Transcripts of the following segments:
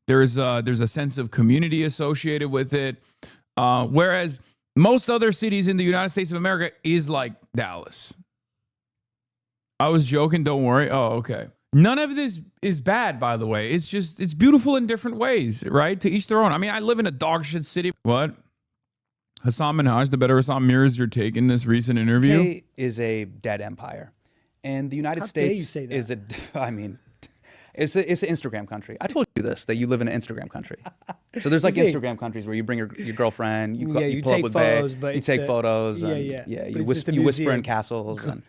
There's a sense of community associated with it. Whereas most other cities in the United States of America is like Dallas. I was joking. Don't worry. Oh, okay. None of this is bad, by the way. It's just, it's beautiful in different ways, right? To each their own. I mean, I live in a dog shit city. What? Hasan Minhaj, the better Hasan mirrors your take in this recent interview. UK is a dead empire. And the United States is a, I mean, it's an Instagram country. I told you this, that you live in an Instagram country. So there's like Instagram countries where you bring your girlfriend, you pull up with photos, you take photos, you whisper in castles, and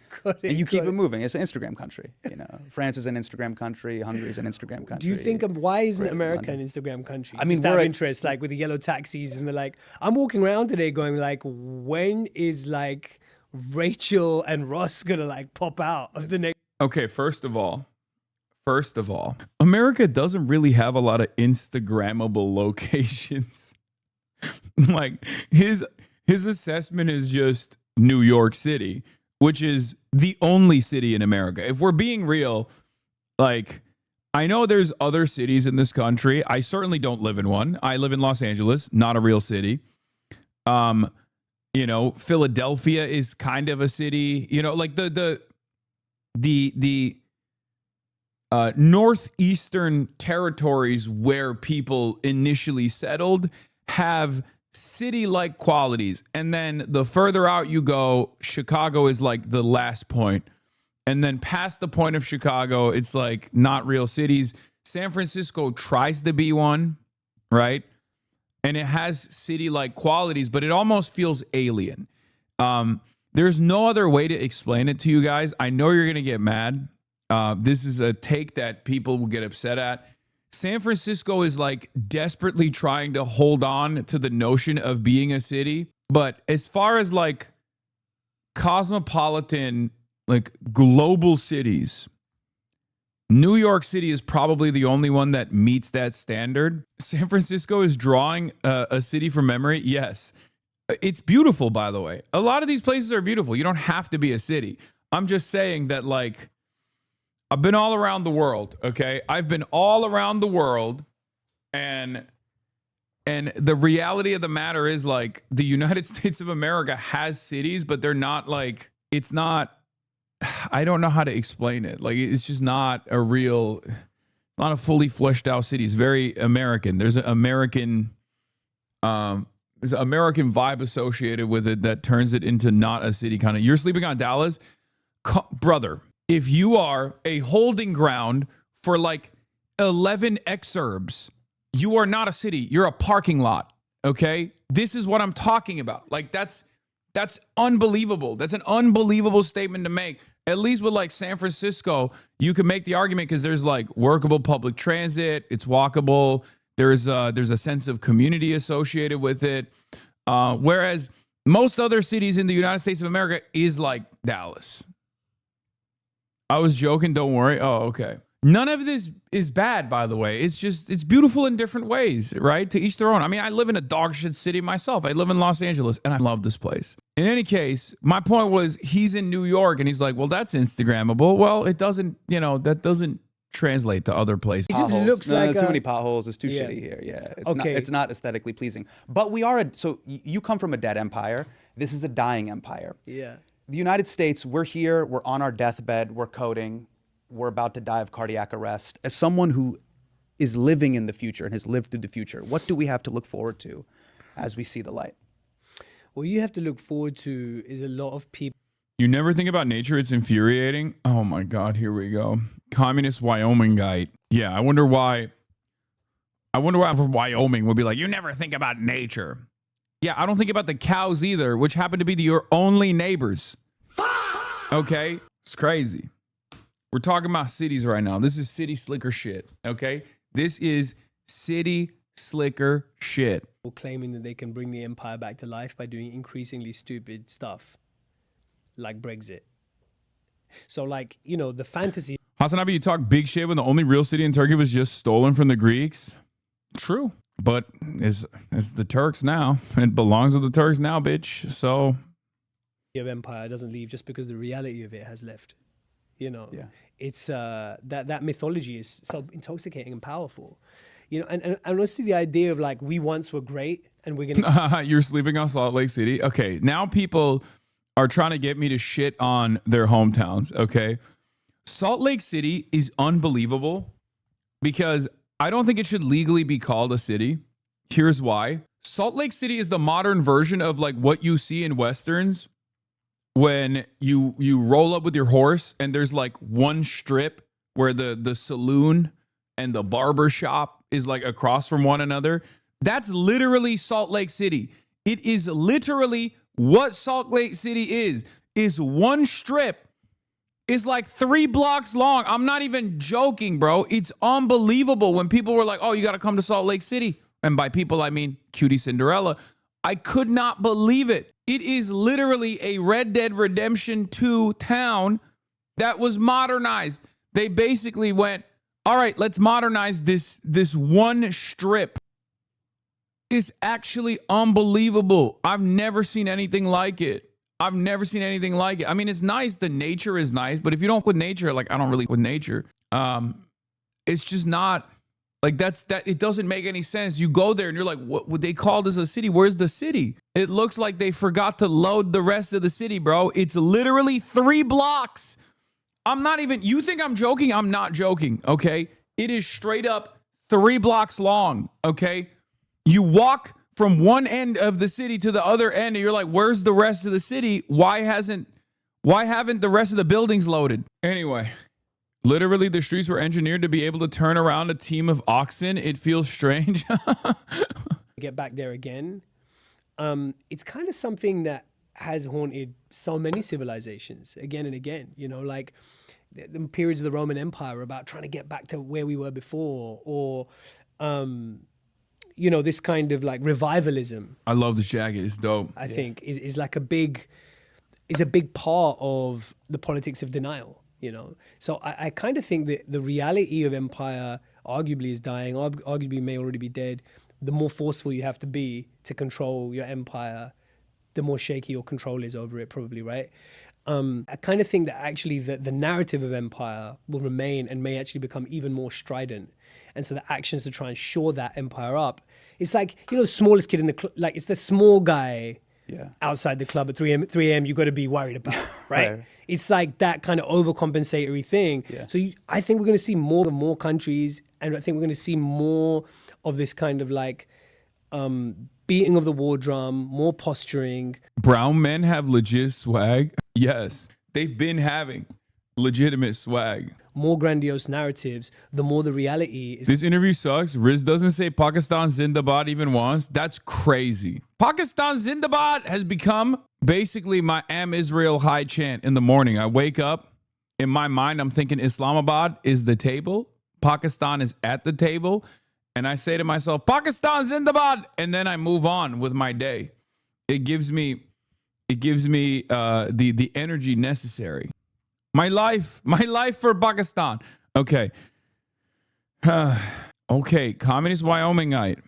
you keep it moving. It's an Instagram country. You know, France is an Instagram country, Hungary is an Instagram country. Do you think why isn't America an Instagram country? I mean, just out of interest, like with the yellow taxis, and they're like, I'm walking around today going like, when is like Rachel and Ross gonna like pop out of the next? Okay, first of all, America doesn't really have a lot of Instagrammable locations. Like his assessment is just New York City, which is the only city in America. If we're being real, like I know there's other cities in this country. I certainly don't live in one. I live in Los Angeles, not a real city. You know, Philadelphia is kind of a city. You know, like the northeastern territories where people initially settled have city-like qualities. And then the further out you go, Chicago is like the last point. And then past the point of Chicago, it's like not real cities. San Francisco tries to be one, right? And it has city-like qualities, but it almost feels alien. There's no other way to explain it to you guys. I know you're going to get mad. This is a take that people will get upset at. San Francisco is like desperately trying to hold on to the notion of being a city. But as far as like cosmopolitan, like global cities, New York City is probably the only one that meets that standard. San Francisco is drawing a city from memory. Yes. It's beautiful, by the way. A lot of these places are beautiful. You don't have to be a city. I'm just saying that like, I've been all around the world, okay? I've been all around the world, and the reality of the matter is like the United States of America has cities, but they're not like, it's not, I don't know how to explain it. Like it's just not a real, not a fully fleshed out city. It's very American. There's an American vibe associated with it that turns it into not a city kind of. You're sleeping on Dallas, brother. If you are a holding ground for like 11 exurbs, you are not a city. You're a parking lot. Okay. This is what I'm talking about. Like that's unbelievable. That's an unbelievable statement to make. At least with like San Francisco, you can make the argument because there's like workable public transit. It's walkable. There's a sense of community associated with it. Whereas most other cities in the United States of America is like Dallas. I was joking. Don't worry. Oh, okay. None of this is bad, by the way. It's just, it's beautiful in different ways, right? To each their own. I mean, I live in a dog shit city myself. I live in Los Angeles and I love this place. In any case, my point was he's in New York and he's like, well, that's Instagrammable. Well, it doesn't, you know, that doesn't translate to other places. It just looks like too many potholes. It's too shitty here. Yeah. It's not aesthetically pleasing. But we are, so you come from a dead empire. This is a dying empire. Yeah. The United States, we're here, we're on our deathbed, we're coding, we're about to die of cardiac arrest. As someone who is living in the future and has lived through the future, what do we have to look forward to as we see the light? What you have to look forward to is a lot of people. You never think about nature. It's infuriating. Oh my God, here we go. Communist Wyomingite. Yeah, I wonder why from Wyoming would be like, you never think about nature. Yeah, I don't think about the cows either, which happen to be your only neighbors. Okay? It's crazy. We're talking about cities right now. This is city slicker shit, okay? This is city slicker shit. Claiming that they can bring the empire back to life by doing increasingly stupid stuff, like Brexit. So, like, you know, the fantasy. HasanAbi, you talk big shit when the only real city in Turkey was just stolen from the Greeks. True. But it's the Turks now. It belongs to the Turks now, bitch. So of empire doesn't leave just because the reality of it has left. You know, yeah. It's that mythology is so intoxicating and powerful. and honestly, the idea of like, we once were great and we're gonna You're sleeping on Salt Lake City. Okay, now people are trying to get me to shit on their hometowns. Okay, Salt Lake City is unbelievable because I don't think it should legally be called a city. Here's why. Salt Lake City is the modern version of like what you see in Westerns when you roll up with your horse and there's like one strip where the saloon and the barber shop is like across from one another. That's literally Salt Lake City. It is literally what Salt Lake City is one strip. Is like 3 blocks long. I'm not even joking, bro. It's unbelievable when people were like, oh, you got to come to Salt Lake City. And by people, I mean Cutie Cinderella. I could not believe it. It is literally a Red Dead Redemption 2 town that was modernized. They basically went, all right, let's modernize this one strip. It's actually unbelievable. I've never seen anything like it. I mean, it's nice. The nature is nice, but if you don't with nature, like I don't really with nature, it's just not like that. It doesn't make any sense. You go there and you're like, what would they call this a city? Where's the city? It looks like they forgot to load the rest of the city, bro. It's literally 3 blocks. You think I'm joking? I'm not joking. Okay. It is straight up 3 blocks long. Okay. You walk from one end of the city to the other end, and you're like, where's the rest of the city? Why haven't the rest of the buildings loaded? Anyway, literally the streets were engineered to be able to turn around a team of oxen. It feels strange. Get back there again. It's kind of something that has haunted so many civilizations again and again, like the periods of the Roman Empire about trying to get back to where we were before, or, this kind of like revivalism. I love this jacket. It's dope. I think is like a big part of the politics of denial, So I kind of think that the reality of empire arguably is dying, arguably may already be dead. The more forceful you have to be to control your empire, the more shaky your control is over it, probably, right? I kind of think that actually the narrative of empire will remain and may actually become even more strident. And so the actions to try and shore that empire up, it's like, the smallest kid in the club, like it's the small guy outside the club at 3 a.m. you got to be worried about, right? It's like that kind of overcompensatory thing. Yeah. So I think we're going to see more and more countries, and I think we're going to see more of this kind of like beating of the war drum, more posturing. Brown men have legit swag. Yes, they've been having legitimate swag. More grandiose narratives, the more the reality is. This interview sucks. Riz doesn't say Pakistan Zindabad even once. That's crazy. Pakistan Zindabad has become basically my Am Israel high chant in the morning. I wake up, in my mind, I'm thinking Islamabad is the table. Pakistan is at the table. And I say to myself, Pakistan Zindabad. And then I move on with my day. It gives me the energy necessary. My life for Pakistan. Okay. Okay, communist Wyomingite.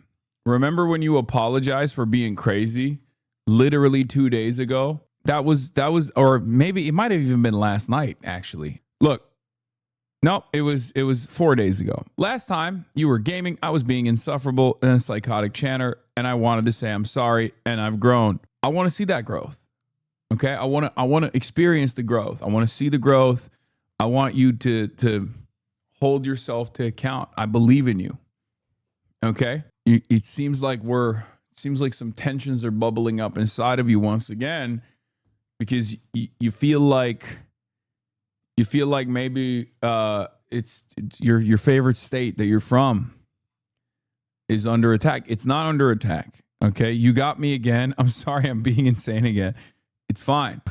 Remember when you apologized for being crazy literally 2 days ago? That was, or maybe it might have even been last night, actually. Look, no, it was 4 days ago. Last time you were gaming, I was being insufferable and a psychotic chanter, and I wanted to say I'm sorry, and I've grown. I want to see that growth. Okay, I want to experience the growth. I want to see the growth. I want you to hold yourself to account. I believe in you. Okay, it seems like some tensions are bubbling up inside of you once again, because you feel like maybe it's your favorite state that you're from is under attack. It's not under attack. Okay, you got me again. I'm sorry, I'm being insane again. It's fine.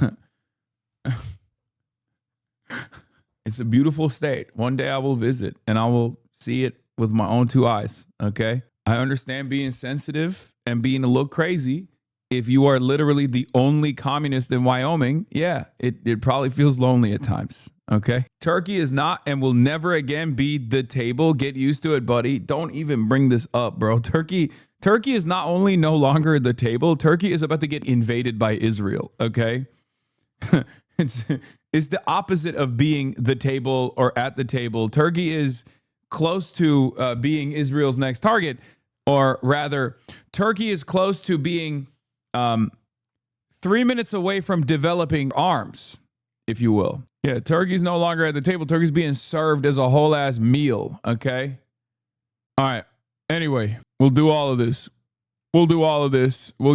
It's a beautiful state. One day I will visit and I will see it with my own 2 eyes. Okay. I understand being sensitive and being a little crazy. If you are literally the only communist in Wyoming, yeah, it probably feels lonely at times. Okay. Turkey is not and will never again be the table. Get used to it, buddy. Don't even bring this up, bro. Turkey is not only no longer the table, Turkey is about to get invaded by Israel, okay? It's the opposite of being the table or at the table. Turkey is close to being Israel's next target, or rather, Turkey is close to being 3 minutes away from developing arms, if you will. Yeah, Turkey's no longer at the table. Turkey's being served as a whole ass meal. Okay. All right. Anyway, we'll do all of this. We'll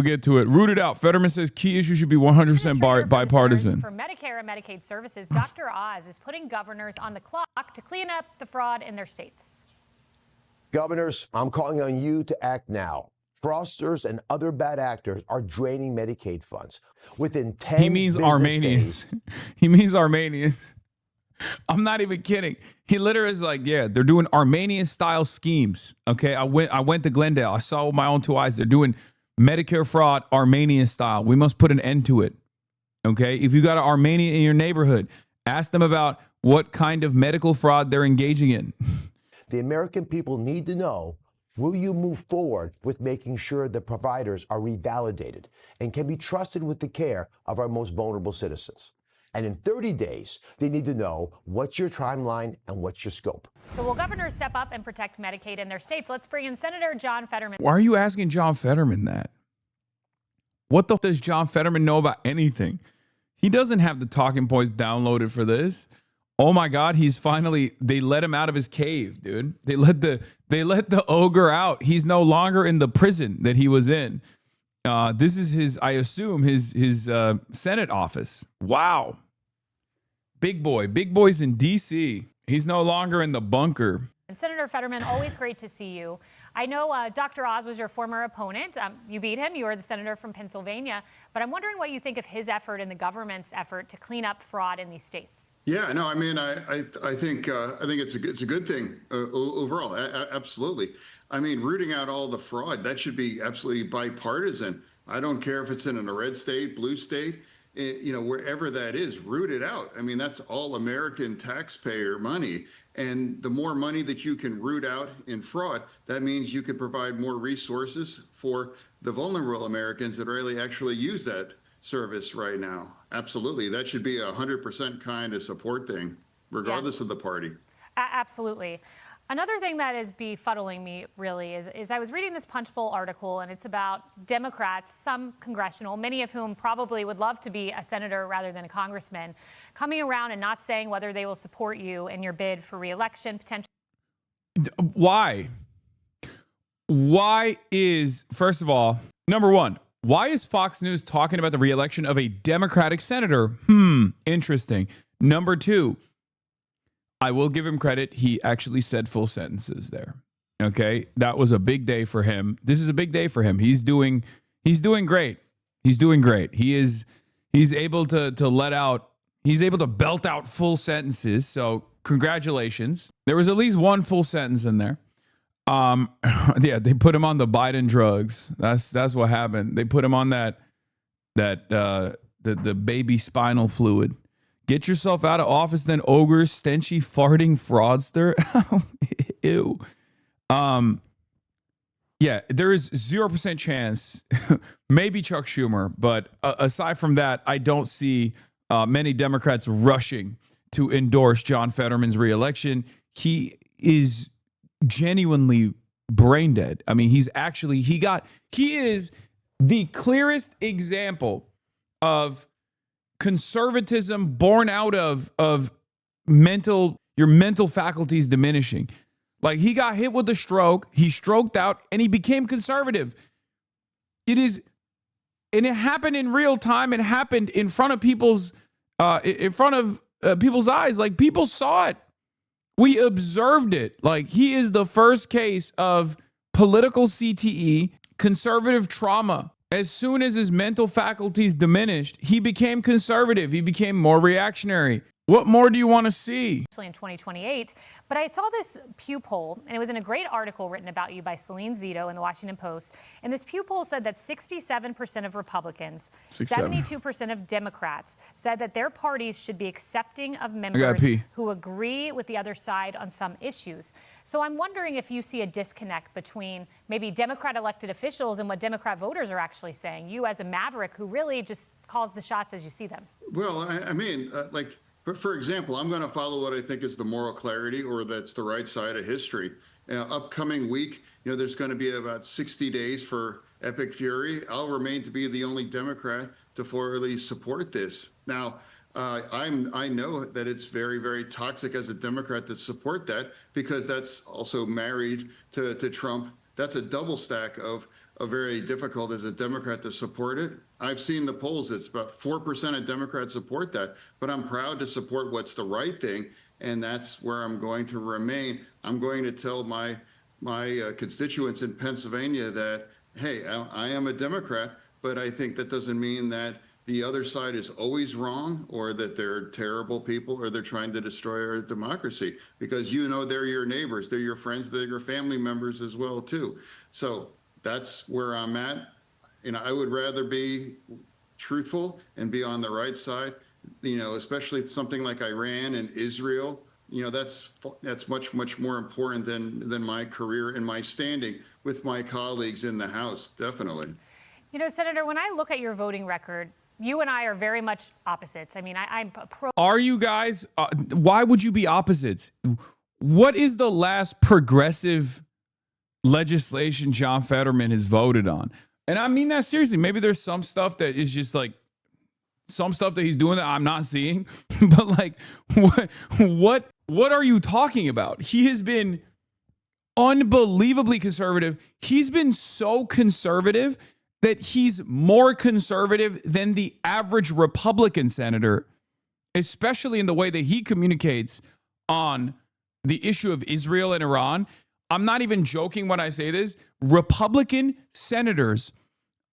get to it. Rooted out. Fetterman says key issue should be 100% bipartisan. For Medicare and Medicaid services, Dr. Oz is putting governors on the clock to clean up the fraud in their states. Governors, I'm calling on you to act now. Fraudsters and other bad actors are draining Medicaid funds. Within 10 He means business Armenians. days, He means Armenians. I'm not even kidding. He literally is like, yeah, they're doing Armenian style schemes. Okay. I went to Glendale. I saw with my own two eyes. They're doing Medicare fraud Armenian style. We must put an end to it. Okay. If you got an Armenian in your neighborhood, ask them about what kind of medical fraud they're engaging in. the American people need to know, will you move forward with making sure that providers are revalidated and can be trusted with the care of our most vulnerable citizens? And in 30 days, they need to know what's your timeline and what's your scope. So will governors step up and protect Medicaid in their states? Let's bring in Senator John Fetterman. Why are you asking John Fetterman that? What the does John Fetterman know about anything? He doesn't have the talking points downloaded for this. Oh my God, they let him out of his cave, dude. They let the ogre out. He's no longer in the prison that he was in. This is I assume his Senate office. Wow. Big boy's in DC. He's no longer in the bunker. And Senator Fetterman, always great to see you. I know Dr. Oz was your former opponent. You beat him. You are the senator from Pennsylvania. But I'm wondering what you think of his effort and the government's effort to clean up fraud in these states. Yeah, no, I mean, I think it's a good thing overall. Absolutely. I mean, rooting out all the fraud, that should be absolutely bipartisan. I don't care if it's in a red state, blue state, wherever that is, root it out. I mean, that's all American taxpayer money. And the more money that you can root out in fraud, that means you can provide more resources for the vulnerable Americans that really actually use that service right now. Absolutely. That should be 100% kind of support thing, regardless of the party. Absolutely. Another thing that is befuddling me, really, is I was reading this Punchbowl article, and it's about Democrats, some congressional, many of whom probably would love to be a senator rather than a congressman, coming around and not saying whether they will support you in your bid for re-election, potentially. Why? Why is, first of all, number one, why is Fox News talking about the re-election of a Democratic senator? Interesting. Number two, I will give him credit. He actually said full sentences there. Okay. That was a big day for him. This is a big day for him. He's doing great. He's doing great. He's able to belt out full sentences. So congratulations. There was at least one full sentence in there. Yeah, they put him on the Biden drugs. That's what happened. They put him on the baby spinal fluid. Get yourself out of office, then ogre, stenchy, farting fraudster. Ew. Yeah, there is 0% chance, maybe Chuck Schumer, but aside from that, I don't see many Democrats rushing to endorse John Fetterman's reelection. He is genuinely brain dead. I mean, he is the clearest example of conservatism born out of your mental faculties diminishing. Like, he got hit with a stroke, he stroked out, and he became conservative. And it happened in real time. It happened in front of people's eyes. Like, people saw it. We observed it. Like, he is the first case of political CTE, conservative trauma. As soon as his mental faculties diminished, he became conservative. He became more reactionary. What more do you want to see? In 2028, but I saw this Pew poll, and it was in a great article written about you by Celine Zito in the Washington Post. And this Pew poll said that 67% of Republicans, 72% of Democrats said that their parties should be accepting of members who agree with the other side on some issues. So I'm wondering if you see a disconnect between maybe Democrat elected officials and what Democrat voters are actually saying. You as a maverick who really just calls the shots as you see them. Well, I mean, for example, I'm going to follow what I think is the moral clarity, or that's the right side of history. Upcoming week, there's going to be about 60 days for epic fury. I'll remain to be the only Democrat to fully support this. Now, I know that it's very, very toxic as a Democrat to support that, because that's also married to Trump. That's a double stack of very difficult as a Democrat to support it. I've seen the polls. It's about 4% of Democrats support that, but I'm proud to support what's the right thing, and that's where I'm going to remain. I'm going to tell my constituents in Pennsylvania that, hey, I am a Democrat, but I think that doesn't mean that the other side is always wrong, or that they're terrible people, or they're trying to destroy our democracy, because they're your neighbors, they're your friends, they're your family members as well too. So that's where I'm at. I would rather be truthful and be on the right side, especially something like Iran and Israel. That's much, much more important than my career and my standing with my colleagues in the House, definitely. Senator, when I look at your voting record, you and I are very much opposites. I mean, I'm pro. Are you guys? Why would you be opposites? What is the last progressive legislation John Fetterman has voted on? And I mean that seriously. Maybe there's some stuff that is just like some stuff that he's doing that I'm not seeing. But like, what are you talking about? He has been unbelievably conservative. He's been so conservative that he's more conservative than the average Republican senator, especially in the way that he communicates on the issue of Israel and Iran. I'm not even joking when I say this. Republican senators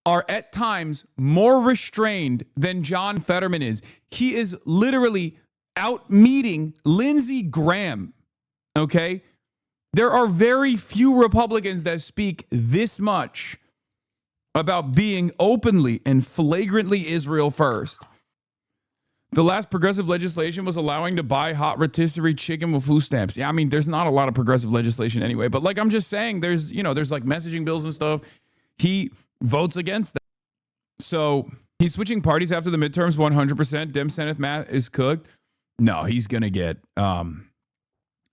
are at times more restrained than John Fetterman is. He is literally out meeting Lindsey Graham, okay? There are very few Republicans that speak this much about being openly and flagrantly Israel first. The last progressive legislation was allowing to buy hot rotisserie chicken with food stamps. Yeah, I mean, there's not a lot of progressive legislation anyway, but like I'm just saying, there's like messaging bills and stuff. He votes against that. So he's switching parties after the midterms 100%. Dem Senate Matt is cooked. No, he's going to get,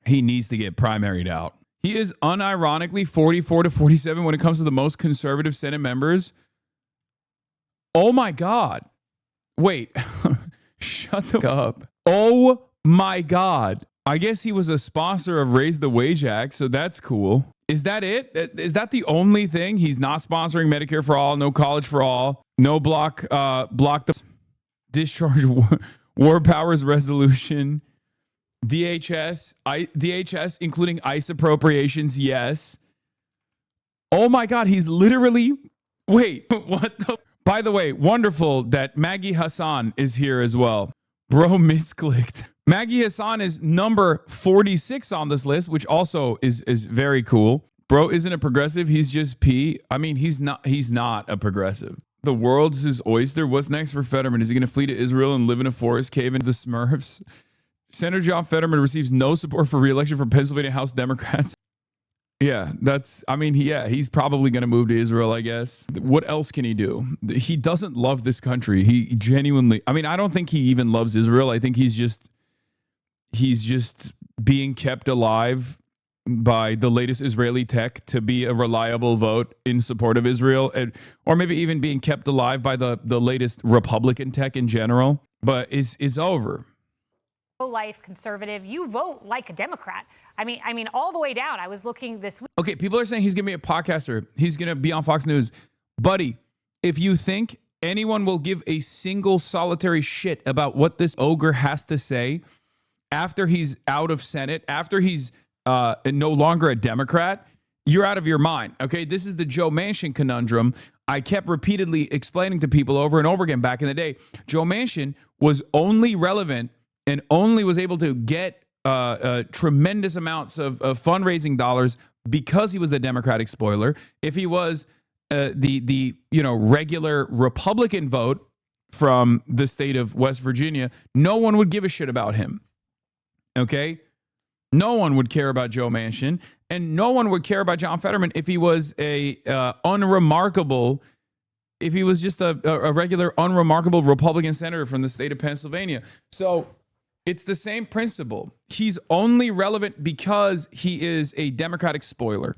he needs to get primaried out. He is unironically 44 to 47 when it comes to the most conservative Senate members. Oh my God. Wait, shut the up. Oh my God. I guess he was a sponsor of Raise the Wage Act, so that's cool. Is that it? Is that the only thing? He's not sponsoring Medicare for all, no college for all, no block the discharge war powers resolution. DHS, including ICE appropriations, yes. Oh my God, he's literally, wait, what the? By the way, wonderful that Maggie Hasan is here as well. Bro misclicked. Maggie Hasan is number 46 on this list, which also is very cool. Bro isn't a progressive, he's just P. I mean, he's not a progressive. The world's his oyster. What's next for Fetterman? Is he going to flee to Israel and live in a forest cave in the Smurfs? Senator John Fetterman receives no support for re-election from Pennsylvania House Democrats. Yeah, he's probably going to move to Israel, I guess. What else can he do? He doesn't love this country. He genuinely, I don't think he even loves Israel. I think he's just being kept alive by the latest Israeli tech to be a reliable vote in support of Israel, or maybe even being kept alive by the latest Republican tech in general. But it's over. Pro-life conservative, you vote like a Democrat. I mean, all the way down. I was looking this week. Okay, people are saying he's going to be a podcaster. He's going to be on Fox News. Buddy, if you think anyone will give a single solitary shit about what this ogre has to say after he's out of Senate, after he's no longer a Democrat, you're out of your mind. Okay, this is the Joe Manchin conundrum. I kept repeatedly explaining to people over and over again back in the day. Joe Manchin was only relevant and only was able to get tremendous amounts of fundraising dollars because he was a Democratic spoiler. If he was the regular Republican vote from the state of West Virginia, no one would give a shit about him. Okay? No one would care about Joe Manchin, and no one would care about John Fetterman if he was if he was just a regular unremarkable Republican senator from the state of Pennsylvania. So It's the same principle. He's only relevant because he is a Democratic spoiler.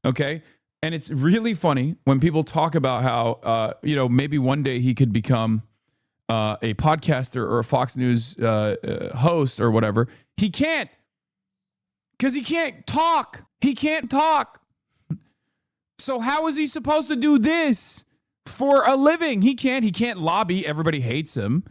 Okay. And it's really funny when people talk about how, maybe one day he could become a podcaster or a Fox News host or whatever. He can't, because he can't talk. He can't talk. So how is he supposed to do this for a living? He can't lobby. Everybody hates him.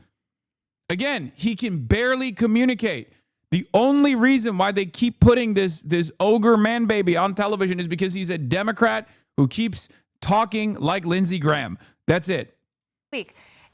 Again, he can barely communicate. The only reason why they keep putting this ogre man baby on television is because he's a Democrat who keeps talking like Lindsey Graham. That's it.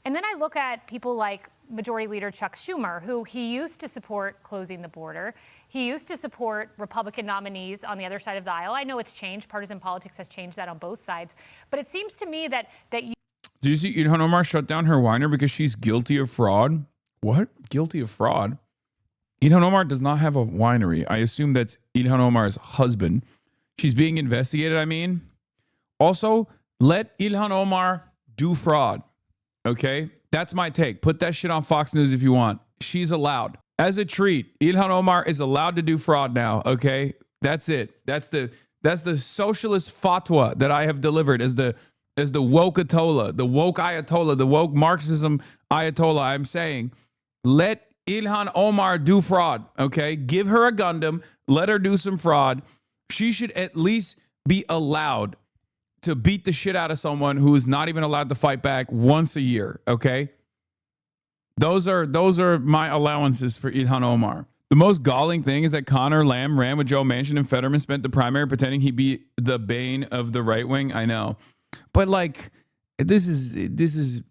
And then I look at people like Majority Leader Chuck Schumer, who he used to support closing the border. He used to support Republican nominees on the other side of the aisle. I know it's changed. Partisan politics has changed that on both sides. But it seems to me that you... Do you see Ilhan Omar shut down her whiner because she's guilty of fraud? What? Guilty of fraud? Ilhan Omar does not have a winery. I assume that's Ilhan Omar's husband. She's being investigated, I mean. Also, let Ilhan Omar do fraud. Okay? That's my take. Put that shit on Fox News if you want. She's allowed. As a treat, Ilhan Omar is allowed to do fraud now. Okay? That's it. That's the socialist fatwa that I have delivered as the woke Ayatollah, the woke Ayatollah, the woke Marxism Ayatollah. I'm saying, let Ilhan Omar do fraud, okay? Give her a Gundam. Let her do some fraud. She should at least be allowed to beat the shit out of someone who is not even allowed to fight back once a year, okay? Those are my allowances for Ilhan Omar. The most galling thing is that Connor Lamb ran with Joe Manchin and Fetterman spent the primary pretending he'd be the bane of the right wing. I know. But like, this is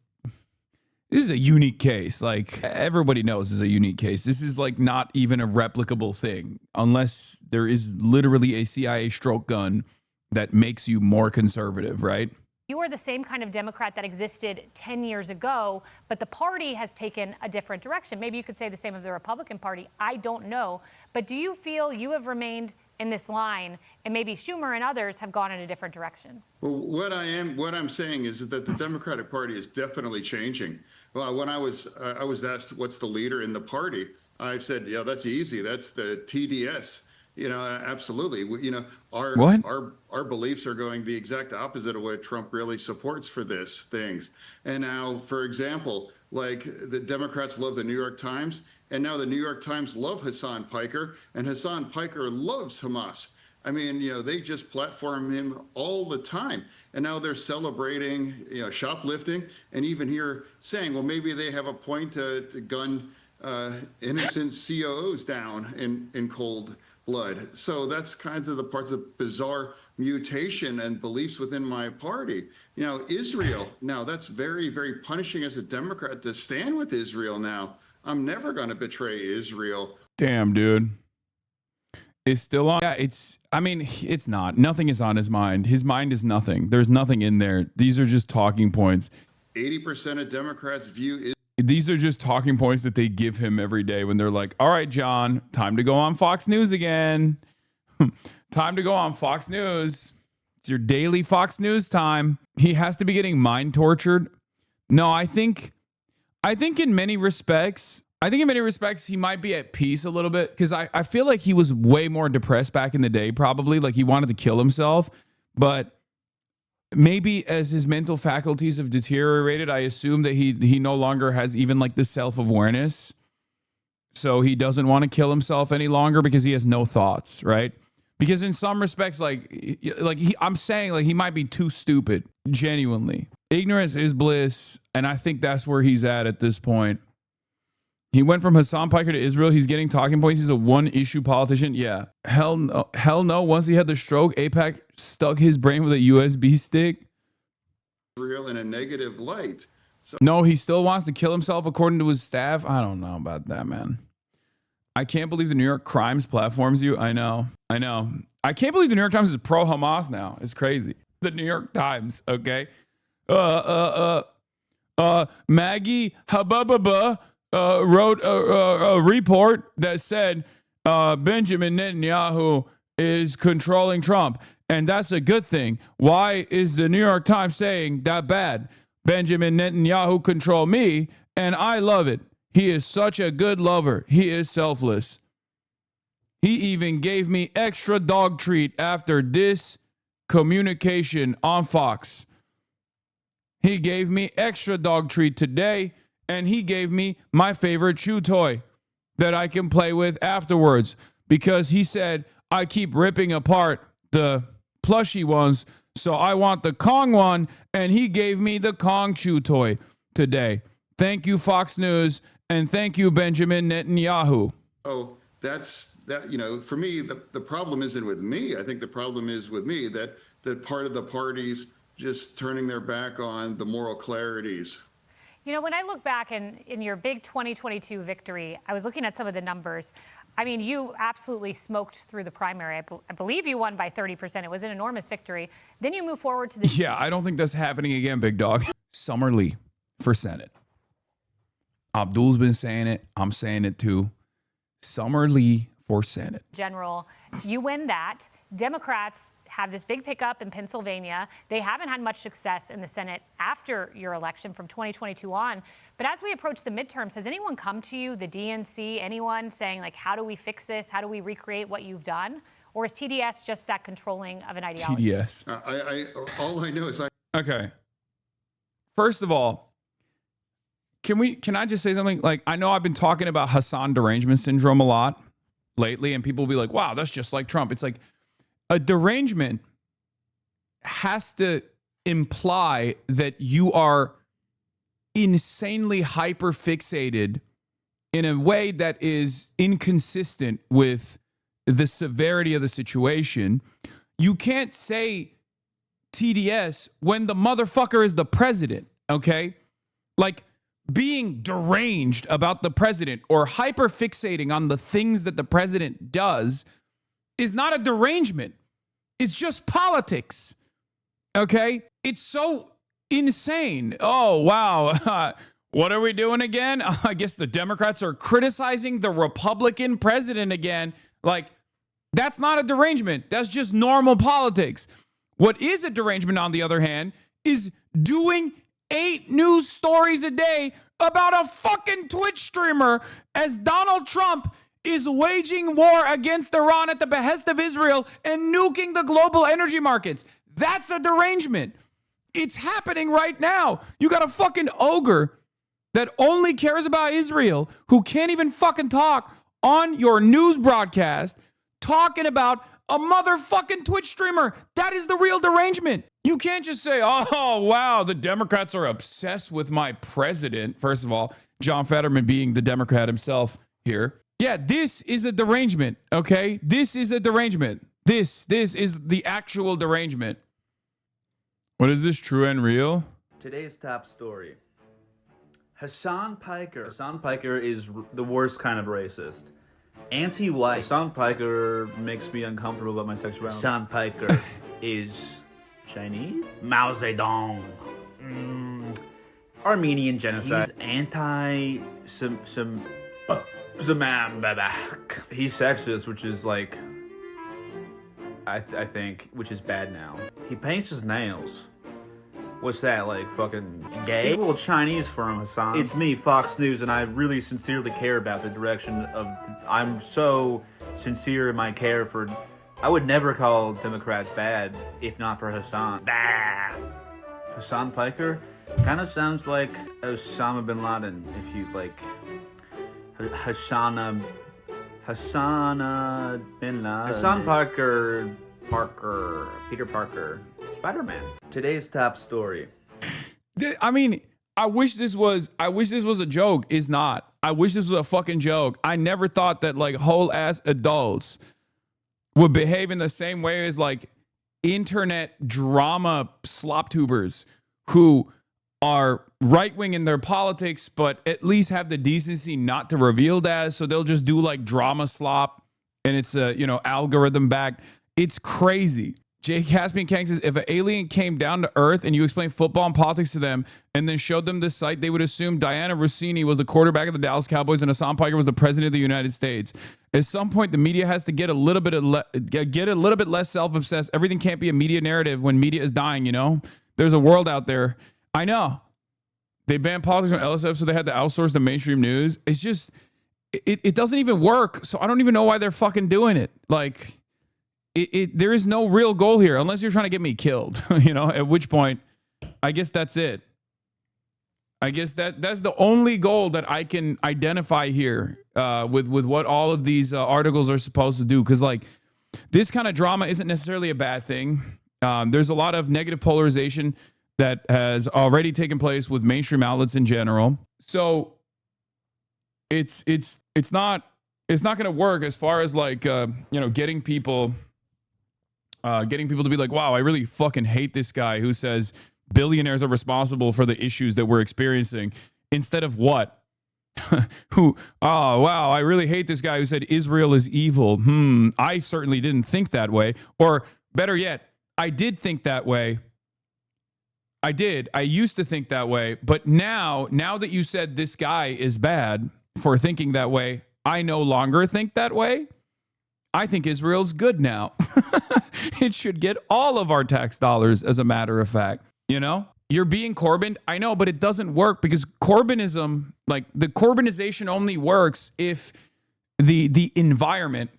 a unique case. Like, everybody knows this is a unique case. This is like not even a replicable thing unless there is literally a CIA stroke gun that makes you more conservative, right? You are the same kind of Democrat that existed 10 years ago, but the party has taken a different direction. Maybe you could say the same of the Republican Party. I don't know. But do you feel you have remained in this line, and maybe Schumer and others have gone in a different direction? Well, what I'm saying is that the Democratic Party is definitely changing. Well, when I was asked what's the leader in the party, I've said, yeah, that's easy. That's the TDS. Absolutely. Our beliefs are going the exact opposite of what Trump really supports for this things. And now, for example, like the Democrats love the New York Times, and now the New York Times love Hasan Piker, and Hasan Piker loves Hamas. I mean, they just platform him all the time. And now they're celebrating, shoplifting, and even here saying, well, maybe they have a point to gun innocent COOs down in cold blood. So that's kinds of the parts of bizarre mutation and beliefs within my party. Israel, now that's very, very punishing as a Democrat to stand with Israel now. I'm never going to betray Israel. Damn, dude. It's still on. Yeah, it's not. Nothing is on his mind. His mind is nothing. There's nothing in there. These are just talking points. 80% of Democrats view These are just talking points that they give him every day when they're like, all right, John, time to go on Fox News again. Time to go on Fox News. It's your daily Fox News time. He has to be getting mind tortured. No, I think in many respects, he might be at peace a little bit, because I feel like he was way more depressed back in the day, probably. Like, he wanted to kill himself. But maybe as his mental faculties have deteriorated, I assume that he no longer has even like the self-awareness. So he doesn't want to kill himself any longer because he has no thoughts, right? Because in some respects, I'm saying he might be too stupid, genuinely. Ignorance is bliss, and I think that's where he's at this point. He went from Hasan Piker to Israel. He's getting talking points. He's a one-issue politician. Yeah. Hell no. Once he had the stroke, AIPAC stuck his brain with a USB stick. Israel in a negative light. No, he still wants to kill himself, according to his staff. I don't know about that, man. I can't believe the New York Crimes platforms you. I know. I can't believe the New York Times is pro-Hamas now. It's crazy. The New York Times, okay? Maggie Habababa wrote a report that said Benjamin Netanyahu is controlling Trump, and that's a good thing. Why is the New York Times saying that bad? Benjamin Netanyahu control me, and I love it. He is such a good lover. He is selfless. He even gave me extra dog treat after this communication on Fox. He gave me extra dog treat today, and he gave me my favorite chew toy that I can play with afterwards because he said I keep ripping apart the plushy ones, so I want the Kong one, and he gave me the Kong chew toy today. Thank you, Fox News, and thank you, Benjamin Netanyahu. Oh, that's that. You know, for me, the problem isn't with me. I think the problem is with me that part of the party's just turning their back on the moral clarities. You know, when I look back in your big 2022 victory, I was looking at some of the numbers. I mean, you absolutely smoked through the primary. I believe you won by 30%. It was an enormous victory. Then you move forward to the... Yeah, I don't think that's happening again, big dog. Summer Lee for Senate. Abdul's been saying it. I'm saying it too. Summer Lee for Senate. General, you win that. Democrats have this big pickup in Pennsylvania. They haven't had much success in the Senate after your election from 2022 on. But as we approach the midterms, has anyone come to you, the DNC, anyone saying, like, how do we fix this? How do we recreate what you've done? Or is TDS just that controlling of an ideology? TDS. All I know is Okay. First of all, can I just say something? Like, I know I've been talking about Hasan derangement syndrome a lot lately, and people will be like, wow, that's just like Trump. It's like, a derangement has to imply that you are insanely hyper-fixated in a way that is inconsistent with the severity of the situation. You can't say TDS when the motherfucker is the president, okay? Like, being deranged about the president or hyper-fixating on the things that the president does is not a derangement. It's just politics, okay? It's so insane. Oh, wow. What are we doing again? I guess the Democrats are criticizing the Republican president again. Like, that's not a derangement. That's just normal politics. What is a derangement, on the other hand, is doing 8 news stories a day about a fucking Twitch streamer as Donald Trump is waging war against Iran at the behest of Israel and nuking the global energy markets. That's a derangement. It's happening right now. You got a fucking ogre that only cares about Israel, who can't even fucking talk on your news broadcast, talking about a motherfucking Twitch streamer. That is the real derangement. You can't just say, oh, wow, the Democrats are obsessed with my president. First of all, John Fetterman being the Democrat himself here. Yeah, this is a derangement, okay? This is a derangement. This is the actual derangement. What is this, true and real? Today's top story. Hasan Piker. Hasan Piker is the worst kind of racist. Anti-white. Hasan Piker makes me uncomfortable about my sexuality. Hasan Piker is Chinese? Mao Zedong. Armenian genocide. He's He's sexist, which is like, I think, which is bad now. He paints his nails. What's that, like fucking gay? Well, Chinese for him, Hasan. It's me, Fox News, and I really sincerely care about the direction of, I'm so sincere in my care for, I would never call Democrats bad if not for Hasan. Bah! Hasan Piker kind of sounds like Osama bin Laden, if you like. Hasan bin Laden. Hasan Peter Parker, Spider-Man. Today's top story. I mean, I wish this was a joke. It's not. I wish this was a fucking joke. I never thought that like whole ass adults would behave in the same way as like internet drama slop tubers who are right-wing in their politics, but at least have the decency not to reveal that. So they'll just do like drama slop and it's algorithm backed. It's crazy. Jay Caspian Kang says, if an alien came down to Earth and you explained football and politics to them and then showed them this site, they would assume Diana Rossini was the quarterback of the Dallas Cowboys and Hasan Piker was the president of the United States. At some point, the media has to get a little bit less self-obsessed. Everything can't be a media narrative when media is dying, you know? There's a world out there. I know. They banned politics on LSF, so they had to outsource the mainstream news. It's just, it doesn't even work. So I don't even know why they're fucking doing it. Like, there is no real goal here, unless you're trying to get me killed, you know, at which point, I guess that's it. I guess that's the only goal that I can identify here with what all of these articles are supposed to do. Because, like, this kind of drama isn't necessarily a bad thing. There's a lot of negative polarization that has already taken place with mainstream outlets in general. So it's not going to work as far as, like, getting people to be like, wow, I really fucking hate this guy who says billionaires are responsible for the issues that we're experiencing, instead of what? Oh, wow, I really hate this guy who said Israel is evil. I certainly didn't think that way. Or better yet, I did think that way. I used to think that way. But now that you said this guy is bad for thinking that way, I no longer think that way. I think Israel's good now. It should get all of our tax dollars, as a matter of fact. You know, you're being Corbyn. I know, but it doesn't work, because Corbynism, like, the Corbynization only works if the environment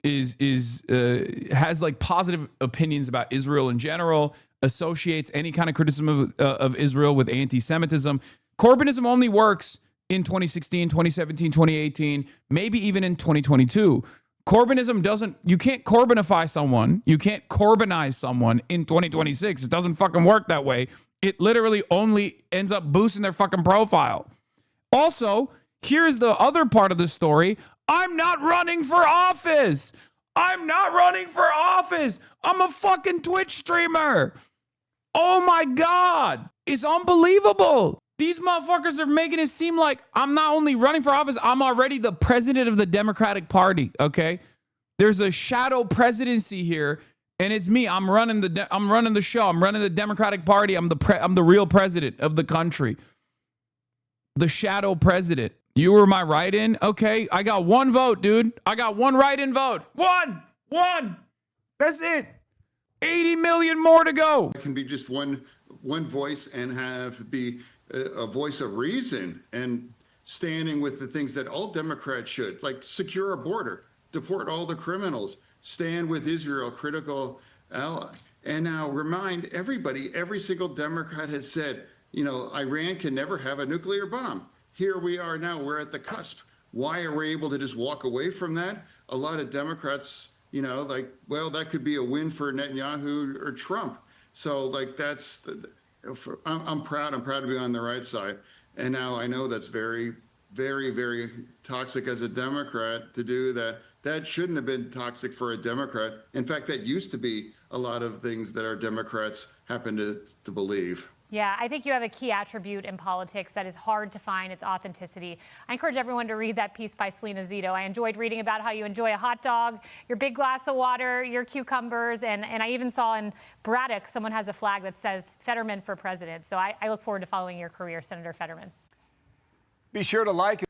has like positive opinions about Israel in general, associates any kind of criticism of Israel with anti-Semitism. Corbynism only works in 2016, 2017, 2018, maybe even in 2022. Corbynism doesn't, you can't Corbynify someone. You can't Corbynize someone in 2026. It doesn't fucking work that way. It literally only ends up boosting their fucking profile. Also, here's the other part of the story. I'm not running for office. I'm not running for office. I'm a fucking Twitch streamer. Oh my God. It's unbelievable. These motherfuckers are making it seem like I'm not only running for office, I'm already the president of the Democratic Party, okay? There's a shadow presidency here, and it's me. I'm running the show. I'm running the Democratic Party. I'm the real president of the country. The shadow president. You were my write-in? Okay, I got one vote, dude. I got one write-in vote. One. That's it. 80 million more to go. It can be just one voice and have be a voice of reason and standing with the things that all Democrats should, like secure a border, deport all the criminals, stand with Israel, critical ally. And now remind everybody, every single Democrat has said, you know, Iran can never have a nuclear bomb. Here we are now, we're at the cusp. Why are we able to just walk away from that? A lot of Democrats, you know, like, well, that could be a win for Netanyahu or Trump. So, like, I'm proud to be on the right side. And now I know that's very, very, very toxic as a Democrat to do that. That shouldn't have been toxic for a Democrat. In fact, that used to be a lot of things that our Democrats happen to believe. Yeah, I think you have a key attribute in politics that is hard to find. It's authenticity. I encourage everyone to read that piece by Selena Zito. I enjoyed reading about how you enjoy a hot dog, your big glass of water, your cucumbers, and I even saw in Braddock someone has a flag that says Fetterman for president. So I look forward to following your career, Senator Fetterman. Be sure to like.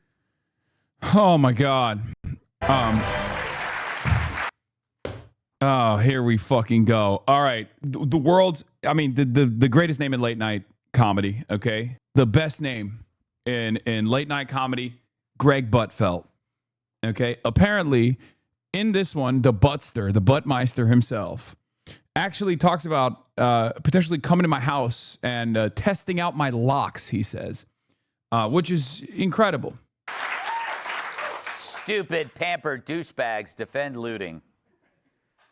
Oh my God. Oh, here we fucking go. All right. The world's, I mean, the greatest name in late night comedy, okay? The best name in late night comedy, Greg Buttfelt, okay? Apparently, in this one, the Buttster, the Buttmeister himself, actually talks about potentially coming to my house and testing out my locks, he says, which is incredible. Stupid, pampered douchebags defend looting.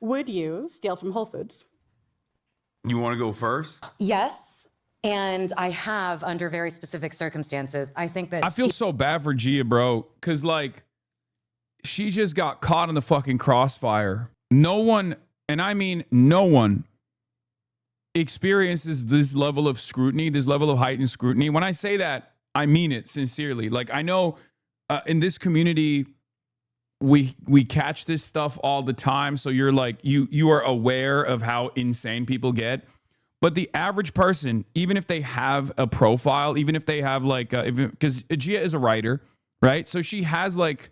Would you steal from Whole Foods? You want to go first? Yes, and I have under very specific circumstances. I think that I feel so bad for Gia, bro, because, like, she just got caught in the fucking crossfire. No one, and I mean no one, experiences this level of scrutiny, this level of heightened scrutiny. When I say that, I mean it sincerely. Like, I know in this community, we catch this stuff all the time. So you're like, you are aware of how insane people get. But the average person, even if they have a profile, even if they have like, because Gia is a writer, right? So she has like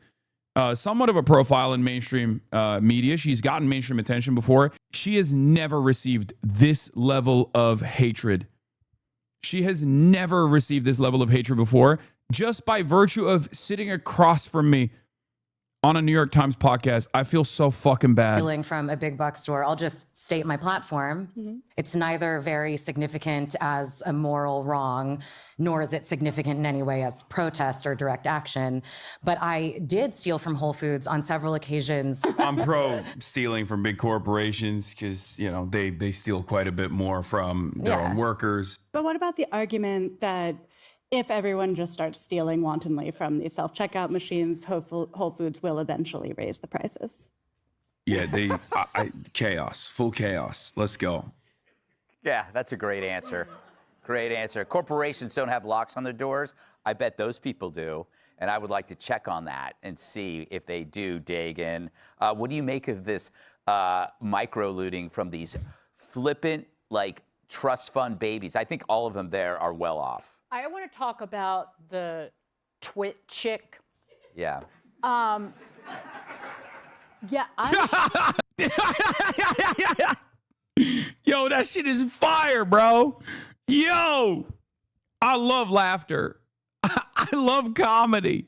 somewhat of a profile in mainstream media. She's gotten mainstream attention before. She has never received this level of hatred She has never received this level of hatred before, just by virtue of sitting across from me on a New York Times podcast. I feel so fucking bad. Stealing from a big box store. I'll just state my platform. It's neither very significant as a moral wrong, nor is it significant in any way as protest or direct action. But I did steal from Whole Foods on several occasions. I'm pro stealing from big corporations because, you know, they steal quite a bit more from their own workers. But what about the argument that if everyone just starts stealing wantonly from these self-checkout machines, Whole Foods will eventually raise the prices? Yeah, chaos, full chaos. Let's go. Yeah, that's a great answer. Great answer. Corporations don't have locks on their doors. I bet those people do. And I would like to check on that and see if they do dig in. What do you make of this micro looting from these flippant, like, trust fund babies? I think all of them there are well off. I want to talk about the twit chick. Yeah. Yeah. Yo, that shit is fire, bro. Yo, I love laughter. I love comedy.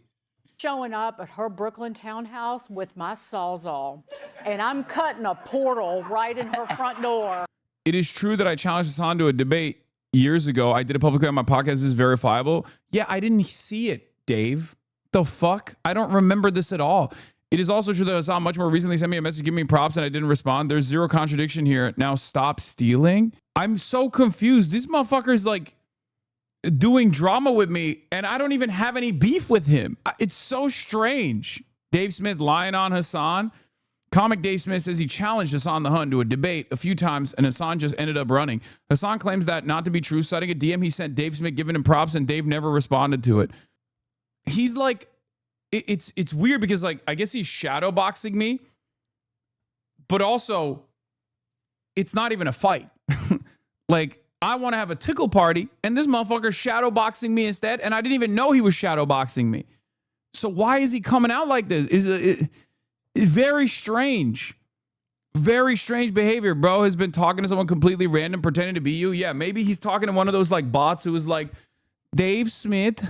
Showing up at her Brooklyn townhouse with my Sawzall, and I'm cutting a portal right in her front door. It is true that I challenged Hasan to a debate years ago. I did it publicly on my podcast. This is verifiable. Yeah, I didn't see it, Dave. The fuck? I don't remember this at all. It is also true that Hasan much more recently sent me a message, give me props, and I didn't respond. There's zero contradiction here. Now stop stealing. I'm so confused. This motherfucker's like doing drama with me, and I don't even have any beef with him. It's so strange. Dave Smith lying on Hasan. Comic Dave Smith says he challenged Hasan the Hun to a debate a few times, and Hasan just ended up running. Hasan claims that not to be true, citing a DM he sent Dave Smith giving him props, and Dave never responded to it. He's like, it's weird because, like, I guess he's shadowboxing me, but also it's not even a fight. Like, I want to have a tickle party, and this motherfucker shadowboxing me instead, and I didn't even know he was shadowboxing me. So why is he coming out like this? It's very strange. Very strange behavior. Bro has been talking to someone completely random, pretending to be you. Yeah, maybe he's talking to one of those like bots who was like, Dave Smith,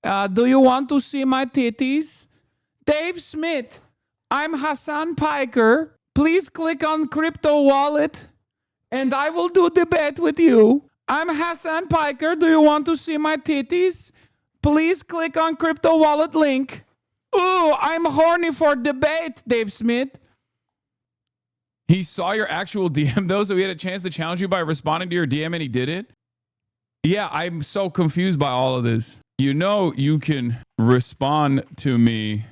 do you want to see my titties? Dave Smith, I'm Hasan Piker. Please click on crypto wallet and I will do debate with you. I'm Hasan Piker. Do you want to see my titties? Please click on crypto wallet link. Ooh, I'm horny for debate, Dave Smith. He saw your actual DM, though, so he had a chance to challenge you by responding to your DM, and he did it? Yeah, I'm so confused by all of this. You know you can respond to me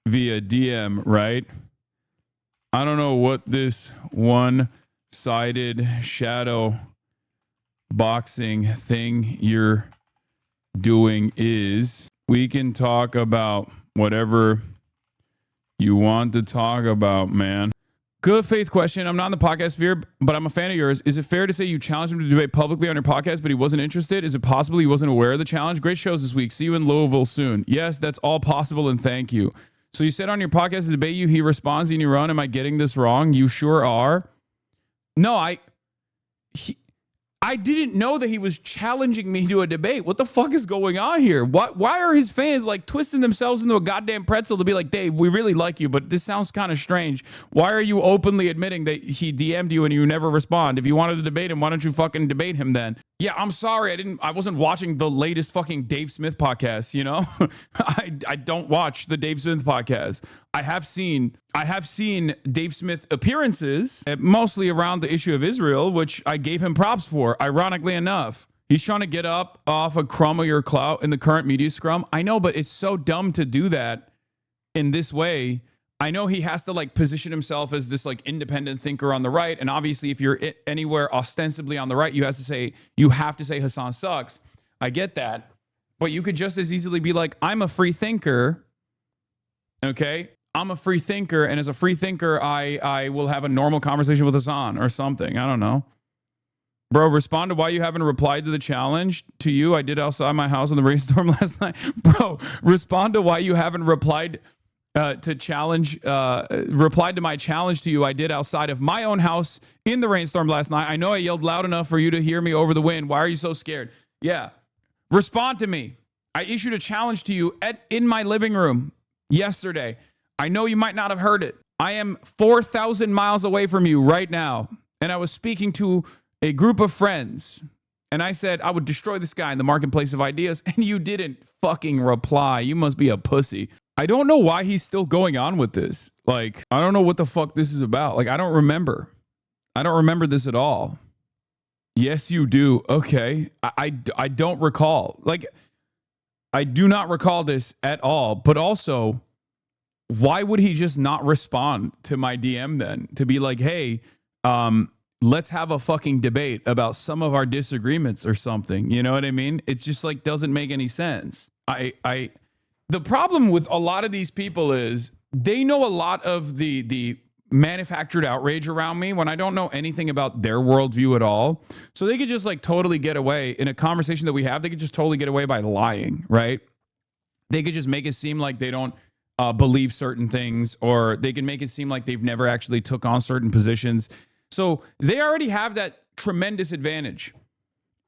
via DM, right? I don't know what this one-sided shadow boxing thing you're doing is. We can talk about whatever you want to talk about, man. Good faith question. I'm not in the podcast sphere, but I'm a fan of yours. Is it fair to say you challenged him to debate publicly on your podcast, but he wasn't interested? Is it possible he wasn't aware of the challenge? Great shows this week. See you in Louisville soon. Yes, that's all possible, and thank you. So you said on your podcast to debate you, he responds and you run. Am I getting this wrong? You sure are. No, I didn't know that he was challenging me to a debate. What the fuck is going on here? Why are his fans like twisting themselves into a goddamn pretzel to be like, Dave, we really like you, but this sounds kind of strange. Why are you openly admitting that he DM'd you and you never respond? If you wanted to debate him, why don't you fucking debate him then? Yeah, I'm sorry. I wasn't watching the latest fucking Dave Smith podcast, you know? I don't watch the Dave Smith podcast. I have seen Dave Smith appearances, mostly around the issue of Israel, which I gave him props for, ironically enough. He's trying to get up off a crumb of your clout in the current media scrum. I know, but it's so dumb to do that in this way. I know he has to like position himself as this like independent thinker on the right. And obviously if you're anywhere ostensibly on the right, you have to say Hasan sucks. I get that. But you could just as easily be like, I'm a free thinker. Okay. I'm a free thinker. And as a free thinker, I will have a normal conversation with Hasan or something. I don't know. Bro, respond to why you haven't replied to the challenge to you. I did outside my house in the rainstorm last night. Bro, respond to why you haven't replied to challenge, replied to my challenge to you I did outside of my own house in the rainstorm last night. I know I yelled loud enough for you to hear me over the wind. Why are you so scared? Yeah. Respond to me. I issued a challenge to you in my living room yesterday. I know you might not have heard it. I am 4,000 miles away from you right now. And I was speaking to a group of friends. And I said I would destroy this guy in the marketplace of ideas. And you didn't fucking reply. You must be a pussy. I don't know why he's still going on with this. Like, I don't know what the fuck this is about. Like, I don't remember. I don't remember this at all. Yes, you do. Okay. I don't recall. Like, I do not recall this at all. But also, why would he just not respond to my DM then? To be like, hey, let's have a fucking debate about some of our disagreements or something. You know what I mean? It just like doesn't make any sense. The problem with a lot of these people is they know a lot of the manufactured outrage around me when I don't know anything about their worldview at all. So they could just like totally get away in a conversation that we have. They could just totally get away by lying, right? They could just make it seem like they don't believe certain things, or they can make it seem like they've never actually took on certain positions. So they already have that tremendous advantage.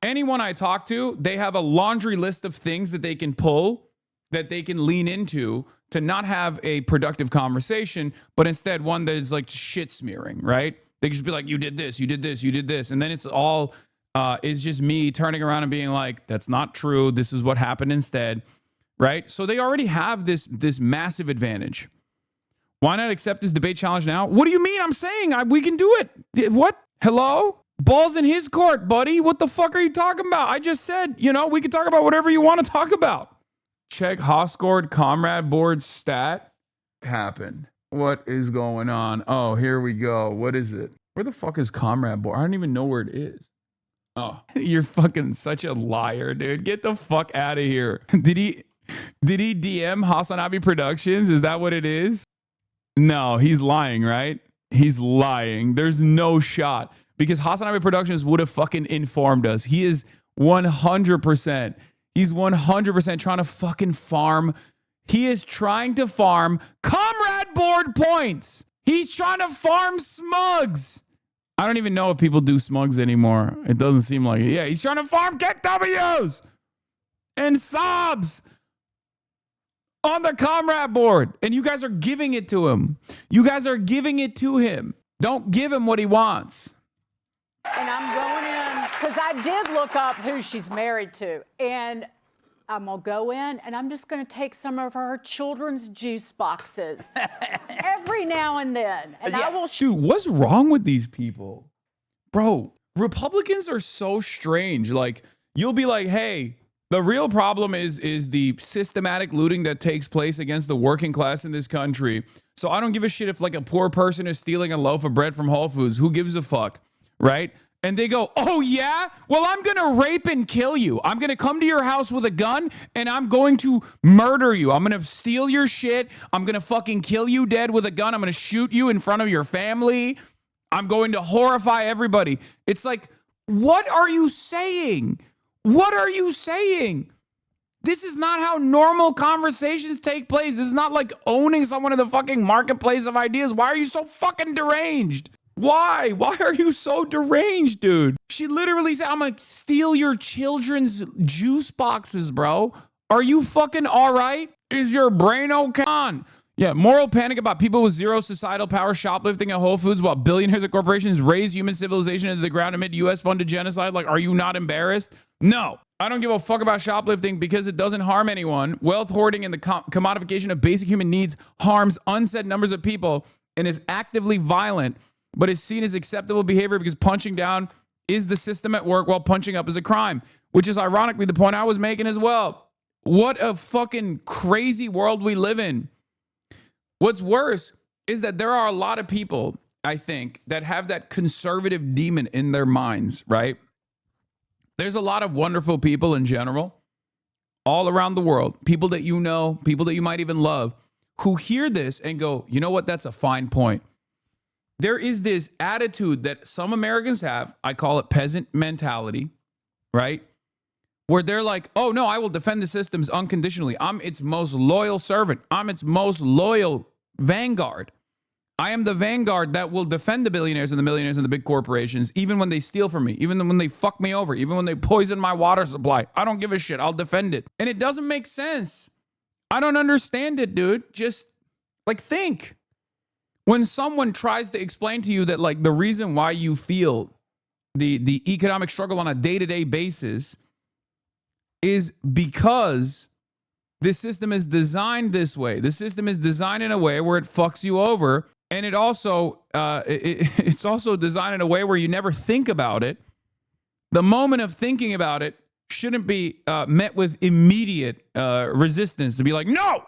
Anyone I talk to, they have a laundry list of things that they can pull, that they can lean into to not have a productive conversation, but instead one that is like shit smearing, right? They can just be like, you did this, you did this, you did this. And then it's all, it's just me turning around and being like, that's not true. This is what happened instead, right? So they already have this massive advantage. Why not accept this debate challenge now? What do you mean? I'm saying we can do it. What? Hello? Ball's in his court, buddy. What the fuck are you talking about? I just said, we can talk about whatever you want to talk about. Check Hoscord Comrade Board stat. Happened. What is going on? Oh, here we go. What is it? Where the fuck is Comrade Board? I don't even know where it is. Oh, you're fucking such a liar, dude. Get the fuck out of here. Did he DM HasanAbi Productions? Is that what it is? No, he's lying, right? He's lying. There's no shot. Because HasanAbi Productions would have fucking informed us. He is 100%. He's 100% trying to fucking farm. He is trying to farm Comrade Board points. He's trying to farm smugs. I don't even know if people do smugs anymore. It doesn't seem like it. Yeah, he's trying to farm get W's and sobs on the Comrade Board. And you guys are giving it to him. You guys are giving it to him. Don't give him what he wants. And I'm going in, because I did look up who she's married to. And I'm going to go in, and I'm just going to take some of her children's juice boxes every now and then. And I will... Dude, what's wrong with these people? Bro, Republicans are so strange. Like, you'll be like, hey, the real problem is the systematic looting that takes place against the working class in this country. So I don't give a shit if, like, a poor person is stealing a loaf of bread from Whole Foods. Who gives a fuck? Right? And they go, oh, yeah? Well, I'm going to rape and kill you. I'm going to come to your house with a gun, and I'm going to murder you. I'm going to steal your shit. I'm going to fucking kill you dead with a gun. I'm going to shoot you in front of your family. I'm going to horrify everybody. It's like, what are you saying? What are you saying? This is not how normal conversations take place. This is not like owning someone in the fucking marketplace of ideas. Why are you so fucking deranged? Why? Why are you so deranged, dude? She literally said, I'm going to steal your children's juice boxes, bro. Are you fucking all right? Is your brain okay? Yeah, moral panic about people with zero societal power shoplifting at Whole Foods while billionaires and corporations raise human civilization into the ground amid U.S.-funded genocide. Like, are you not embarrassed? No. I don't give a fuck about shoplifting because it doesn't harm anyone. Wealth hoarding and the commodification of basic human needs harms unsaid numbers of people and is actively violent, but is seen as acceptable behavior because punching down is the system at work while punching up is a crime, which is ironically the point I was making as well. What a fucking crazy world we live in. What's worse is that there are a lot of people, I think, that have that conservative demon in their minds, right? There's a lot of wonderful people in general, all around the world, people that you know, people that you might even love, who hear this and go, you know what, that's a fine point. There is this attitude that some Americans have, I call it peasant mentality, right? where they're like, oh no, I will defend the systems unconditionally. I'm its most loyal servant. I'm its most loyal vanguard. I am the vanguard that will defend the billionaires and the millionaires and the big corporations, even when they steal from me, even when they fuck me over, even when they poison my water supply. I don't give a shit. I'll defend it. And it doesn't make sense. I don't understand it, dude. Just like think. When someone tries to explain to you that like the reason why you feel the economic struggle on a day-to-day basis is because this system is designed this way. The system is designed in a way where it fucks you over. And it also it's also designed in a way where you never think about it. The moment of thinking about it shouldn't be met with immediate resistance to be like, no,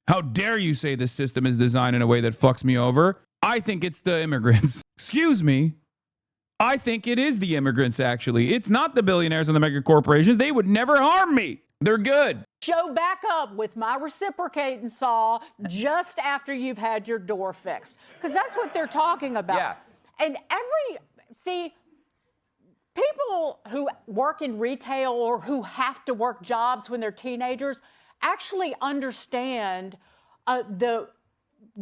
how dare you say this system is designed in a way that fucks me over? I think it's the immigrants. Excuse me. I think it is the immigrants, actually. It's not the billionaires and the mega corporations. They would never harm me. They're good. Show back up with my reciprocating saw just after you've had your door fixed. Because that's what they're talking about. Yeah. And people who work in retail or who have to work jobs when they're teenagers actually understand the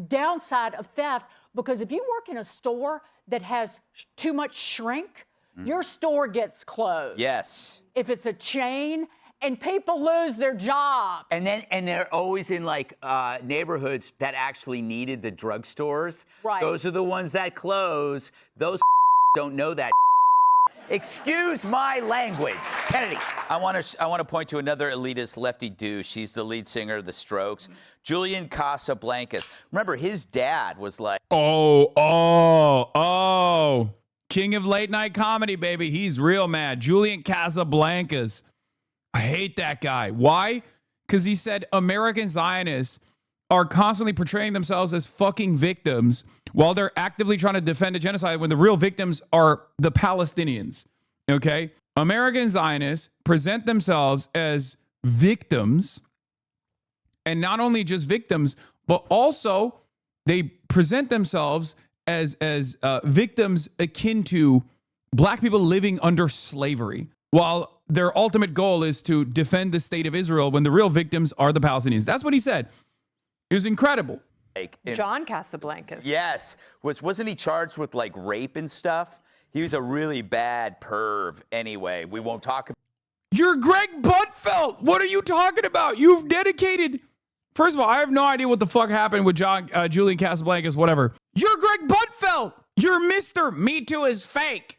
downside of theft, because if you work in a store that has too much shrink, your store gets closed. Yes. If it's a chain, and people lose their job. And they're always in like neighborhoods that actually needed the drugstores. Right. Those are the ones that close. Those don't know that. Excuse my language. Kennedy, I want to point to another elitist lefty douche. She's the lead singer of The Strokes, Julian Casablancas. Remember, his dad was like, king of late night comedy, baby. He's real mad. Julian Casablancas. I hate that guy. Why? Because he said American Zionists are constantly portraying themselves as fucking victims while they're actively trying to defend a genocide when the real victims are the Palestinians. Okay? American Zionists present themselves as victims, and not only just victims, but also they present themselves as victims akin to black people living under slavery, while their ultimate goal is to defend the state of Israel when the real victims are the Palestinians. That's what he said. It was incredible. John Casablancas. Yes. Wasn't he charged with like rape and stuff? He was a really bad perv anyway. We won't talk about. You're Greg Buttfeld. What are you talking about? You've dedicated. First of all, I have no idea what the fuck happened with Julian Casablancas, whatever. You're Greg Buttfeld. You're Mr. Me Too is fake.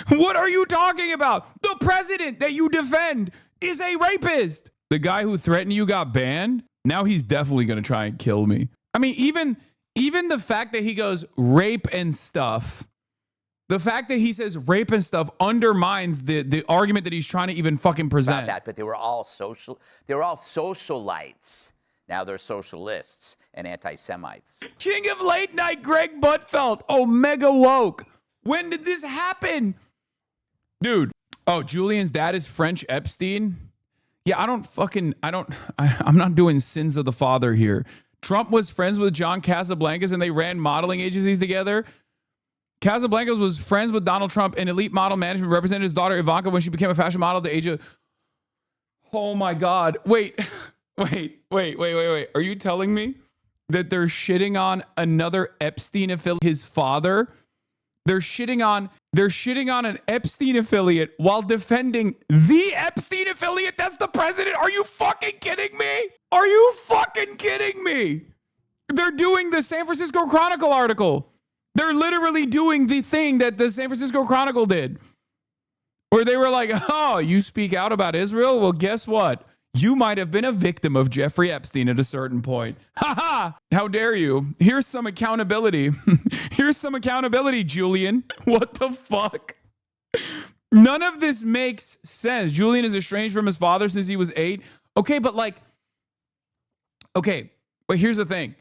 What are you talking about? The president that you defend is a rapist. The guy who threatened you got banned. Now he's definitely going to try and kill me. I mean, even the fact that he goes rape and stuff, the fact that he says rape and stuff undermines the argument that he's trying to even fucking present. About that, but they were all socialites. Now they're socialists and anti-Semites. King of late night, Greg Buttfeld. Omega woke. When did this happen? Dude. Oh, Julian's dad is French Epstein? Yeah, I'm not doing sins of the father here. Trump was friends with John Casablancas and they ran modeling agencies together. Casablancas was friends with Donald Trump and elite model management represented his daughter Ivanka when she became a fashion model at the age of... Oh my God. Wait. Are you telling me that they're shitting on another Epstein affiliate, his father? They're shitting on an Epstein affiliate while defending the Epstein affiliate that's the president? Are you fucking kidding me? Are you fucking kidding me? They're doing the San Francisco Chronicle article. They're literally doing the thing that the San Francisco Chronicle did. Where they were like, oh, you speak out about Israel? Well, guess what? You might have been a victim of Jeffrey Epstein at a certain point. Ha ha! How dare you? Here's some accountability. Here's some accountability, Julian. What the fuck? None of this makes sense. Julian is estranged from his father since he was 8. Okay, but here's the thing.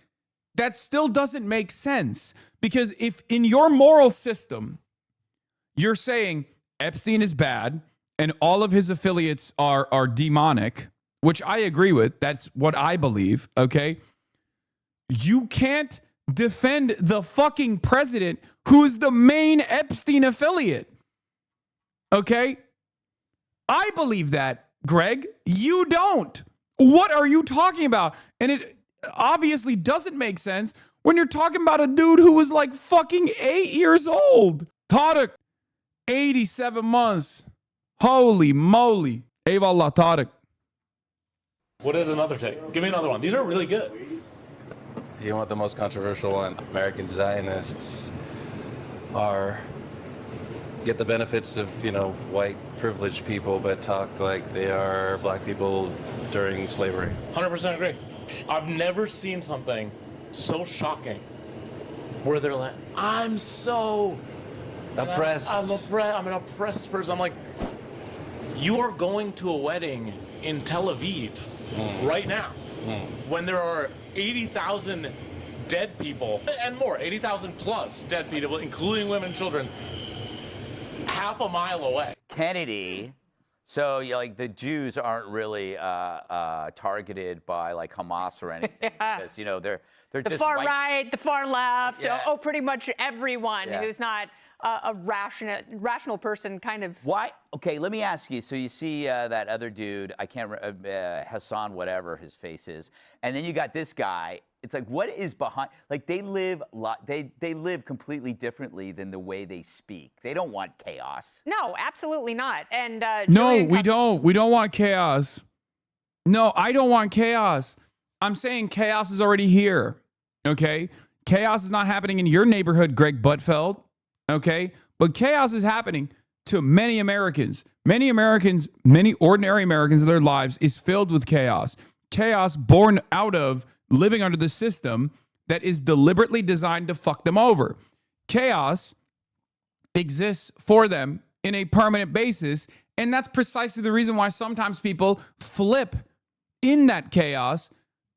That still doesn't make sense. Because if in your moral system, you're saying Epstein is bad and all of his affiliates are demonic, which I agree with. That's what I believe, okay? You can't defend the fucking president who's the main Epstein affiliate, okay? I believe that, Greg. You don't. What are you talking about? And it obviously doesn't make sense when you're talking about a dude who was like fucking 8 years old. Tarık, 87 months. Holy moly. Eyvallah, Tarık. What is another take? Give me another one. These are really good. You want the most controversial one? American Zionists get the benefits of, white privileged people, but talk like they are black people during slavery. 100% agree. I've never seen something so shocking where they're like, I'm so oppressed. I'm an oppressed person. I'm like, you are going to a wedding in Tel Aviv right now when there are 80,000 dead people and more, 80,000 plus dead people, including women and children, half a mile away. Kennedy, so the Jews aren't really targeted by like Hamas or anything because they're the just far white. Right, the far left. Yeah. Oh, pretty much everyone Yeah. who's not a rational person, kind of. Why? Okay, let me ask you. So you see that other dude, I can't remember, Hasan, whatever his face is, and then you got this guy. It's like, what is behind? Like they live completely differently than the way they speak. They don't want chaos. No, absolutely not. And No, we don't. We don't want chaos. No, I don't want chaos. I'm saying chaos is already here. Okay? Chaos is not happening in your neighborhood, Greg Buttfeld. Okay? But chaos is happening to many Americans. Many Americans, many ordinary Americans in their lives is filled with chaos. Chaos born out of living under the system that is deliberately designed to fuck them over. Chaos exists for them in a permanent basis, and that's precisely the reason why sometimes people flip in that chaos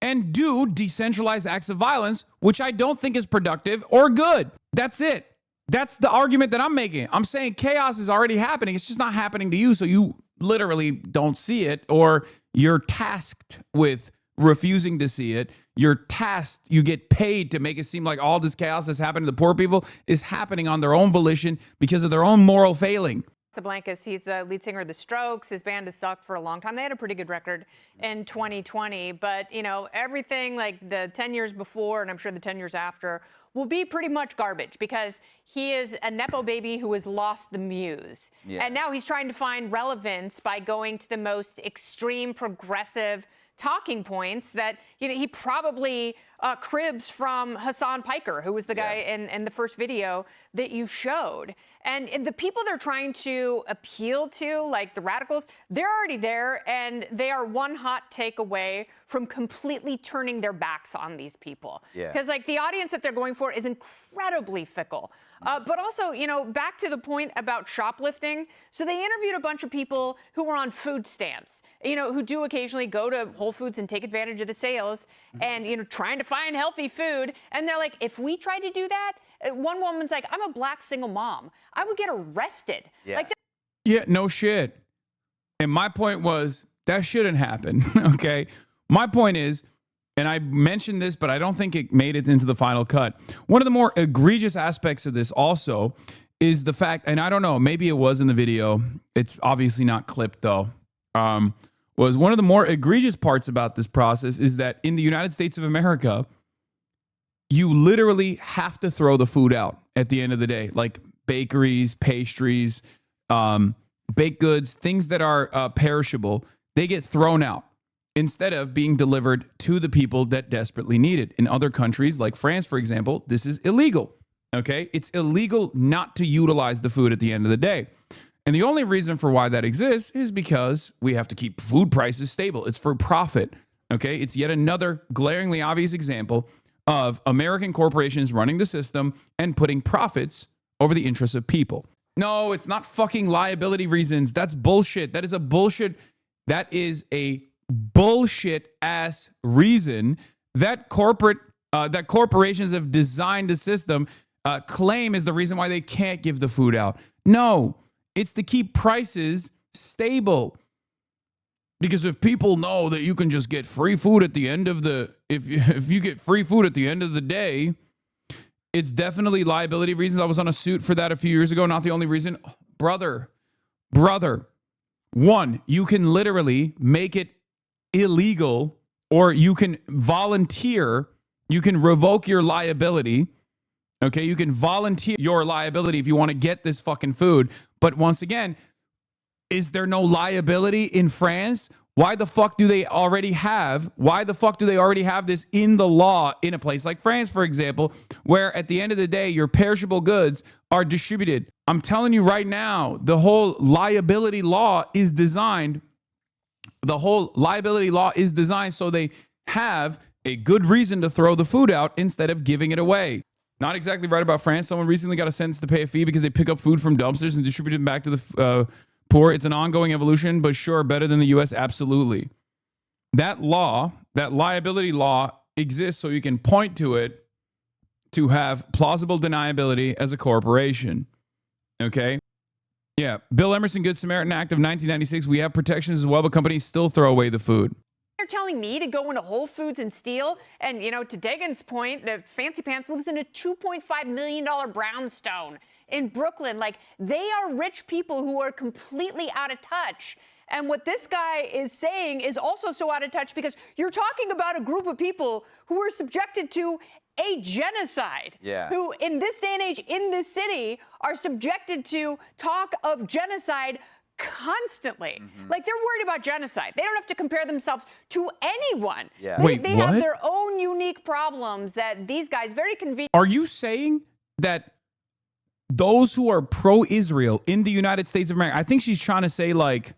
and do decentralized acts of violence, which I don't think is productive or good. That's it. That's the argument that I'm making. I'm saying chaos is already happening. It's just not happening to you, so you literally don't see it, or you're tasked with refusing to see it. You're tasked, you get paid to make it seem like all this chaos that's happening to the poor people is happening on their own volition because of their own moral failing. Casablancas, he's the lead singer of The Strokes. His band has sucked for a long time. They had a pretty good record in 2020, but everything like the 10 years before, and I'm sure the 10 years after, will be pretty much garbage because he is a Nepo baby who has lost the muse. Yeah. And now he's trying to find relevance by going to the most extreme progressive talking points that he probably cribs from Hasan Piker, who was the guy in the first video that you showed. And the people they're trying to appeal to, like the radicals, they're already there, and they are one hot take away from completely turning their backs on these people. Yeah. Because the audience that they're going for is incredibly fickle. But also, back to the point about shoplifting. So they interviewed a bunch of people who were on food stamps, who do occasionally go to Whole Foods and take advantage of the sales and, trying to find healthy food. And they're like, if we tried to do that, one woman's like, I'm a black single mom. I would get arrested. Yeah. Yeah, no shit. And my point was that shouldn't happen. Okay. My point is, and I mentioned this, but I don't think it made it into the final cut. One of the more egregious aspects of this also is the fact, and I don't know, maybe it was in the video. It's obviously not clipped though. Was one of the more egregious parts about this process is that in the United States of America, you literally have to throw the food out at the end of the day, like bakeries, pastries, baked goods, things that are perishable, they get thrown out instead of being delivered to the people that desperately need it. In other countries, like France, for example, this is illegal. Okay? It's illegal not to utilize the food at the end of the day. And the only reason for why that exists is because we have to keep food prices stable. It's for profit. Okay? It's yet another glaringly obvious example of American corporations running the system and putting profits over the interests of people. No, it's not fucking liability reasons. That's bullshit. That is a bullshit. That is a bullshit ass reason that corporations have designed the system claim is the reason why they can't give the food out. No, it's to keep prices stable. Because if people know that you can just get free food at the end of the, if you get free food at the end of the day, it's definitely liability reasons. I was on a suit for that a few years ago. Not the only reason. Brother, One, you can literally make it illegal, or you can volunteer, you can revoke your liability. Okay, you can volunteer your liability if you want to get this fucking food. But once again, is there no liability in France? Why the fuck do they already have this in the law in a place like France, for example, where at the end of the day, your perishable goods are distributed? I'm telling you right now, the whole liability law is designed so they have a good reason to throw the food out instead of giving it away. Not exactly right about France. Someone recently got a sentence to pay a fee because they pick up food from dumpsters and distribute it back to the poor. It's an ongoing evolution, but sure, better than the U.S., absolutely. That law, that liability law exists so you can point to it to have plausible deniability as a corporation. Okay? Yeah. Bill Emerson Good Samaritan Act of 1996. We have protections as well, but companies still throw away the food. They're telling me to go into Whole Foods and steal. And, to Dagan's point, the Fancy Pants lives in a $2.5 million brownstone in Brooklyn. Like, they are rich people who are completely out of touch. And what this guy is saying is also so out of touch because you're talking about a group of people who are subjected to a genocide, who in this day and age in this city are subjected to talk of genocide constantly. Like, they're worried about genocide. They don't have to compare themselves to anyone. They have their own unique problems that these guys very convenient. Are you saying that those who are pro-Israel in the United States of America, I think she's trying to say like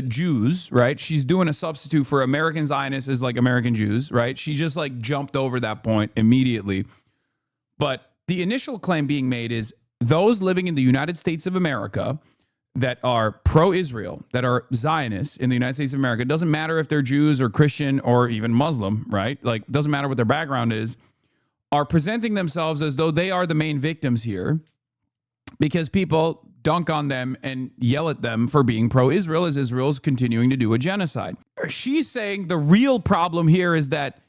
Jews, right? She's doing a substitute for American Zionists as like American Jews, right? She just like jumped over that point immediately. But the initial claim being made is those living in the United States of America that are pro-Israel, that are Zionists in the United States of America, it doesn't matter if they're Jews or Christian or even Muslim, right? Like, it doesn't matter what their background is, are presenting themselves as though they are the main victims here because people dunk on them and yell at them for being pro-Israel as Israel's continuing to do a genocide. She's saying the real problem here is that,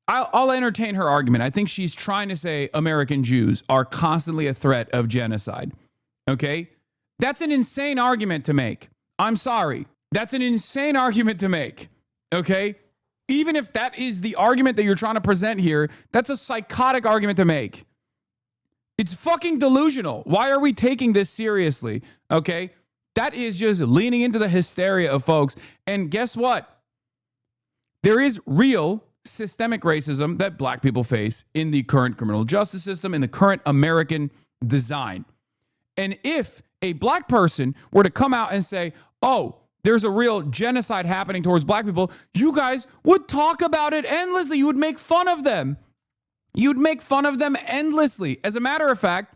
I'll entertain her argument. I think she's trying to say American Jews are constantly a threat of genocide, okay? That's an insane argument to make. I'm sorry. That's an insane argument to make. Okay? Even if that is the argument that you're trying to present here, that's a psychotic argument to make. It's fucking delusional. Why are we taking this seriously? Okay? That is just leaning into the hysteria of folks. And guess what? There is real systemic racism that black people face in the current criminal justice system, in the current American design. And if a black person were to come out and say, oh, there's a real genocide happening towards black people, you guys would talk about it endlessly. You would make fun of them. You'd make fun of them endlessly. As a matter of fact,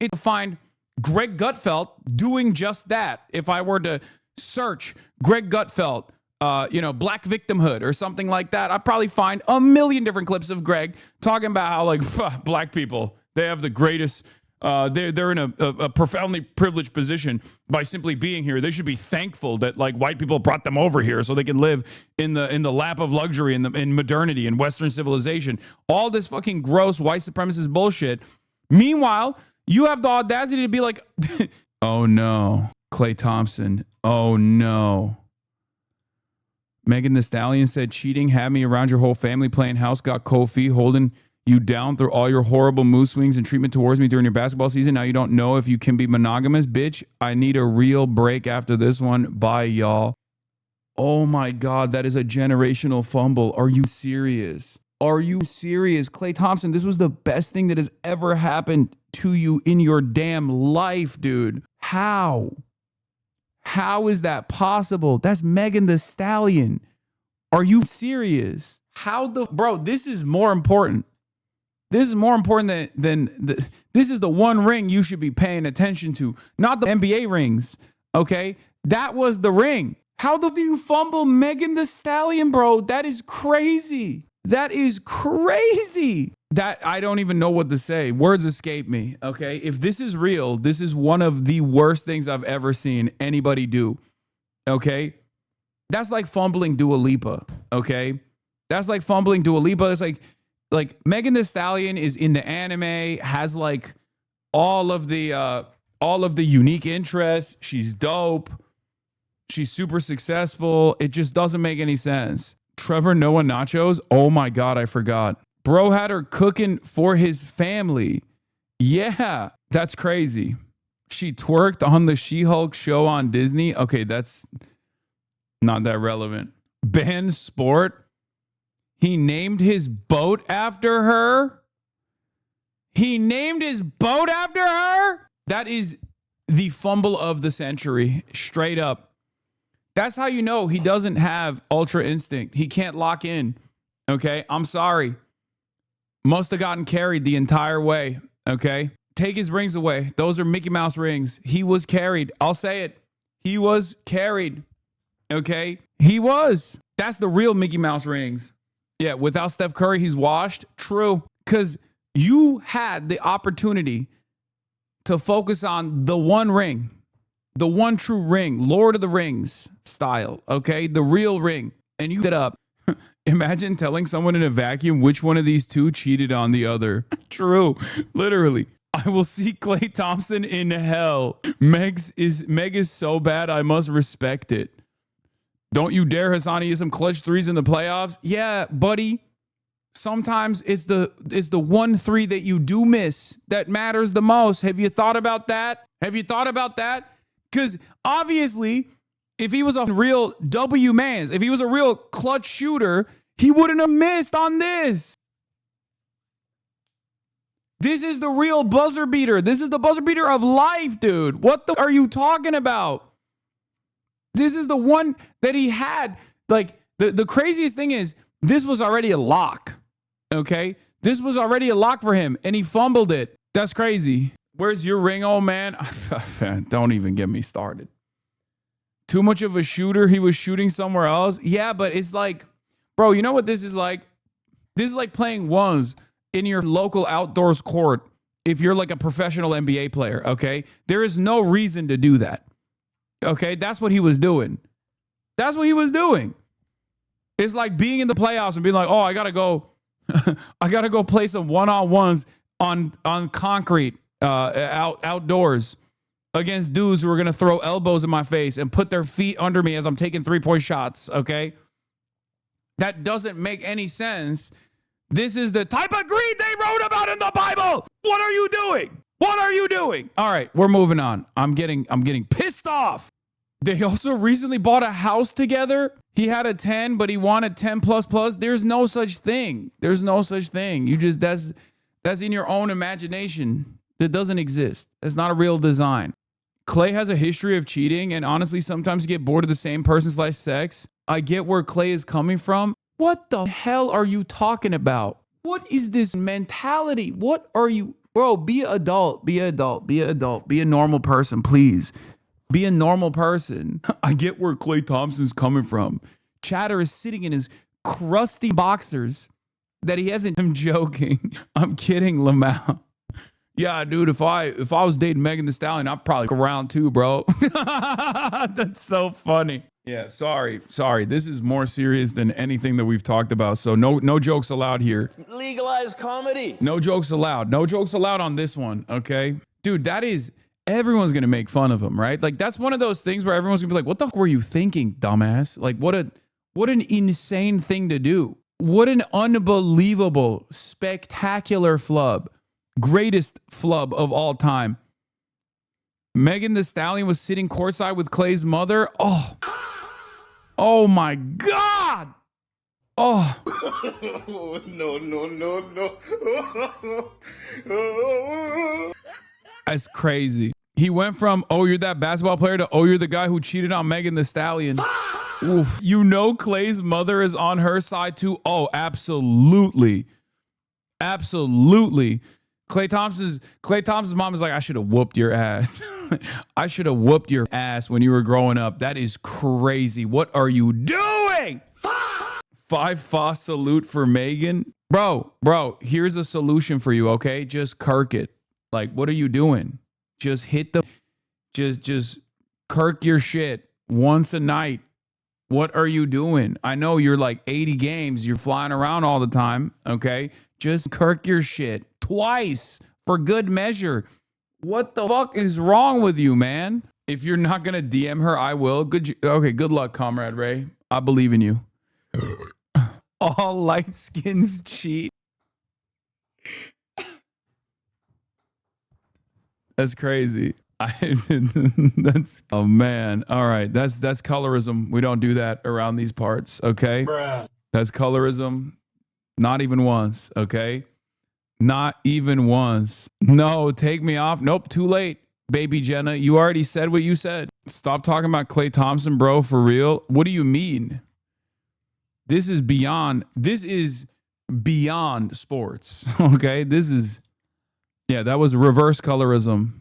you'd find Greg Gutfeld doing just that. If I were to search Greg Gutfeld, black victimhood or something like that, I'd probably find a million different clips of Greg talking about how, like, black people, they have the greatest... they're in a profoundly privileged position by simply being here. They should be thankful that like white people brought them over here so they can live in the lap of luxury in modernity and Western civilization. All this fucking gross white supremacist bullshit. Meanwhile, you have the audacity to be like, oh no, Klay Thompson. Oh no. Megan Thee Stallion said cheating had me around your whole family playing house, got Kofi holding you down through all your horrible mood swings and treatment towards me during your basketball season. Now you don't know if you can be monogamous. Bitch, I need a real break after this one. Bye, y'all. Oh my God, that is a generational fumble. Are you serious? Are you serious? Klay Thompson, this was the best thing that has ever happened to you in your damn life, dude. How? How is that possible? That's Megan Thee Stallion. Are you serious? Bro, this is more important. This is more important than this is the one ring you should be paying attention to, not the NBA rings, okay? That was the ring. How do you fumble Megan Thee Stallion, bro? That is crazy. That is crazy. That I don't even know what to say. Words escape me, okay? If this is real, this is one of the worst things I've ever seen anybody do, okay? That's like fumbling Dua Lipa, okay? That's like fumbling Dua Lipa. It's like Megan Thee Stallion is in the anime, has like all of the unique interests. She's dope. She's super successful. It just doesn't make any sense. Trevor Noah nachos. Oh my God, I forgot. Bro had her cooking for his family. Yeah, that's crazy. She twerked on the She-Hulk show on Disney. Okay, that's not that relevant. Ben Sport. He named his boat after her. He named his boat after her. That is the fumble of the century. Straight up. That's how you know he doesn't have ultra instinct. He can't lock in. Okay, I'm sorry. Must have gotten carried the entire way. Okay, take his rings away. Those are Mickey Mouse rings. He was carried. I'll say it. He was carried. Okay, he was. That's the real Mickey Mouse rings. Yeah, without Steph Curry, he's washed. True, because you had the opportunity to focus on the one ring. The one true ring, Lord of the Rings style, okay? The real ring. And you get up. Imagine telling someone in a vacuum which one of these two cheated on the other. True. Literally. I will see Klay Thompson in hell. Meg is so bad, I must respect it. Don't you dare, Hasan, get some clutch threes in the playoffs. Yeah, buddy. Sometimes it's the 1-3 that you do miss that matters the most. Have you thought about that? Have you thought about that? Because obviously, if he was a real W-Mans, if he was a real clutch shooter, he wouldn't have missed on this. This is the real buzzer beater. This is the buzzer beater of life, dude. What the are you talking about? This is the one that he had. Like, the craziest thing is, this was already a lock, okay? This was already a lock for him, and he fumbled it. That's crazy. Where's your ring, old man? Don't even get me started. Too much of a shooter. He was shooting somewhere else. Yeah, but it's like, bro, you know what this is like? This is like playing ones in your local outdoors court if you're like a professional NBA player, okay? There is no reason to do that, okay? That's what he was doing. That's what he was doing. It's like being in the playoffs and being like, oh, I got to go. I got to go play some one-on-ones on concrete. Outdoors against dudes who are going to throw elbows in my face and put their feet under me as I'm taking 3-point shots, okay? That doesn't make any sense. This is the type of greed they wrote about in the Bible. What are you doing? What are you doing? All right, we're moving on. I'm getting pissed off. They also recently bought a house together. He had a 10, but he wanted 10 plus. There's no such thing. There's no such thing. You just, that's in your own imagination. That doesn't exist. It's not a real design. Klay has a history of cheating, and honestly, sometimes you get bored of the same person / sex. I get where Klay is coming from. What the hell are you talking about? What is this mentality? What are you... Bro, be an adult. Be an adult. Be an adult. Be a normal person, please. Be a normal person. I get where Klay Thompson's coming from. Chatter is sitting in his crusty boxers that he hasn't... I'm joking. I'm kidding, Lamau. Yeah, dude, if I was dating Megan Thee Stallion, I'd probably go around too, bro. That's so funny. Yeah, sorry. This is more serious than anything that we've talked about. So no jokes allowed here. Legalize comedy. No jokes allowed. No jokes allowed on this one, okay? Dude, that is, everyone's going to make fun of him, right? Like, that's one of those things where everyone's going to be like, what the fuck were you thinking, dumbass? Like, what an insane thing to do. What an unbelievable, spectacular flub. Greatest flub of all time. Megan Thee Stallion was sitting courtside with Klay's mother. Oh my God. Oh. No. That's crazy. He went from, oh, you're that basketball player to, oh, you're the guy who cheated on Megan Thee Stallion. Oof. You know Klay's mother is on her side too. Oh, absolutely. Absolutely. Klay Thompson's mom is like, I should have whooped your ass. I should have whooped your ass when you were growing up. That is crazy. What are you doing? 5 salute for Megan. Bro, here's a solution for you, okay? Just kirk it. Like, what are you doing? Just hit the, just kirk your shit once a night. What are you doing? I know you're like 80 games. You're flying around all the time, okay? Just kirk your shit twice for good measure. What the fuck is wrong with you, man? If you're not gonna DM her, I will. Okay, good luck, Comrade Ray. I believe in you. All light skins cheat. That's crazy. Oh man. All right. That's colorism. We don't do that around these parts. Okay. Bruh. That's colorism. Not even once. Okay. Not even once. No, take me off. Nope. Too late. Baby Jenna, you already said what you said. Stop talking about Klay Thompson, bro. For real. What do you mean? This is beyond sports. Okay. That was reverse colorism.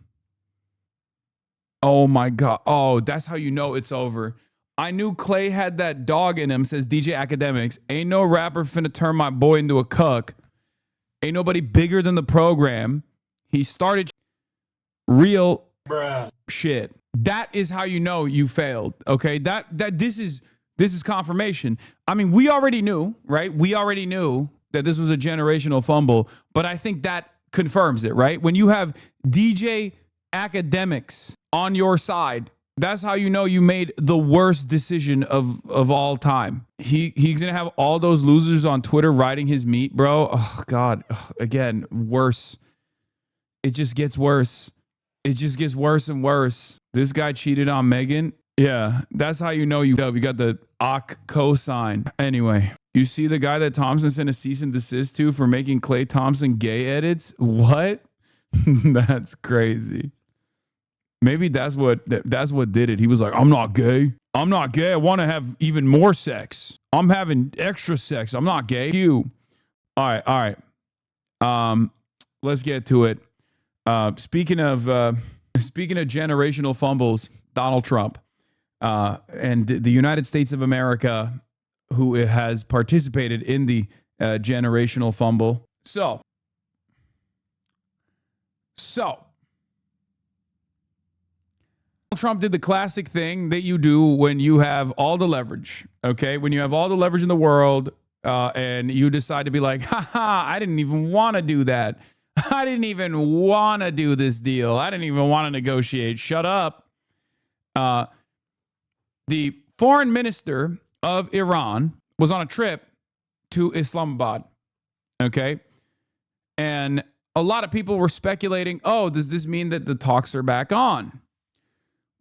Oh my God. Oh, that's how you know it's over. I knew Klay had that dog in him, says DJ Academics. Ain't no rapper finna turn my boy into a cuck. Ain't nobody bigger than the program. He started real shit. That is how you know you failed. Okay. This is confirmation. I mean, we already knew, right? We already knew that this was a generational fumble, but I think that confirms it, right? When you have DJ Academics on your side, that's how you know you made the worst decision of all time. He's gonna have all those losers on Twitter riding his meat, bro. Oh God, again, worse. It just gets worse. It just gets worse and worse. This guy cheated on Megan. Yeah, that's how you know you got the Ak cosign. Anyway, you see the guy that Thompson sent a cease and desist to for making Klay Thompson gay edits? What? That's crazy. Maybe that's what did it. He was like, I'm not gay. I'm not gay. I want to have even more sex. I'm having extra sex. I'm not gay. You. All right. Let's get to it. Speaking of generational fumbles, Donald Trump and the United States of America, who has participated in the generational fumble. So Trump did the classic thing that you do when you have all the leverage, okay? When you have all the leverage in the world and you decide to be like, I didn't even want to do that. I didn't even want to do this deal. I didn't even want to negotiate. Shut up. The foreign minister of Iran was on a trip to Islamabad, okay? And a lot of people were speculating, does this mean that the talks are back on?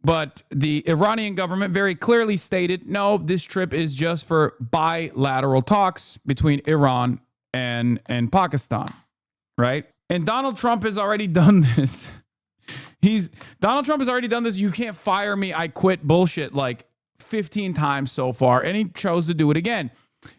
But the Iranian government very clearly stated, no, this trip is just for bilateral talks between Iran and Pakistan, right? And Donald Trump has already done this. Donald Trump has already done this. You can't fire me. I quit bullshit like 15 times so far. And he chose to do it again.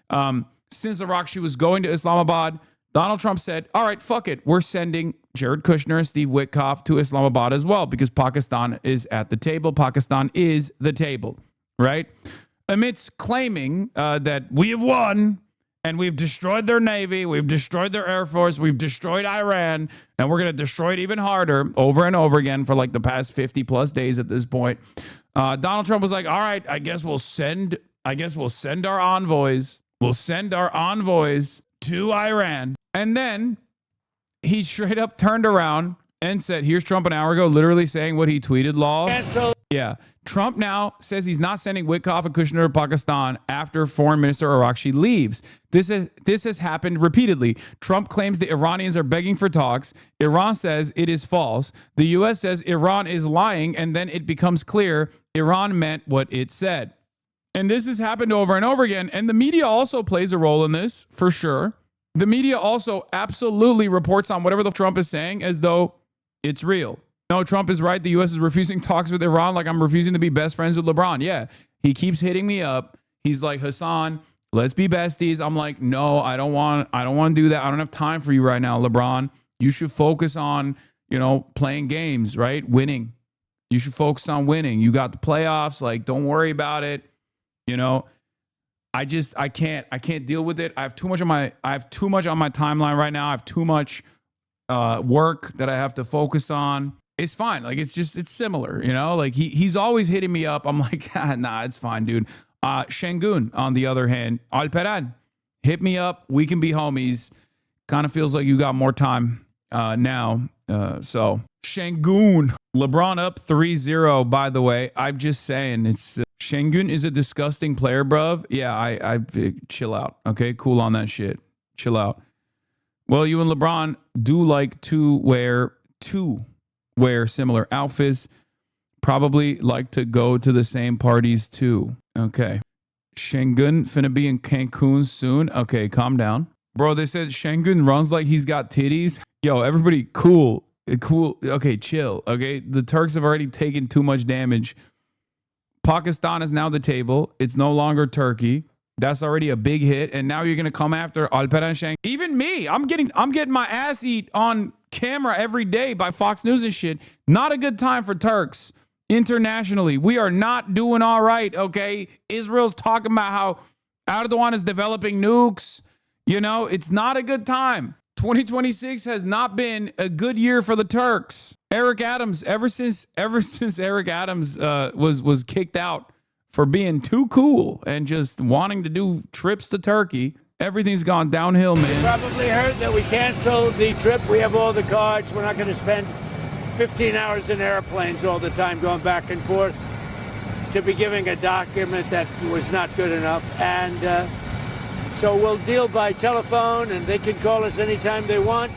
Since Arakshi was going to Islamabad, Donald Trump said, all right, fuck it. We're sending Jared Kushner and Steve Witkoff to Islamabad as well because Pakistan is at the table. Pakistan is the table, right? Amidst claiming that we have won and we've destroyed their Navy, we've destroyed their Air Force, we've destroyed Iran, and we're going to destroy it even harder over and over again for like the past 50 plus days at this point. Donald Trump was like, all right, I guess we'll send our envoys. We'll send our envoys to Iran. And then he straight up turned around and said, here's Trump an hour ago, literally saying what he tweeted, law. Yeah. Trump now says he's not sending Witkoff and Kushner to Pakistan after Foreign Minister Arakshi leaves. This has happened repeatedly. Trump claims the Iranians are begging for talks. Iran says it is false. The U.S. says Iran is lying, and then it becomes clear Iran meant what it said. And this has happened over and over again. And the media also plays a role in this, for sure. The media also absolutely reports on whatever the Trump is saying as though it's real. No, Trump is right. The U.S. is refusing talks with Iran like I'm refusing to be best friends with LeBron. Yeah, he keeps hitting me up. He's like, Hasan, let's be besties. I'm like, no, I don't want to do that. I don't have time for you right now, LeBron. You should focus on, playing games, right? Winning. You should focus on winning. You got the playoffs. Like, don't worry about it. I can't deal with it. I have too much on my timeline right now. I have too much work that I have to focus on. It's fine. Like, it's similar, like he's always hitting me up. I'm like, nah, it's fine, dude. Shengun, on the other hand, Alperen, hit me up. We can be homies. Kind of feels like you got more time now. So Şengün, LeBron up 3-0. By the way, I'm just saying, it's Şengün is a disgusting player, bruv. Yeah, I chill out. Okay, cool on that shit. Chill out. Well, you and LeBron do like to wear similar outfits. Probably like to go to the same parties too. Okay. Şengün finna be in Cancun soon. Okay, calm down. Bro, they said Şengün runs like he's got titties. Yo, everybody, cool. Okay, chill. Okay, the Turks have already taken too much damage. Pakistan is now the table. It's no longer Turkey. That's already a big hit. And now you're going to come after Alperen Şengün. Even me, I'm getting my ass eat on camera every day by Fox News and shit. Not a good time for Turks internationally. We are not doing all right, okay? Israel's talking about how Erdogan is developing nukes. You know, it's not a good time. 2026 has not been a good year for the Turks. Eric Adams, ever since Eric Adams was kicked out for being too cool and just wanting to do trips to Turkey, everything's gone downhill, man. You probably heard that we canceled the trip. We have all the cards. We're not going to spend 15 hours in airplanes all the time going back and forth to be giving a document that was not good enough. And so we'll deal by telephone, and they can call us anytime they want.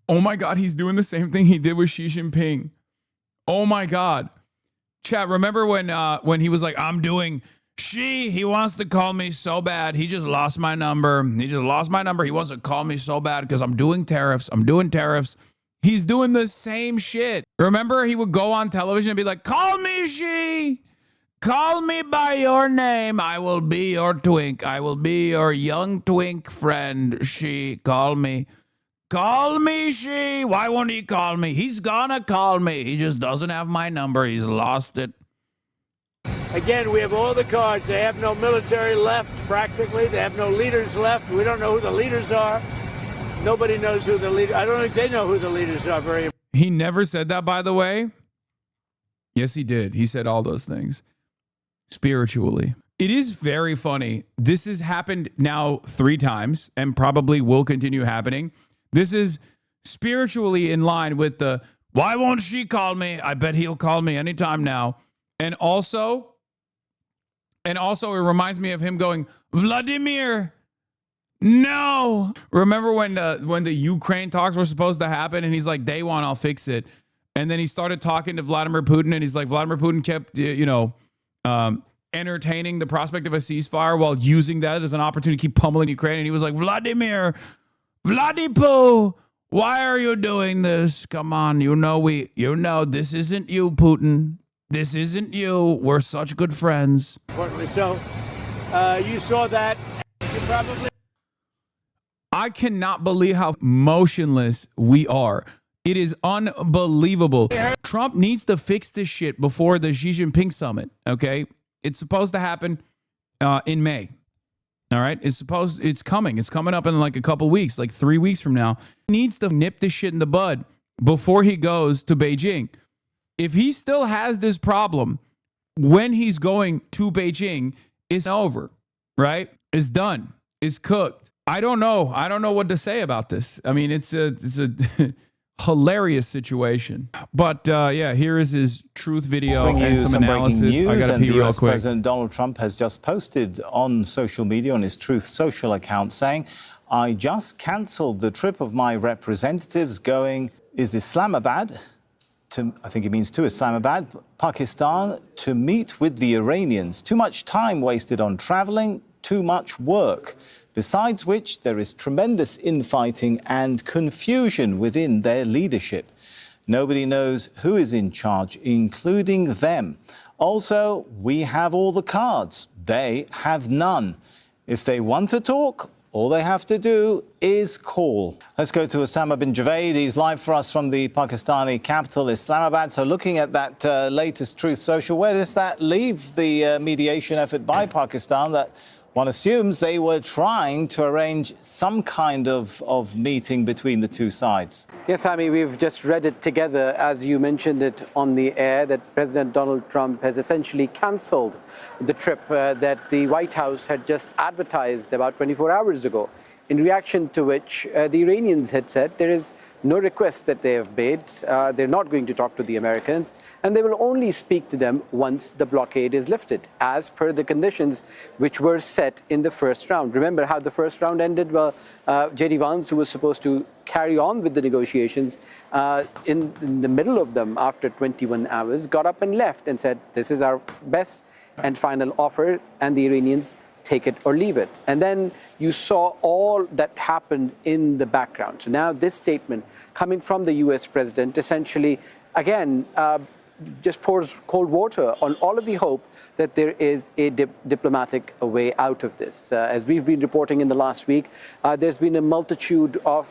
Oh my God, he's doing the same thing he did with Xi Jinping. Oh my God. Chat, remember when he was like, I'm doing Xi, he wants to call me so bad. He just lost my number. He wants to call me so bad because I'm doing tariffs. He's doing the same shit. Remember, he would go on television and be like, call me Xi. Call me by your name. I will be your twink. I will be your young twink friend. Xi, call me. Call me, Xi. Why won't he call me? He's gonna call me. He just doesn't have my number. He's lost it. Again, we have all the cards. They have no military left, practically. They have no leaders left. We don't know who the leaders are. Nobody knows who the leader. I don't think they know who the leaders are very. He never said that, by the way. Yes, he did. He said all those things. Spiritually. It is very funny. This has happened now 3 times and probably will continue happening. This is spiritually in line with the, why won't she call me? I bet he'll call me anytime now. And also it reminds me of him going, Vladimir, no. Remember when the Ukraine talks were supposed to happen and he's like, day one, I'll fix it. And then he started talking to Vladimir Putin and he's like, Vladimir Putin kept, entertaining the prospect of a ceasefire while using that as an opportunity to keep pummeling Ukraine. And he was like, Vladimir, Vladipo, why are you doing this? Come on, this isn't you, Putin. This isn't you. We're such good friends. So, you saw that. You probably. I cannot believe how motionless we are. It is unbelievable. Trump needs to fix this shit before the Xi Jinping summit, okay? It's supposed to happen in May. All right? It's coming. It's coming up in like a couple weeks, like 3 weeks from now. He needs to nip this shit in the bud before he goes to Beijing. If he still has this problem when he's going to Beijing, it's over, right? It's done. It's cooked. I don't know. I don't know what to say about this. I mean, it's a hilarious situation. But yeah, here is his truth video and some analysis. Breaking news, I gotta pee real quick. President Donald Trump has just posted on social media, on his Truth Social account, saying, I just cancelled the trip of my representatives going, Islamabad, I think it means to Islamabad, Pakistan, to meet with the Iranians. Too much time wasted on traveling, too much work. Besides which, there is tremendous infighting and confusion within their leadership. Nobody knows who is in charge, including them. Also, we have all the cards. They have none. If they want to talk, all they have to do is call. Let's go to Osama bin Javed. He's live for us from the Pakistani capital, Islamabad. So looking at that latest Truth Social, where does that leave the mediation effort by Pakistan that one assumes they were trying to arrange some kind of meeting between the two sides? Yes, Amy, we've just read it together, as you mentioned it on the air, that President Donald Trump has essentially cancelled the trip that the White House had just advertised about 24 hours ago. in reaction to which the Iranians had said there is no request that they have made. They're not going to talk to the Americans, and they will only speak to them once the blockade is lifted, as per the conditions which were set in the first round. Remember how the first round ended? Well, J.D. Vance, who was supposed to carry on with the negotiations, in the middle of them, after 21 hours, got up and left and said, this is our best and final offer, and the Iranians take it or leave it. And then you saw all that happened in the background. So now this statement coming from the US president essentially, again, just pours cold water on all of the hope that there is a diplomatic way out of this. As we've been reporting in the last week, there's been a multitude of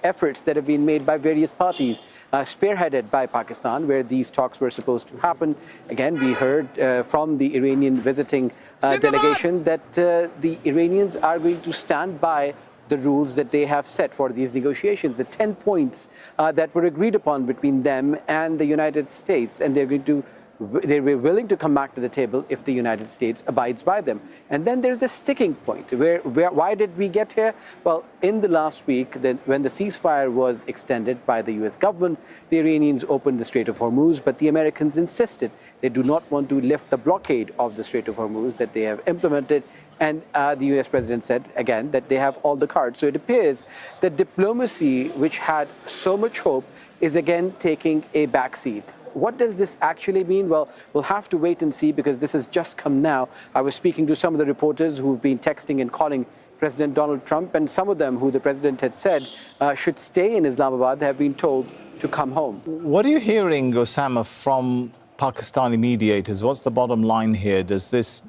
efforts that have been made by various parties, spearheaded by Pakistan, where these talks were supposed to happen. Again, we heard from the Iranian visiting delegation that the Iranians are going to stand by the rules that they have set for these negotiations, the 10 points that were agreed upon between them and the United States, and they were willing to come back to the table if the United States abides by them. And then there's the sticking point. Why did we get here? Well, in the last week, when the ceasefire was extended by the US government, the Iranians opened the Strait of Hormuz, but the Americans insisted they do not want to lift the blockade of the Strait of Hormuz that they have implemented. And the US president said, again, that they have all the cards. So it appears that diplomacy, which had so much hope, is again taking a backseat. What does this actually mean? Well, we'll have to wait and see, because this has just come now. I was speaking to some of the reporters who've been texting and calling President Donald Trump, and some of them who the president had said should stay in Islamabad have been told to come home. What are you hearing, Osama, from Pakistani mediators? What's the bottom line here? Does this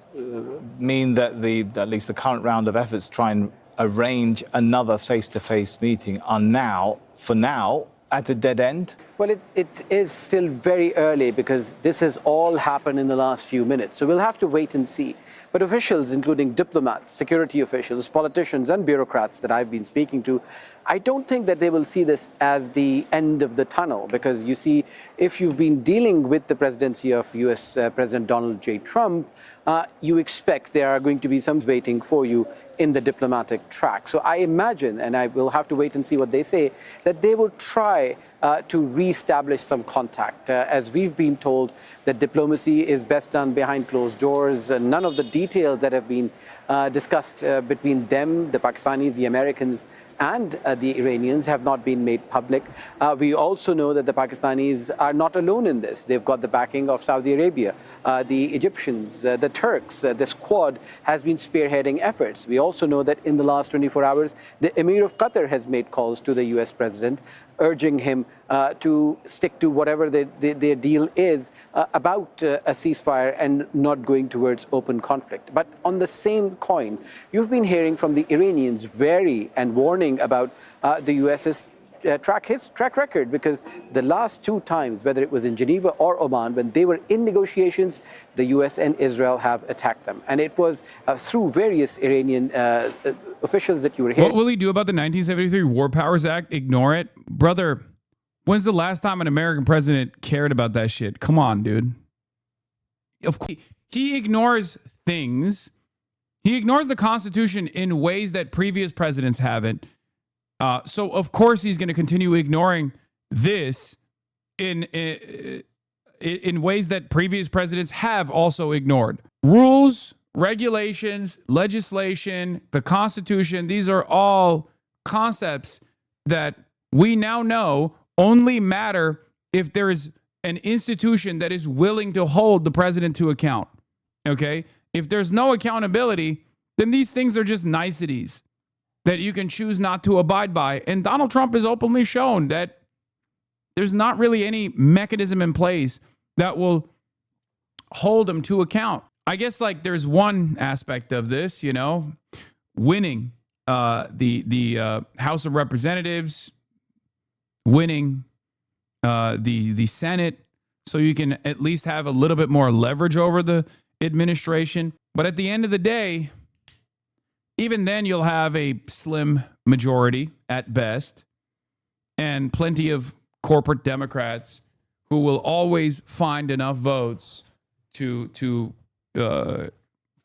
mean that at least the current round of efforts to try and arrange another face-to-face meeting are now, for now, at a dead end? Well, it is still very early, because this has all happened in the last few minutes. So we'll have to wait and see. But officials, including diplomats, security officials, politicians, and bureaucrats that I've been speaking to, I don't think that they will see this as the end of the tunnel, because you see, if you've been dealing with the presidency of US President Donald J. Trump, you expect there are going to be some waiting for you in the diplomatic track. So I imagine, and I will have to wait and see what they say, that they will try to reestablish some contact. As we've been told, that diplomacy is best done behind closed doors. None of the details that have been discussed between them, the Pakistanis, the Americans, and the Iranians have not been made public. We also know that the Pakistanis are not alone in this. They've got the backing of Saudi Arabia, the Egyptians, the Turks. This Quad has been spearheading efforts. We also know that in the last 24 hours, the Emir of Qatar has made calls to the US president, urging him to stick to whatever their deal is about a ceasefire and not going towards open conflict. But on the same coin, you've been hearing from the Iranians wary and warning about the US's track record, because the last two times, whether it was in Geneva or Oman, when they were in negotiations, the US and Israel have attacked them. And it was through various Iranian officials that you were hearing. What will he do about the 1973 War Powers Act? Ignore it? Brother, when's the last time an American president cared about that shit? Come on, dude. Of course, he ignores things. He ignores the Constitution in ways that previous presidents haven't. So, of course, he's going to continue ignoring this in ways that previous presidents have also ignored. Rules, regulations, legislation, the Constitution, these are all concepts that we now know only matter if there is an institution that is willing to hold the president to account. Okay? If there's no accountability, then these things are just niceties that you can choose not to abide by. And Donald Trump has openly shown that there's not really any mechanism in place that will hold him to account. I guess like there's one aspect of this, you know, winning the House of Representatives, winning the Senate, so you can at least have a little bit more leverage over the administration. But at the end of the day, even then you'll have a slim majority at best, and plenty of corporate Democrats who will always find enough votes to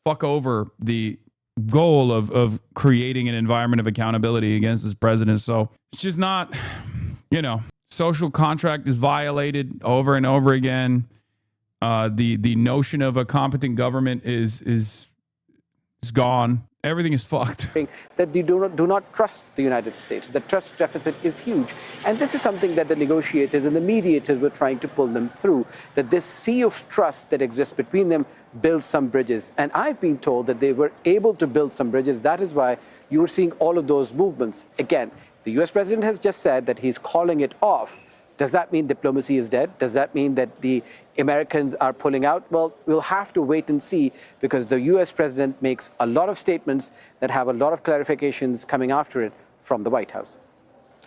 fuck over the goal of creating an environment of accountability against this president. So it's just not, social contract is violated over and over again. The notion of a competent government is gone. Everything is fucked. That they do not trust the United States. The trust deficit is huge. And this is something that the negotiators and the mediators were trying to pull them through, that this sea of trust that exists between them builds some bridges. And I've been told that they were able to build some bridges. That is why you were seeing all of those movements. Again, the US president has just said that he's calling it off. Does that mean diplomacy is dead? Does that mean that the Americans are pulling out? Well, we'll have to wait and see, because the US president makes a lot of statements that have a lot of clarifications coming after it from the White House.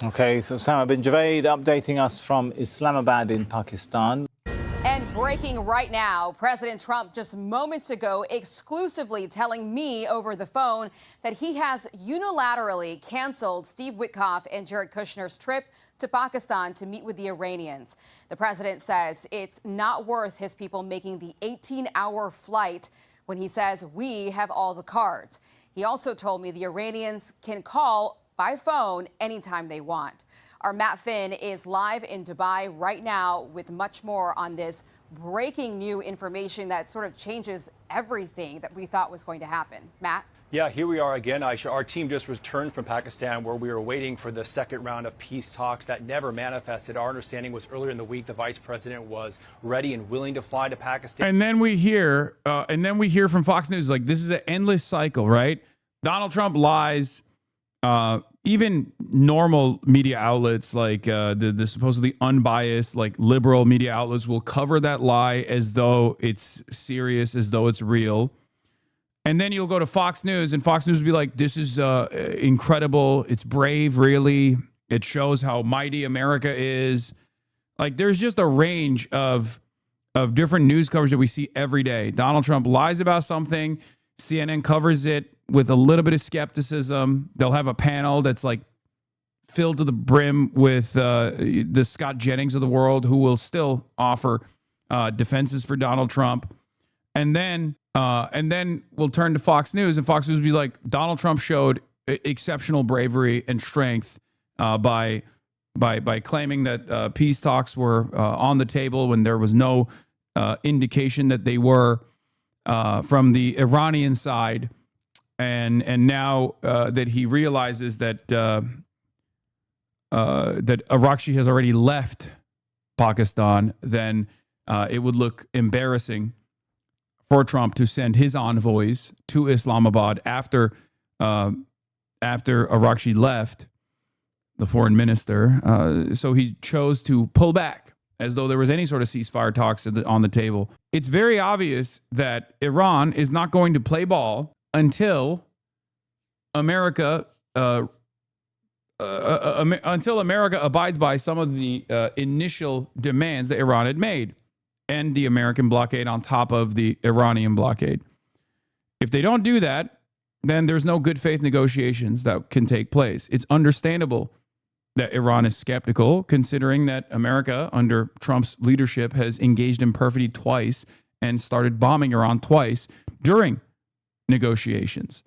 Okay, so Osama bin Javaid updating us from Islamabad in Pakistan. And breaking right now, President Trump just moments ago exclusively telling me over the phone that he has unilaterally canceled Steve Witkoff and Jared Kushner's trip to Pakistan to meet with the Iranians. The president says it's not worth his people making the 18-hour flight when he says we have all the cards. He also told me the Iranians can call by phone anytime they want. Our Matt Finn is live in Dubai right now with much more on this breaking new information that sort of changes everything that we thought was going to happen. Matt? Yeah, here we are again, Aisha. Our team just returned from Pakistan, where we were waiting for the second round of peace talks that never manifested. Our understanding was earlier in the week the vice president was ready and willing to fly to Pakistan. And then we hear from Fox News, like, this is an endless cycle, right? Donald Trump lies. Even normal media outlets, like the supposedly unbiased, like liberal media outlets, will cover that lie as though it's serious, as though it's real. And then you'll go to Fox News, and Fox News will be like, this is incredible. It's brave, really. It shows how mighty America is. Like, there's just a range of different news coverage that we see every day. Donald Trump lies about something. CNN covers it with a little bit of skepticism. They'll have a panel that's like filled to the brim with the Scott Jennings of the world, who will still offer defenses for Donald Trump. And then we'll turn to Fox News, and Fox News will be like, Donald Trump showed exceptional bravery and strength by claiming that peace talks were on the table when there was no indication that they were from the Iranian side, and now that he realizes that Arakshi has already left Pakistan, then it would look embarrassing for Trump to send his envoys to Islamabad after Arakshi left, the foreign minister. So he chose to pull back, as though there was any sort of ceasefire talks on the table. It's very obvious that Iran is not going to play ball until America abides by some of the initial demands that Iran had made, and the American blockade on top of the Iranian blockade. If they don't do that, then there's no good faith negotiations that can take place. It's understandable that Iran is skeptical, considering that America, under Trump's leadership, has engaged in perfidy twice and started bombing Iran twice during negotiations.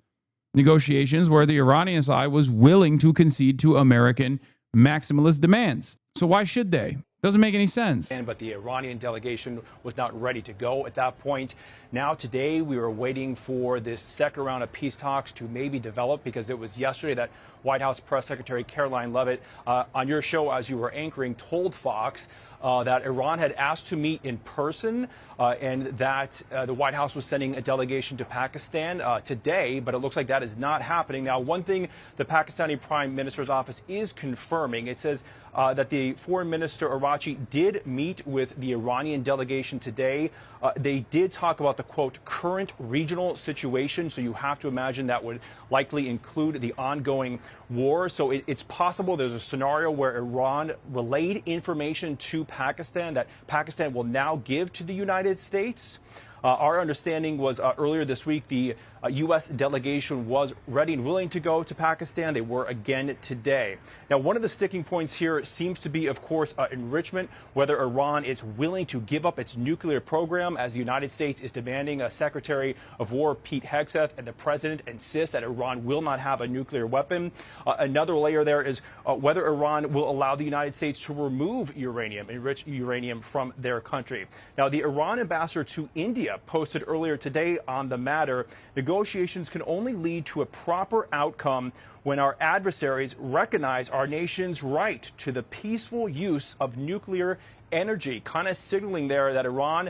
Negotiations where the Iranian side was willing to concede to American maximalist demands. So why should they? Doesn't make any sense. But the Iranian delegation was not ready to go at that point. Now, today, we were waiting for this second round of peace talks to maybe develop, because it was yesterday that White House Press Secretary Caroline Leavitt, on your show as you were anchoring, told Fox that Iran had asked to meet in person and that the White House was sending a delegation to Pakistan today, but it looks like that is not happening. Now, one thing the Pakistani Prime Minister's office is confirming, it says that the Foreign Minister Araghchi did meet with the Iranian delegation today. They did talk about the, quote, current regional situation. So you have to imagine that would likely include the ongoing war. So it's possible there's a scenario where Iran relayed information to Pakistan that Pakistan will now give to the United States. Our understanding was earlier this week the U.S. delegation was ready and willing to go to Pakistan. They were again today. Now, one of the sticking points here seems to be, of course, enrichment, whether Iran is willing to give up its nuclear program, as the United States is demanding. Secretary of War Pete Hegseth and the president insist that Iran will not have a nuclear weapon. Another layer there is whether Iran will allow the United States to remove uranium, enriched uranium, from their country. Now, the Iran ambassador to India posted earlier today on the matter, negotiations can only lead to a proper outcome when our adversaries recognize our nation's right to the peaceful use of nuclear energy, kind of signaling there that Iran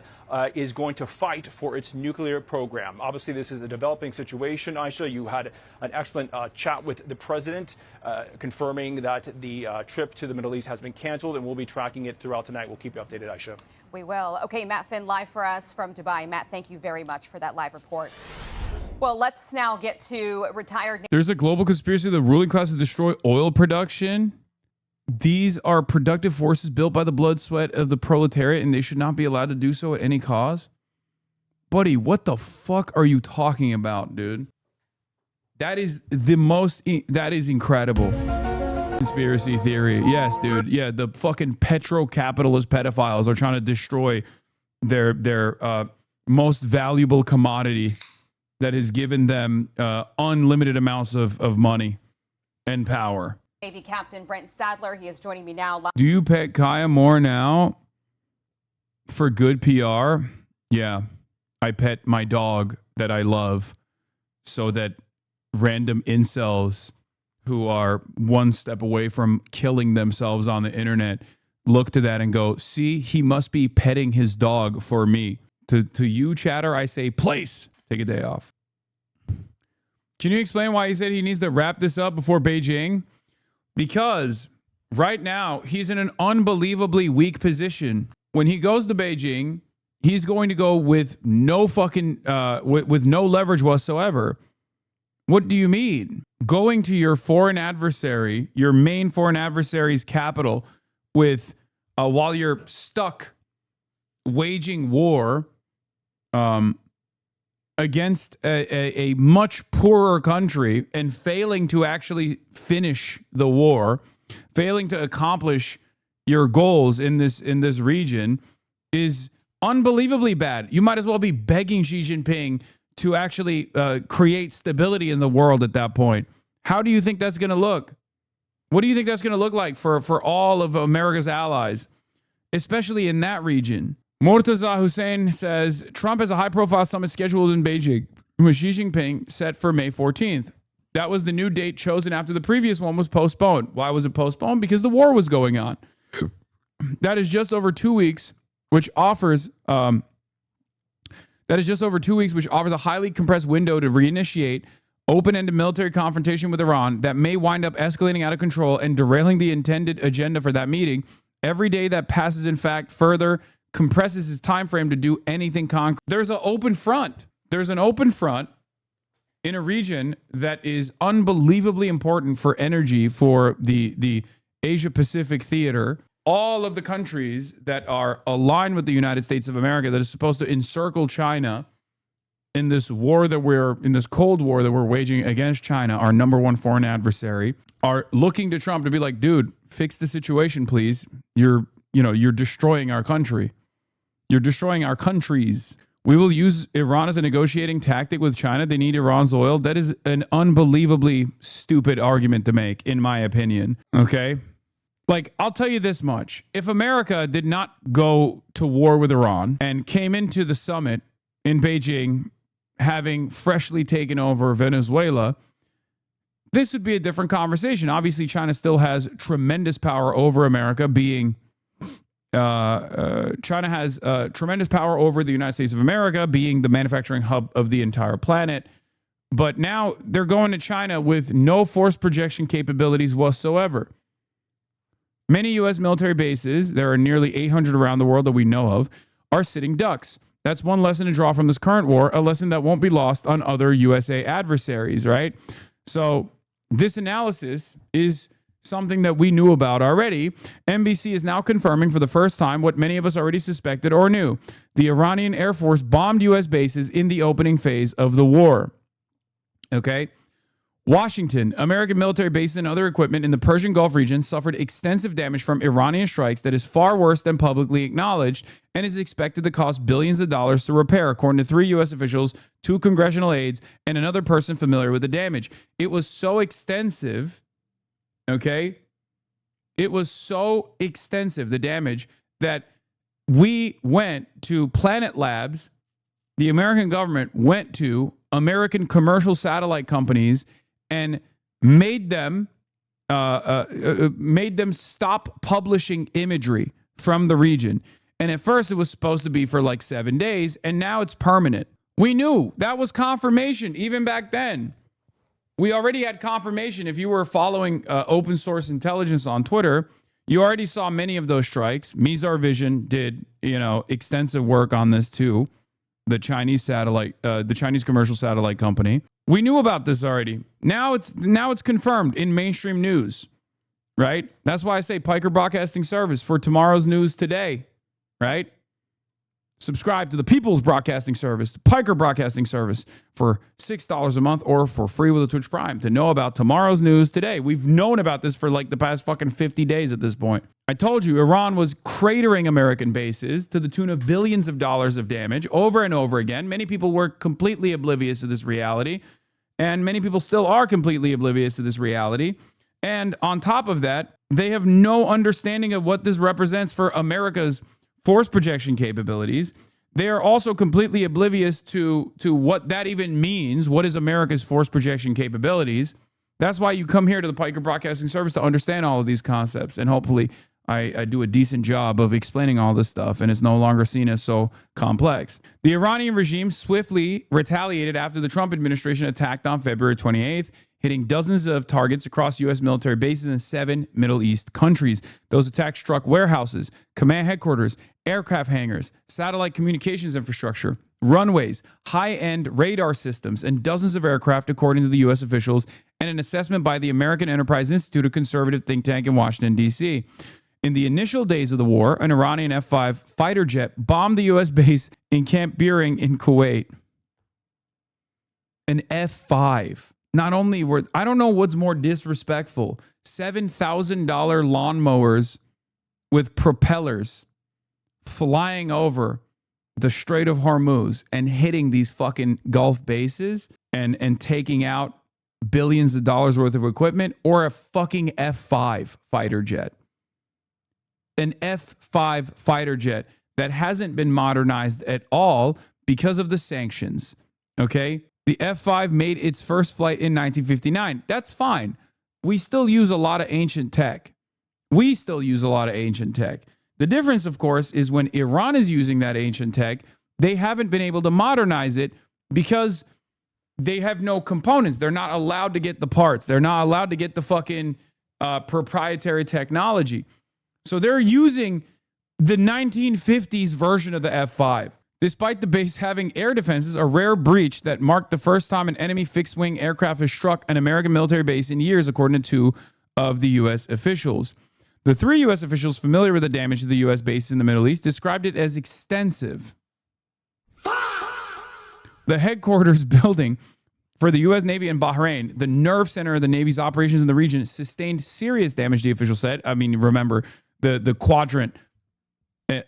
is going to fight for its nuclear program. Obviously, this is a developing situation. Aisha, you had an excellent chat with the president, confirming that the trip to the Middle East has been canceled, and we'll be tracking it throughout tonight. We'll keep you updated, Aisha. We will. Okay, Matt Finn, live for us from Dubai. Matt, thank you very much for that live report. Well, let's now get to retired. There's a global conspiracy the ruling class to destroy oil production. These are productive forces built by the blood, sweat of the proletariat, and they should not be allowed to do so at any cause. Buddy, what the fuck are you talking about, dude? That is that is incredible. Conspiracy theory. Yes, dude. Yeah, the fucking petro-capitalist pedophiles are trying to destroy their most valuable commodity that has given them unlimited amounts of money and power. Navy Captain Brent Sadler, he is joining me now. Do you pet Kaya more now for good PR? Yeah, I pet my dog that I love so that random incels who are one step away from killing themselves on the internet look to that and go, see, he must be petting his dog for me. To you, chatter, I say, place. Take a day off. Can you explain why he said he needs to wrap this up before Beijing? Because right now, he's in an unbelievably weak position. When he goes to Beijing, he's going to go with no fucking, with no leverage whatsoever. What do you mean? Going to your foreign adversary, your main foreign adversary's capital, with while you're stuck waging war against a much poorer country and failing to actually finish the war, failing to accomplish your goals in this region is unbelievably bad. You might as well be begging Xi Jinping to actually create stability in the world at that point. How do you think that's going to look? What do you think that's going to look like for all of America's allies, especially in that region? Murtaza Hussein says, Trump has a high-profile summit scheduled in Beijing with Xi Jinping set for May 14th. That was the new date chosen after the previous one was postponed. Why was it postponed? Because the war was going on. That is just over 2 weeks, which offers a highly compressed window to reinitiate open-ended military confrontation with Iran that may wind up escalating out of control and derailing the intended agenda for that meeting. Every day that passes, in fact, further compresses his time frame to do anything concrete. There's an open front. There's an open front in a region that is unbelievably important for energy for the Asia-Pacific theater. All of the countries that are aligned with the United States of America that is supposed to encircle China in this war in this Cold War that we're waging against China, our number one foreign adversary, are looking to Trump to be like, dude, fix the situation, please. You're destroying our country. You're destroying our countries. We will use Iran as a negotiating tactic with China. They need Iran's oil. That is an unbelievably stupid argument to make, in my opinion. Okay? Like, I'll tell you this much. If America did not go to war with Iran and came into the summit in Beijing, having freshly taken over Venezuela, this would be a different conversation. Obviously, China still has tremendous power over America, being China has tremendous power over the United States of America, being the manufacturing hub of the entire planet. But now they're going to China with no force projection capabilities whatsoever. Many U.S. military bases, there are nearly 800 around the world that we know of, are sitting ducks. That's one lesson to draw from this current war, a lesson that won't be lost on other USA adversaries, right? So this analysis is something that we knew about already, NBC is now confirming for the first time what many of us already suspected or knew. The Iranian Air Force bombed U.S. bases in the opening phase of the war. Okay? Washington, American military bases and other equipment in the Persian Gulf region suffered extensive damage from Iranian strikes that is far worse than publicly acknowledged and is expected to cost billions of dollars to repair, according to 3 U.S. officials, 2 congressional aides, and another person familiar with the damage. It was so extensive, okay? It was so extensive, the damage, that we went to Planet Labs, the American government went to American commercial satellite companies and made them stop publishing imagery from the region. And at first it was supposed to be for like 7 days, and now it's permanent. We knew that was confirmation even back then. We already had confirmation. If you were following open source intelligence on Twitter, you already saw many of those strikes. Mizar Vision did, extensive work on this too. The Chinese commercial satellite company. We knew about this already. Now it's confirmed in mainstream news, right? That's why I say Piker Broadcasting Service for tomorrow's news today, right? Subscribe to the People's Broadcasting Service, the Piker Broadcasting Service, for $6 a month or for free with a Twitch Prime to know about tomorrow's news today. We've known about this for like the past fucking 50 days at this point. I told you Iran was cratering American bases to the tune of billions of dollars of damage over and over again. Many people were completely oblivious to this reality, and many people still are completely oblivious to this reality. And on top of that, they have no understanding of what this represents for America's force projection capabilities. They are also completely oblivious to what that even means. What is America's force projection capabilities? That's why you come here to the Piker Broadcasting Service to understand all of these concepts. And hopefully I do a decent job of explaining all this stuff, and it's no longer seen as so complex. The Iranian regime swiftly retaliated after the Trump administration attacked on February 28th, hitting dozens of targets across U.S. military bases in 7 Middle East countries. Those attacks struck warehouses, command headquarters, aircraft hangars, satellite communications infrastructure, runways, high-end radar systems, and dozens of aircraft, according to the U.S. officials, and an assessment by the American Enterprise Institute, a conservative think tank in Washington, D.C. In the initial days of the war, an Iranian F-5 fighter jet bombed the U.S. base in Camp Beering in Kuwait. An F-5. Not only were, I don't know what's more disrespectful, $7,000 lawnmowers with propellers flying over the Strait of Hormuz and hitting these fucking Gulf bases and taking out billions of dollars worth of equipment, or a fucking F-5 fighter jet. An F-5 fighter jet that hasn't been modernized at all because of the sanctions, okay? The F-5 made its first flight in 1959. That's fine. We still use a lot of ancient tech. The difference, of course, is when Iran is using that ancient tech, they haven't been able to modernize it because they have no components. They're not allowed to get the parts. They're not allowed to get the fucking proprietary technology. So they're using the 1950s version of the F-5. Despite the base having air defenses, a rare breach that marked the first time an enemy fixed-wing aircraft has struck an American military base in years, according to 2 of the U.S. officials. The 3 U.S. officials familiar with the damage to the U.S. bases in the Middle East described it as extensive. The headquarters building for the U.S. Navy in Bahrain, the nerve center of the Navy's operations in the region, sustained serious damage, the official said. I mean, remember, the quadrant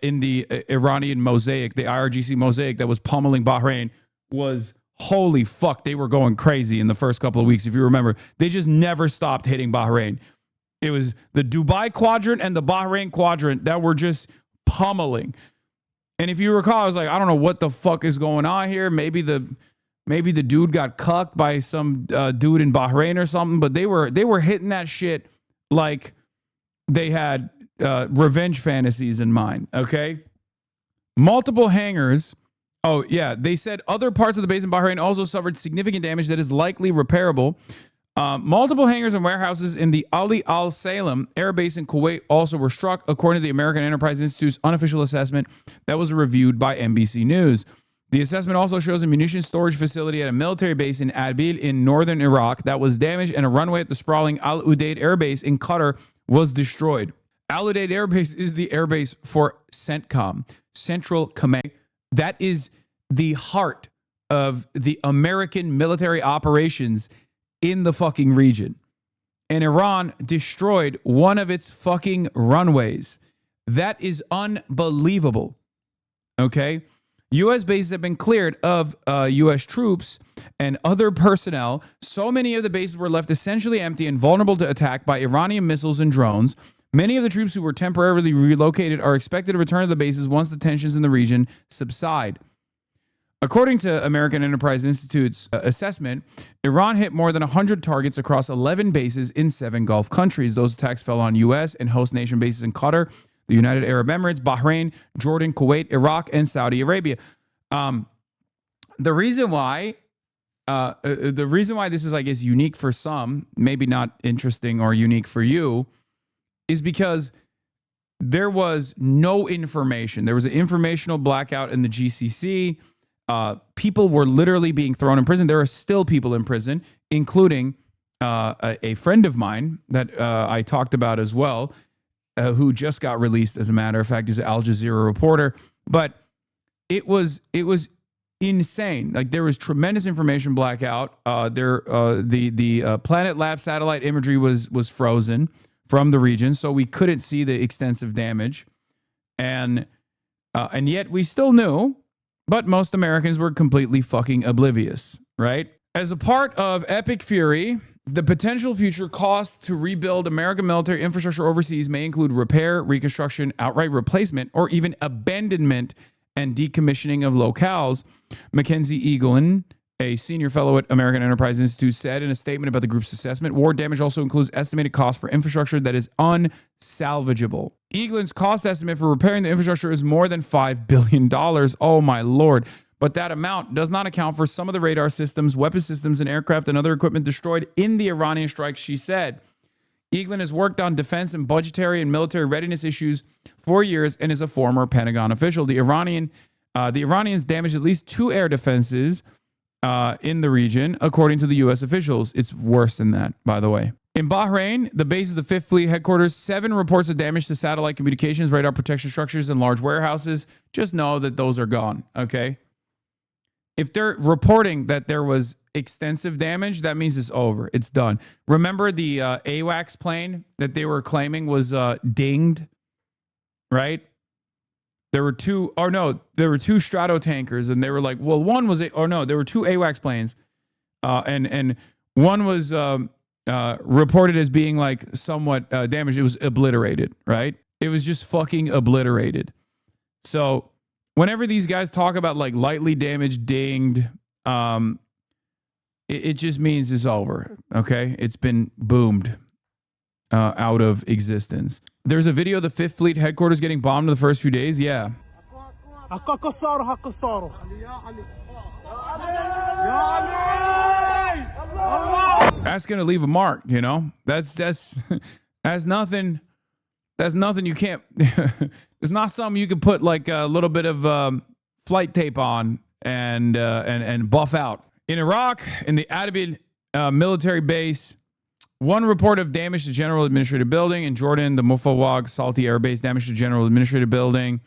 in the Iranian mosaic, the IRGC mosaic that was pummeling Bahrain, was holy fuck. They were going crazy in the first couple of weeks. If you remember, they just never stopped hitting Bahrain. It was the Dubai quadrant and the Bahrain quadrant that were just pummeling. And if you recall, I was like, I don't know what the fuck is going on here. Maybe the dude got cucked by some dude in Bahrain or something, but they were hitting that shit like they had revenge fantasies in mind, okay? Multiple hangars. Oh, yeah. They said other parts of the base in Bahrain also suffered significant damage that is likely repairable. Multiple hangars and warehouses in the Ali Al Salem air base in Kuwait also were struck, according to the American Enterprise Institute's unofficial assessment that was reviewed by NBC News. The assessment also shows a munition storage facility at a military base in Erbil in northern Iraq that was damaged, and a runway at the sprawling Al Udeid Air Base in Qatar was destroyed. Al Udeid Air Base is the air base for CENTCOM, Central Command. That is the heart of the American military operations in the fucking region. And Iran destroyed one of its fucking runways. That is unbelievable. Okay? U.S. bases have been cleared of U.S. troops and other personnel. So many of the bases were left essentially empty and vulnerable to attack by Iranian missiles and drones. Many of the troops who were temporarily relocated are expected to return to the bases once the tensions in the region subside. According to American Enterprise Institute's assessment, Iran hit more than 100 targets across 11 bases in 7 Gulf countries. Those attacks fell on U.S. and host nation bases in Qatar, the United Arab Emirates, Bahrain, Jordan, Kuwait, Iraq, and Saudi Arabia. The reason why this is, I guess, unique for some, maybe not interesting or unique for you, is because there was no information. There was an informational blackout in the GCC. People were literally being thrown in prison. There are still people in prison, including a friend of mine that I talked about as well, who just got released, as a matter of fact. He's an Al Jazeera reporter. But it was insane. Like, there was tremendous information blackout. The Planet Lab satellite imagery was frozen from the region, so we couldn't see the extensive damage. And yet we still knew, but most Americans were completely fucking oblivious, right? As a part of Epic Fury, the potential future costs to rebuild American military infrastructure overseas may include repair, reconstruction, outright replacement, or even abandonment and decommissioning of locales. Mackenzie Eaglin, a senior fellow at American Enterprise Institute, said in a statement about the group's assessment, war damage also includes estimated costs for infrastructure that is unsalvageable. Eaglin's cost estimate for repairing the infrastructure is more than $5 billion. Oh my Lord. But that amount does not account for some of the radar systems, weapon systems, and aircraft and other equipment destroyed in the Iranian strikes, she said. Eaglin has worked on defense and budgetary and military readiness issues for years and is a former Pentagon official. The Iranians damaged at least 2 air defenses in the region, according to the U.S. officials. It's worse than that, by the way. In Bahrain, the base of the 5th Fleet headquarters, 7 reports of damage to satellite communications, radar protection structures, and large warehouses. Just know that those are gone, okay? If they're reporting that there was extensive damage, that means it's over. It's done. Remember the AWACS plane that they were claiming was dinged, right? There were 2 Strato tankers, and they were like, well, one was, there were 2 AWACS planes, and one was reported as being like somewhat damaged. It was obliterated, right? It was just fucking obliterated. So whenever these guys talk about like lightly damaged, dinged, it just means it's over, okay? It's been boomed out of existence. There's a video of the 5th Fleet headquarters getting bombed in the first few days. Yeah. That's gonna leave a mark, you know. That's nothing. That's nothing you can't. It's not something you can put like a little bit of flight tape on and buff out. In Iraq, in the Erbil military base, 1 report of damage to General Administrative Building. In Jordan, the Mufawag Salti Air Base, damage to General Administrative Building.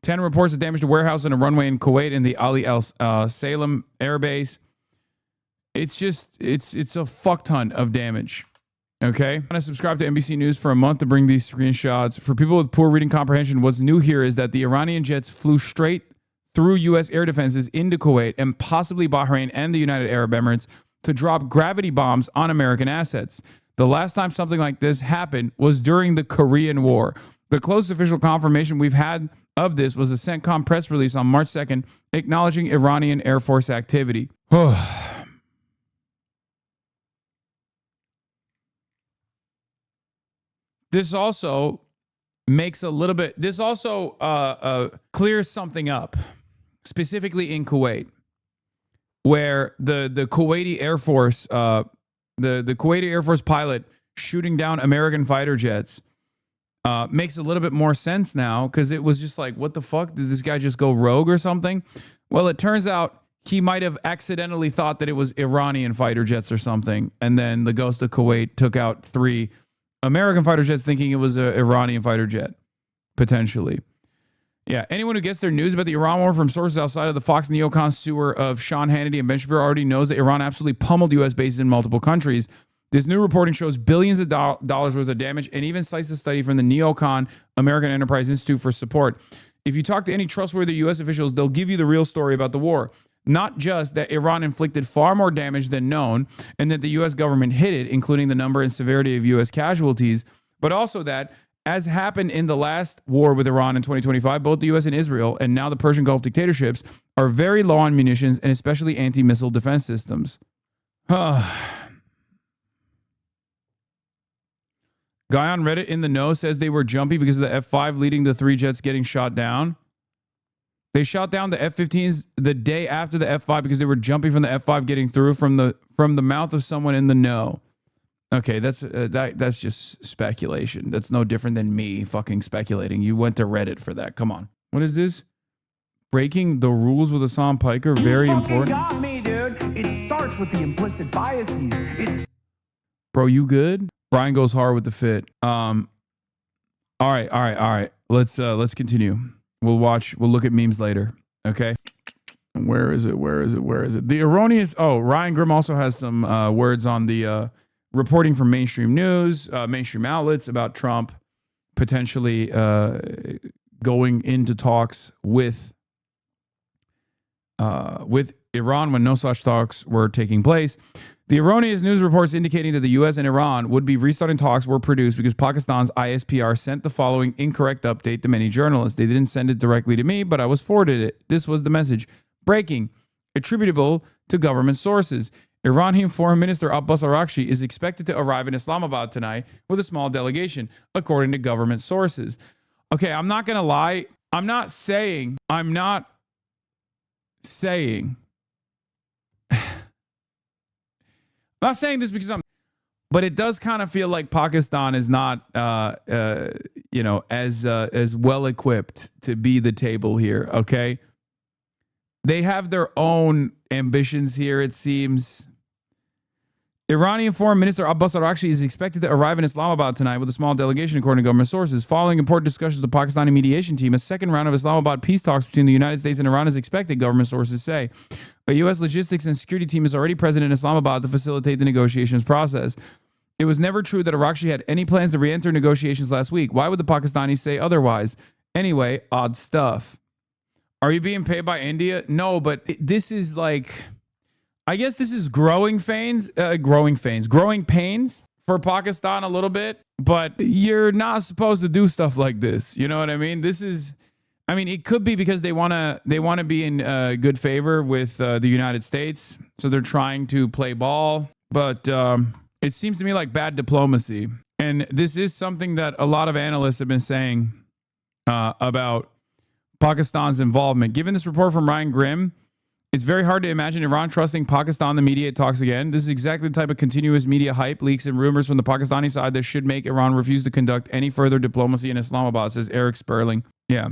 10 reports of damage to warehouse and a runway in Kuwait in the Ali Al Salem Air Base. It's a fuck ton of damage. Okay. I'm going to subscribe to NBC News for a month to bring these screenshots. For people with poor reading comprehension, what's new here is that the Iranian jets flew straight through U.S. air defenses into Kuwait and possibly Bahrain and the United Arab Emirates to drop gravity bombs on American assets. The last time something like this happened was during the Korean War. The closest official confirmation we've had of this was a CENTCOM press release on March 2nd acknowledging Iranian Air Force activity. This also makes a little bit, this also clears something up, specifically in Kuwait, where the Kuwaiti Air Force, the Kuwaiti Air Force pilot shooting down American fighter jets makes a little bit more sense now, because it was just like, what the fuck? Did this guy just go rogue or something? Well, it turns out he might have accidentally thought that it was Iranian fighter jets or something. And then the Ghost of Kuwait took out 3 American fighter jets thinking it was an Iranian fighter jet, potentially. Yeah, anyone who gets their news about the Iran war from sources outside of the Fox neocon sewer of Sean Hannity and Ben Shapiro already knows that Iran absolutely pummeled U.S. bases in multiple countries. This new reporting shows billions of dollars worth of damage and even cites a study from the neocon American Enterprise Institute for support. If you talk to any trustworthy U.S. officials, they'll give you the real story about the war. Not just that Iran inflicted far more damage than known and that the U.S. government hid it, including the number and severity of U.S. casualties, but also that, as happened in the last war with Iran in 2025, both the U.S. and Israel, and now the Persian Gulf dictatorships, are very low on munitions and especially anti-missile defense systems. Guy on Reddit in the know says they were jumpy because of the F-5 leading to 3 jets getting shot down. They shot down the F-15s the day after the F-5 because they were jumpy from the F-5 getting through from the mouth of someone in the know. Okay, that's just speculation. That's no different than me fucking speculating. You went to Reddit for that. Come on. What is this? Breaking the rules with Hasan Piker, very important. Got me, dude. It starts with the implicit biases. It's Bro, you good? Brian goes hard with the fit. All right. Let's continue. We'll look at memes later. Okay. Where is it? The erroneous. Oh, Ryan Grimm also has some words on the reporting from mainstream news, mainstream outlets about Trump potentially going into talks with Iran when no such talks were taking place. The erroneous news reports indicating that the U.S. and Iran would be restarting talks were produced because Pakistan's ISPR sent the following incorrect update to many journalists. They didn't send it directly to me, but I was forwarded it. This was the message. Breaking. Attributable to government sources. Iranian Foreign Minister Abbas Araghchi is expected to arrive in Islamabad tonight with a small delegation, according to government sources. Okay, I'm not going to lie. I'm not saying this because but it does kind of feel like Pakistan is not, as well equipped to be the table here. Okay, they have their own ambitions here. It seems. Iranian Foreign Minister Abbas Araghchi is expected to arrive in Islamabad tonight with a small delegation, according to government sources. Following important discussions with the Pakistani mediation team, a second round of Islamabad peace talks between the United States and Iran is expected, government sources say. A U.S. logistics and security team is already present in Islamabad to facilitate the negotiations process. It was never true that Araghchi had any plans to re-enter negotiations last week. Why would the Pakistanis say otherwise? Anyway, odd stuff. Are you being paid by India? No, but this is like... I guess this is growing pains for Pakistan a little bit, but you're not supposed to do stuff like this. You know what I mean? It could be because they want to be in good favor with the United States. So they're trying to play ball, but it seems to me like bad diplomacy. And this is something that a lot of analysts have been saying about Pakistan's involvement. Given this report from Ryan Grimm, it's very hard to imagine Iran trusting Pakistan to mediate talks again. This is exactly the type of continuous media hype, leaks, and rumors from the Pakistani side that should make Iran refuse to conduct any further diplomacy in Islamabad, says Eric Sperling. Yeah.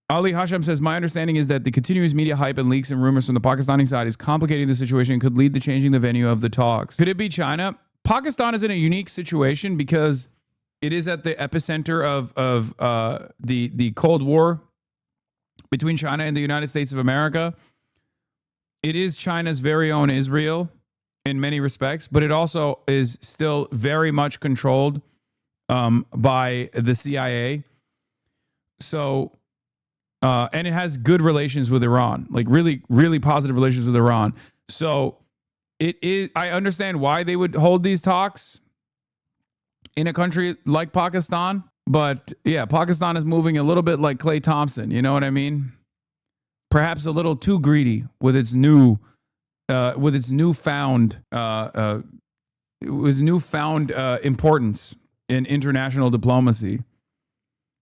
Ali Hasham says, my understanding is that the continuous media hype and leaks and rumors from the Pakistani side is complicating the situation and could lead to changing the venue of the talks. Could it be China? Pakistan is in a unique situation because it is at the epicenter of the Cold War between China and the United States of America. It is China's very own Israel in many respects, but it also is still very much controlled by the CIA. So, and it has good relations with Iran, like really, really positive relations with Iran. So it is, I understand why they would hold these talks in a country like Pakistan. But yeah, Pakistan is moving a little bit like Klay Thompson. You know what I mean? Perhaps a little too greedy with its newfound importance in international diplomacy.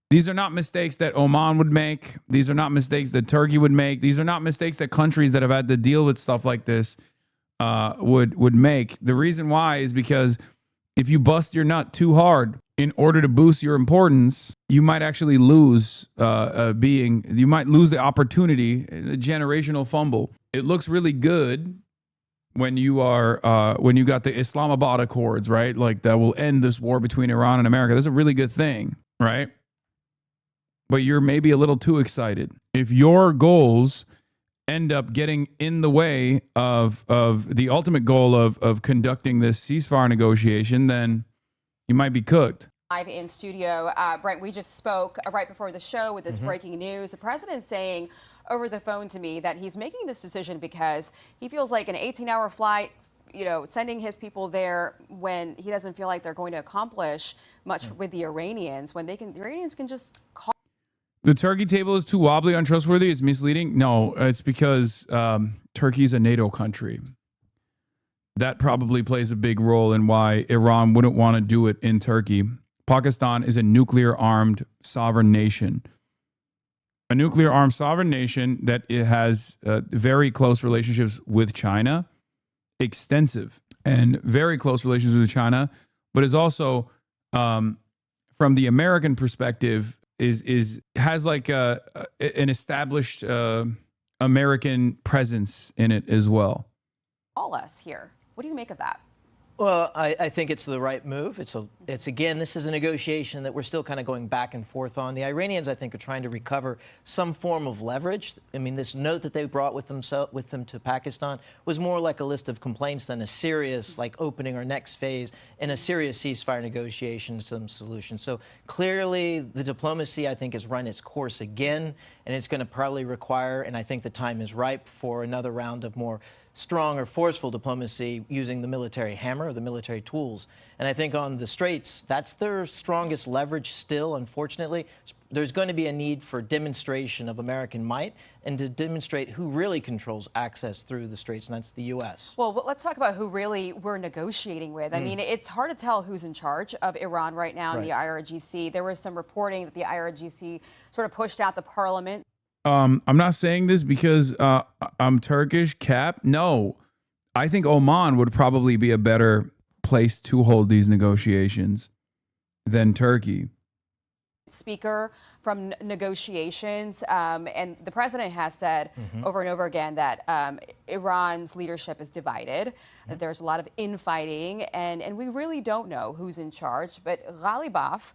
These are not mistakes that Oman would make. These are not mistakes that Turkey would make. These are not mistakes that countries that have had to deal with stuff like this would make. The reason why is because if you bust your nut too hard in order to boost your importance, you might actually lose you might lose the opportunity, a generational fumble. It looks really good when you are when you got the Islamabad Accords, right? Like that will end this war between Iran and America. That's a really good thing, right? But you're maybe a little too excited. If your goals end up getting in the way of the ultimate goal of conducting this ceasefire negotiation, then you might be cooked. Live in studio, Brent, we just spoke right before the show with this breaking news. The president saying over the phone to me that he's making this decision because he feels like an 18-hour flight, sending his people there when he doesn't feel like they're going to accomplish much with the Iranians, when the Iranians can just call. The Turkey table is too wobbly, untrustworthy. It's misleading. No, it's because Turkey's a NATO country. That probably plays a big role in why Iran wouldn't want to do it in Turkey. Pakistan is a nuclear-armed sovereign nation. A nuclear-armed sovereign nation that it has very close relationships with China, extensive and very close relations with China, but is also, from the American perspective, has like an established American presence in it as well. All us here. What do you make of that? Well, I think it's the right move. It's again, this is a negotiation that we're still kind of going back and forth on. The Iranians, I think, are trying to recover some form of leverage. I mean, this note that they brought with them to Pakistan was more like a list of complaints than a serious, like, opening our next phase in a serious ceasefire negotiation, some solution. So clearly, the diplomacy, I think, has run its course again, and it's going to probably require, and I think the time is ripe for another round of more strong or forceful diplomacy using the military hammer, the military tools. And I think on the Straits, that's their strongest leverage still, unfortunately. There's going to be a need for demonstration of American might and to demonstrate who really controls access through the Straits, and that's the U.S. Well, let's talk about who really we're negotiating with. I mean, it's hard to tell who's in charge of Iran right now in the IRGC. There was some reporting that the IRGC sort of pushed out the parliament. I'm not saying this because I'm Turkish, Cap. No, I think Oman would probably be a better place to hold these negotiations than Turkey. Speaker from negotiations, and the president has said over and over again that Iran's leadership is divided, that there's a lot of infighting, and we really don't know who's in charge. But Ghalibaf,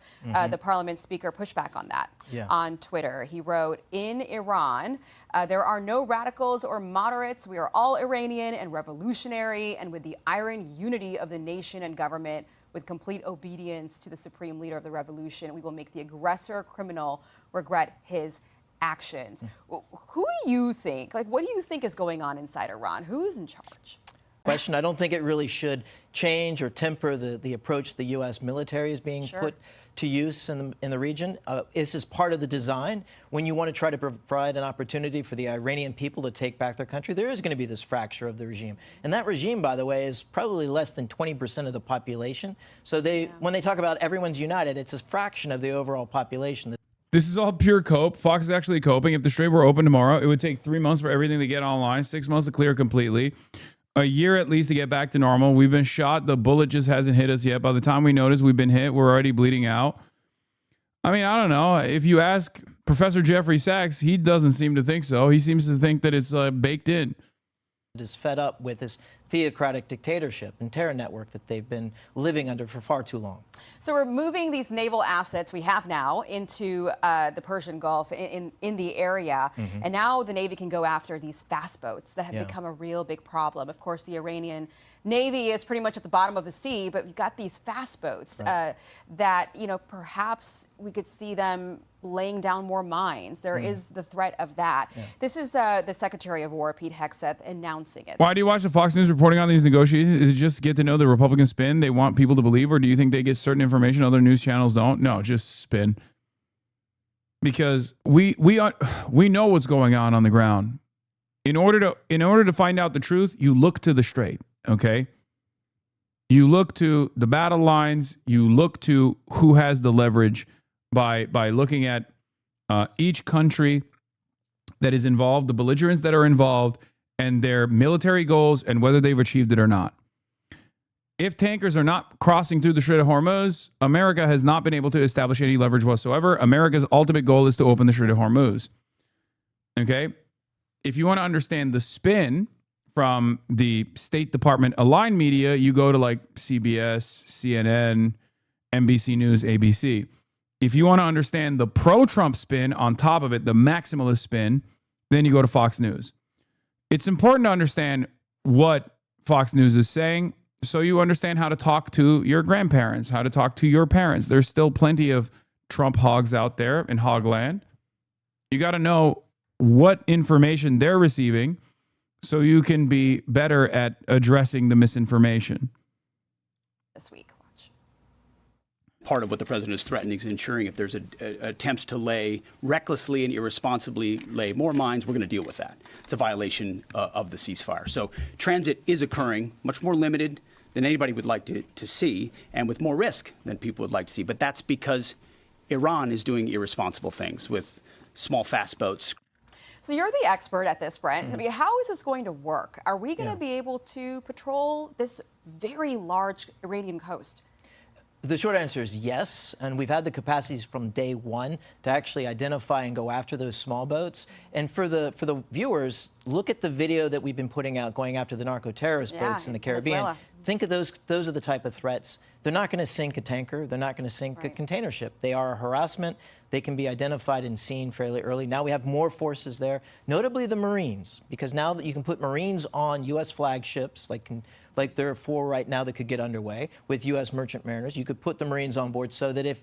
the parliament speaker, pushed back on that on Twitter. He wrote, "In Iran, there are no radicals or moderates. We are all Iranian and revolutionary, and with the iron unity of the nation and government, with complete obedience to the supreme leader of the revolution, we will make the aggressor criminal regret his actions." Who do you think, what do you think is going on inside Iran? Who is in charge? Question. I don't think it really should change or temper the approach the U.S. military is being put to use in the region. This is part of the design. When you want to try to provide an opportunity for the Iranian people to take back their country, there is going to be this fracture of the regime. And that regime, by the way, is probably less than 20% of the population. So when they talk about everyone's united, it's a fraction of the overall population. This is all pure cope. Fox is actually coping. If the Strait were open tomorrow, it would take 3 months for everything to get online, 6 months to clear completely, a year at least to get back to normal. We've been shot. The bullet just hasn't hit us yet. By the time we notice we've been hit, we're already bleeding out. I mean, I don't know. If you ask Professor Jeffrey Sachs, he doesn't seem to think so. He seems to think that it's baked in. Is fed up with this theocratic dictatorship and terror network that they've been living under for far too long. So we're moving these naval assets we have now into the Persian Gulf in the area. And now the Navy can go after these fast boats that have become a real big problem. Of course, the Iranian Navy is pretty much at the bottom of the sea, but we've got these fast boats that, perhaps we could see them laying down more mines. There is the threat of that. This is the Secretary of War, Pete Hegseth, announcing it. Why do you watch the Fox News reporting on these negotiations? Is it just to get to know the Republican spin they want people to believe, or do you think they get certain information other news channels don't? No, just spin. Because we know what's going on the ground. In order to find out the truth, you look to the Strait. Okay, you look to the battle lines. You look to who has the leverage by looking at each country that is involved, the belligerents that are involved, and their military goals and whether they've achieved it or not. if tankers are not crossing through the Strait of Hormuz, America has not been able to establish any leverage whatsoever. America's ultimate goal is to open the Strait of Hormuz. Okay? If you want to understand the spin from the State Department aligned media, you go to like CBS, CNN, NBC News, ABC. If you want to understand the pro-Trump spin on top of it, the maximalist spin, then you go to Fox News. It's important to understand what Fox News is saying so you understand how to talk to your grandparents, how to talk to your parents. There's still plenty of Trump hogs out there in hogland. You got to know what information they're receiving so you can be better at addressing the misinformation. This week. Part of what the president is threatening is ensuring if there's attempts to recklessly and irresponsibly lay more mines, we're going to deal with that. It's a violation of the ceasefire. So transit is occurring, much more limited than anybody would like to see, and with more risk than people would like to see. But that's because Iran is doing irresponsible things with small, fast boats. So you're the expert at this, Brent. I mean, how is this going to work? Are we going to be able to patrol this very large Iranian coast? The short answer is yes, and we've had the capacities from day one to actually identify and go after those small boats. And for the viewers, look at the video that we've been putting out going after the narco-terrorist boats in the Caribbean. Venezuela. Think of those are the type of threats. They're not going to sink a tanker. They're not going to sink a container ship. They are a harassment. They can be identified and seen fairly early. Now we have more forces there, notably the Marines, because now that you can put Marines on U.S. flagships, like there are 4 right now that could get underway with U.S. merchant mariners, you could put the Marines on board so that if,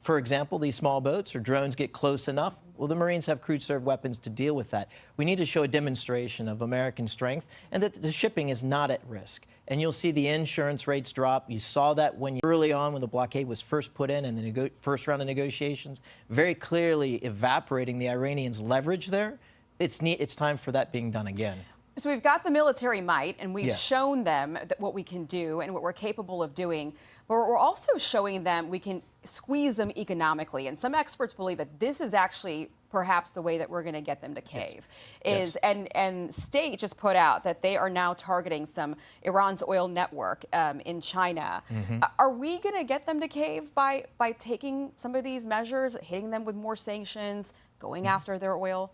for example, these small boats or drones get close enough, well, the Marines have crude-served weapons to deal with that. We need to show a demonstration of American strength and that the shipping is not at risk. And you'll see the insurance rates drop. You saw that early on when the blockade was first put in and the first round of negotiations, very clearly evaporating the Iranians' leverage there. It's time for that being done again. So we've got the military might, and we've shown them what we can do and what we're capable of doing. But we're also showing them we can squeeze them economically. And some experts believe that this is actually perhaps the way that we're going to get them to cave. And State just put out that they are now targeting some Iran's oil network in China. Are we going to get them to cave by taking some of these measures, hitting them with more sanctions, going after their oil?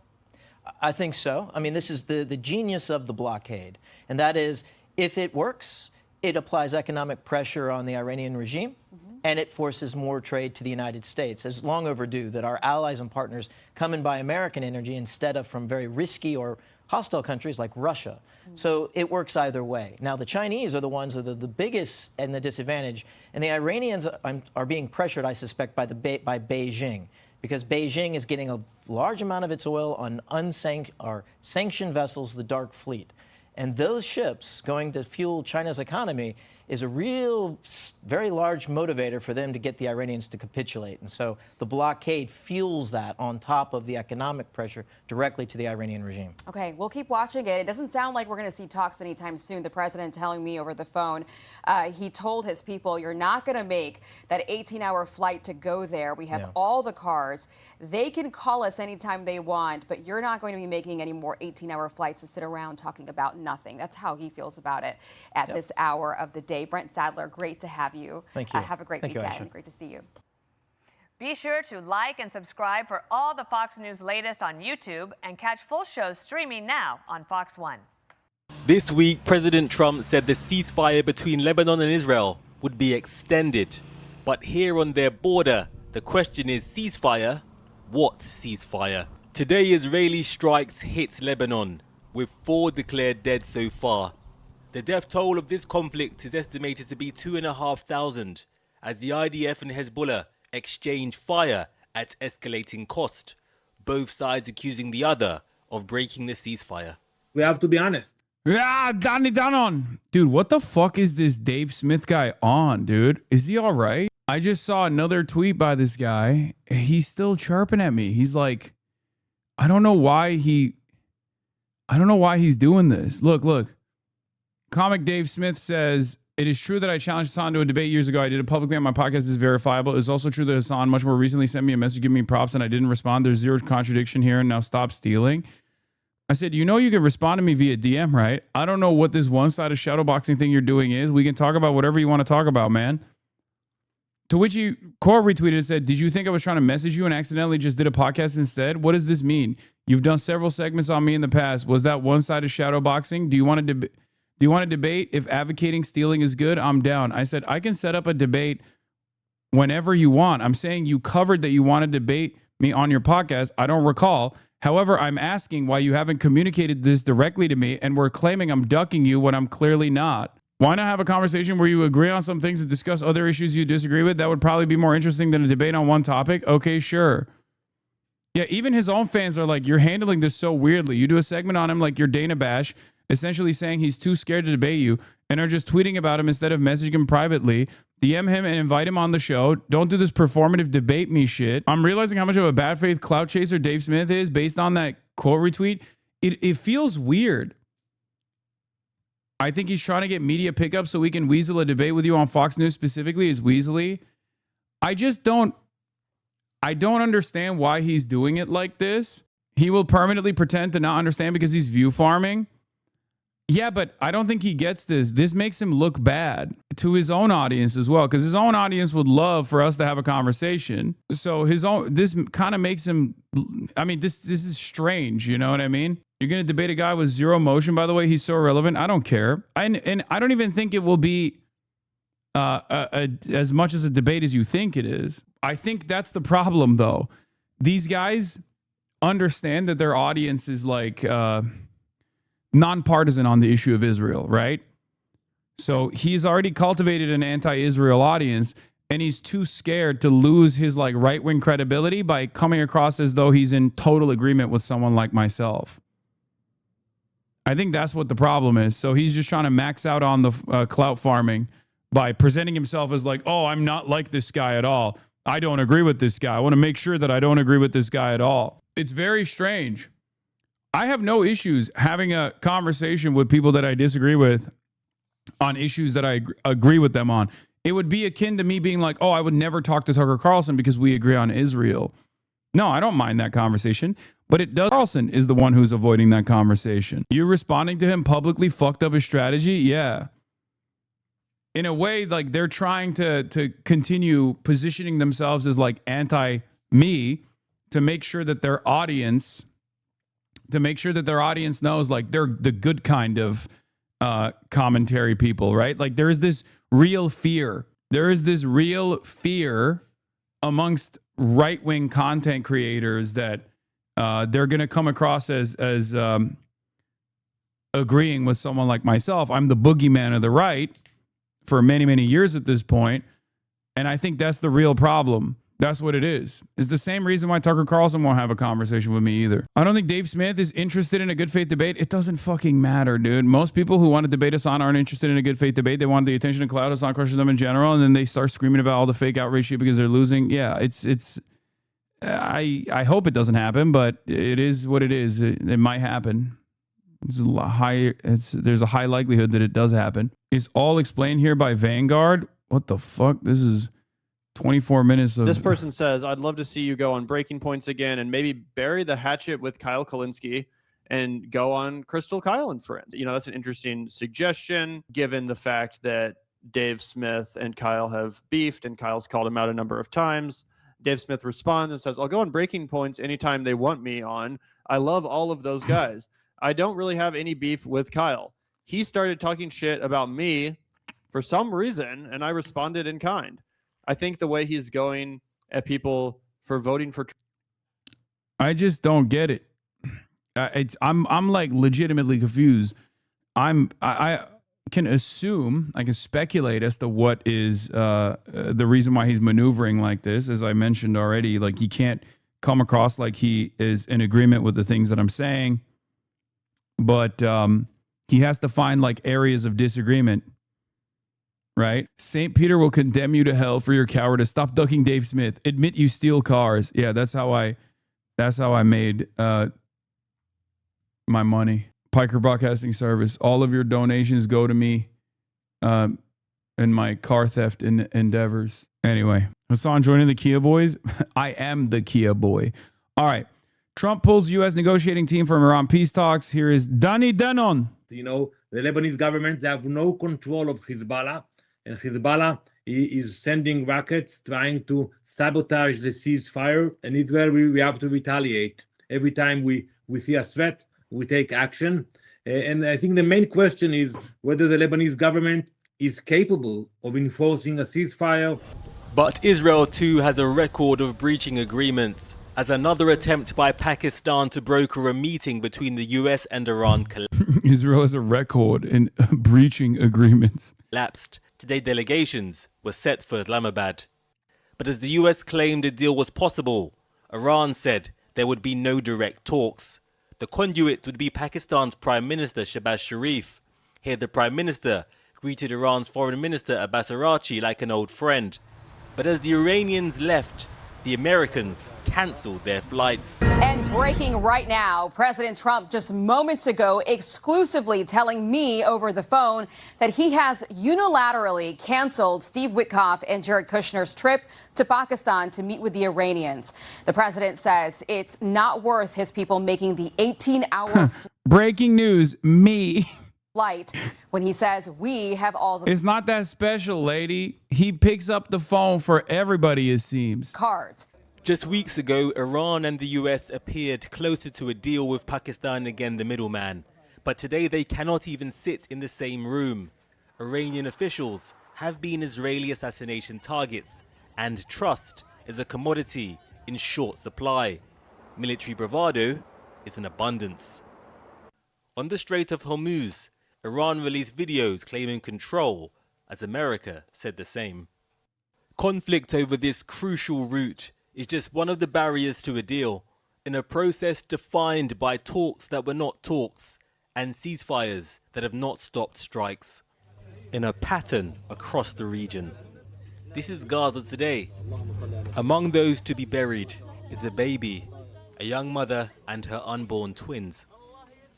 I think so. I mean, this is the genius of the blockade. And that is, if it works, it applies economic pressure on the Iranian regime, and it forces more trade to the United States. It's long overdue that our allies and partners come and buy American energy instead of from very risky or hostile countries like Russia. So it works either way. Now, the Chinese are the ones that are the biggest and the disadvantage, and the Iranians are being pressured, I suspect, by Beijing, because Beijing is getting a large amount of its oil on sanctioned vessels, the Dark Fleet. And those ships going to fuel China's economy is a real, very large motivator for them to get the Iranians to capitulate. And so the blockade fuels that on top of the economic pressure directly to the Iranian regime. Okay, we'll keep watching it. It doesn't sound like we're going to see talks anytime soon. The president telling me over the phone, he told his people, you're not going to make that 18-hour flight to go there. We have all the cards. They can call us anytime they want, but you're not going to be making any more 18-hour flights to sit around talking about nothing. That's how he feels about it at this hour of the day. Brent Sadler, great to have you. Thank you. Have a great weekend. Great to see you. Be sure to like and subscribe for all the Fox News latest on YouTube and catch full shows streaming now on Fox One. This week, President Trump said the ceasefire between Lebanon and Israel would be extended. But here on their border, the question is ceasefire? What ceasefire? Today, Israeli strikes hit Lebanon, with 4 declared dead so far. The death toll of this conflict is estimated to be 2,500, as the IDF and Hezbollah exchange fire at escalating cost, both sides accusing the other of breaking the ceasefire. We have to be honest. Yeah, Donnie Danon. Dude, what the fuck is this Dave Smith guy on, dude? Is he all right? I just saw another tweet by this guy. He's still chirping at me. He's like, I don't know why he's doing this. Look. Comic Dave Smith says, it is true that I challenged Hasan to a debate years ago. I did it publicly on my podcast. It's verifiable. It's also true that Hasan much more recently sent me a message giving me props and I didn't respond. There's zero contradiction here, and now stop stealing. I said, you know, you can respond to me via DM, right? I don't know what this one-sided shadowboxing thing you're doing is. We can talk about whatever you want to talk about, man. To which Core retweeted and said, did you think I was trying to message you and accidentally just did a podcast instead? What does this mean? You've done several segments on me in the past. Was that one-sided shadowboxing? Do you want to debate if advocating stealing is good? I'm down. I said, I can set up a debate whenever you want. I'm saying you covered that you want to debate me on your podcast. I don't recall. However, I'm asking why you haven't communicated this directly to me and we're claiming I'm ducking you when I'm clearly not. Why not have a conversation where you agree on some things and discuss other issues you disagree with? That would probably be more interesting than a debate on one topic. Okay, sure. Yeah, even his own fans are like, you're handling this so weirdly. You do a segment on him like you're Dana Bash, essentially saying he's too scared to debate you, and are just tweeting about him instead of messaging him privately. DM him and invite him on the show. Don't do this performative debate me shit. I'm realizing how much of a bad faith clout chaser Dave Smith is based on that quote retweet. It feels weird. I think he's trying to get media pickup so we can weasel a debate with you on Fox News specifically as Weasley. I don't understand why he's doing it like this. He will permanently pretend to not understand because he's view farming. Yeah, but I don't think he gets this. This makes him look bad to his own audience as well, because his own audience would love for us to have a conversation. So this kind of makes him, I mean, this is strange. You know what I mean? You're going to debate a guy with zero emotion, by the way. He's so irrelevant. I don't care. And I don't even think it will be as much as a debate as you think it is. I think that's the problem, though. These guys understand that their audience is like nonpartisan on the issue of Israel, right? So he's already cultivated an anti-Israel audience, and he's too scared to lose his like right-wing credibility by coming across as though he's in total agreement with someone like myself. I think that's what the problem is. So he's just trying to max out on the clout farming by presenting himself as like, oh, I'm not like this guy at all. I don't agree with this guy. I want to make sure that I don't agree with this guy at all. It's very strange. I have no issues having a conversation with people that I disagree with on issues that I agree with them on. It would be akin to me being like, oh, I would never talk to Tucker Carlson because we agree on Israel. No, I don't mind that conversation, but it does. Carlson is the one who's avoiding that conversation. You responding to him publicly fucked up his strategy? Yeah. In a way, like they're trying to continue positioning themselves as like anti-me to make sure that their audience knows like they're the good kind of commentary people, right? Like there is this real fear. There is this real fear amongst right-wing content creators that they're going to come across as agreeing with someone like myself. I'm the boogeyman of the right for many, many years at this point. And I think that's the real problem. That's what it is. It's the same reason why Tucker Carlson won't have a conversation with me either. I don't think Dave Smith is interested in a good faith debate. It doesn't fucking matter, dude. Most people who want to debate Hasan aren't interested in a good faith debate. They want the attention and clout. Hasan crushes them in general, and then they start screaming about all the fake outrage shit because they're losing. Yeah, I hope it doesn't happen, but it is what it is. It might happen. There's a high likelihood that it does happen. Is all explained here by Vanguard? What the fuck? This is 24 minutes of... This person says, I'd love to see you go on Breaking Points again and maybe bury the hatchet with Kyle Kalinske and go on Crystal Kyle and Friends. You know, that's an interesting suggestion, given the fact that Dave Smith and Kyle have beefed and Kyle's called him out a number of times. Dave Smith responds and says, I'll go on Breaking Points anytime they want me on. I love all of those guys. I don't really have any beef with Kyle. He started talking shit about me for some reason, and I responded in kind. I think the way he's going at people for voting for... I just don't get it. I'm like legitimately confused. I can assume, I can speculate as to what is the reason why he's maneuvering like this. As I mentioned already, like he can't come across like he is in agreement with the things that I'm saying, but he has to find like areas of disagreement. Right? St. Peter will condemn you to hell for your cowardice. Stop ducking Dave Smith. Admit you steal cars. Yeah, that's how I made my money. Piker Broadcasting Service. All of your donations go to me in my car theft endeavors. Anyway, Hasan joining the Kia Boys. I am the Kia Boy. All right. Trump pulls U.S. negotiating team from Iran peace talks. Here is Danny Denon. You know, the Lebanese government, they have no control of Hezbollah, and Hezbollah is sending rockets trying to sabotage the ceasefire, and Israel, we have to retaliate. Every time we see a threat, we take action. And I think the main question is whether the Lebanese government is capable of enforcing a ceasefire. But Israel too has a record of breaching agreements, as another attempt by Pakistan to broker a meeting between the US and Iran Israel has a record in breaching agreements. collapsed. Today delegations were set for Islamabad. But as the US claimed a deal was possible, Iran said there would be no direct talks. The conduit would be Pakistan's Prime Minister Shehbaz Sharif. Here the Prime Minister greeted Iran's Foreign Minister Abbas Araghchi like an old friend. But as the Iranians left, the Americans cancelled their flights. And breaking right now, President Trump just moments ago exclusively telling me over the phone that he has unilaterally canceled Steve Witkoff and Jared Kushner's trip to Pakistan to meet with the Iranians. The president says it's not worth his people making the 18-hour Breaking news, me. flight when he says we have all the It's not that special, lady. He picks up the phone for everybody, it seems. cards. Just weeks ago, Iran and the US appeared closer to a deal with Pakistan again, the middleman. But today they cannot even sit in the same room. Iranian officials have been Israeli assassination targets, and trust is a commodity in short supply. Military bravado is in abundance. On the Strait of Hormuz, Iran released videos claiming control, as America said the same. Conflict over this crucial route is just one of the barriers to a deal, in a process defined by talks that were not talks and ceasefires that have not stopped strikes, in a pattern across the region. This is Gaza today. Among those to be buried is a baby, a young mother and her unborn twins.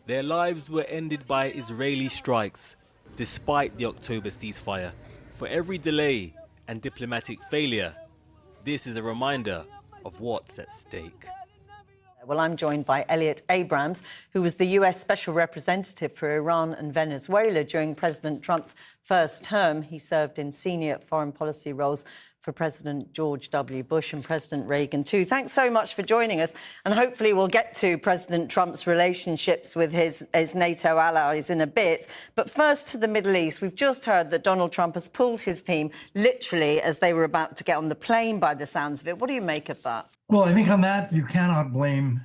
Their lives were ended by Israeli strikes, despite the October ceasefire. For every delay and diplomatic failure, this is a reminder of what's at stake. Well, I'm joined by Elliot Abrams, who was the US Special Representative for Iran and Venezuela during President Trump's first term. He served in senior foreign policy roles for President George W. Bush and President Reagan, too. Thanks so much for joining us. And hopefully we'll get to President Trump's relationships with his NATO allies in a bit. But first to the Middle East. We've just heard that Donald Trump has pulled his team literally as they were about to get on the plane by the sounds of it. What do you make of that? Well, I think on that, you cannot blame.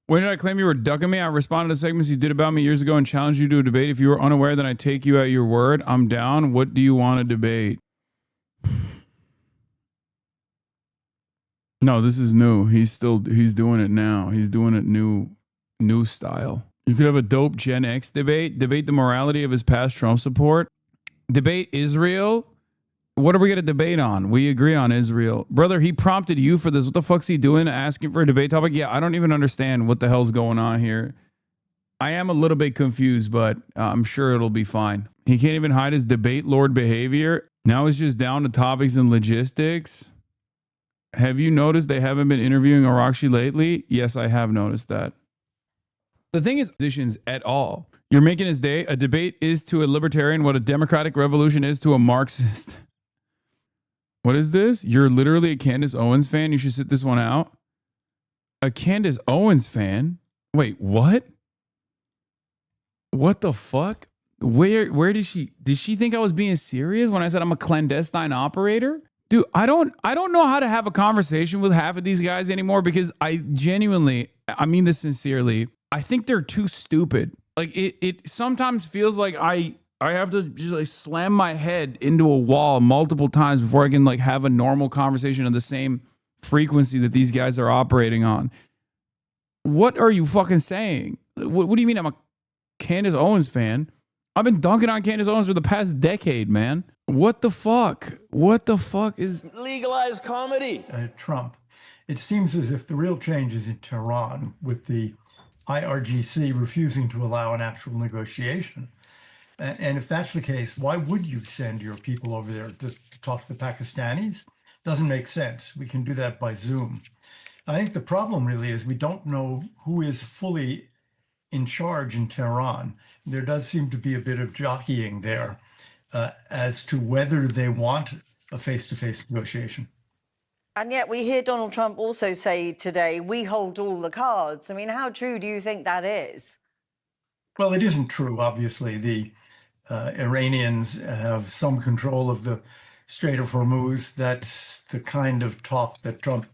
When did I claim you were ducking me? I responded to segments you did about me years ago and challenged you to a debate. If you were unaware, then I take you at your word. I'm down. What do you want to debate? No, this is new. He's doing it now. He's doing it new style. You could have a dope Gen X debate the morality of his past Trump support, debate Israel. What are we going to debate on? We agree on Israel. Brother, he prompted you for this. What the fuck's he doing? Asking for a debate topic? Yeah, I don't even understand what the hell's going on here. I am a little bit confused, but I'm sure it'll be fine. He can't even hide his debate lord behavior. Now it's just down to topics and logistics. Have you noticed they haven't been interviewing Araghchi lately? Yes, I have noticed that. The thing is, positions at all. You're making his day. A debate is to a libertarian what a democratic revolution is to a Marxist. What is this? You're literally a Candace Owens fan? You should sit this one out. A Candace Owens fan? Wait, what? What the fuck? Where did she think I was being serious when I said I'm a clandestine operator? Dude, I don't know how to have a conversation with half of these guys anymore because I genuinely, I mean this sincerely, I think they're too stupid. Like it sometimes feels like I have to just like slam my head into a wall multiple times before I can like have a normal conversation on the same frequency that these guys are operating on. What are you fucking saying? What do you mean I'm a Candace Owens fan? I've been dunking on Candace Owens for the past decade, man. What the fuck? What the fuck is... Legalized comedy. Trump. It seems as if the real change is in Tehran with the IRGC refusing to allow an actual negotiation. And if that's the case, why would you send your people over there to talk to the Pakistanis? Doesn't make sense. We can do that by Zoom. I think the problem really is we don't know who is fully in charge in Tehran. There does seem to be a bit of jockeying there as to whether they want a face-to-face negotiation. And yet we hear Donald Trump also say today, we hold all the cards. I mean, how true do you think that is? Well, it isn't true. Obviously, the Iranians have some control of the Strait of Hormuz. That's the kind of talk that Trump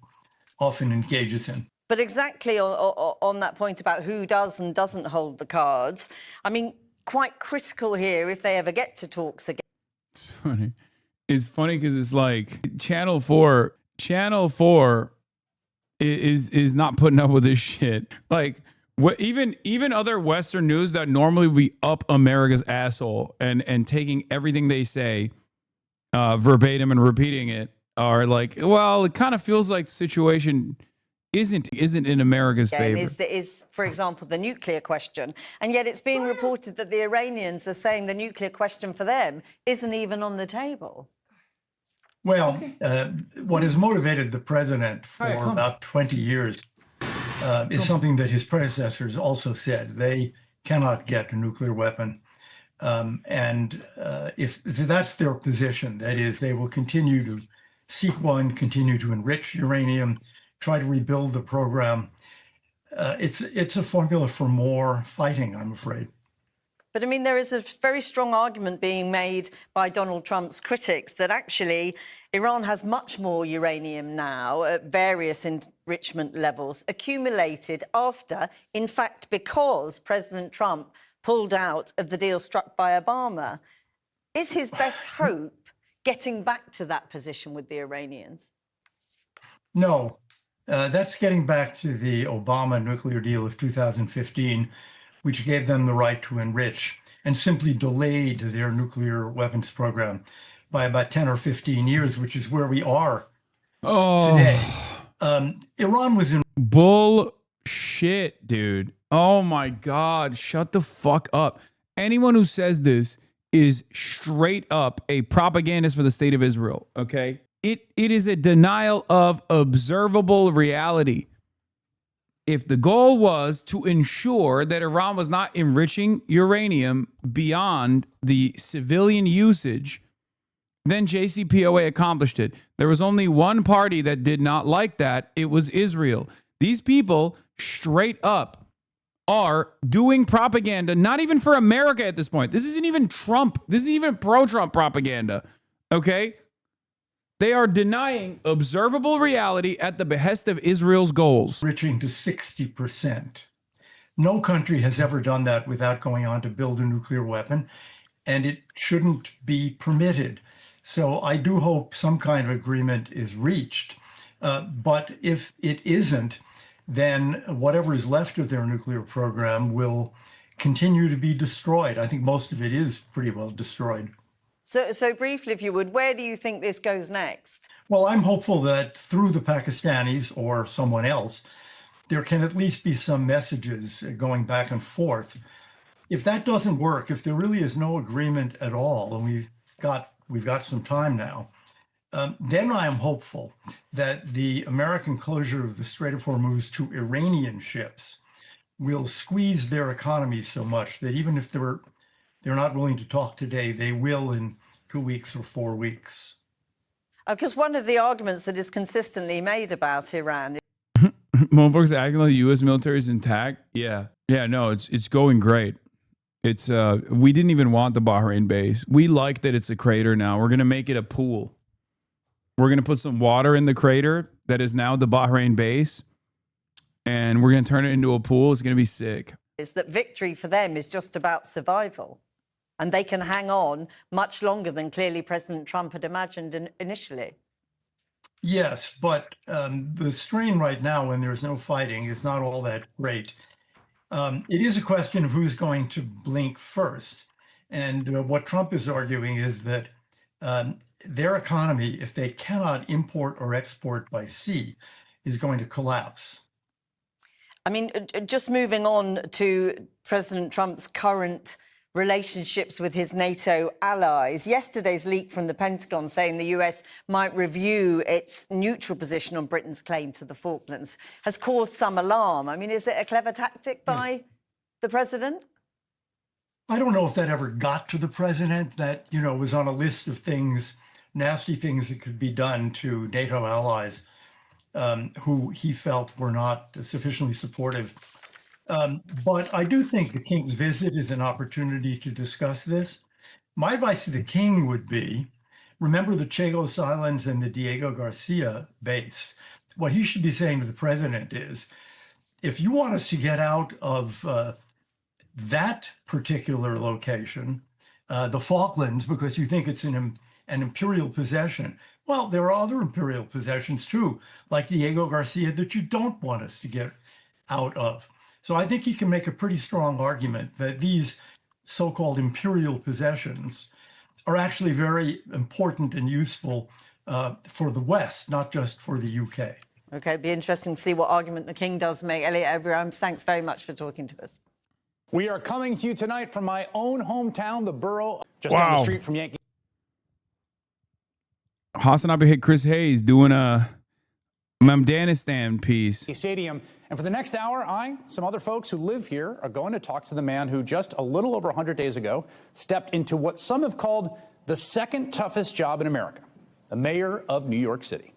often engages in. But exactly on that point about who does and doesn't hold the cards, I mean, quite critical here if they ever get to talks again. It's funny. It's funny because it's like Channel 4 is not putting up with this shit. Like, even other Western news that normally would be up America's asshole and taking everything they say verbatim and repeating it are like, well, it kind of feels like the situation isn't in America's favor. Is, for example, the nuclear question. And yet it's being reported that the Iranians are saying the nuclear question for them isn't even on the table. Well, what has motivated the president for about 20 years is something that his predecessors also said. They cannot get a nuclear weapon. And if that's their position, that is, they will continue to seek one, continue to enrich uranium, try to rebuild the program. It's a formula for more fighting, I'm afraid. But I mean, there is a very strong argument being made by Donald Trump's critics that actually Iran has much more uranium now at various enrichment levels accumulated after, in fact, because President Trump pulled out of the deal struck by Obama. Is his best hope getting back to that position with the Iranians? No, that's getting back to the Obama nuclear deal of 2015, which gave them the right to enrich and simply delayed their nuclear weapons program by about 10 or 15 years, which is where we are today. Iran was in bullshit, dude. Oh my God, shut the fuck up. Anyone who says this is straight up a propagandist for the state of Israel, okay? It is a denial of observable reality. If the goal was to ensure that Iran was not enriching uranium beyond the civilian usage, then JCPOA accomplished it. There was only one party that did not like that. It was Israel. These people straight up are doing propaganda, not even for America at this point. This isn't even Trump. This isn't even pro-Trump propaganda, okay? They are denying observable reality at the behest of Israel's goals. Enriching to 60%. No country has ever done that without going on to build a nuclear weapon, and it shouldn't be permitted. So I do hope some kind of agreement is reached. But if it isn't, then whatever is left of their nuclear program will continue to be destroyed. I think most of it is pretty well destroyed. So briefly, if you would, where do you think this goes next? Well, I'm hopeful that through the Pakistanis or someone else, there can at least be some messages going back and forth. If that doesn't work, if there really is no agreement at all, and we've got some time now, then I am hopeful that the American closure of the Strait of Hormuz to Iranian ships will squeeze their economy so much that even if they're not willing to talk today, they will in 2 weeks or 4 weeks. Because one of the arguments that is consistently made about Iran Motherfuckers acting like the U.S. military is intact. Yeah, no, it's going great. It's we didn't even want the Bahrain base. We like that it's a crater now. We're gonna make it a pool. We're gonna put some water in the crater that is now the Bahrain base, and we're gonna turn it into a pool. It's gonna be sick. is that victory for them is just about survival. And they can hang on much longer than clearly President Trump had imagined initially. Yes, but the strain right now when there's no fighting is not all that great. It is a question of who's going to blink first. And what Trump is arguing is that their economy, if they cannot import or export by sea, is going to collapse. I mean, just moving on to President Trump's current relationships with his NATO allies. Yesterday's leak from the Pentagon saying the US might review its neutral position on Britain's claim to the Falklands has caused some alarm. I mean, is it a clever tactic by the president? I don't know if that ever got to the president. That, was on a list of things, nasty things that could be done to NATO allies who he felt were not sufficiently supportive. But I do think the king's visit is an opportunity to discuss this. My advice to the king would be, remember the Chagos Islands and the Diego Garcia base. What he should be saying to the president is, if you want us to get out of that particular location, the Falklands, because you think it's an imperial possession, well, there are other imperial possessions too, like Diego Garcia, that you don't want us to get out of. So I think he can make a pretty strong argument that these so-called imperial possessions are actually very important and useful for the West, not just for the UK. Okay, it'd be interesting to see what argument the king does make. Elliot Abrams, thanks very much for talking to us. We are coming to you tonight from my own hometown, the borough just down the street from Yankee. HasanAbi hit Chris Hayes doing a Afghanistan piece. Stadium. And for the next hour, some other folks who live here are going to talk to the man who just a little over 100 days ago stepped into what some have called the second toughest job in America, the mayor of New York City.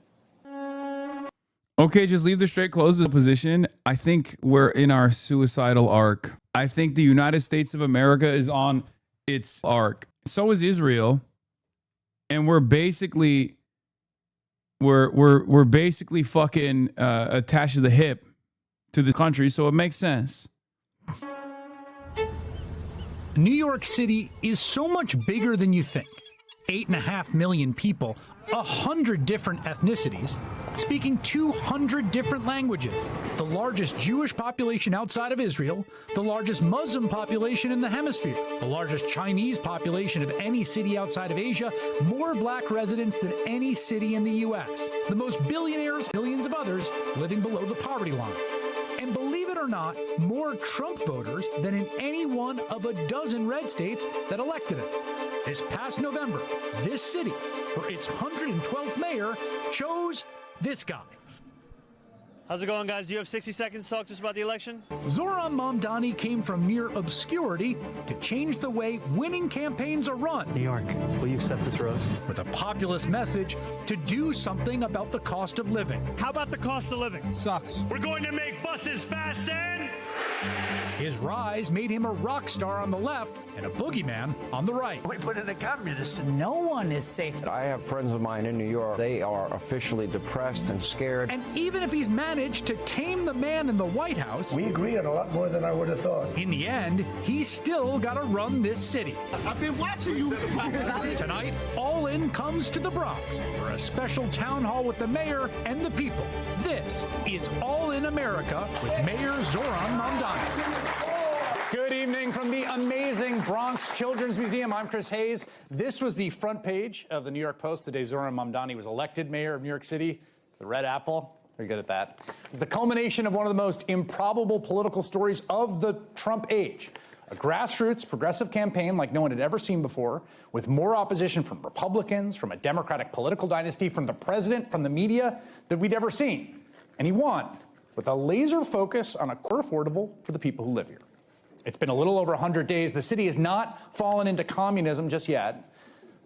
Okay, just leave the straight closes position. I think we're in our suicidal arc. I think the United States of America is on its arc. So is Israel. And we're basically fucking attached to the hip to the country, so it makes sense. New York City is so much bigger than you think. 8.5 million people, 100 different ethnicities, speaking 200 different languages, the largest Jewish population outside of Israel, the largest Muslim population in the hemisphere, the largest Chinese population of any city outside of Asia, more black residents than any city in the U.S., the most billionaires, millions of others living below the poverty line. And believe it or not, more Trump voters than in any one of a dozen red states that elected him. This past November, this city, for its 112th mayor, chose this guy. How's it going, guys? Do you have 60 seconds to talk to us about the election? Zohran Mamdani came from near obscurity to change the way winning campaigns are run. New York, will you accept this rose? With a populist message to do something about the cost of living. How about the cost of living? Sucks. We're going to make buses fast and... His rise made him a rock star on the left and a boogeyman on the right. We put in a communist. No one is safe. I have friends of mine in New York. They are officially depressed and scared. And even if he's managed to tame the man in the White House, we agree on a lot more than I would have thought. In the end, he's still got to run this city. I've been watching you. Tonight, All In comes to the Bronx for a special town hall with the mayor and the people. This is All In America with Mayor Zohran Mamdani. Good evening from the amazing Bronx Children's Museum. I'm Chris Hayes. This was the front page of the New York Post the day Zohran Mamdani was elected mayor of New York City. The red apple. Very good at that. It's the culmination of one of the most improbable political stories of the Trump age. A grassroots progressive campaign like no one had ever seen before, with more opposition from Republicans, from a Democratic political dynasty, from the president, from the media that we'd ever seen. And he won with a laser focus on a core affordable for the people who live here. It's been a little over 100 days. The city has not fallen into communism just yet.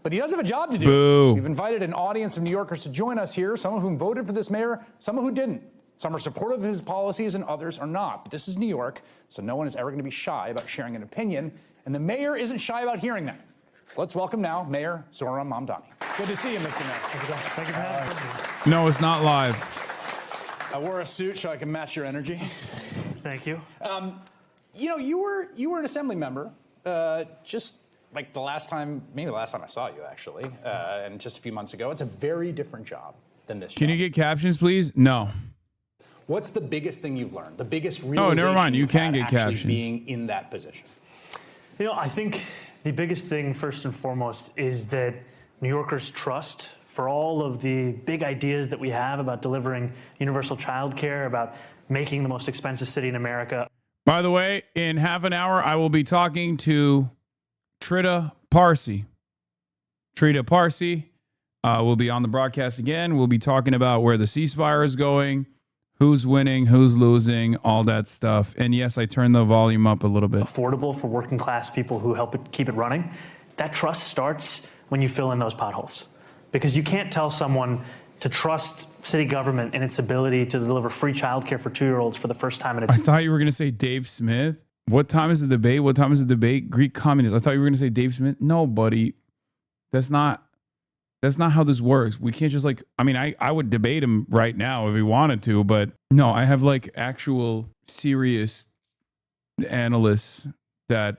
But he does have a job to do. Boo. We've invited an audience of New Yorkers to join us here, some of whom voted for this mayor, some of who didn't. Some are supportive of his policies and others are not. But this is New York, so no one is ever going to be shy about sharing an opinion. And the mayor isn't shy about hearing that. So let's welcome now Mayor Zohran Mamdani. Good to see you, Mr. Mayor. Thank you for having me. No, it's not live. I wore a suit so I can match your energy. Thank you. You were an assembly member just like the last time, maybe the last time I saw you, actually, and just a few months ago. It's a very different job than this job. Can you get captions, please? No. What's the biggest thing you've learned? The biggest realization never mind. You can get actually captions. Being in that position. I think the biggest thing, first and foremost, is that New Yorkers trust for all of the big ideas that we have about delivering universal childcare, about making the most expensive city in America. By the way, in half an hour, I will be talking to Trita Parsi. Trita Parsi will be on the broadcast again. We'll be talking about where the ceasefire is going, who's winning, who's losing, all that stuff. And yes, I turned the volume up a little bit. Affordable for working class people who help keep it running. That trust starts when you fill in those potholes. Because you can't tell someone to trust city government in its ability to deliver free childcare for 2-year-olds for the first time in its... I thought you were going to say Dave Smith. What time is the debate? What time is the debate? Greek communists. I thought you were going to say Dave Smith. No, buddy. That's not how this works. We can't just like, I mean, I would debate him right now if he wanted to, but no, I have like actual serious analysts that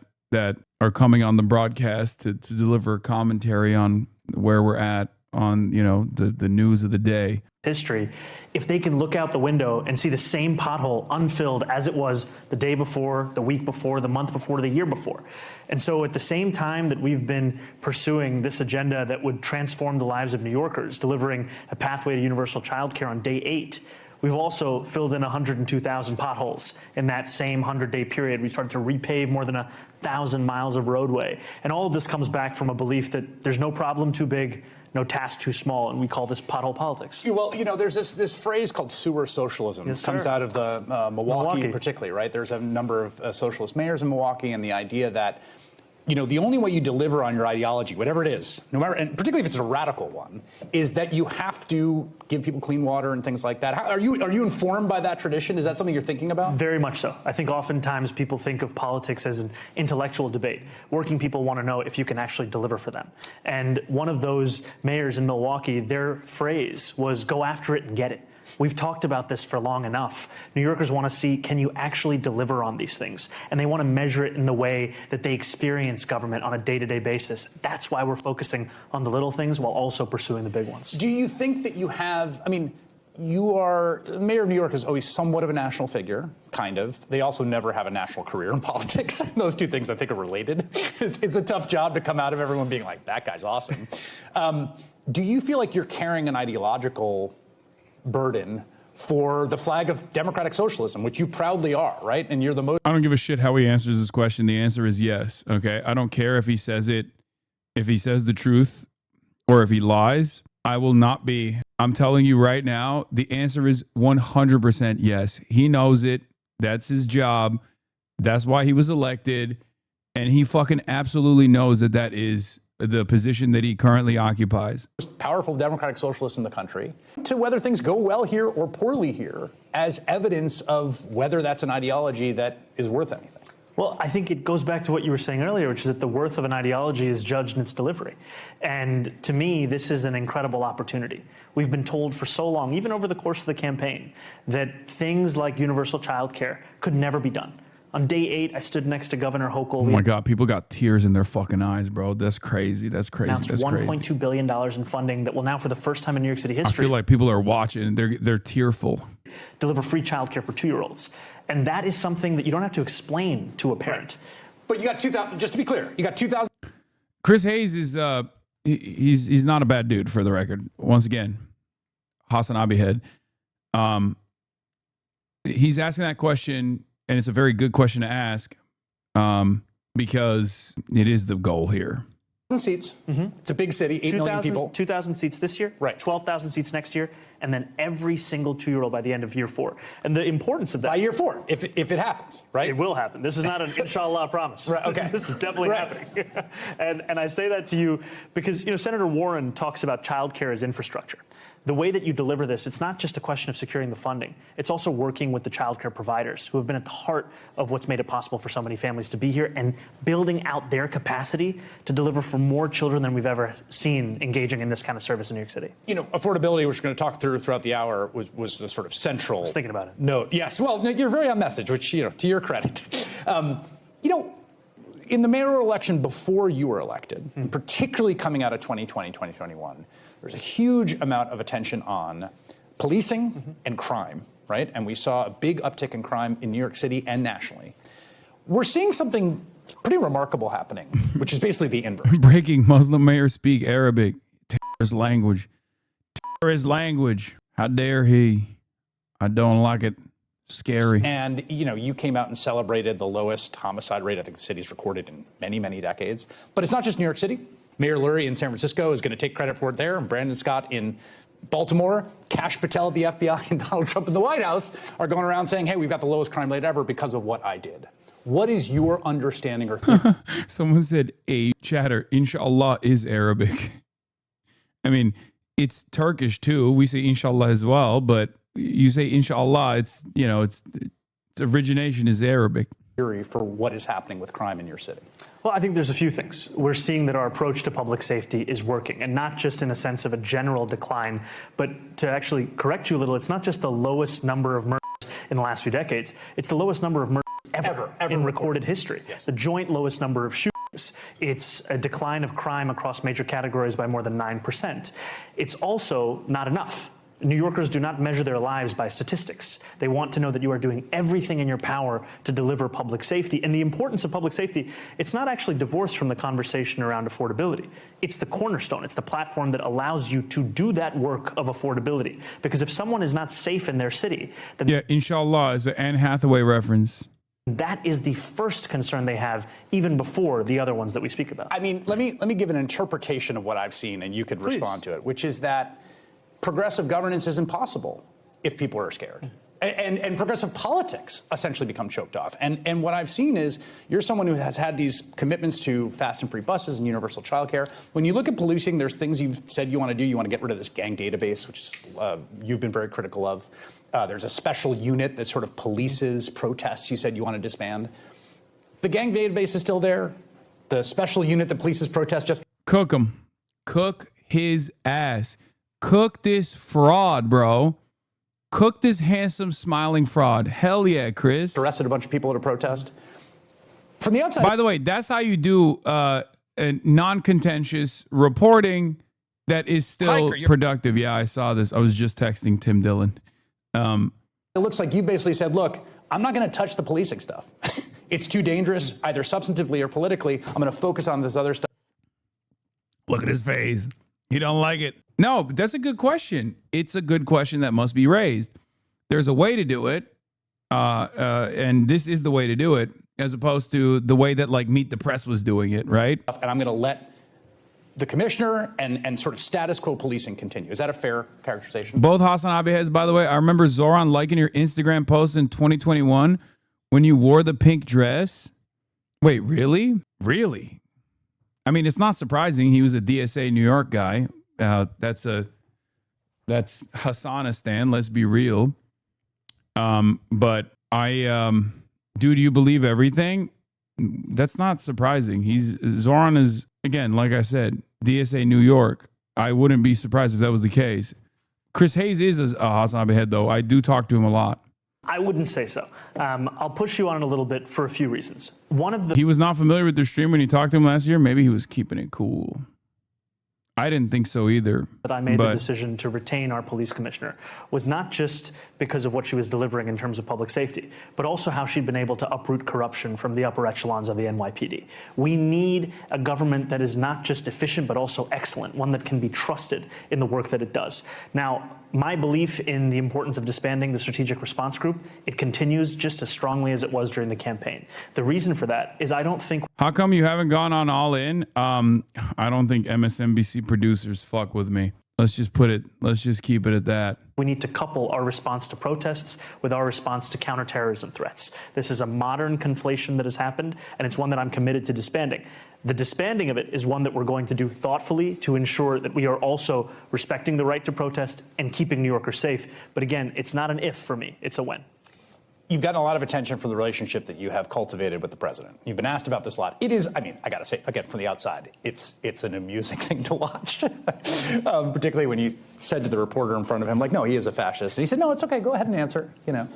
are coming on the broadcast to deliver commentary on where we're at on, you know, the news of the day. History, if they can look out the window and see the same pothole unfilled as it was the day before, the week before, the month before, the year before. And so at the same time that we've been pursuing this agenda that would transform the lives of New Yorkers, delivering a pathway to universal childcare on day 8, we've also filled in 102,000 potholes in that same 100-day period. We started to repave more than 1,000 miles of roadway. And all of this comes back from a belief that there's no problem too big, no task too small, and we call this pothole politics. Well, you know, there's this phrase called sewer socialism. Yes, it comes sir. out of the Milwaukee particularly, right? There's a number of socialist mayors in Milwaukee, and the idea that, you know, the only way you deliver on your ideology, whatever it is, no matter, and particularly if it's a radical one, is that you have to give people clean water and things like that. Are you informed by that tradition? Is that something you're thinking about? Very much so. I think oftentimes people think of politics as an intellectual debate. Working people want to know if you can actually deliver for them. And one of those mayors in Milwaukee, their phrase was, go after it and get it. We've talked about this for long enough. New Yorkers want to see, can you actually deliver on these things? And they want to measure it in the way that they experience government on a day-to-day basis. That's why we're focusing on the little things while also pursuing the big ones. Do you think that you have, I mean, you are, Mayor of New York is always somewhat of a national figure, kind of. They also never have a national career in politics. Those two things I think are related. It's a tough job to come out of everyone being like, that guy's awesome. Do you feel like you're carrying an ideological burden for the flag of democratic socialism, which you proudly are, right? And you're the most... I don't give a shit how he answers this question. The answer is yes, okay? I don't care if he says it, if he says the truth, or if he lies. I will not be. I'm telling you right now, the answer is 100% yes. He knows it. That's his job. That's why he was elected. And he fucking absolutely knows that that is the position that he currently occupies. Most powerful democratic socialists in the country, to whether things go well here or poorly here as evidence of whether that's an ideology that is worth anything. Well, I think it goes back to what you were saying earlier, which is that the worth of an ideology is judged in its delivery. And to me, this is an incredible opportunity. We've been told for so long, even over the course of the campaign, that things like universal childcare could never be done. On day 8, I stood next to Governor Hochul. Oh my God, people got tears in their fucking eyes, bro. That's crazy. That's crazy. Announced $1.2 billion in funding that will now, for the first time in New York City history, I feel like people are watching. They're tearful. Deliver free childcare for 2-year-olds. And that is something that you don't have to explain to a parent. But you got 2,000, just to be clear, you got 2,000. Chris Hayes is, he's not a bad dude, for the record. Once again, HasanAbi head. He's asking that question, and it's a very good question to ask, because it is the goal here. Seats. It's a big city, 8 million people. 2,000 seats this year, right? 12,000 seats next year, and then every single 2-year-old by the end of year 4. And the importance of that. By year 4, if it happens, right? It will happen. This is not an inshallah promise. Right, okay. This is definitely happening. And I say that to you because, you know, Senator Warren talks about childcare as infrastructure. The way that you deliver this, it's not just a question of securing the funding. It's also working with the childcare providers who have been at the heart of what's made it possible for so many families to be here and building out their capacity to deliver for more children than we've ever seen engaging in this kind of service in New York City. You know, affordability, which we're going to talk through throughout the hour, was the sort of central. I was thinking about it. Note. Yes. Well, you're very on message, which, you know, to your credit. You know, in the mayoral election before you were elected, and particularly coming out of 2020, 2021, there's a huge amount of attention on policing and crime, right? And we saw a big uptick in crime in New York City and nationally. We're seeing something pretty remarkable happening, which is basically the inverse. Breaking: Muslim mayor speak Arabic. Terrorist language. Terrorist language. How dare he? I don't like it. Scary. And, you know, you came out and celebrated the lowest homicide rate I think the city's recorded in many, many decades. But it's not just New York City. Mayor Lurie in San Francisco is going to take credit for it there. And Brandon Scott in Baltimore, Kash Patel at the FBI, and Donald Trump in the White House are going around saying, hey, we've got the lowest crime rate ever because of what I did. What is your understanding or thinking? Someone said a chatter, inshallah is Arabic. I mean, it's Turkish too. We say inshallah as well, but you say inshallah, it's, you know, its origination is Arabic. Theory for what is happening with crime in your city? Well, I think there's a few things. We're seeing that our approach to public safety is working, and not just in a sense of a general decline, but to actually correct you a little, it's not just the lowest number of murders in the last few decades, it's the lowest number of murders ever in recorded history. Yes. The joint lowest number of shootings. It's a decline of crime across major categories by more than 9%. It's also not enough. New Yorkers do not measure their lives by statistics. They want to know that you are doing everything in your power to deliver public safety. And the importance of public safety, it's not actually divorced from the conversation around affordability. It's the cornerstone. It's the platform that allows you to do that work of affordability. Because if someone is not safe in their city, then yeah, inshallah is an Anne Hathaway reference. That is the first concern they have, even before the other ones that we speak about. I mean, let me give an interpretation of what I've seen, and you could respond to it, which is that progressive governance is impossible if people are scared. And progressive politics essentially become choked off. And what I've seen is you're someone who has had these commitments to fast and free buses and universal childcare. When you look at policing, there's things you've said you want to do. You want to get rid of this gang database, which is you've been very critical of. There's a special unit that sort of polices protests you said you want to disband. The gang database is still there. The special unit that polices protests just... Cook him. Cook his ass. Cook this fraud, bro. Cook this handsome, smiling fraud. Hell yeah, Chris. Arrested a bunch of people at a protest. From the outside. By the way, that's how you do a non-contentious reporting that is still productive. Yeah, I saw this. I was just texting Tim Dillon. It looks like you basically said, look, I'm not going to touch the policing stuff. It's too dangerous, either substantively or politically. I'm going to focus on this other stuff. Look at his face. He don't like it. No, but that's a good question. It's a good question that must be raised. There's a way to do it, and this is the way to do it, as opposed to the way that like Meet the Press was doing it, right? And I'm going to let the commissioner and sort of status quo policing continue. Is that a fair characterization? Both HasanAbi heads, by the way. I remember Zoran liking your Instagram post in 2021 when you wore the pink dress. Wait, really? Really? I mean, it's not surprising. He was a DSA New York guy. That's Hassanistan. Let's be real. But do you believe everything? That's not surprising. Zoran is, again, like I said, DSA New York. I wouldn't be surprised if that was the case. Chris Hayes is a HasanAbi head, though. I do talk to him a lot. I wouldn't say so. I'll push you on it a little bit for a few reasons. He was not familiar with the stream when you talked to him last year. Maybe he was keeping it cool. I didn't think so either. That I made the decision to retain our police commissioner was not just because of what she was delivering in terms of public safety, but also how she'd been able to uproot corruption from the upper echelons of the NYPD. We need a government that is not just efficient, but also excellent, one that can be trusted in the work that it does. Now, my belief in the importance of disbanding the Strategic Response Group, it continues just as strongly as it was during the campaign. The reason for that is I don't think... How come you haven't gone on All In? I don't think MSNBC producers fuck with me. Let's just keep it at that. We need to couple our response to protests with our response to counterterrorism threats. This is a modern conflation that has happened, and it's one that I'm committed to disbanding. The disbanding of it is one that we're going to do thoughtfully to ensure that we are also respecting the right to protest and keeping New Yorkers safe. But again, it's not an if for me, it's a when. You've gotten a lot of attention for the relationship that you have cultivated with the president. You've been asked about this a lot. It is, I mean, I got to say, again, from the outside, it's an amusing thing to watch, particularly when you said to the reporter in front of him, like, no, he is a fascist. And he said, no, it's okay, go ahead and answer, you know.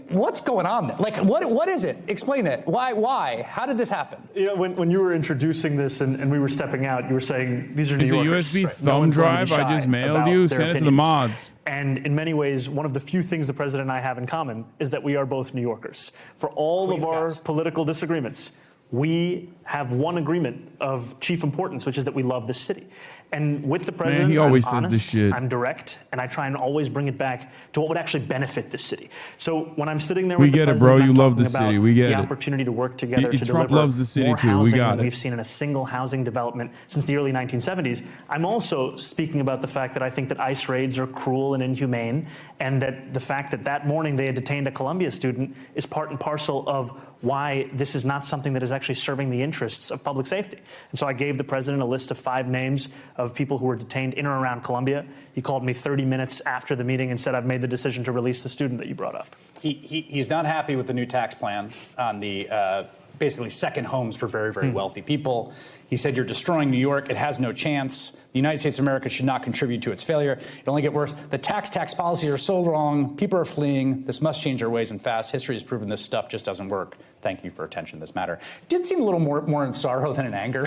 What's going on there? Like, what is it? Explain it. Why? How did this happen? You know, when you were introducing this and we were stepping out, you were saying, these are New Yorkers. It's a USB thumb drive I just mailed you. Send it to the mods. And in many ways, one of the few things the president and I have in common is that we are both New Yorkers. For all of our political disagreements, we have one agreement of chief importance, which is that we love this city. And with the president, he always I'm says honest, this shit. I'm direct, and I try and always bring it back to what would actually benefit this city. So when I'm sitting there We with the get it, president, bro. You I'm love the talking about city. We get the it. opportunity to work together to Trump deliver loves the city more too. We housing got than it. we've seen in a single housing development since the early 1970s. I'm also speaking about the fact that I think that ICE raids are cruel and inhumane, and that the fact that that morning they had detained a Columbia student is part and parcel of why this is not something that is actually serving the interests of public safety. And so I gave the president a list of 5 names of people who were detained in or around Columbia. He called me 30 minutes after the meeting and said, I've made the decision to release the student that you brought up. He's not happy with the new tax plan on the basically second homes for very, very wealthy people. He said, you're destroying New York. It has no chance. The United States of America should not contribute to its failure. It only get worse. The tax policies are so wrong. People are fleeing. This must change our ways and fast. History has proven this stuff just doesn't work. Thank you for attention to this matter. It did seem a little more in sorrow than in anger.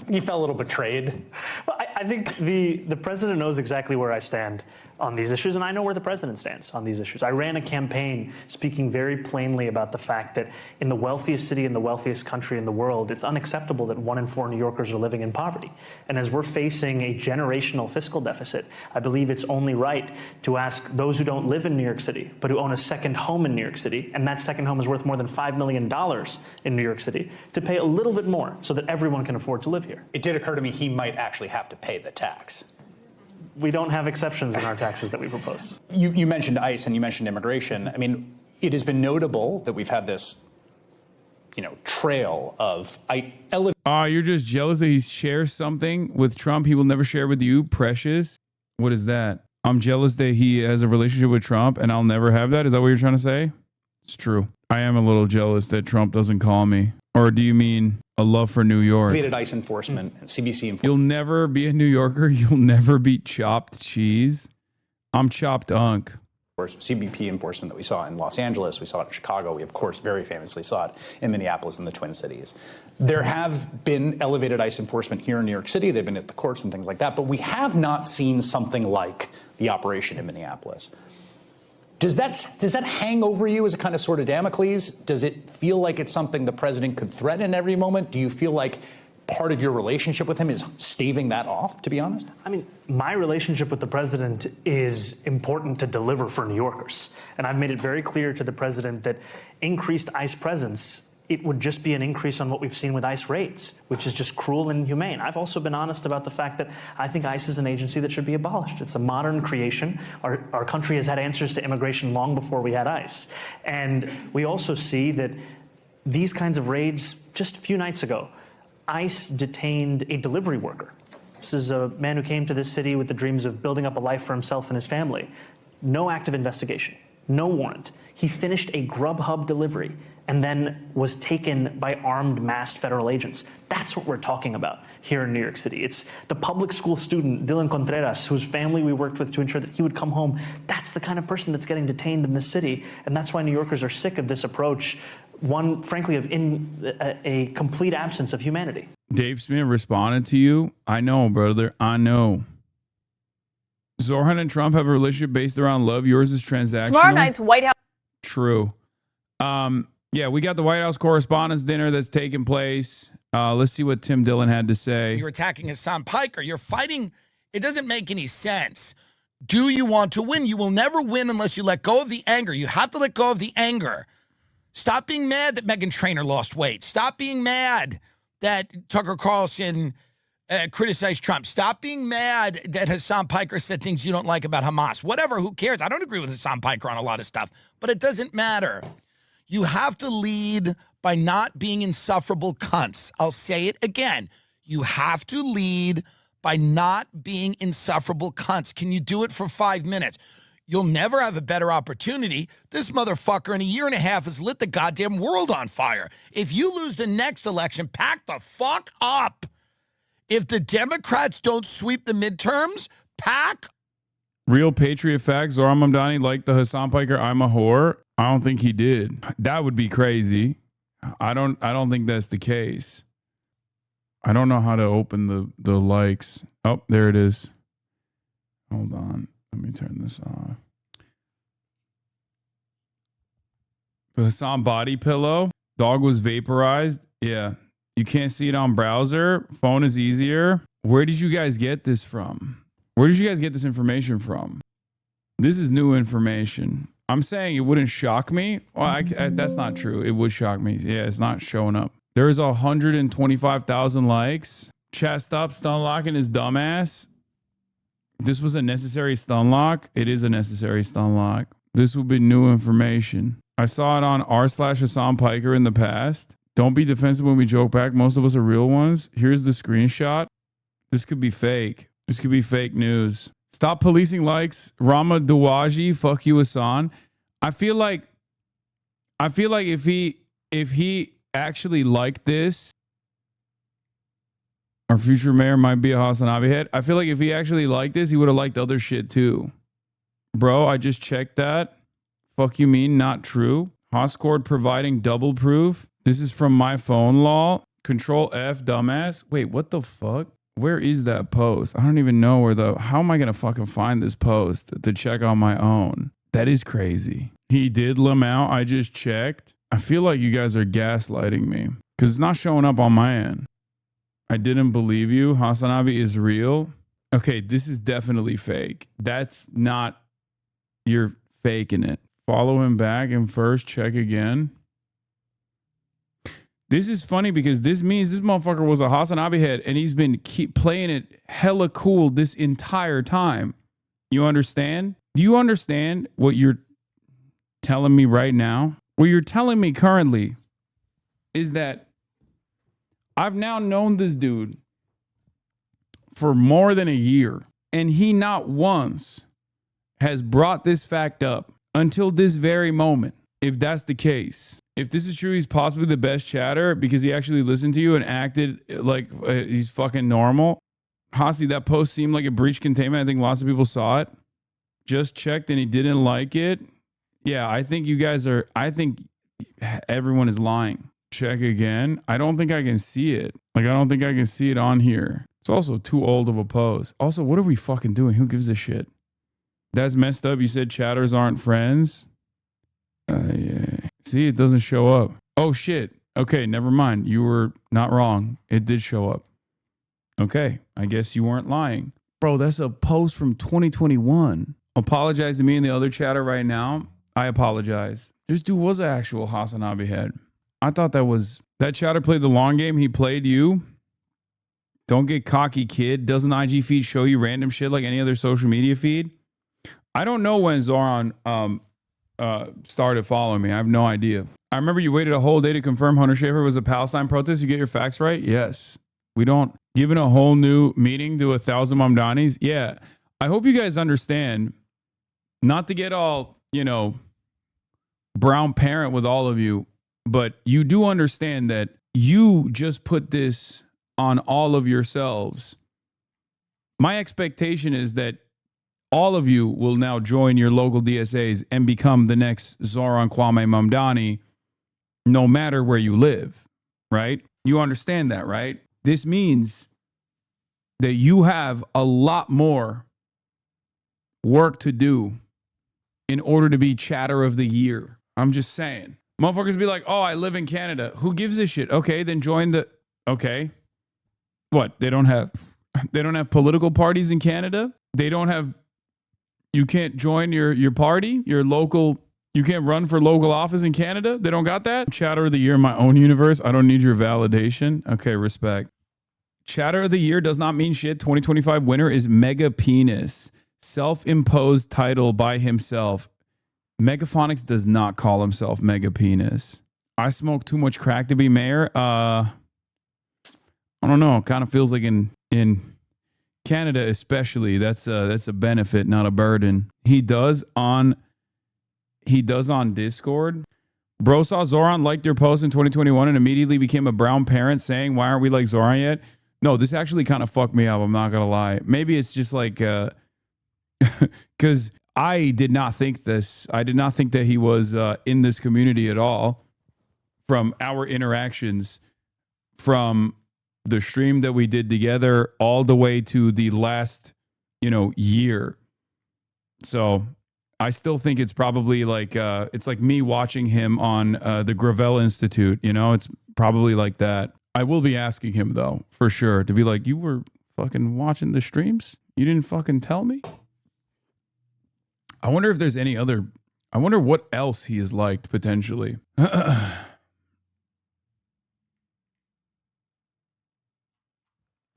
He felt a little betrayed. Well, I think the president knows exactly where I stand on these issues, and I know where the president stands on these issues. I ran a campaign speaking very plainly about the fact that in the wealthiest city in the wealthiest country in the world, it's unacceptable that 1 in 4 New Yorkers are living in poverty. And as we're facing a generational fiscal deficit, I believe it's only right to ask those who don't live in New York City, but who own a second home in New York City, and that second home is worth more than $5 million in New York City, to pay a little bit more so that everyone can afford to live here. It did occur to me he might actually have to pay the tax. We don't have exceptions in our taxes that we propose. You mentioned ICE and you mentioned immigration. I mean, it has been notable that we've had this, trail of you're just jealous that he shares something with Trump he will never share with you, precious. What is that? I'm jealous that he has a relationship with Trump and I'll never have that. Is that what you're trying to say? It's true. I am a little jealous that Trump doesn't call me. Or do you mean a love for New York? elevated ICE enforcement and CBC enforcement. You'll never be a New Yorker. You'll never be chopped cheese. I'm chopped unk. CBP enforcement that we saw in Los Angeles, we saw it in Chicago, we of course very famously saw it in Minneapolis and the Twin Cities. There have been elevated ICE enforcement here in New York City. They've been at the courts and things like that, but we have not seen something like the operation in Minneapolis. Does that hang over you as a kind of sort of Damocles? Does it feel like it's something the president could threaten in every moment? Do you feel like part of your relationship with him is staving that off, to be honest? I mean, my relationship with the president is important to deliver for New Yorkers. And I've made it very clear to the president that increased ICE presence, it would just be an increase on what we've seen with ICE raids, which is just cruel and inhumane. I've also been honest about the fact that I think ICE is an agency that should be abolished. It's a modern creation. Our country has had answers to immigration long before we had ICE. And we also see that these kinds of raids, just a few nights ago, ICE detained a delivery worker. This is a man who came to this city with the dreams of building up a life for himself and his family. No active investigation, no warrant. He finished a Grubhub delivery and then was taken by armed, masked federal agents. That's what we're talking about here in New York City. It's the public school student, Dylan Contreras, whose family we worked with to ensure that he would come home. That's the kind of person that's getting detained in this city. And that's why New Yorkers are sick of this approach, one, frankly, of a complete absence of humanity. Dave Smith responded to you. I know, brother. I know. Zoran and Trump have a relationship based around love. Yours is transactional. Tomorrow night's White House. True. Yeah, we got the White House Correspondents' Dinner that's taking place. Let's see what Tim Dillon had to say. You're attacking Hasan Piker. You're fighting. It doesn't make any sense. Do you want to win? You will never win unless you let go of the anger. You have to let go of the anger. Stop being mad that Meghan Trainor lost weight. Stop being mad that Tucker Carlson criticized Trump. Stop being mad that Hasan Piker said things you don't like about Hamas. Whatever, who cares? I don't agree with Hasan Piker on a lot of stuff, but it doesn't matter. You have to lead by not being insufferable cunts. I'll say it again. You have to lead by not being insufferable cunts. Can you do it for 5 minutes? You'll never have a better opportunity. This motherfucker in a year and a half has lit the goddamn world on fire. If you lose the next election, pack the fuck up. If the Democrats don't sweep the midterms, pack. Real Patriot facts. Zoran Mamdani liked the Hasan Piker I'm a whore. I don't think he did. That would be crazy. I don't think that's the case. I don't know how to open the likes. Oh, there it is. Hold on. Let me turn this off. The Hasan body pillow. Dog was vaporized Yeah. You can't see it on browser. Phone is easier. Where did you guys get this from? Where did you guys get this information from? This is new information. I'm saying it wouldn't shock me. Well, that's not true. It would shock me. Yeah, it's not showing up. There's 125,000 likes. Chat, stop stun locking his dumbass. This was a necessary stun lock. It is a necessary stun lock. This will be new information. I saw it on r/Hassan Piker in the past. Don't be defensive when we joke back. Most of us are real ones. Here's the screenshot. This could be fake. This could be fake news. Stop policing likes. Rama Dawaji, fuck you, Hassan. I feel like if he actually liked this, our future mayor might be a HasanAbi head. I feel like if he actually liked this, he would have liked other shit too. Bro, I just checked that. Fuck you mean not true. Hoscord providing double proof. This is from my phone law. Control F, dumbass. Wait, what the fuck? Where is that post? I don't even know where how am I going to fucking find this post to check on my own? That is crazy. He did Lamau. I just checked. I feel like you guys are gaslighting me because it's not showing up on my end. I didn't believe you. HasanAbi is real. Okay, this is definitely fake. That's not, you're faking it. Follow him back and first check again. This is funny because this means this motherfucker was a HasanAbi head and he's been keep playing it hella cool this entire time. You understand? Do you understand what you're telling me right now? What you're telling me currently is that I've now known this dude for more than a year, and he not once has brought this fact up until this very moment. If that's the case, if this is true, he's possibly the best chatter because he actually listened to you and acted like he's fucking normal. Hasi, that post seemed like a breach containment. I think lots of people saw it. Just checked and he didn't like it. Yeah, I think you guys are, I think everyone is lying. Check again. I don't think I can see it. Like, I don't think I can see it on here. It's also too old of a post. Also, what are we fucking doing? Who gives a shit? That's messed up. You said chatters aren't friends. Yeah. See, it doesn't show up. Oh, shit. Okay, never mind. You were not wrong. It did show up. Okay, I guess you weren't lying. Bro, that's a post from 2021. Apologize to me and the other chatter right now. I apologize. This dude was an actual HasanAbi head. I thought that chatter played the long game. He played you. Don't get cocky, kid. Doesn't IG feed show you random shit like any other social media feed? I don't know when Zoran started following me. I have no idea. I remember you waited a whole day to confirm Hunter Schafer was a Palestine protest. You get your facts right? Yes. We don't. Giving a whole new meaning to 1,000 Mamdanis? Yeah. I hope you guys understand, not to get all, brown parent with all of you, but you do understand that you just put this on all of yourselves. My expectation is that all of you will now join your local DSAs and become the next Zoran Kwame Mamdani, no matter where you live, right? You understand that, right? This means that you have a lot more work to do in order to be chatter of the year. I'm just saying. Motherfuckers be like, oh, I live in Canada. Who gives a shit? Okay, then join the... Okay. What? They don't have political parties in Canada? They don't have... You can't join your party? Your local... You can't run for local office in Canada? They don't got that? Chatter of the year in my own universe. I don't need your validation. Okay, respect. Chatter of the year does not mean shit. 2025 winner is Mega Penis. Self-imposed title by himself. Megaphonics does not call himself Mega Penis. I smoke too much crack to be mayor. I don't know. It kind of feels like in Canada especially, that's a benefit, not a burden. He does on Discord. Bro saw Zoran liked your post in 2021 and immediately became a brown parent saying, why aren't we like Zoran yet? No, this actually kind of fucked me up. I'm not going to lie. Maybe it's just like, because I did not think this. I did not think that he was in this community at all from our interactions, from the stream that we did together all the way to the last, year. So I still think it's probably like, it's like me watching him on the Gravel Institute. It's Probably like that. I will be asking him though, for sure, to be like, you were fucking watching the streams? You didn't fucking tell me? I wonder if there's any other, I wonder what else he has liked potentially.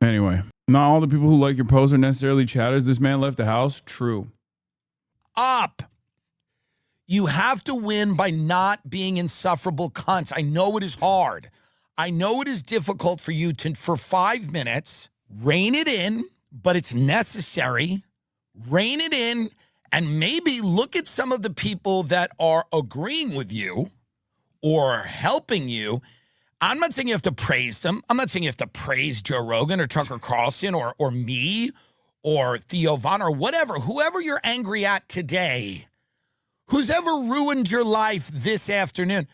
Anyway, not all the people who like your post are necessarily chatters. This man left the house. True. Up. You have to win by not being insufferable cunts. I know it is hard. I know it is difficult for you to, for 5 minutes, rein it in, but it's necessary. Rein it in and maybe look at some of the people that are agreeing with you or helping you. I'm not saying you have to praise them. I'm not saying you have to praise Joe Rogan or Tucker Carlson or me or Theo Von or whatever, whoever you're angry at today, who's ever ruined your life this afternoon.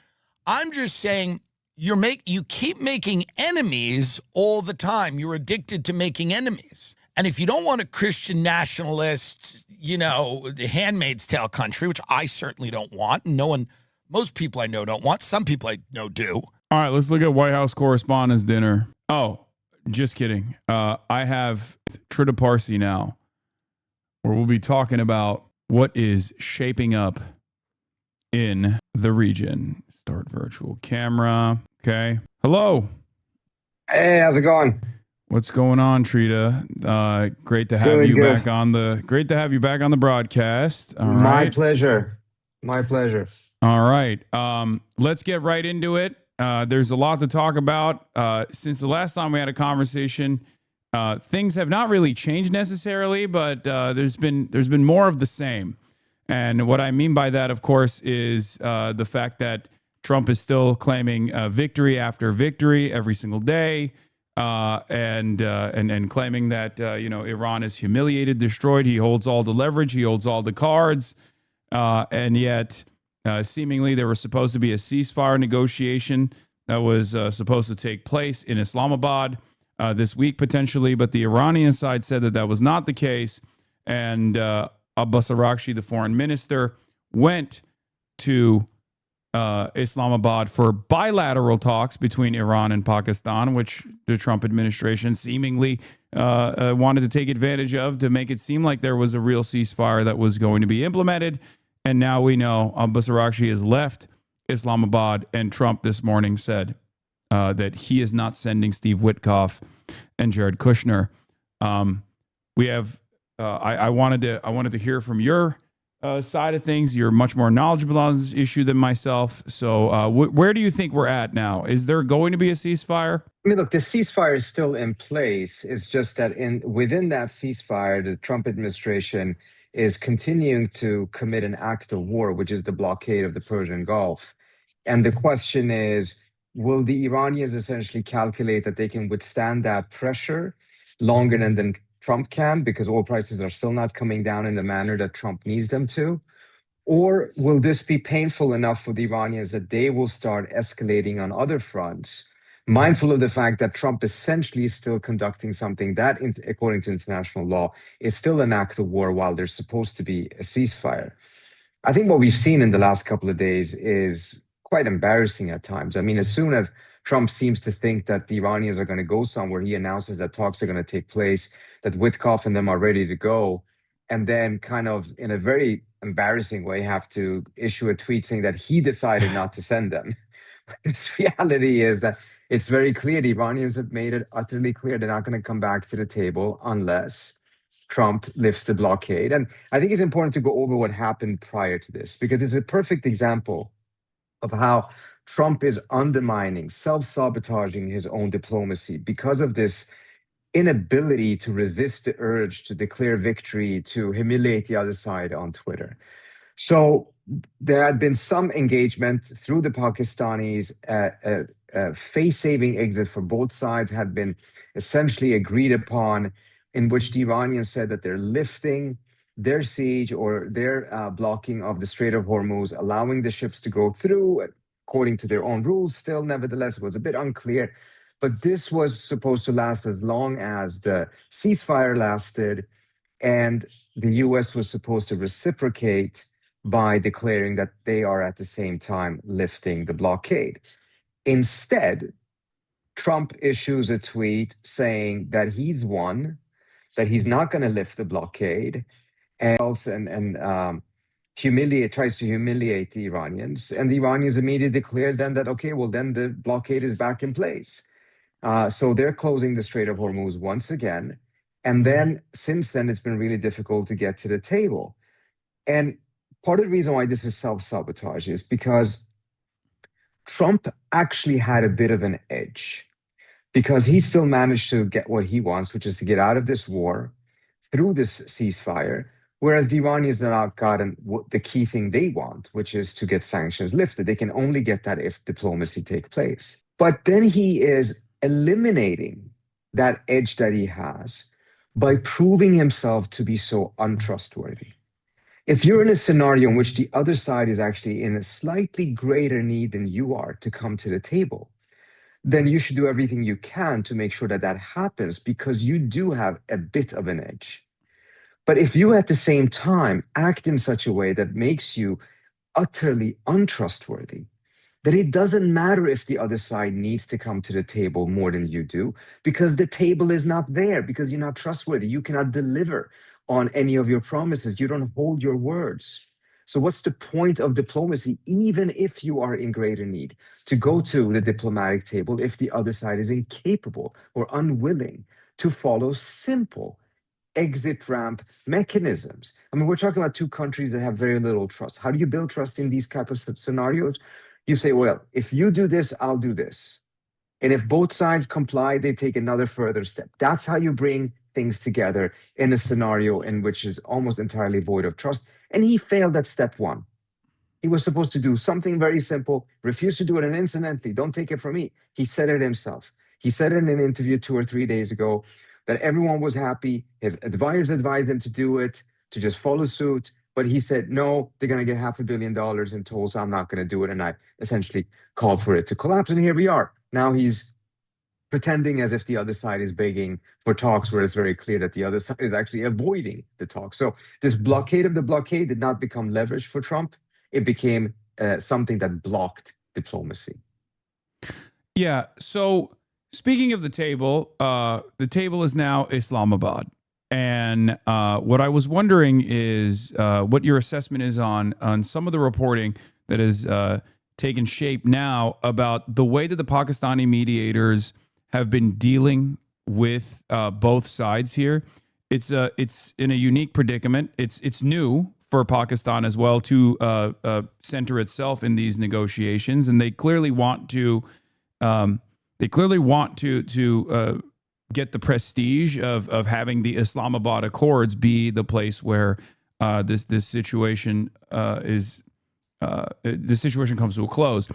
I'm just saying you keep making enemies all the time. You're addicted to making enemies. And if you don't want a Christian nationalist, the Handmaid's Tale country, which I certainly don't want, and most people I know don't want, some people I know do. All right, let's look at White House Correspondents' Dinner. Oh, just kidding. I have Trita Parsi now, where we'll be talking about what is shaping up in the region. Start virtual camera. Okay. Hello. Hey, how's it going? What's going on, Trita? Great to have you back on the broadcast. All My right. pleasure. My pleasure. All right. Let's get right into it. There's a lot to talk about. Since the last time we had a conversation, things have not really changed necessarily, but there's been more of the same. And what I mean by that, of course, is the fact that Trump is still claiming victory after victory every single day, and claiming that Iran is humiliated, destroyed. He holds all the leverage. He holds all the cards, and yet. Seemingly, there was supposed to be a ceasefire negotiation that was supposed to take place in Islamabad this week, potentially. But the Iranian side said that was not the case. And Abbas Araghchi, the foreign minister, went to Islamabad for bilateral talks between Iran and Pakistan, which the Trump administration seemingly wanted to take advantage of to make it seem like there was a real ceasefire that was going to be implemented. And now we know Abbas Araghchi has left Islamabad, and Trump this morning said that he is not sending Steve Witkoff and Jared Kushner. We have. I wanted to hear from your side of things. You're much more knowledgeable on this issue than myself. So where do you think we're at now? Is there going to be a ceasefire? I mean, look, the ceasefire is still in place. It's just that within that ceasefire, the Trump administration is continuing to commit an act of war, which is the blockade of the Persian Gulf. And the question is, will the Iranians essentially calculate that they can withstand that pressure longer than Trump can, because oil prices are still not coming down in the manner that Trump needs them to? Or will this be painful enough for the Iranians that they will start escalating on other fronts, mindful of the fact that Trump essentially is still conducting something that, according to international law, is still an act of war while there's supposed to be a ceasefire? I think what we've seen in the last couple of days is quite embarrassing at times. I mean, as soon as Trump seems to think that the Iranians are going to go somewhere, he announces that talks are going to take place, that Witkoff and them are ready to go, and then kind of in a very embarrassing way have to issue a tweet saying that he decided not to send them. Its reality is that it's very clear. The Iranians have made it utterly clear they're not going to come back to the table unless Trump lifts the blockade. And I think it's important to go over what happened prior to this, because it's a perfect example of how Trump is undermining, self-sabotaging his own diplomacy because of this inability to resist the urge to declare victory, to humiliate the other side on Twitter. So there had been some engagement through the Pakistanis. Face-saving exit for both sides had been essentially agreed upon, in which the Iranians said that they're lifting their siege or their blocking of the Strait of Hormuz, allowing the ships to go through according to their own rules. Still, nevertheless, it was a bit unclear. But this was supposed to last as long as the ceasefire lasted, and the U.S. was supposed to reciprocate by declaring that they are at the same time lifting the blockade. Instead, Trump issues a tweet saying that he's won, that he's not going to lift the blockade, and tries to humiliate the Iranians. And the Iranians immediately declared then that, okay, well, then the blockade is back in place. So they're closing the Strait of Hormuz once again. And then since then, it's been really difficult to get to the table. And part of the reason why this is self-sabotage is because Trump actually had a bit of an edge, because he still managed to get what he wants, which is to get out of this war through this ceasefire, whereas the Iranians have not gotten the key thing they want, which is to get sanctions lifted. They can only get that if diplomacy takes place. But then he is eliminating that edge that he has by proving himself to be so untrustworthy. If you're in a scenario in which the other side is actually in a slightly greater need than you are to come to the table, then you should do everything you can to make sure that that happens, because you do have a bit of an edge. But if you at the same time act in such a way that makes you utterly untrustworthy, then it doesn't matter if the other side needs to come to the table more than you do, because the table is not there, because you're not trustworthy. You cannot deliver on any of your promises. You don't hold your words. So what's the point of diplomacy, even if you are in greater need, to go to the diplomatic table if the other side is incapable or unwilling to follow simple exit ramp mechanisms? I mean, we're talking about two countries that have very little trust. How do you build trust in these type of scenarios? You say, well, if you do this, I'll do this. And if both sides comply, they take another further step. That's how you bring things together in a scenario in which is almost entirely void of trust. And he failed at step one. He was supposed to do something very simple, refused to do it, and incidentally, don't take it from me, he said it himself. He said it in an interview 2 or 3 days ago that everyone was happy. His advisors advised him to do it, to just follow suit. But he said, no, they're going to get $500 million in tolls, so I'm not going to do it. And I essentially called for it to collapse. And here we are. Now he's pretending as if the other side is begging for talks, where it's very clear that the other side is actually avoiding the talks. So this blockade of the blockade did not become leverage for Trump. It became something that blocked diplomacy. Yeah. So speaking of the table is now Islamabad. And what I was wondering is what your assessment is on some of the reporting that has taken shape now about the way that the Pakistani mediators have been dealing with both sides here. It's in a unique predicament. It's new for Pakistan as well to center itself in these negotiations, and they clearly want to get the prestige of having the Islamabad Accords be the place where this situation comes to a close.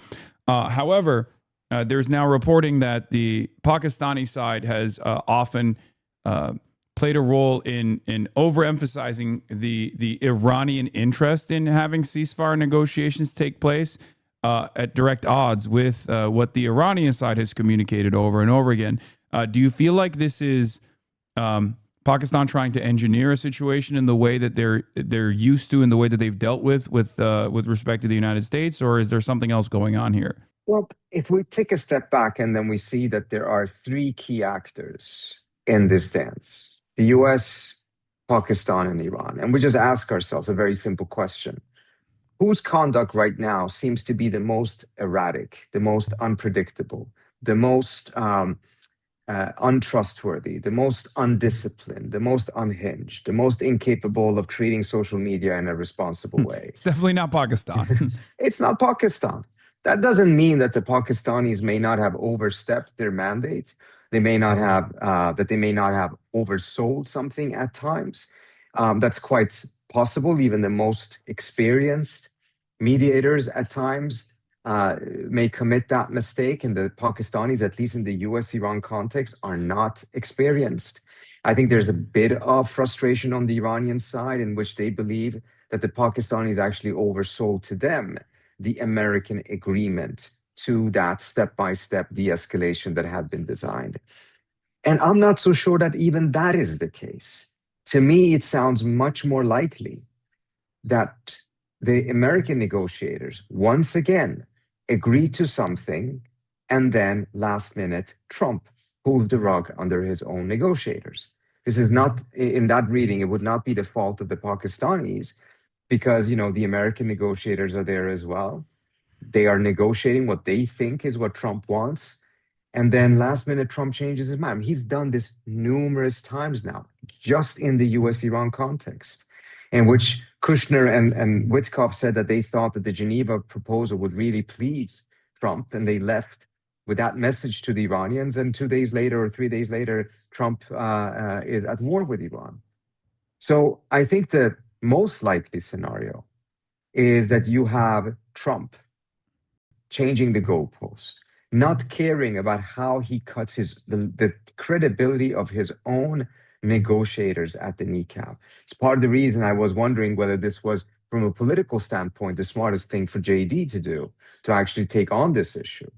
However, there's now reporting that the Pakistani side has often played a role in overemphasizing the Iranian interest in having ceasefire negotiations take place at direct odds with what the Iranian side has communicated over and over again. Do you feel like this is Pakistan trying to engineer a situation in the way that they're used to, in the way that they've dealt with respect to the United States, or is there something else going on here? Well, if we take a step back and then we see that there are three key actors in this dance: the US, Pakistan, and Iran. And we just ask ourselves a very simple question. Whose conduct right now seems to be the most erratic, the most unpredictable, the most untrustworthy, the most undisciplined, the most unhinged, the most incapable of treating social media in a responsible way? It's definitely not Pakistan. It's not Pakistan. That doesn't mean that the Pakistanis may not have overstepped their mandate. They may not have oversold something at times. That's quite possible. Even the most experienced mediators at times may commit that mistake, and the Pakistanis, at least in the US-Iran context, are not experienced. I think there's a bit of frustration on the Iranian side in which they believe that the Pakistanis actually oversold to them the American agreement to that step-by-step de-escalation that had been designed. And I'm not so sure that even that is the case. To me, it sounds much more likely that the American negotiators, once again, agreed to something And then last minute, Trump pulls the rug under his own negotiators. This is not, in that reading, it would not be the fault of the Pakistanis because, the American negotiators are there as well. They are negotiating what they think is what Trump wants. And then last minute, Trump changes his mind. He's done this numerous times now, just in the US-Iran context, in which Kushner and Witkoff said that they thought that the Geneva proposal would really please Trump, and they left with that message to the Iranians. And 2 days later or 3 days later, Trump is at war with Iran. So I think the most likely scenario is that you have Trump changing the goalpost, not caring about how he cuts the credibility of his own negotiators at the kneecap. It's part of the reason I was wondering whether this was, from a political standpoint, the smartest thing for JD to do, to actually take on this issue,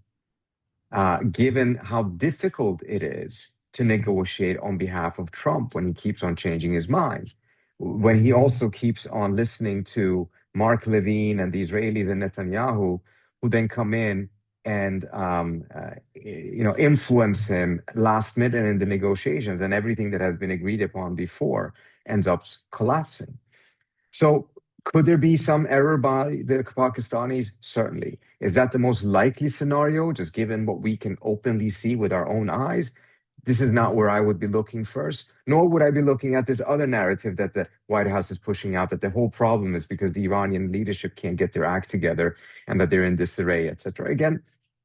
given how difficult it is to negotiate on behalf of Trump when he keeps on changing his mind, when he also keeps on listening to Mark Levine and the Israelis and Netanyahu, who then come in and influence him last minute in the negotiations, and everything that has been agreed upon before ends up collapsing. So could there be some error by the Pakistanis? Certainly. Is that the most likely scenario, just given what we can openly see with our own eyes? This is not where I would be looking first, nor would I be looking at this other narrative that the White House is pushing out, that the whole problem is because the Iranian leadership can't get their act together and that they're in disarray, etc. Again,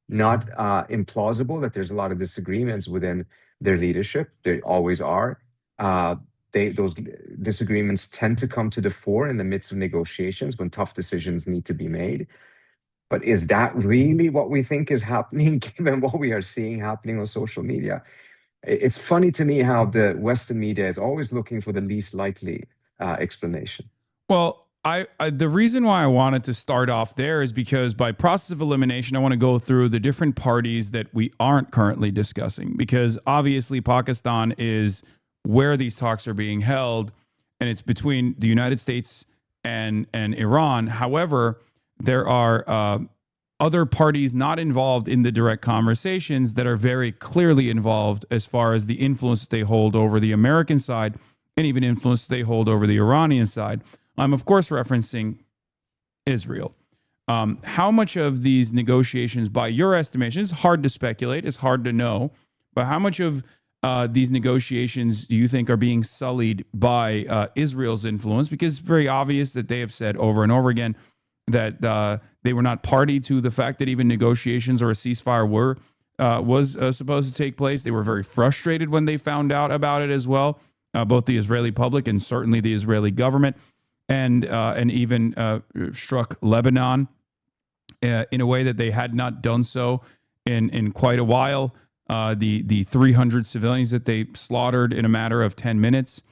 not implausible that there's a lot of disagreements within their leadership. There always are. Those disagreements tend to come to the fore in the midst of negotiations when tough decisions need to be made. But is that really what we think is happening, given what we are seeing happening on social media? It's funny to me how the Western media is always looking for the least likely explanation. Well, the reason why I wanted to start off there is because by process of elimination, I want to go through the different parties that we aren't currently discussing, because obviously Pakistan is where these talks are being held, and it's between the United States and Iran. However, there are other parties not involved in the direct conversations that are very clearly involved as far as the influence that they hold over the American side and even influence they hold over the Iranian side. I'm, of course, referencing Israel. How much of these negotiations, by your estimation, it's hard to speculate, it's hard to know, but how much of these negotiations do you think are being sullied by Israel's influence? Because it's very obvious that they have said over and over again that they were not party to the fact that even negotiations or a ceasefire was supposed to take place. They were very frustrated when they found out about it as well, both the Israeli public and certainly the Israeli government, and even struck Lebanon in a way that they had not done so in quite a while. The 300 civilians that they slaughtered in a matter of 10 minutes.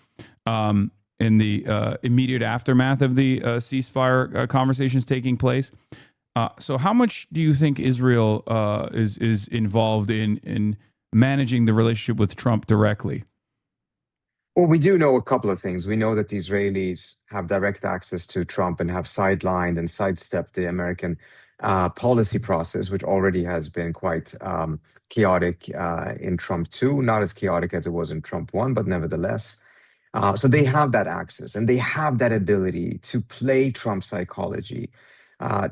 In the immediate aftermath of the ceasefire conversations taking place. So how much do you think Israel is involved in managing the relationship with Trump directly? Well, we do know a couple of things. We know that the Israelis have direct access to Trump and have sidelined and sidestepped the American policy process, which already has been quite chaotic in Trump 2, not as chaotic as it was in Trump 1, but nevertheless. So they have that access and they have that ability to play Trump psychology.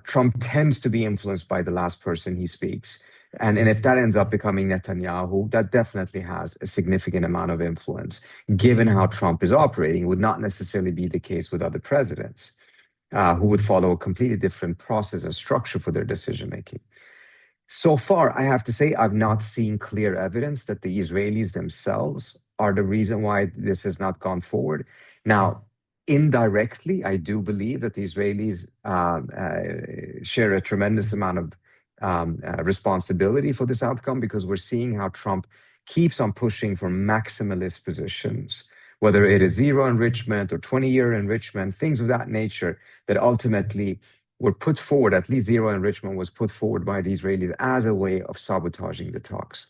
Trump tends to be influenced by the last person he speaks. And if that ends up becoming Netanyahu, that definitely has a significant amount of influence, given how Trump is operating. It would not necessarily be the case with other presidents who would follow a completely different process and structure for their decision-making. So far, I have to say, I've not seen clear evidence that the Israelis themselves are the reason why this has not gone forward. Now, indirectly, I do believe that the Israelis share a tremendous amount of responsibility for this outcome, because we're seeing how Trump keeps on pushing for maximalist positions, whether it is zero enrichment or 20-year enrichment, things of that nature that ultimately were put forward, at least zero enrichment was put forward by the Israelis as a way of sabotaging the talks.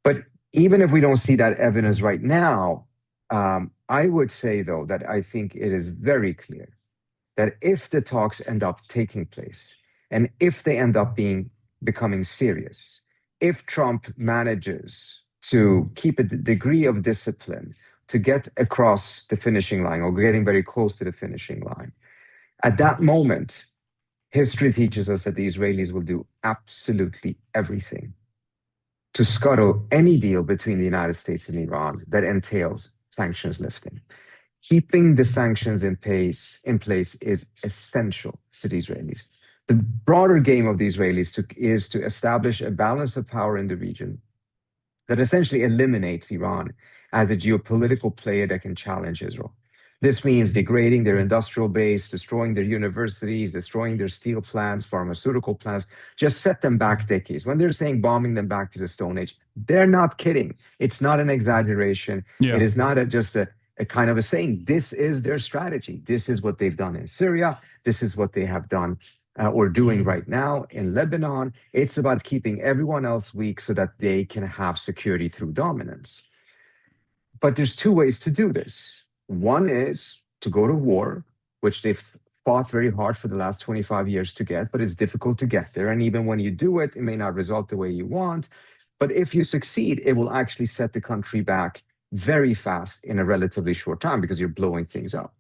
But even if we don't see that evidence right now, I would say, though, that I think it is very clear that if the talks end up taking place, and if they end up becoming serious, if Trump manages to keep a degree of discipline to get across the finishing line or getting very close to the finishing line, at that moment, history teaches us that the Israelis will do absolutely everything to scuttle any deal between the United States and Iran that entails sanctions lifting. Keeping the sanctions in place is essential to the Israelis. The broader game of the Israelis is to establish a balance of power in the region that essentially eliminates Iran as a geopolitical player that can challenge Israel. This means degrading their industrial base, destroying their universities, destroying their steel plants, pharmaceutical plants, just set them back decades. When they're saying bombing them back to the Stone Age, they're not kidding. It's not an exaggeration. Yeah. It is not just a kind of a saying. This is their strategy. This is what they've done in Syria. This is what they have done or doing right now in Lebanon. It's about keeping everyone else weak so that they can have security through dominance. But there's two ways to do this. One is to go to war, which they've fought very hard for the last 25 years to get, but it's difficult to get there. And even when you do it, it may not result the way you want. But if you succeed, it will actually set the country back very fast in a relatively short time because you're blowing things up.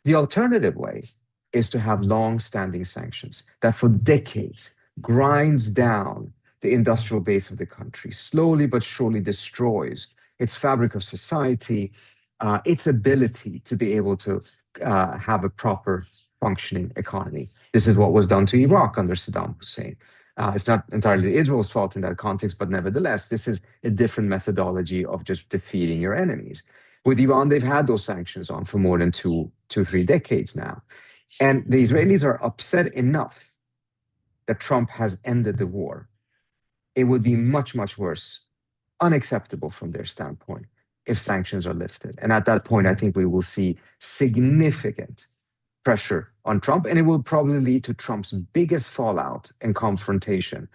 The alternative way is to have long-standing sanctions that for decades grinds down the industrial base of the country, slowly but surely destroys its fabric of society, its ability to be able to have a proper functioning economy. This is what was done to Iraq under Saddam Hussein. It's not entirely Israel's fault in that context, but nevertheless, this is a different methodology of just defeating your enemies. With Iran, they've had those sanctions on for more than 3 decades now. And the Israelis are upset enough that Trump has ended the war. It would be much, much worse, unacceptable from their standpoint, if sanctions are lifted. And at that point, I think we will see significant pressure on Trump, and it will probably lead to Trump's biggest fallout and confrontation,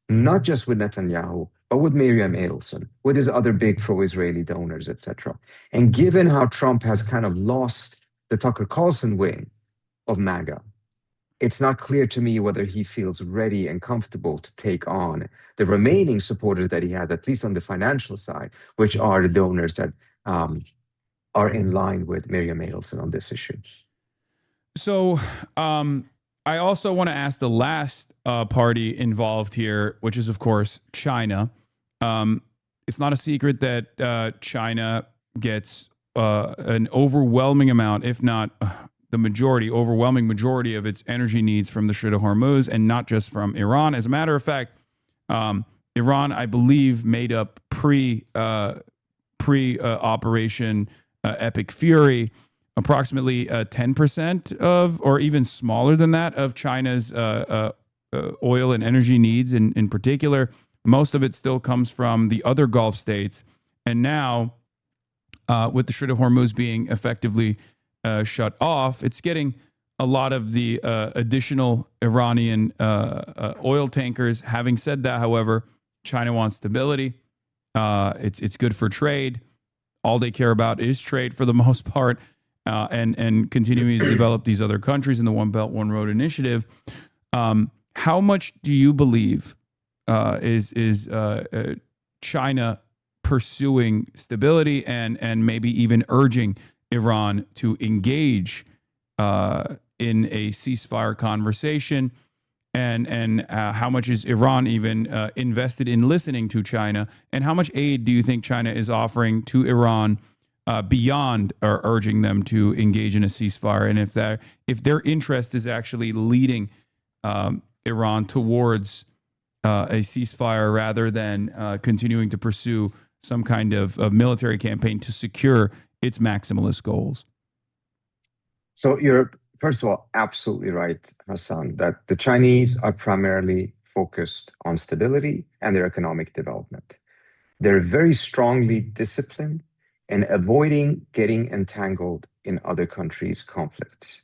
not just with Netanyahu, but with Miriam Edelson, with his other big pro-Israeli donors, etc. And given how Trump has kind of lost the Tucker Carlson wing of MAGA, it's not clear to me whether he feels ready and comfortable to take on the remaining supporters that he had, at least on the financial side, which are the donors that are in line with Miriam Edelson on this issue. So I also want to ask the last party involved here, which is, of course, China. It's not a secret that China gets an overwhelming amount, if not the overwhelming majority of its energy needs from the Strait of Hormuz, and not just from Iran. As a matter of fact, Iran, I believe, made up pre-operation Epic Fury approximately 10% of, or even smaller than that, of China's oil and energy needs in particular. Most of it still comes from the other Gulf states. And now, with the Strait of Hormuz being effectively shut off, it's getting a lot of the additional Iranian oil tankers. Having said that, however, China wants stability. It's good for trade. All they care about is trade for the most part, and continuing to develop these other countries in the One Belt, One Road initiative. How much do you believe is China pursuing stability and maybe even urging Iran to engage in a ceasefire conversation, and how much is Iran even invested in listening to China, and how much aid do you think China is offering to Iran beyond or urging them to engage in a ceasefire, and if their interest is actually leading Iran towards a ceasefire rather than continuing to pursue some kind of military campaign to secure its maximalist goals? So you're, first of all, absolutely right, Hasan, that the Chinese are primarily focused on stability and their economic development. They're very strongly disciplined in avoiding getting entangled in other countries' conflicts.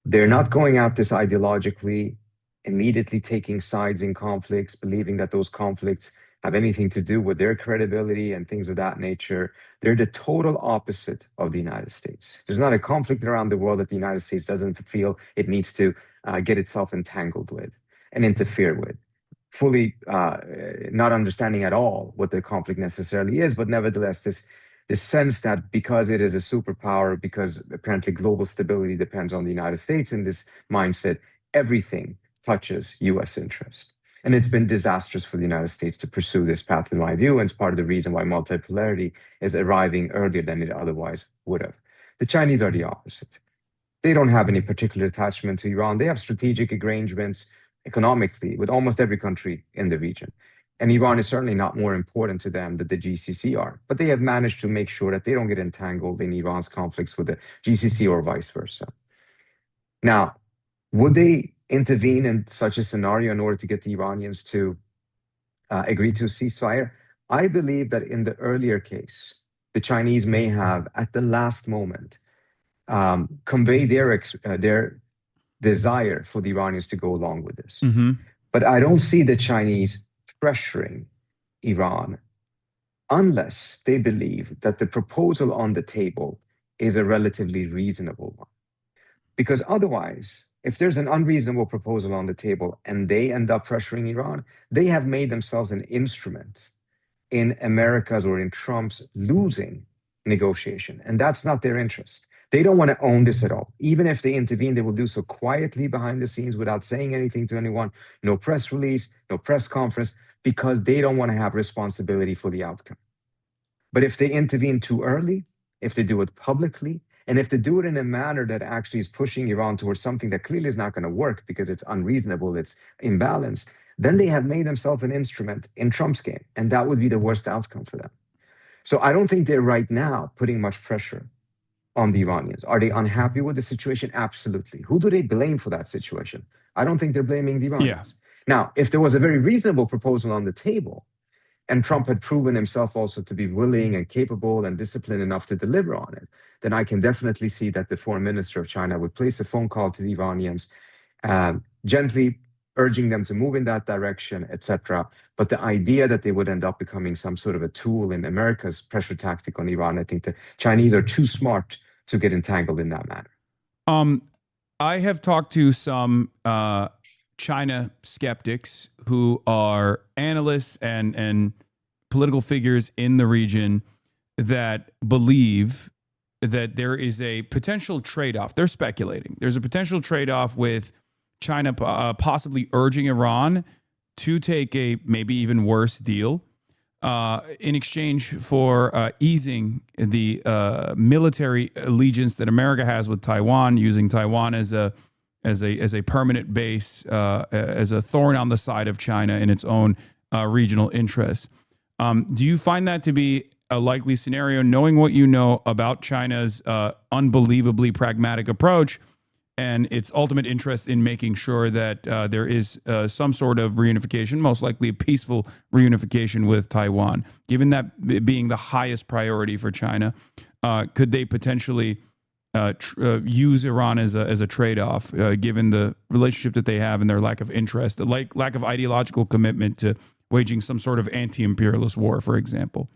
They're not going at this ideologically, immediately taking sides in conflicts, believing that those conflicts have anything to do with their credibility and things of that nature. They're the total opposite of the United States. There's not a conflict around the world that the United States doesn't feel it needs to get itself entangled with and interfere with. fully not understanding at all what the conflict necessarily is, but nevertheless, this sense that because it is a superpower, because apparently global stability depends on the United States, in this mindset, everything touches U.S. interest. And it's been disastrous for the United States to pursue this path, in my view, and it's part of the reason why multipolarity is arriving earlier than it otherwise would have. The Chinese are the opposite. They don't have any particular attachment to Iran. They have strategic arrangements economically with almost every country in the region. And Iran is certainly not more important to them than the GCC are. But they have managed to make sure that they don't get entangled in Iran's conflicts with the GCC or vice versa. Now, would they intervene in such a scenario in order to get the Iranians to agree to a ceasefire? I believe that in the earlier case, the Chinese may have, at the last moment, convey their desire for the Iranians to go along with this. But I don't see the Chinese pressuring Iran unless they believe that the proposal on the table is a relatively reasonable one. Because otherwise, if there's an unreasonable proposal on the table and they end up pressuring Iran, they have made themselves an instrument in America's or in Trump's losing negotiation. And that's not their interest. They don't want to own this at all. Even if they intervene, they will do so quietly behind the scenes without saying anything to anyone. No press release, no press conference, because they don't want to have responsibility for the outcome. But if they intervene too early, if they do it publicly, and if they do it in a manner that actually is pushing Iran towards something that clearly is not going to work because it's unreasonable, it's imbalanced, then they have made themselves an instrument in Trump's game. And that would be the worst outcome for them. So I don't think they're right now putting much pressure on the Iranians. Are they unhappy with the situation? Absolutely. Who do they blame for that situation? I don't think they're blaming the Iranians. Now, if there was a very reasonable proposal on the table, and Trump had proven himself also to be willing and capable and disciplined enough to deliver on it, then I can definitely see that the foreign minister of China would place a phone call to the Iranians, gently urging them to move in that direction, etc. But the idea that they would end up becoming some sort of a tool in America's pressure tactic on Iran, I think the Chinese are too smart to get entangled in that manner. I have talked to some China skeptics who are analysts and political figures in the region that believe that there is a potential trade-off. They're speculating. There's a potential trade-off with China possibly urging Iran to take a maybe even worse deal in exchange for easing the military allegiance that America has with Taiwan, using Taiwan as a permanent base, as a thorn on the side of China in its own regional interests. Do you find that to be a likely scenario, knowing what you know about China's unbelievably pragmatic approach and its ultimate interest in making sure that there is some sort of reunification, most likely a peaceful reunification with Taiwan? Given that being the highest priority for China, could they potentially use Iran as a trade-off, given the relationship that they have and their lack of interest, the lack of ideological commitment to waging some sort of anti-imperialist war, for example?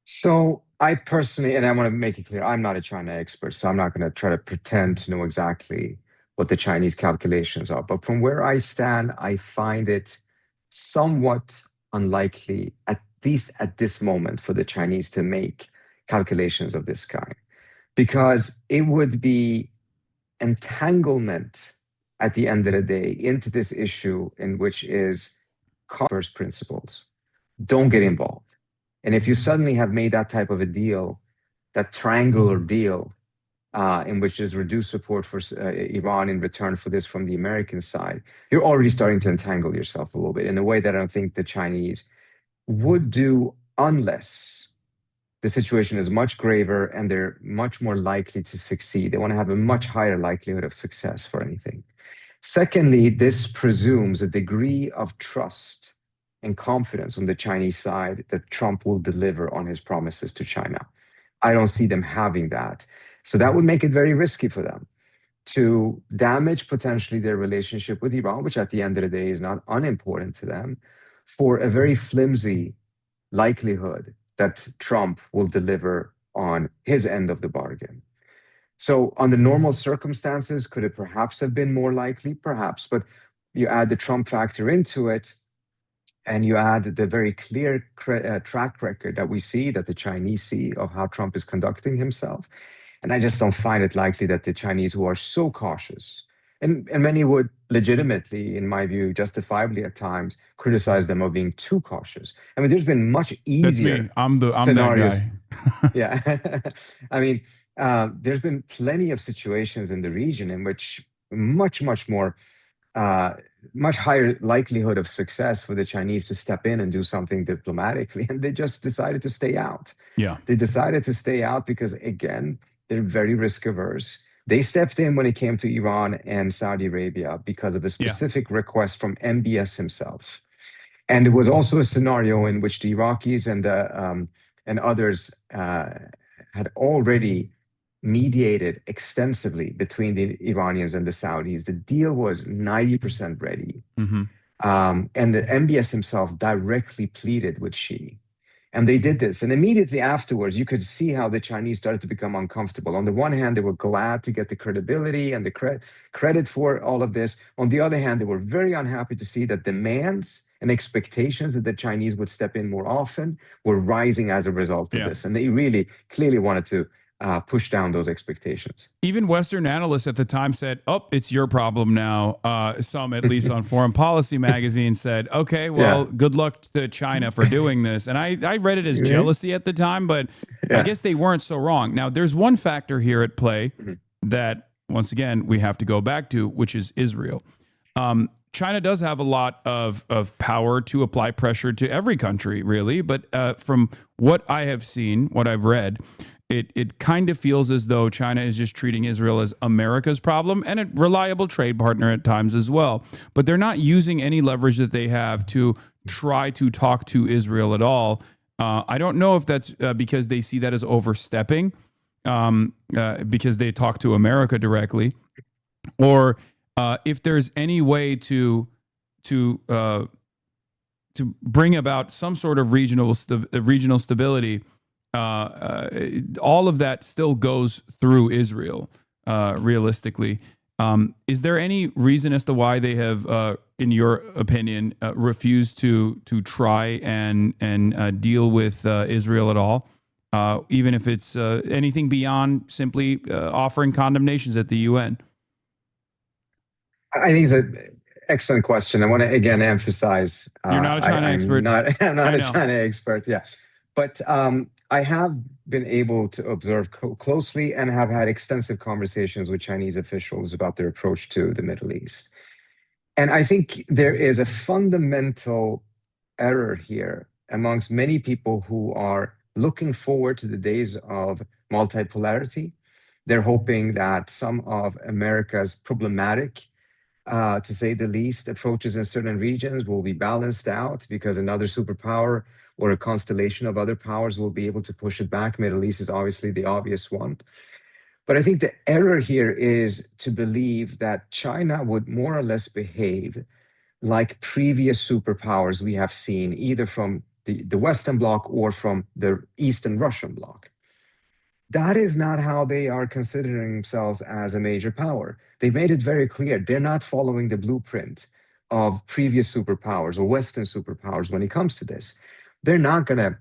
So I personally, and I want to make it clear, I'm not a China expert, so I'm not going to try to pretend to know exactly what the Chinese calculations are. But from where I stand, I find it somewhat unlikely, at least at this moment, for the Chinese to make calculations of this kind, because it would be entanglement at the end of the day into this issue, in which is first principles. Don't get involved. And if you suddenly have made that type of a deal, that triangular deal, in which is reduced support for Iran in return for this from the American side, you're already starting to entangle yourself a little bit in a way that I don't think the Chinese would do unless the situation is much graver and they're much more likely to succeed. They want to have a much higher likelihood of success for anything. Secondly, this presumes a degree of trust and confidence on the Chinese side that Trump will deliver on his promises to China. I don't see them having that. So that would make it very risky for them to damage potentially their relationship with Iran, which at the end of the day is not unimportant to them, for a very flimsy likelihood that Trump will deliver on his end of the bargain. So under normal circumstances, could it perhaps have been more likely? Perhaps. But you add the Trump factor into it, and you add the very clear track record that we see, that the Chinese see, of how Trump is conducting himself. And I just don't find it likely that the Chinese, who are so cautious, and many would legitimately, in my view, justifiably at times, criticize them of being too cautious. I mean, there's been much easier That's me. I'm scenarios. that guy. Yeah. I mean, there's been plenty of situations in the region in which much more much higher likelihood of success for the Chinese to step in and do something diplomatically, and they just decided to stay out. Yeah. They decided to stay out because, again, they're very risk averse. They stepped in when it came to Iran and Saudi Arabia because of a specific request from MBS himself. And it was also a scenario in which the Iraqis and others had already mediated extensively between the Iranians and the Saudis. The deal was 90% ready. And the MBS himself directly pleaded with Xi. And they did this. And immediately afterwards, you could see how the Chinese started to become uncomfortable. On the one hand, they were glad to get the credibility and the credit for all of this. On the other hand, they were very unhappy to see that demands and expectations that the Chinese would step in more often were rising as a result of this. And they really clearly wanted to push down those expectations. Even Western analysts at the time said, oh, it's your problem now. Some, at least on Foreign Policy magazine, said, okay, well, good luck to China for doing this. And I read it as jealousy at the time, but I guess they weren't so wrong. Now, there's one factor here at play that, once again, we have to go back to, which is Israel. China does have a lot of power to apply pressure to every country, really. But from what I have seen, what I've read, it kind of feels as though China is just treating Israel as America's problem and a reliable trade partner at times as well. But they're not using any leverage that they have to try to talk to Israel at all. I don't know if that's because they see that as overstepping, because they talk to America directly, or if there's any way to bring about some sort of regional stability. All of that still goes through Israel, realistically. Is there any reason as to why they have, in your opinion, refused to try and deal with Israel at all, even if it's anything beyond simply offering condemnations at the UN? I think it's an excellent question. I want to again emphasize you're not a China expert. I'm not a China expert. Yeah, but I have been able to observe closely and have had extensive conversations with Chinese officials about their approach to the Middle East. And I think there is a fundamental error here amongst many people who are looking forward to the days of multipolarity. They're hoping that some of America's problematic, to say the least, approaches in certain regions will be balanced out because another superpower or a constellation of other powers will be able to push it back. Middle East is obviously the obvious one. But I think the error here is to believe that China would more or less behave like previous superpowers we have seen, either from the Western Bloc or from the Eastern Russian Bloc. That is not how they are considering themselves as a major power. They made it very clear they're not following the blueprint of previous superpowers or Western superpowers when it comes to this. They're not going to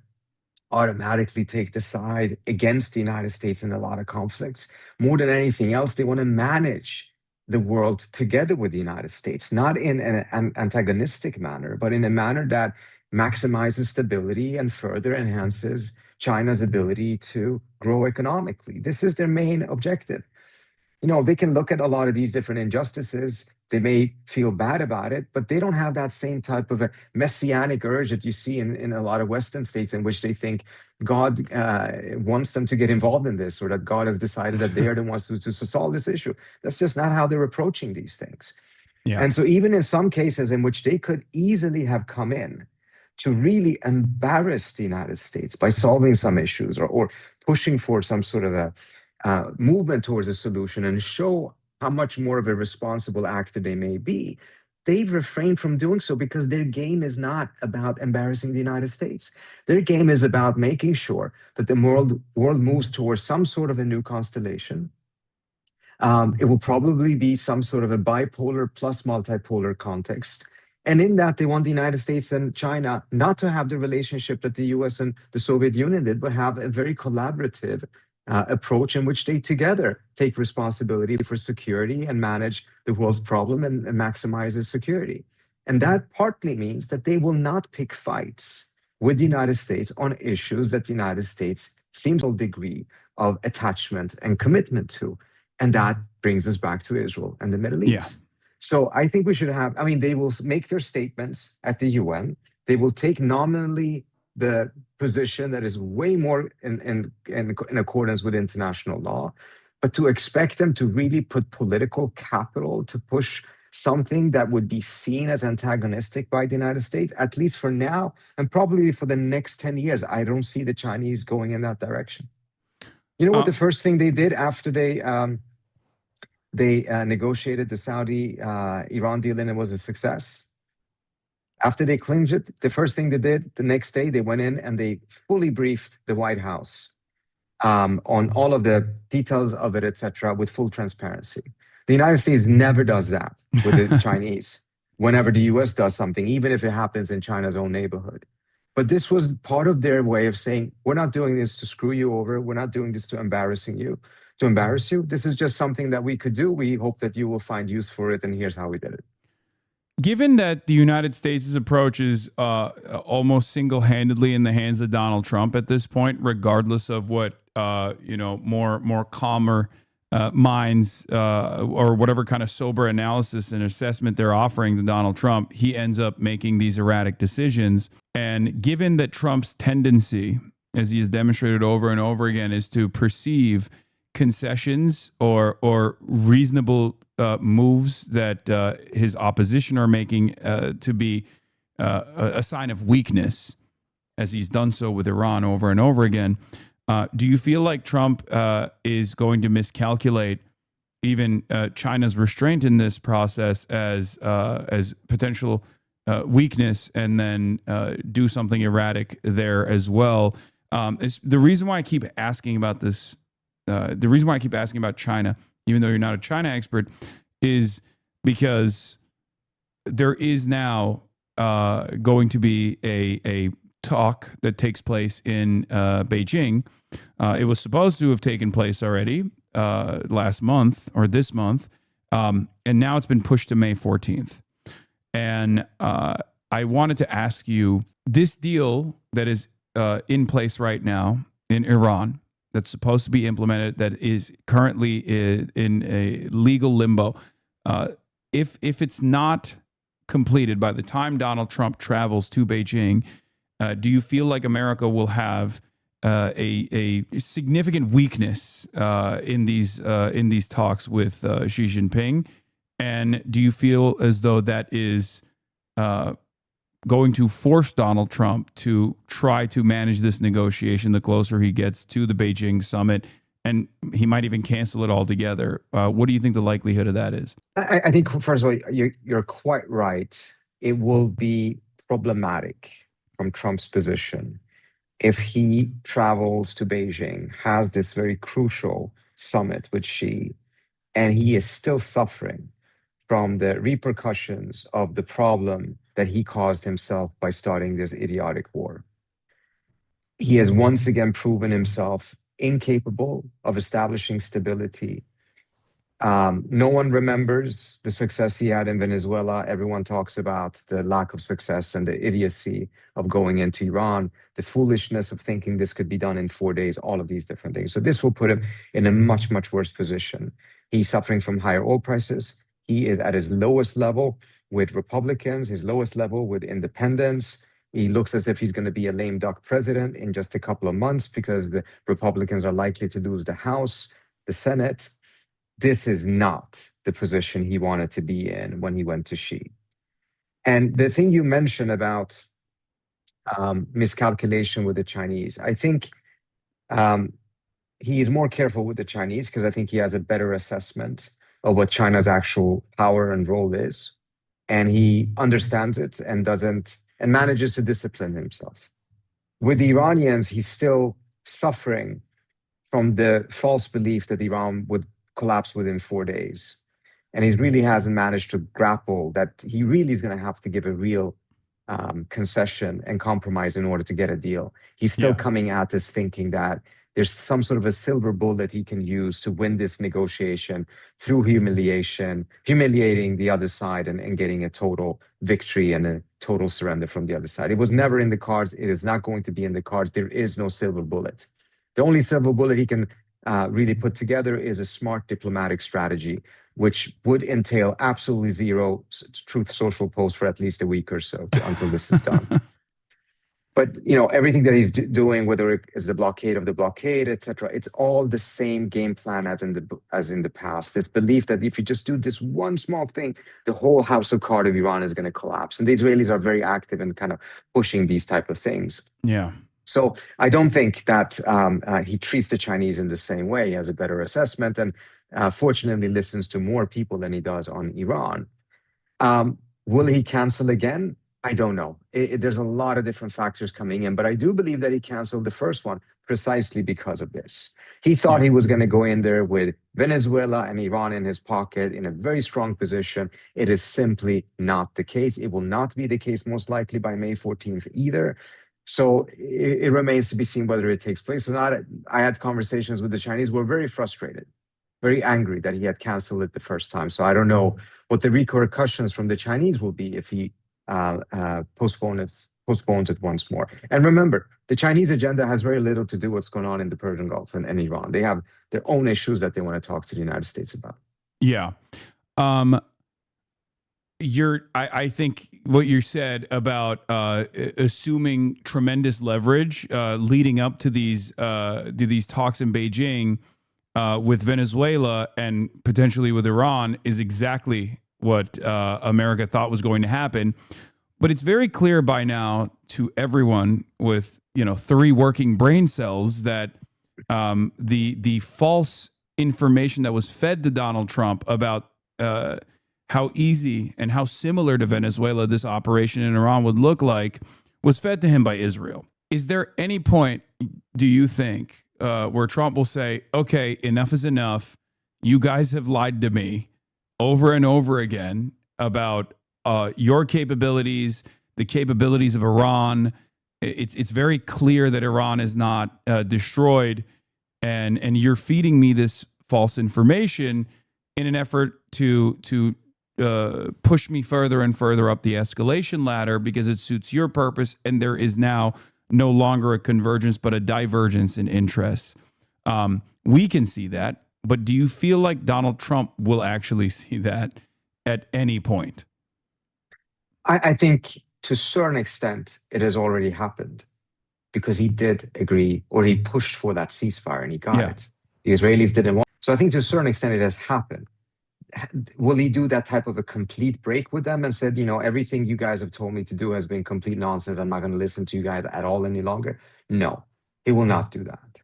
automatically take the side against the United States in a lot of conflicts. More than anything else, they want to manage the world together with the United States, not in an antagonistic manner, but in a manner that maximizes stability and further enhances China's ability to grow economically. This is their main objective. You know, they can look at a lot of these different injustices. They may feel bad about it, but they don't have that same type of a messianic urge that you see in a lot of Western states in which they think God wants them to get involved in this, or that God has decided that they are the ones to solve this issue. That's just not how they're approaching these things. Yeah. And so even in some cases in which they could easily have come in to really embarrass the United States by solving some issues or pushing for some sort of a movement towards a solution and show how much more of a responsible actor they may be, they've refrained from doing so because their game is not about embarrassing the United States. Their game is about making sure that the world moves towards some sort of a new constellation It will probably be some sort of a bipolar plus multipolar context. And in that, they want the United States and China not to have the relationship that the US and the Soviet Union did, but have a very collaborative approach in which they together take responsibility for security and manage the world's problem and maximize its security. And that partly means that they will not pick fights with the United States on issues that the United States seems a degree of attachment and commitment to. And that brings us back to Israel and the Middle East. So I think we should have, I mean, they will make their statements at the UN. They will take nominally the position that is way more in accordance with international law. But to expect them to really put political capital to push something that would be seen as antagonistic by the United States, at least for now, and probably for the next 10 years, I don't see the Chinese going in that direction. You know what the first thing they did after they negotiated the Saudi-Iran deal and it was a success? After they clinched it, the first thing they did, the next day, they went in and they fully briefed the White House on all of the details of it, etc., with full transparency. The United States never does that with the Chinese whenever the US does something, even if it happens in China's own neighborhood. But this was part of their way of saying, we're not doing this to screw you over. We're not doing this to embarrass you. This is just something that we could do. We hope that you will find use for it. And here's how we did it. Given that the United States' approach is almost single-handedly in the hands of Donald Trump at this point, regardless of what more calmer minds or whatever kind of sober analysis and assessment they're offering to Donald Trump, he ends up making these erratic decisions. And given that Trump's tendency, as he has demonstrated over and over again, is to perceive concessions or reasonable moves that his opposition are making to be a sign of weakness, as he's done so with Iran over and over again. Do you feel like Trump is going to miscalculate even China's restraint in this process as potential weakness and then do something erratic there as well? The reason why I keep asking about this, the reason why I keep asking about China, even though you're not a China expert, is because there is now going to be a talk that takes place in Beijing. It was supposed to have taken place already last month or this month, and now it's been pushed to May 14th. And I wanted to ask you, this deal that is in place right now in Iran, that's supposed to be implemented, that is currently in a legal limbo, if it's not completed by the time Donald Trump travels to Beijing, do you feel like America will have a significant weakness in these talks with Xi Jinping? And do you feel as though that is going to force Donald Trump to try to manage this negotiation the closer he gets to the Beijing summit, and he might even cancel it altogether? What do you think the likelihood of that is? I think, first of all, you're quite right. It will be problematic from Trump's position if he travels to Beijing, has this very crucial summit with Xi, and he is still suffering from the repercussions of the problem that he caused himself by starting this idiotic war. He has once again proven himself incapable of establishing stability. No one remembers the success he had in Venezuela. Everyone talks about the lack of success and the idiocy of going into Iran, the foolishness of thinking this could be done in 4 days, all of these different things. So this will put him in a much, much worse position. He's suffering from higher oil prices. He is at his lowest level with Republicans, his lowest level with independents. He looks as if he's going to be a lame duck president in just a couple of months because the Republicans are likely to lose the House, the Senate. This is not the position he wanted to be in when he went to Xi. And the thing you mentioned about miscalculation with the Chinese, I think he is more careful with the Chinese because I think he has a better assessment of what China's actual power and role is. And he understands it and manages to discipline himself. With the Iranians, he's still suffering from the false belief that Iran would collapse within 4 days. And he really hasn't managed to grapple that he really is going to have to give a real concession and compromise in order to get a deal. He's still coming at this thinking that there's some sort of a silver bullet he can use to win this negotiation through humiliating the other side and getting a total victory and a total surrender from the other side. It was never in the cards. It is not going to be in the cards. There is no silver bullet. The only silver bullet he can really put together is a smart diplomatic strategy, which would entail absolutely zero Truth Social posts for at least a week or so until this is done. But everything that he's doing, whether it is the blockade of the blockade, etc., it's all the same game plan as in the past. This belief that if you just do this one small thing, the whole house of cards of Iran is going to collapse. And the Israelis are very active in kind of pushing these type of things. Yeah. So I don't think that he treats the Chinese in the same way. He has a better assessment and fortunately listens to more people than he does on Iran. Will he cancel again? I don't know. There's a lot of different factors coming in, but I do believe that he canceled the first one precisely because of this. He thought he was going to go in there with Venezuela and Iran in his pocket in a very strong position. It is simply not the case. It will not be the case most likely by May 14th either. So it remains to be seen whether it takes place or not. I had conversations with the Chinese who were very frustrated, very angry that he had canceled it the first time. So I don't know what the repercussions from the Chinese will be if he postpones it once more. And remember, the Chinese agenda has very little to do with what's going on in the Persian Gulf and Iran. They have their own issues that they want to talk to the United States about. Yeah. I think what you said about assuming tremendous leverage leading up to these talks in Beijing with Venezuela and potentially with Iran is exactly what America thought was going to happen. But it's very clear by now to everyone with 3 working brain cells that the false information that was fed to Donald Trump about how easy and how similar to Venezuela this operation in Iran would look like was fed to him by Israel. Is there any point, do you think, where Trump will say, okay, enough is enough. You guys have lied to me over and over again about your capabilities, the capabilities of Iran. It's very clear that Iran is not destroyed, and you're feeding me this false information in an effort to push me further and further up the escalation ladder because it suits your purpose, and there is now no longer a convergence but a divergence in interests. We can see that, but do you feel like Donald Trump will actually see that at any point? I think to a certain extent it has already happened because he did agree, or he pushed for that ceasefire and he got it. The Israelis didn't want. So I think to a certain extent it has happened. Will he do that type of a complete break with them and said, everything you guys have told me to do has been complete nonsense. I'm not going to listen to you guys at all any longer? No, he will not do that.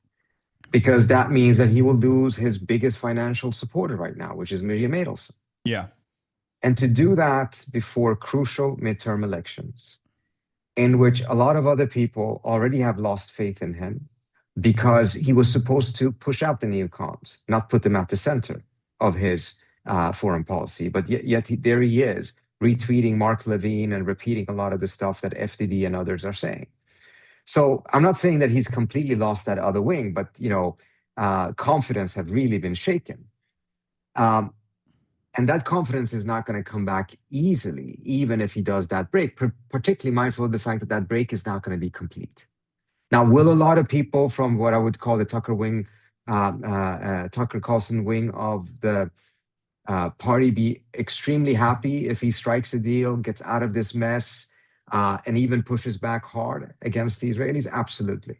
Because that means that he will lose his biggest financial supporter right now, which is Miriam Adelson. Yeah. And to do that before crucial midterm elections, in which a lot of other people already have lost faith in him because he was supposed to push out the neocons, not put them at the center of his foreign policy. But yet there he is, retweeting Mark Levine and repeating a lot of the stuff that FDD and others are saying. So I'm not saying that he's completely lost that other wing, but confidence have really been shaken. And that confidence is not going to come back easily, even if he does that break, particularly mindful of the fact that that break is not going to be complete. Now, will a lot of people from what I would call the Tucker Carlson wing of the party be extremely happy if he strikes a deal, gets out of this mess, and even pushes back hard against the Israelis? Absolutely.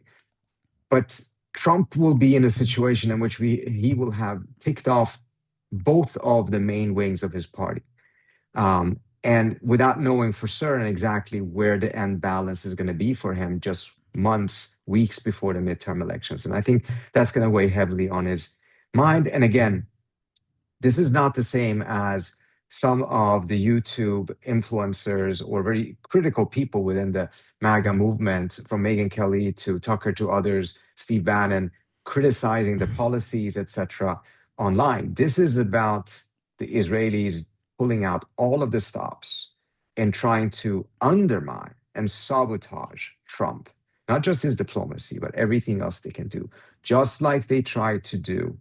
But Trump will be in a situation in which he will have ticked off both of the main wings of his party. And without knowing for certain exactly where the end balance is going to be for him just months, weeks before the midterm elections. And I think that's going to weigh heavily on his mind. And again, this is not the same as some of the YouTube influencers or very critical people within the MAGA movement, from Megyn Kelly to Tucker to others, Steve Bannon, criticizing the policies, etc., online. This is about the Israelis pulling out all of the stops and trying to undermine and sabotage Trump, not just his diplomacy, but everything else they can do, just like they tried to do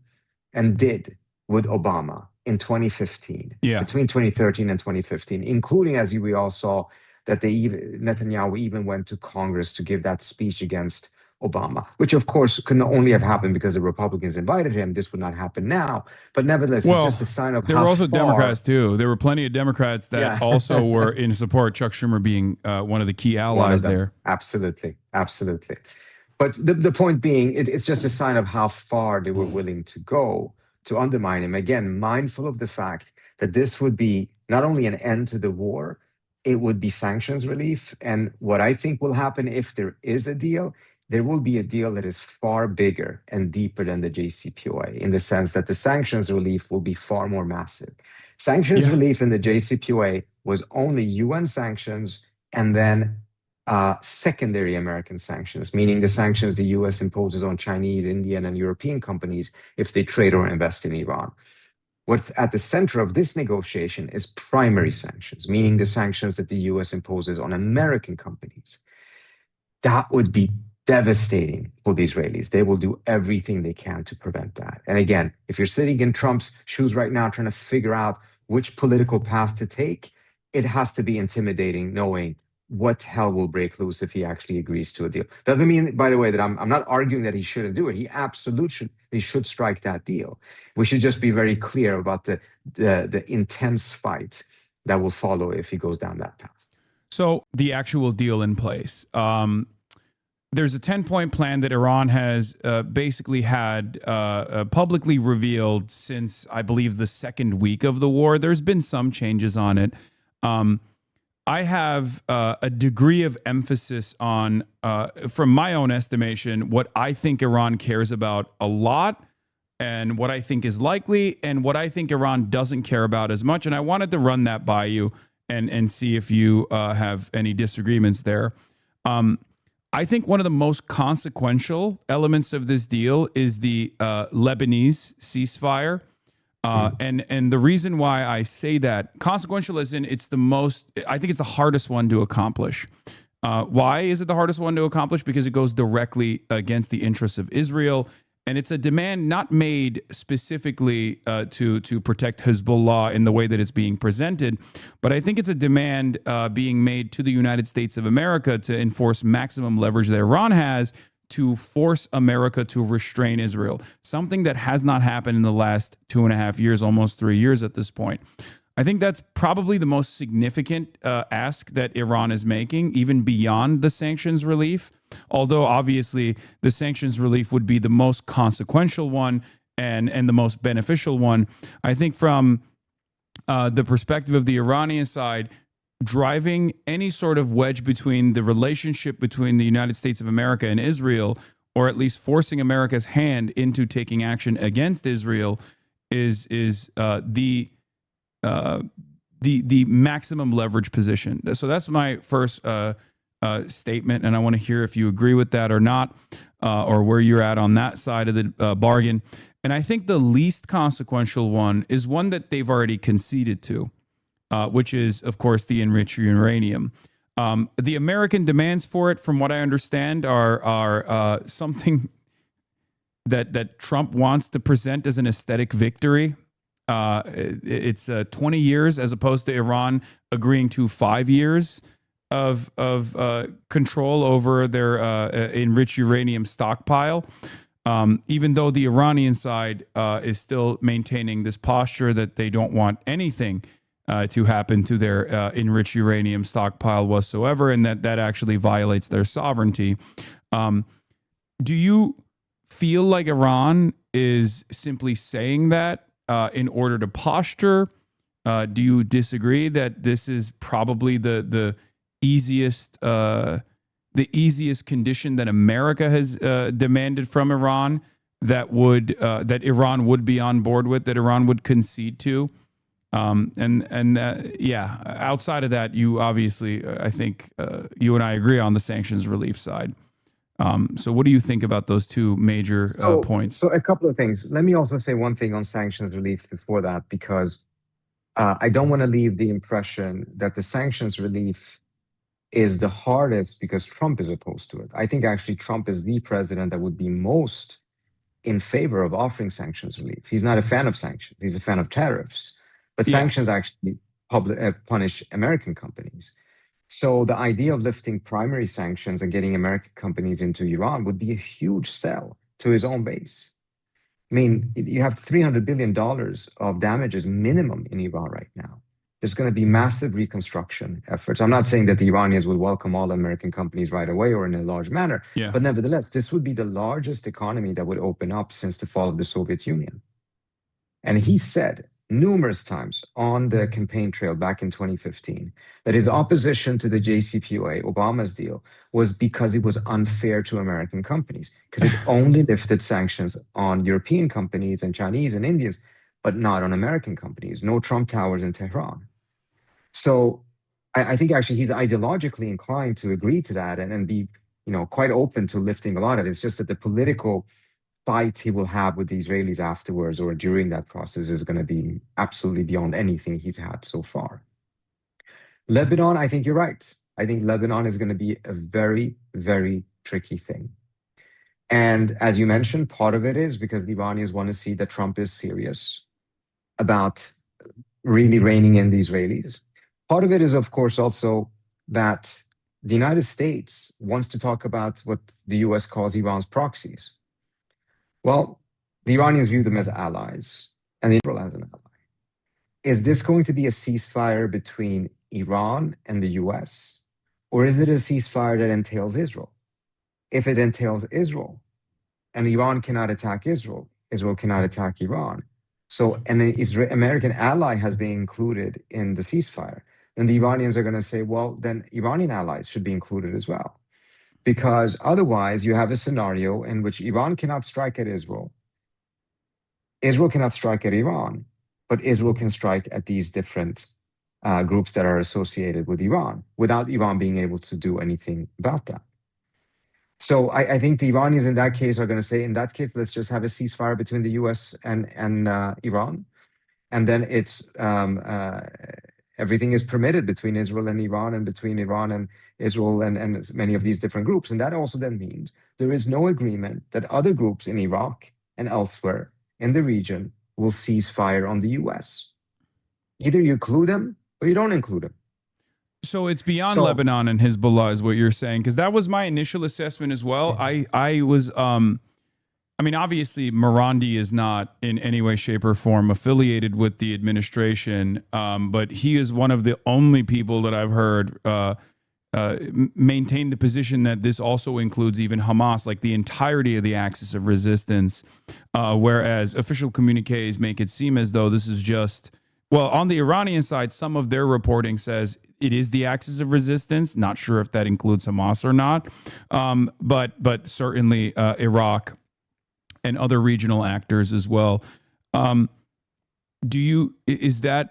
and did with Obama in 2015, between 2013 and 2015, including, as we all saw, that Netanyahu even went to Congress to give that speech against Obama, which of course could only have happened because the Republicans invited him. This would not happen now, but nevertheless, it's just a sign of there how were also far- Democrats too. There were plenty of Democrats that also were in support. Chuck Schumer being one of the key allies there. Absolutely, absolutely. But the point being, it's just a sign of how far they were willing to go to undermine him. Again, mindful of the fact that this would be not only an end to the war, it would be sanctions relief. And what I think will happen if there is a deal, there will be a deal that is far bigger and deeper than the JCPOA, in the sense that the sanctions relief will be far more massive. Sanctions relief in the JCPOA was only UN sanctions and then secondary American sanctions, meaning the sanctions the US imposes on Chinese, Indian, and European companies if they trade or invest in Iran. What's at the center of this negotiation is primary sanctions, meaning the sanctions that the US imposes on American companies. That would be devastating for the Israelis. They will do everything they can to prevent that. And again, if you're sitting in Trump's shoes right now trying to figure out which political path to take, it has to be intimidating knowing what hell will break loose if he actually agrees to a deal. Doesn't mean, by the way, that I'm not arguing that he shouldn't do it. He absolutely should strike that deal. We should just be very clear about the intense fight that will follow if he goes down that path. So the actual deal in place. There's a 10-point plan that Iran has basically had publicly revealed since, I believe, the second week of the war. There's been some changes on it. I have a degree of emphasis on, from my own estimation, what I think Iran cares about a lot and what I think is likely and what I think Iran doesn't care about as much. And I wanted to run that by you and see if you have any disagreements there. I think one of the most consequential elements of this deal is the Lebanese ceasefire. And the reason why I say that, consequential as in it's the most, I think it's the hardest one to accomplish. Why is it the hardest one to accomplish? Because it goes directly against the interests of Israel. And it's a demand not made specifically to protect Hezbollah in the way that it's being presented, but I think it's a demand being made to the United States of America to enforce maximum leverage that Iran has to force America to restrain Israel, something that has not happened in the last 2.5 years, almost 3 years at this point. I think that's probably the most significant ask that Iran is making, even beyond the sanctions relief, although obviously the sanctions relief would be the most consequential one and the most beneficial one. I think from the perspective of the Iranian side, driving any sort of wedge between the relationship between the United States of America and Israel, or at least forcing America's hand into taking action against Israel, is the maximum leverage position. So that's my first statement, and I want to hear if you agree with that or not, or where you're at on that side of the bargain. And I think the least consequential one is one that they've already conceded to, which is, of course, the enriched uranium. The American demands for it, from what I understand, are something that Trump wants to present as an aesthetic victory. It's 20 years as opposed to Iran agreeing to 5 years of control over their enriched uranium stockpile. Even though the Iranian side is still maintaining this posture that they don't want anything to happen to their enriched uranium stockpile whatsoever, and that actually violates their sovereignty. Do you feel like Iran is simply saying that in order to posture? Do you disagree that this is probably the easiest condition that America has demanded from Iran that Iran would be on board with, that Iran would concede to? Outside of that, you obviously, I think you and I agree on the sanctions relief side. So what do you think about those two major points? So a couple of things. Let me also say one thing on sanctions relief before that, because I don't want to leave the impression that the sanctions relief is the hardest because Trump is opposed to it. I think actually Trump is the president that would be most in favor of offering sanctions relief. He's not a fan of sanctions. He's a fan of tariffs. But sanctions actually punish American companies. So the idea of lifting primary sanctions and getting American companies into Iran would be a huge sell to his own base. I mean, you have $300 billion of damages minimum in Iran right now. There's going to be massive reconstruction efforts. I'm not saying that the Iranians will welcome all American companies right away or in a large manner, but nevertheless, this would be the largest economy that would open up since the fall of the Soviet Union. And he said numerous times on the campaign trail back in 2015 that his opposition to the JCPOA, Obama's deal, was because it was unfair to American companies, because it only lifted sanctions on European companies and Chinese and Indians, but not on American companies. No Trump Towers in Tehran. So I think actually he's ideologically inclined to agree to that and be, quite open to lifting a lot of it. It's just that the political fight he will have with the Israelis afterwards or during that process is going to be absolutely beyond anything he's had so far. Lebanon, I think you're right. I think Lebanon is going to be a very, very tricky thing. And as you mentioned, part of it is because the Iranians want to see that Trump is serious about really reining in the Israelis. Part of it is, of course, also that the United States wants to talk about what the US calls Iran's proxies. Well, the Iranians view them as allies and Israel as an ally. Is this going to be a ceasefire between Iran and the US? Or is it a ceasefire that entails Israel? If it entails Israel and Iran cannot attack Israel, Israel cannot attack Iran. So an American ally has been included in the ceasefire. Then the Iranians are going to say, well, then Iranian allies should be included as well. Because otherwise you have a scenario in which Iran cannot strike at Israel. Israel cannot strike at Iran, but Israel can strike at these different groups that are associated with Iran without Iran being able to do anything about that. So I think the Iranians in that case are going to say, in that case, let's just have a ceasefire between the US and Iran. And then it's everything is permitted between Israel and Iran and between Iran and Israel and many of these different groups. And that also then means there is no agreement that other groups in Iraq and elsewhere in the region will cease fire on the US. Either you include them or you don't include them. So it's beyond Lebanon and Hezbollah is what you're saying, because that was my initial assessment as well. I was, I mean, obviously Marandi is not in any way, shape, or form affiliated with the administration, but he is one of the only people that I've heard maintain the position that this also includes even Hamas, like the entirety of the axis of resistance, whereas official communiques make it seem as though this is just, well, on the Iranian side, some of their reporting says it is the axis of resistance. Not sure if that includes Hamas or not, but certainly Iraq and other regional actors as well. Is that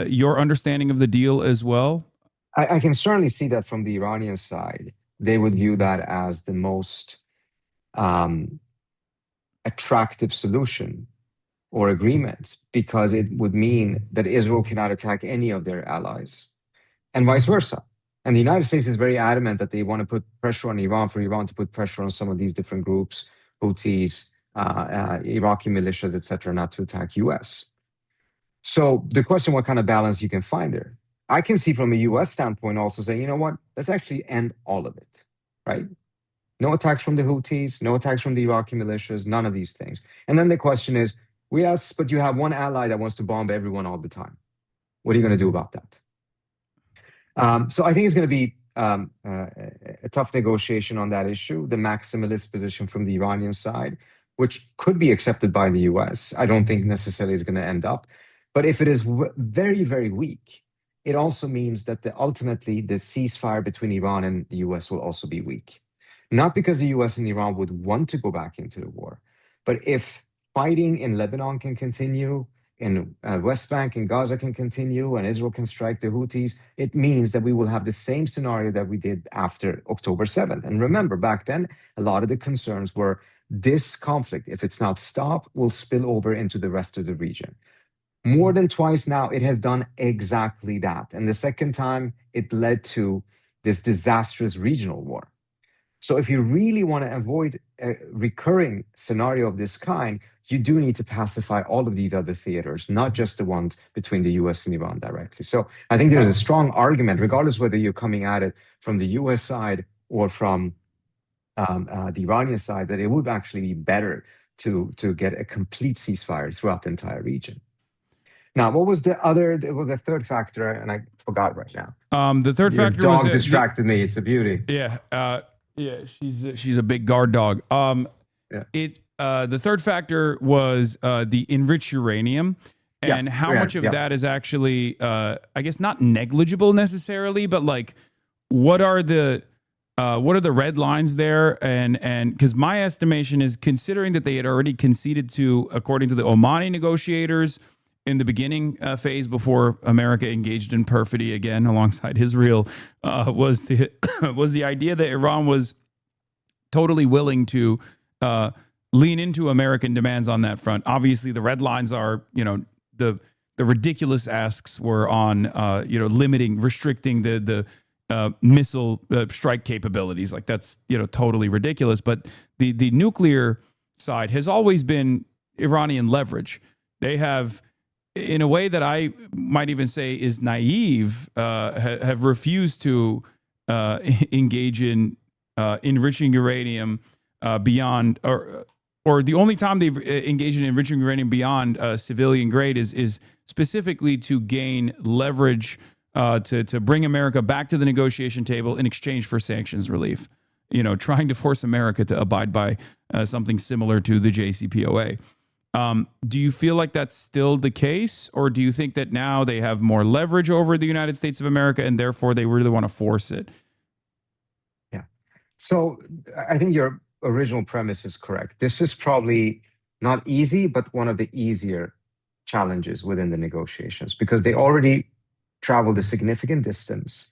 your understanding of the deal as well? I can certainly see that from the Iranian side. They would view that as the most attractive solution or agreement, because it would mean that Israel cannot attack any of their allies and vice versa. And the United States is very adamant that they want to put pressure on Iran for Iran to put pressure on some of these different groups, Houthis, Iraqi militias, etc., not to attack US. So the question, what kind of balance you can find there? I can see from a US standpoint also saying, you know what, let's actually end all of it, right? No attacks from the Houthis, no attacks from the Iraqi militias, none of these things. And then the question is, yes, but you have one ally that wants to bomb everyone all the time. What are you going to do about that? So I think it's going to be a tough negotiation on that issue, the maximalist position from the Iranian side, which could be accepted by the US. I don't think necessarily is going to end up. But if it is very, very weak, it also means that ultimately the ceasefire between Iran and the US will also be weak. Not because the US and Iran would want to go back into the war, but if fighting in Lebanon can continue, in West Bank and Gaza can continue and Israel can strike the Houthis, it means that we will have the same scenario that we did after October 7th. And remember, back then, a lot of the concerns were this conflict, if it's not stopped, will spill over into the rest of the region. More than twice now, it has done exactly that. And the second time, it led to this disastrous regional war. So if you really want to avoid a recurring scenario of this kind, you do need to pacify all of these other theaters, not just the ones between the US and Iran directly. So I think there's a strong argument, regardless whether you're coming at it from the US side or from the Iranian side, that it would actually be better to get a complete ceasefire throughout the entire region. Now, what was the other? It was the third factor, and I forgot right now. The third Your factor dog was distracted me. It's a beauty. Yeah, she's a big guard dog. The third factor was the enriched uranium, and how much of that is actually, I guess, not negligible necessarily, but like, what are the red lines there? And because my estimation is, considering that they had already conceded to, according to the Omani negotiators, in the beginning phase before America engaged in perfidy again alongside Israel, was the idea that Iran was totally willing to lean into American demands on that front. Obviously, the red lines are, the ridiculous asks were on, restricting the missile strike capabilities. Like, that's, totally ridiculous. But the nuclear side has always been Iranian leverage. They have, in a way that I might even say is naive, have refused to engage in enriching uranium beyond, or the only time they've engaged in enriching uranium beyond civilian grade is specifically to gain leverage to bring America back to the negotiation table in exchange for sanctions relief. Trying to force America to abide by something similar to the JCPOA. Do you feel like that's still the case, or do you think that now they have more leverage over the United States of America and therefore they really want to force it? Yeah. So I think your original premise is correct. This is probably not easy, but one of the easier challenges within the negotiations, because they already traveled a significant distance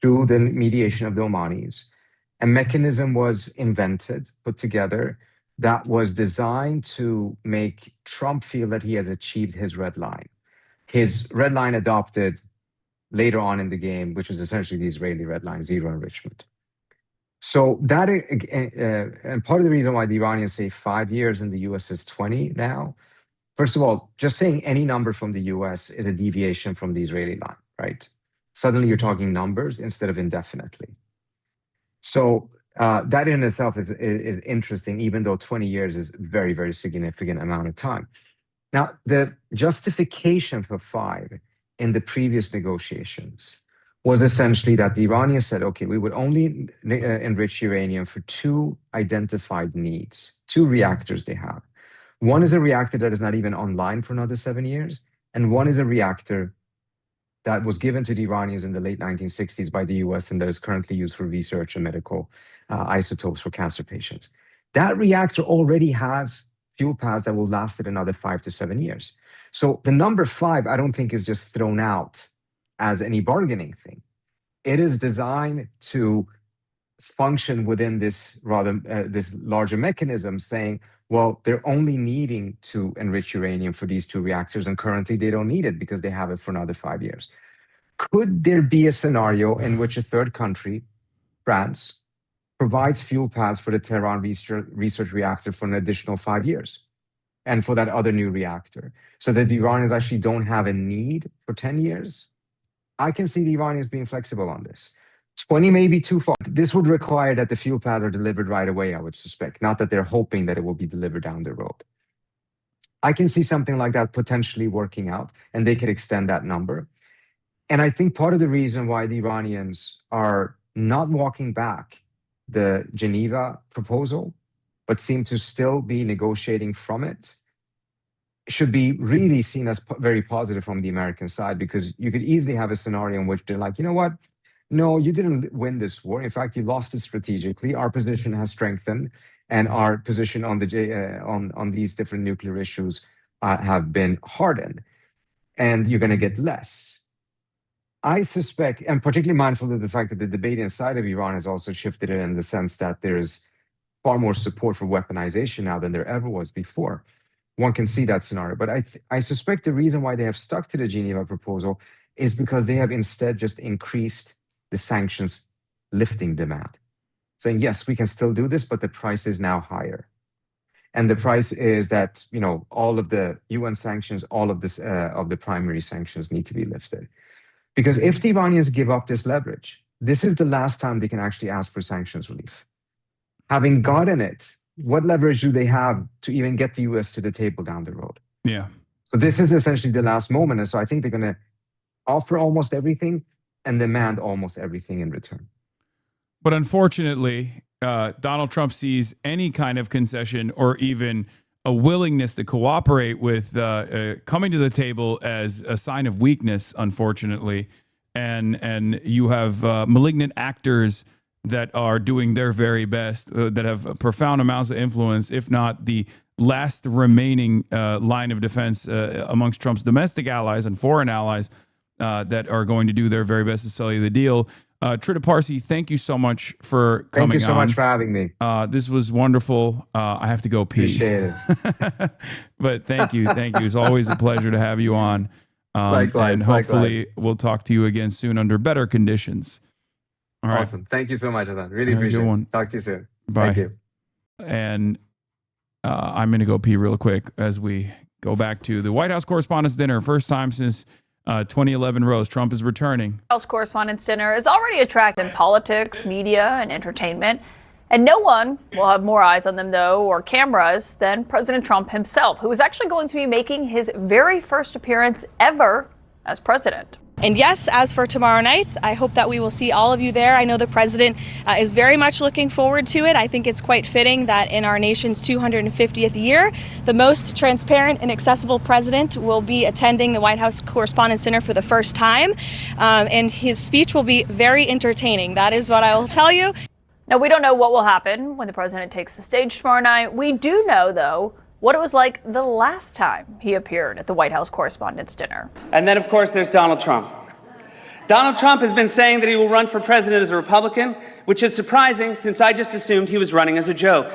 through the mediation of the Omanis. A mechanism was invented, put together, that was designed to make Trump feel that he has achieved his red line. His red line adopted later on in the game, which is essentially the Israeli red line, zero enrichment. So that, and part of the reason why the Iranians say 5 years and the US is 20 now, first of all, just saying any number from the US is a deviation from the Israeli line, right? Suddenly you're talking numbers instead of indefinitely. So that in itself is interesting, even though 20 years is a very, very significant amount of time. Now, the justification for 5 in the previous negotiations was essentially that the Iranians said, okay, we would only enrich uranium for 2 identified needs, 2 reactors they have. One is a reactor that is not even online for another 7 years, and one is a reactor that was given to the Iranians in the late 1960s by the US and that is currently used for research and medical isotopes for cancer patients. That reactor already has fuel pads that will last it another 5 to 7 years. So the number 5, I don't think, is just thrown out as any bargaining thing. It is designed to function within this this larger mechanism, saying, well, they're only needing to enrich uranium for these 2 reactors, and currently they don't need it because they have it for another 5 years. Could there be a scenario in which a third country, France, provides fuel pads for the Tehran research reactor for an additional 5 years, and for that other new reactor, so that the Iranians actually don't have a need for 10 years? I can see the Iranians being flexible on this. 20 may be too far. This would require that the fuel pads are delivered right away, I would suspect, not that they're hoping that it will be delivered down the road. I can see something like that potentially working out, and they could extend that number. And I think part of the reason why the Iranians are not walking back the Geneva proposal, but seem to still be negotiating from it, should be really seen as very positive from the American side, because you could easily have a scenario in which they're like, you know what? No, you didn't win this war. In fact, you lost it strategically. Our position has strengthened, and our position on the on these different nuclear issues have been hardened. and you're going to get less. I suspect, and particularly mindful of the fact that the debate inside of Iran has also shifted in the sense that there's far more support for weaponization now than there ever was before. One can see that scenario. But I suspect the reason why they have stuck to the Geneva proposal is because they have instead just increased the sanctions lifting demand, saying, yes, we can still do this, but the price is now higher. And the price is that, all of the UN sanctions, all of this of the primary sanctions need to be lifted. Because if the Iranians give up this leverage, this is the last time they can actually ask for sanctions relief. Having gotten it, what leverage do they have to even get the US to the table down the road? Yeah. So this is essentially the last moment. And so I think they're going to offer almost everything and demand almost everything in return. But unfortunately, Donald Trump sees any kind of concession or even a willingness to cooperate with coming to the table as a sign of weakness, unfortunately. And you have malignant actors that are doing their very best, that have profound amounts of influence, if not the last remaining line of defense amongst Trump's domestic allies and foreign allies that are going to do their very best to sell you the deal. Trita Parsi, thank you so much for coming on. Thank you so much for having me. This was wonderful. I have to go pee. Appreciate it. But thank you. Thank you. It's always a pleasure to have you on. Likewise. And hopefully we'll talk to you again soon under better conditions. All right. Awesome. Thank you so much, Hasan. Really Have a good appreciate one. it. Talk to you soon. Bye. Thank you. And I'm going to go pee real quick as we go back to the White House Correspondents' Dinner. First time since 2011. Rose, Trump is returning. House Correspondents' Dinner is already attracting politics, media, and entertainment. And no one will have more eyes on them, though, or cameras, than President Trump himself, who is actually going to be making his very first appearance ever as president. And yes, as for tomorrow night, I hope that we will see all of you there. I know the president is very much looking forward to it. I think it's quite fitting that in our nation's 250th year, the most transparent and accessible president will be attending the White House Correspondents' Dinner for the first time. And his speech will be very entertaining. That is what I will tell you. Now, we don't know what will happen when the president takes the stage tomorrow night. We do know, though, what it was like the last time he appeared at the White House Correspondents' Dinner. And then, of course, there's Donald Trump. Donald Trump has been saying that he will run for president as a Republican, which is surprising since I just assumed he was running as a joke.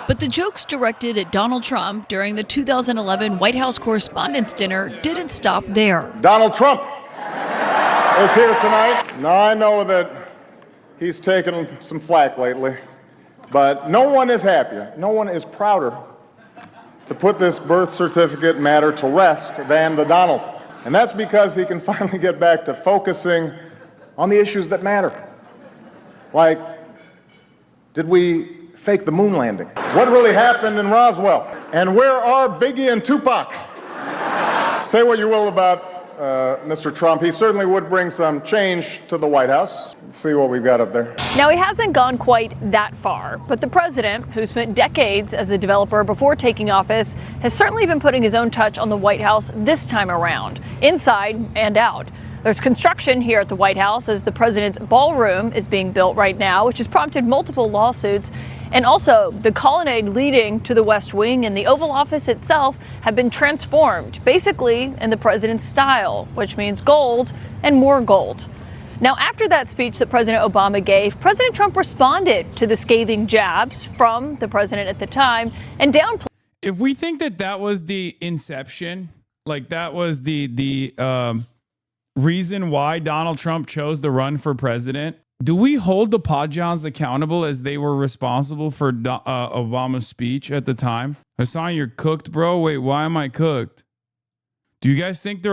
But the jokes directed at Donald Trump during the 2011 White House Correspondents' Dinner didn't stop there. Donald Trump is here tonight. Now, I know that he's taken some flack lately, but no one is happier, no one is prouder to put this birth certificate matter to rest than the Donald. And that's because he can finally get back to focusing on the issues that matter. Like, did we fake the moon landing? What really happened in Roswell? And where are Biggie and Tupac? Say what you will about Mr. Trump. He certainly would bring some change to the White House. Let's see what we've got up there. Now, he hasn't gone quite that far, but the president, who spent decades as a developer before taking office, has certainly been putting his own touch on the White House this time around, inside and out. There's construction here at the White House as the president's ballroom is being built right now, which has prompted multiple lawsuits. And also, the colonnade leading to the West Wing and the Oval Office itself have been transformed, basically in the president's style, which means gold and more gold. Now, after that speech that President Obama gave, President Trump responded to the scathing jabs from the president at the time and downplayed. If we think that that was the inception, like that was the reason why Donald Trump chose to run for president, do we hold the Podjons accountable as they were responsible for Obama's speech at the time? Hasan, you're cooked, bro. Wait, why am I cooked? Do you guys think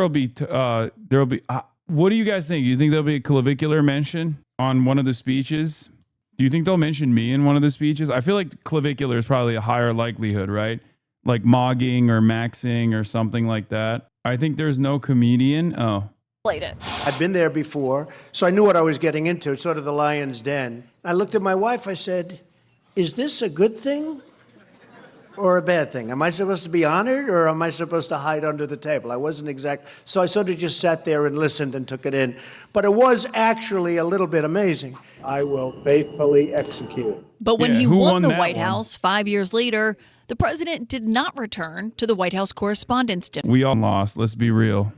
what do you guys think? You think there'll be a clavicular mention on one of the speeches? Do you think they'll mention me in one of the speeches? I feel like clavicular is probably a higher likelihood, right? Like mogging or maxing or something like that. I think there's no comedian. Oh. I'd been there before, so I knew what I was getting into. It's sort of the lion's den. I looked at my wife, I said, is this a good thing? or a bad thing? Am I supposed to be honored, or am I supposed to hide under the table? I wasn't exact. So I sort of just sat there and listened and took it in. But it was actually a little bit amazing. I will faithfully execute. But when Yeah, he who won won the that White one? House 5 years later, the president did not return to the White House Correspondents' Dinner. We all lost. Let's be real.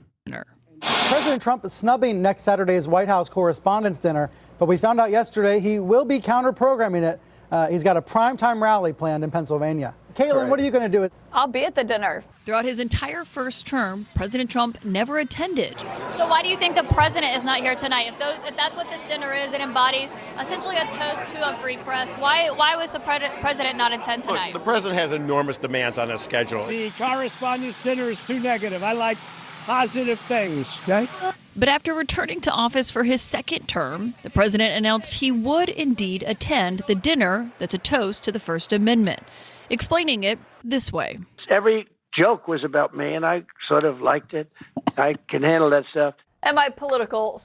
President Trump is snubbing next Saturday's White House Correspondents' Dinner, but we found out yesterday he will be counter-programming it. He's got a primetime rally planned in Pennsylvania. Caitlin, what are you going to do? I'll be at the dinner. Throughout his entire first term, President Trump never attended. So why do you think the president is not here tonight? If that's what this dinner is, it embodies essentially a toast to a free press. Why was the president not attend tonight? Look, the president has enormous demands on his schedule. The correspondence dinner is too negative. I like positive things, okay? But after returning to office for his second term, the president announced he would indeed attend the dinner that's a toast to the First Amendment, explaining it this way. Every joke was about me, and I sort of liked it. I can handle that stuff. And my political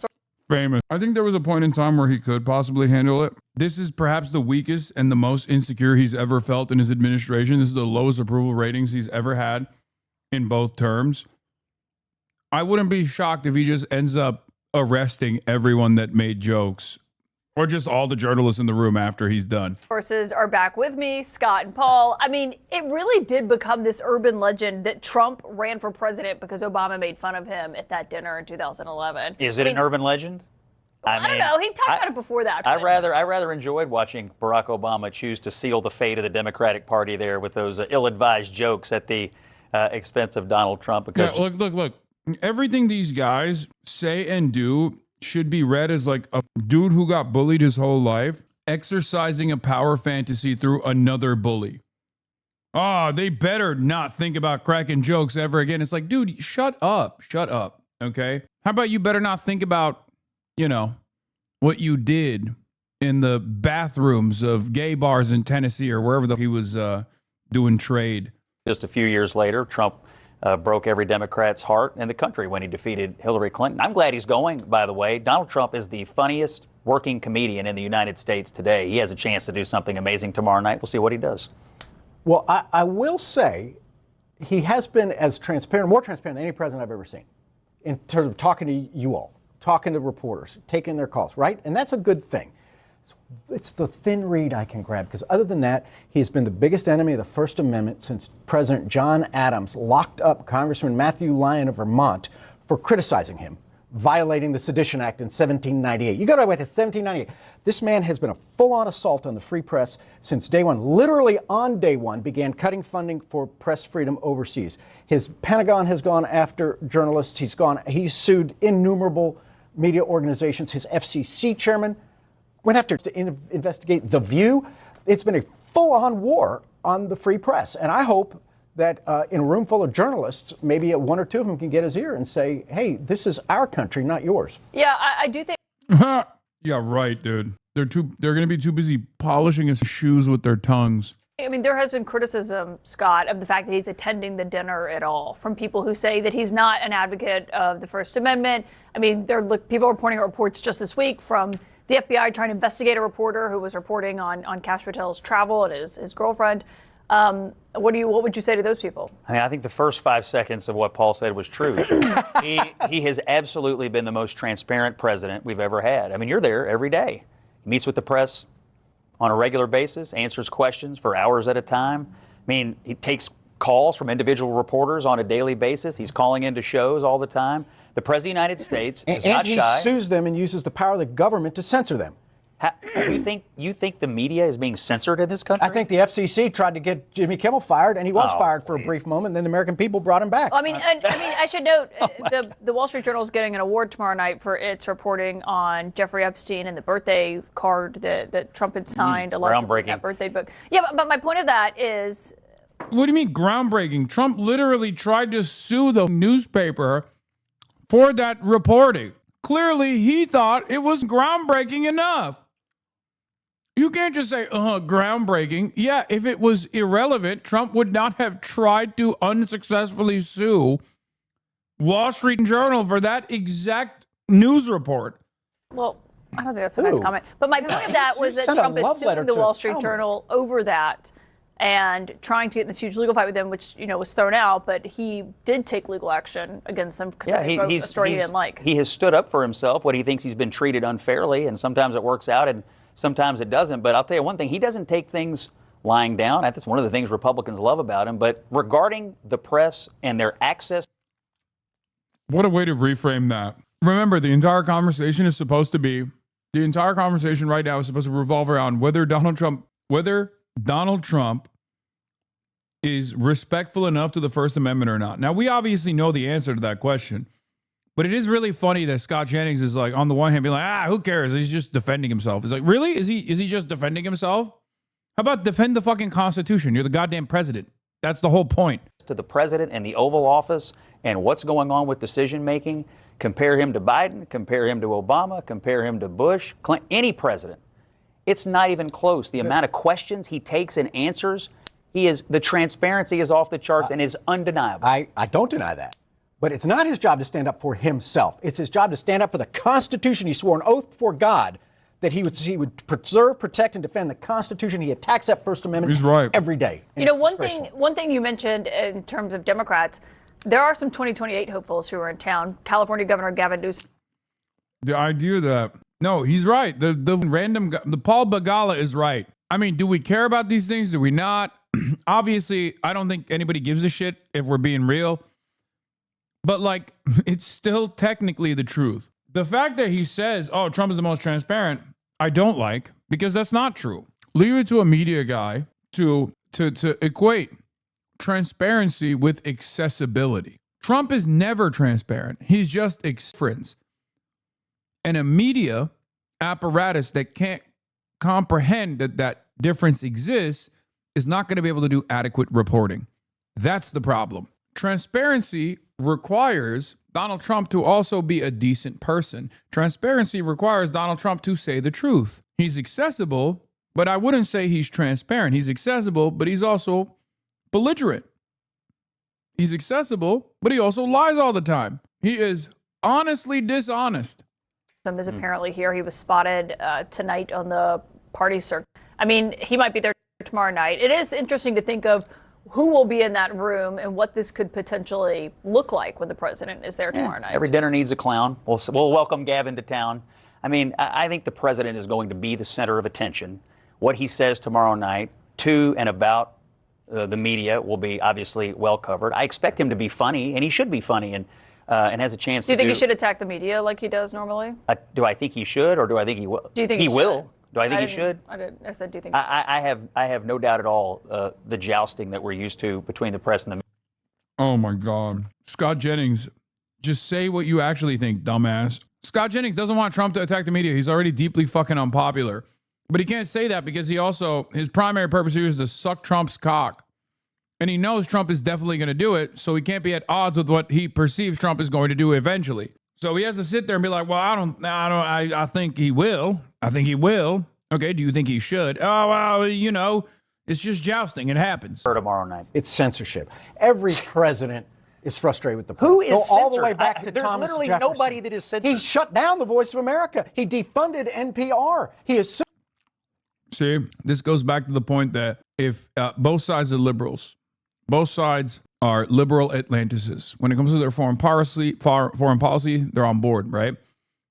Famous. I think there was a point in time where he could possibly handle it. This is perhaps the weakest and the most insecure he's ever felt in his administration. This is the lowest approval ratings he's ever had in both terms. I wouldn't be shocked if he just ends up arresting everyone that made jokes, or just all the journalists in the room after he's done. sources are back with me, Scott and Paul. I mean, it really did become this urban legend that Trump ran for president because Obama made fun of him at that dinner in 2011. Is it an urban legend? I don't know. He talked about it before that. I rather enjoyed watching Barack Obama choose to seal the fate of the Democratic Party there with those ill-advised jokes at the expense of Donald Trump. Because look. Everything these guys say and do should be read as like a dude who got bullied his whole life exercising a power fantasy through another bully. Oh, they better not think about cracking jokes ever again. It's like, dude, shut up. Okay. How about you better not think about, what you did in the bathrooms of gay bars in Tennessee or wherever he was doing trade. just a few years later, Trump broke every Democrat's heart in the country when he defeated Hillary Clinton. I'm glad he's going, by the way. Donald Trump is the funniest working comedian in the United States today. He has a chance to do something amazing tomorrow night. We'll see what he does. Well, I will say he has been as transparent, more transparent than any president I've ever seen in terms of talking to you all, talking to reporters, taking their calls, right? And that's a good thing. It's the thin reed I can grab, because other than that, he's been the biggest enemy of the First Amendment since President John Adams locked up Congressman Matthew Lyon of Vermont for criticizing him, violating the Sedition Act in 1798. You got to wait to 1798. This man has been a full-on assault on the free press since day one. Literally on day one, began cutting funding for press freedom overseas. His Pentagon has gone after journalists. He's sued innumerable media organizations. His FCC chairman went after to investigate The View. It's been a full-on war on the free press. And I hope that in a room full of journalists, maybe one or two of them can get his ear and say, hey, this is our country, not yours. Yeah, I do think. Yeah, right, dude. They're going to be too busy polishing his shoes with their tongues. I mean, there has been criticism, Scott, of the fact that he's attending the dinner at all from people who say that he's not an advocate of the First Amendment. I mean, people are reporting reports just this week from the FBI trying to investigate a reporter who was reporting on Kash Patel's travel and his girlfriend. What would you say to those people? I mean, I think the first 5 seconds of what Paul said was true. He has absolutely been the most transparent president we've ever had. I mean, you're there every day. He meets with the press on a regular basis, answers questions for hours at a time. I mean, he takes calls from individual reporters on a daily basis. He's calling into shows all the time. The President of the United States is not shy. And he sues them and uses the power of the government to censor them. You think the media is being censored in this country? I think the FCC tried to get Jimmy Kimmel fired, and he was fired for a brief moment, and then the American people brought him back. I mean, I should note the Wall Street Journal is getting an award tomorrow night for its reporting on Jeffrey Epstein and the birthday card that Trump had signed. Groundbreaking. That birthday book. Yeah, but my point of that is. What do you mean groundbreaking? Trump literally tried to sue the newspaper for that reporting. Clearly, he thought it was groundbreaking enough. You can't just say, groundbreaking. Yeah, if it was irrelevant, Trump would not have tried to unsuccessfully sue Wall Street Journal for that exact news report. Well, I don't think that's a nice comment. But my point of that was that Trump is suing the Wall Street Journal over that. and trying to get in this huge legal fight with them, which, was thrown out, but he did take legal action against them because they wrote a story he didn't like. He has stood up for himself, what he thinks he's been treated unfairly, and sometimes it works out and sometimes it doesn't. But I'll tell you one thing, he doesn't take things lying down. That's one of the things Republicans love about him. But regarding the press and their access. What a way to reframe that. Remember, the entire conversation right now is supposed to revolve around whether Donald Trump is respectful enough to the First Amendment or not. Now, we obviously know the answer to that question, but it is really funny that Scott Jennings is like, on the one hand, being like, who cares? He's just defending himself. It's like, really? Is he just defending himself? How about defend the fucking Constitution? You're the goddamn president. That's the whole point. To the president and the Oval Office and what's going on with decision making, compare him to Biden, compare him to Obama, compare him to Bush, Clinton, any president. It's not even close. The amount of questions he takes and answers, the transparency is off the charts and is undeniable. I don't deny that. But it's not his job to stand up for himself. It's his job to stand up for the Constitution. He swore an oath before God that he would preserve, protect, and defend the Constitution. He attacks that First Amendment every day. One thing you mentioned in terms of Democrats, there are some 2028 hopefuls who are in town. California Governor Gavin Newsom. The idea that, no, he's right. The Paul Begala is right. I mean, do we care about these things? Do we not? Obviously, I don't think anybody gives a shit if we're being real. But like, it's still technically the truth. The fact that he says, Trump is the most transparent, I don't like, because that's not true. Leave it to a media guy to equate transparency with accessibility. Trump is never transparent. He's just friends. And a media apparatus that can't comprehend that difference exists is not going to be able to do adequate reporting. That's the problem. Transparency requires Donald Trump to also be a decent person. Transparency requires Donald Trump to say the truth. He's accessible, but I wouldn't say he's transparent. He's accessible, but he's also belligerent. He's accessible, but he also lies all the time. He is honestly dishonest. Is apparently here. He was spotted tonight on the party circuit. I mean, he might be there tomorrow night. It is interesting to think of who will be in that room and what this could potentially look like when the president is there tomorrow night. Every dinner needs a clown. We'll welcome Gavin to town. I mean, I think the president is going to be the center of attention. What he says tomorrow night to and about the media will be obviously well covered. I expect him to be funny, and he should be funny, and has a chance to do you think he should attack the media like he does normally? Do I think he should, or do I think he will? Do you think he will? Do I think he should? I said, do you think I have no doubt at all the jousting that we're used to between the press and the media. Oh, my God. Scott Jennings, just say what you actually think, dumbass. Scott Jennings doesn't want Trump to attack the media. He's already deeply fucking unpopular. But he can't say that because his primary purpose here is to suck Trump's cock. And he knows Trump is definitely going to do it, so he can't be at odds with what he perceives Trump is going to do eventually. So he has to sit there and be like, well, I think he will. I think he will. Okay, do you think he should? Oh, well, it's just jousting. It happens. For tomorrow night. It's censorship. Every president is frustrated with the press. Who is Go all the censored? way back to There's Thomas literally Jefferson. nobody that is censored. He shut down the Voice of America. He defunded NPR. He is. See, this goes back to the point that if both sides are liberals, both sides are liberal Atlantists. When it comes to their foreign policy, they're on board, right?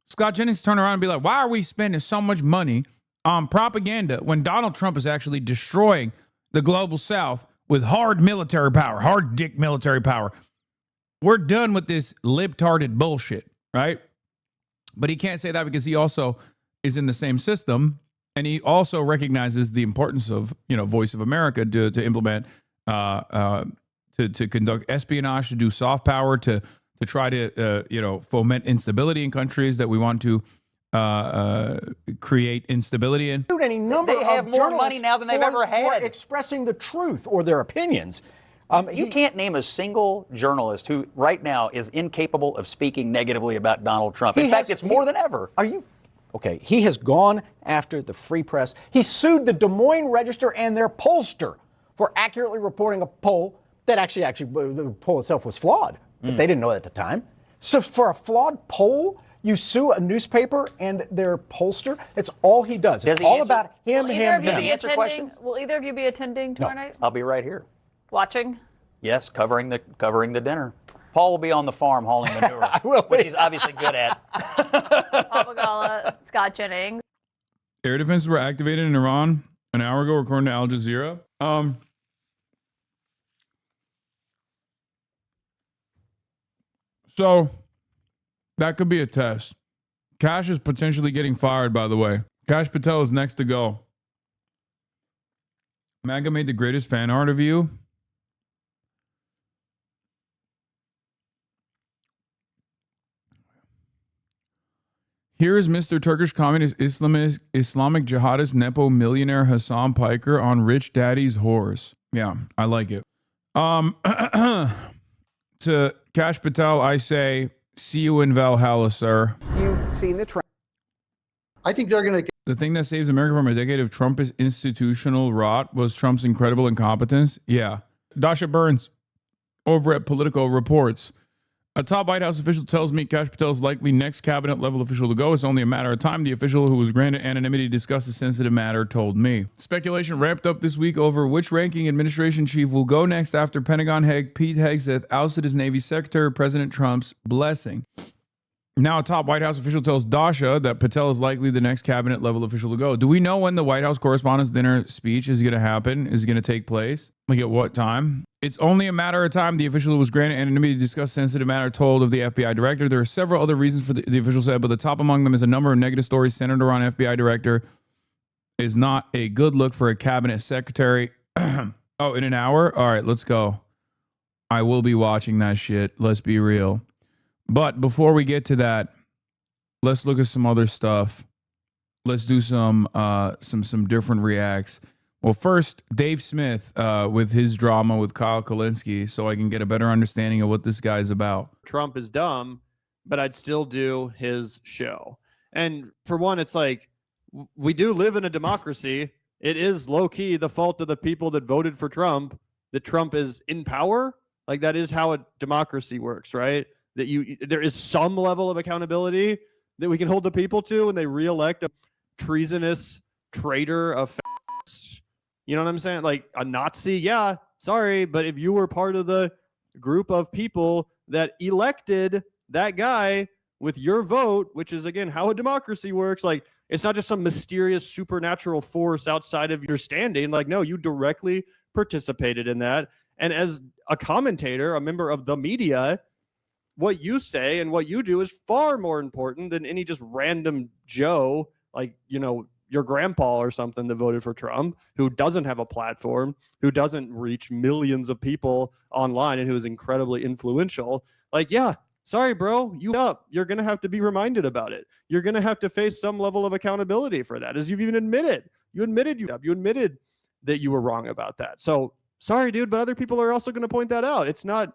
Scott Jennings turn around and be like, why are we spending so much money on propaganda when Donald Trump is actually destroying the global South with hard military power, hard dick military power? We're done with this libtarded bullshit, right? But he can't say that because he also is in the same system, and he also recognizes the importance of, Voice of America to implement, to conduct espionage, to do soft power, to try to, foment instability in countries that we want to create instability in. Any number they have of more money now than they've ever had. Expressing the truth or their opinions. You can't name a single journalist who right now is incapable of speaking negatively about Donald Trump. In fact, it's more than ever. Are you? Okay, he has gone after the free press. He sued the Des Moines Register and their pollster for accurately reporting a poll that actually the poll itself was flawed, but they didn't know it at the time. So for a flawed poll, You sue a newspaper and their pollster. It's all he does. It's all about him, him, him. Will either of you be attending tomorrow night? I'll be right here. Watching? Yes, covering the dinner. Paul will be on the farm hauling manure, which he's obviously good at. Paul Begala, Scott Jennings. Air defenses were activated in Iran an hour ago, according to Al Jazeera. So that could be a test. Kash is potentially getting fired, by the way. Kash Patel is next to go. MAGA made the greatest fan art of you. Here is Mr. Turkish communist Islamic jihadist Nepo millionaire Hasan Piker on Rich Daddy's horse. Yeah, I like it. To Kash Patel, I say, see you in Valhalla, sir. You've seen the trend. I think they're going to. The thing that saves America from a decade of Trumpist institutional rot was Trump's incredible incompetence. Yeah. Dasha Burns over at Politico reports. A top White House official tells me Kash Patel's likely next cabinet level official to go. It's only a matter of time. The official who was granted anonymity to discuss the sensitive matter told me. Speculation ramped up this week over which ranking administration chief will go next after Pentagon head Pete Hegseth ousted his Navy Secretary with President Trump's blessing. Now a top White House official tells Dasha that Patel is likely the next cabinet level official to go. Do we know when the White House Correspondents' Dinner speech is going to happen? Is it going to take place? Like at what time? It's only a matter of time. The official who was granted anonymity to discuss sensitive matter told of the FBI director. There are several other reasons for the official said, but the top among them is a number of negative stories centered around FBI director is not a good look for a cabinet secretary. Oh, in an hour? All right, let's go. I will be watching that shit. Let's be real. But before we get to that, let's look at some other stuff. Let's do some different reacts. Well, first, Dave Smith with his drama with Kyle Kalinske, so I can get a better understanding of what this guy's about. Trump is dumb, but I'd still do his show. And for one, it's like, we do live in a democracy. It is low-key the fault of the people that voted for Trump, that Trump is in power. Like, that is how a democracy works, right? That there is some level of accountability that we can hold the people to when they reelect a treasonous traitor of you know what I'm saying? Like a Nazi, yeah, sorry, but if you were part of the group of people that elected that guy with your vote, which is, again, how a democracy works, like, it's not just some mysterious supernatural force outside of your standing. Like, no, you directly participated in that. And as a commentator, a member of the media, what you say and what you do is far more important than any just random Joe, like, you know, your grandpa or something that voted for Trump, who doesn't have a platform, who doesn't reach millions of people online, and who is incredibly influential. Like, yeah, sorry, bro, you're going to have to be reminded about it. You're going to have to face some level of accountability for that, as you've even admitted. You admitted that you were wrong about that. So sorry, dude, but other people are also going to point that out. It's not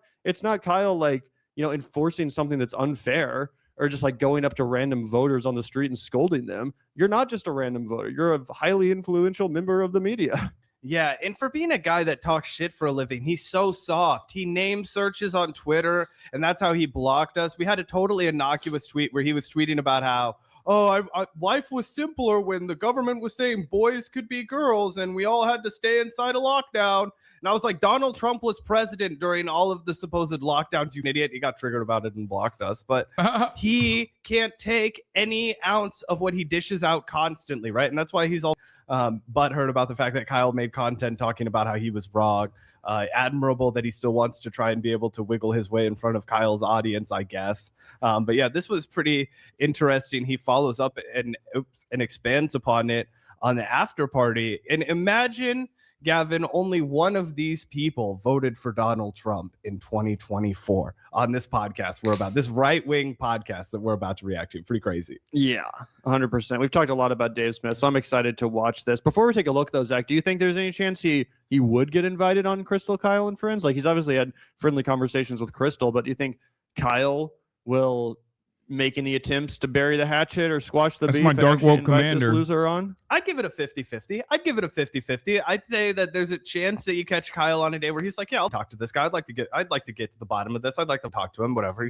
Kyle, like, you know, enforcing something that's unfair, or just like going up to random voters on the street and scolding them. You're not just a random voter. You're a highly influential member of the media. Yeah, and for being a guy that talks shit for a living, he's so soft. He name searches on Twitter, and that's how he blocked us. We had a totally innocuous tweet where he was tweeting about how, life was simpler when the government was saying boys could be girls and we all had to stay inside a lockdown. And I was like, Donald Trump was president during all of the supposed lockdowns, you idiot. He got triggered about it and blocked us. But he can't take any ounce of what he dishes out constantly, right? And that's why he's all butthurt about the fact that Kyle made content talking about how he was wrong. Admirable that he still wants to try and be able to wiggle his way in front of Kyle's audience, I guess. But yeah, this was pretty interesting. He follows up and expands upon it on the after party. And imagine, Gavin, only one of these people voted for Donald Trump in 2024 on this podcast this right-wing podcast that we're about to react to. Pretty crazy. Yeah, 100%. We've talked a lot about Dave Smith, so I'm excited to watch this. Before we take a look, though, Zach, do you think there's any chance he would get invited on Crystal, Kyle, and Friends? Like, he's obviously had friendly conversations with Crystal, but do you think Kyle will make any attempts to bury the hatchet or squash the That's beef. my and dark actually woke invite this commander. loser on. I'd give it a 50-50. I'd say that there's a chance that you catch Kyle on a day where he's like, yeah, I'll talk to this guy. I'd like to get to the bottom of this. I'd like to talk to him, whatever.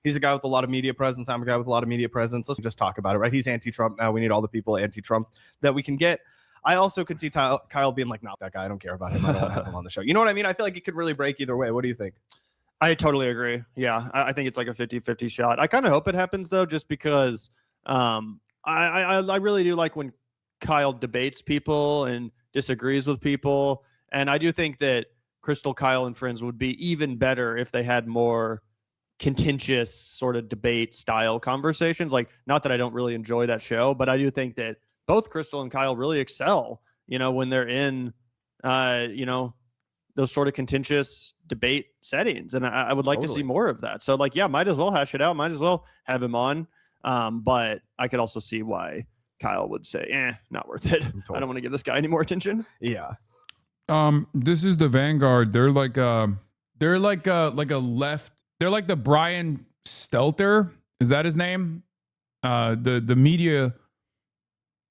He's a guy with a lot of media presence. I'm a guy with a lot of media presence. Let's just talk about it, right? He's anti-Trump now. We need all the people anti-Trump that we can get. I also could see Kyle being like, no, that guy, I don't care about him. I don't want to have him on the show. You know what I mean? I feel like it could really break either way. What do you think? I totally agree. Yeah, I think it's like a 50-50 shot. I kind of hope it happens, though, just because I really do like when Kyle debates people and disagrees with people. And I do think that Crystal, Kyle, and friends would be even better if they had more contentious sort of debate style conversations. Like, not that I don't really enjoy that show, but I do think that both Crystal and Kyle really excel, when they're in, those sort of contentious debate settings. And I would like to see more of that. So like, yeah, might as well hash it out. Might as well have him on. But I could also see why Kyle would say, not worth it. I don't want to give this guy any more attention. Yeah. This is the Vanguard. They're like a left. They're like the Brian Stelter. Is that his name? The media,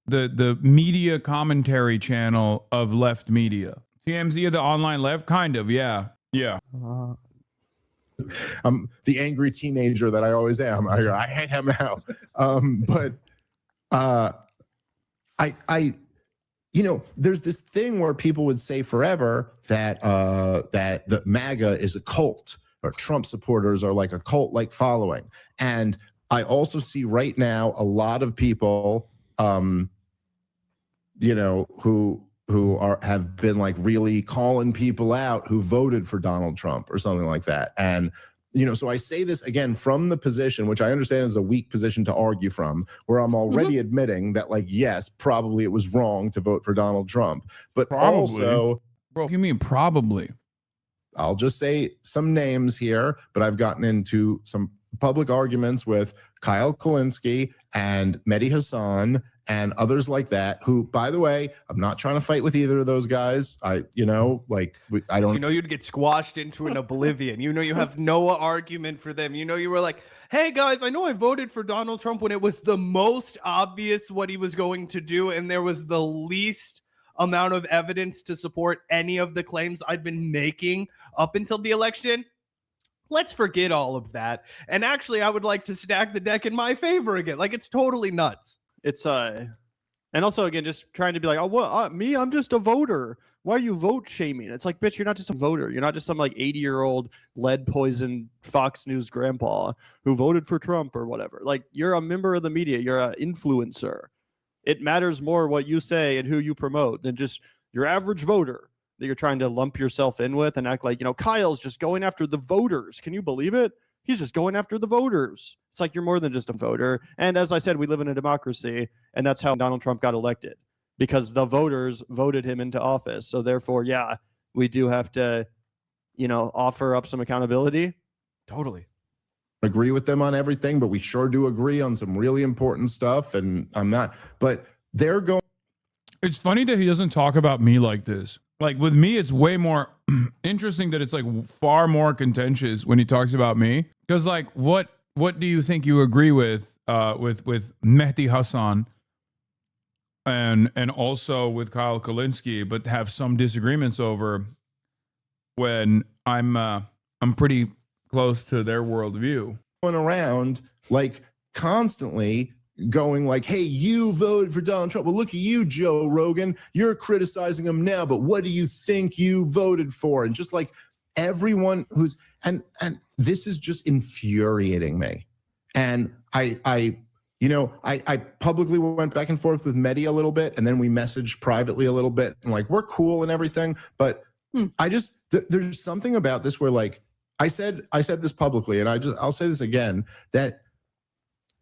the media commentary channel of left media. TMZ of the online left, kind of, yeah. I'm the angry teenager that I always am. I hate him now. There's this thing where people would say forever that that the MAGA is a cult, or Trump supporters are like a cult-like following. And I also see right now a lot of people, who have been like really calling people out who voted for Donald Trump or something like that. And, so I say this again from the position, which I understand is a weak position to argue from, where I'm already admitting that, like, yes, probably it was wrong to vote for Donald Trump, but also, bro, you mean probably? I'll just say some names here, but I've gotten into some public arguments with Kyle Kulinski and Mehdi Hasan and others like that, who, by the way, I'm not trying to fight with either of those guys. I don't. You'd get squashed into an oblivion. You have no argument for them. You were like, hey guys, I know I voted for Donald Trump when it was the most obvious what he was going to do, and there was the least amount of evidence to support any of the claims I'd been making up until the election. Let's forget all of that. And actually, I would like to stack the deck in my favor again. Like, it's totally nuts. It's and also again, just trying to be like, oh, well, me, I'm just a voter. Why are you vote shaming? It's like, bitch, you're not just a voter. You're not just some like 80-year-old lead poisoned Fox News grandpa who voted for Trump or whatever. Like, you're a member of the media. You're an influencer. It matters more what you say and who you promote than just your average voter that you're trying to lump yourself in with and act like, Kyle's just going after the voters. Can you believe it? He's just going after the voters. It's like, you're more than just a voter. And as I said, we live in a democracy, and that's how Donald Trump got elected, because the voters voted him into office. So therefore, yeah, we do have to, offer up some accountability. Totally. Agree with them on everything, but we sure do agree on some really important stuff. And I'm not, but they're going. It's funny that he doesn't talk about me like this. Like, with me, it's way more interesting that it's like far more contentious when he talks about me. Because like, what do you think you agree with Mehdi Hasan and also with Kyle Kulinski, but have some disagreements over when I'm pretty close to their worldview. Going around like constantly going like, hey, you voted for Donald Trump. Well, look at you, Joe Rogan. You're criticizing him now, but what do you think you voted for? And just like everyone who's and this is just infuriating me. And I publicly went back and forth with Mehdi a little bit, and then we messaged privately a little bit, and like, we're cool and everything. But I just there's something about this where, like, I said this publicly, and I'll say this again, that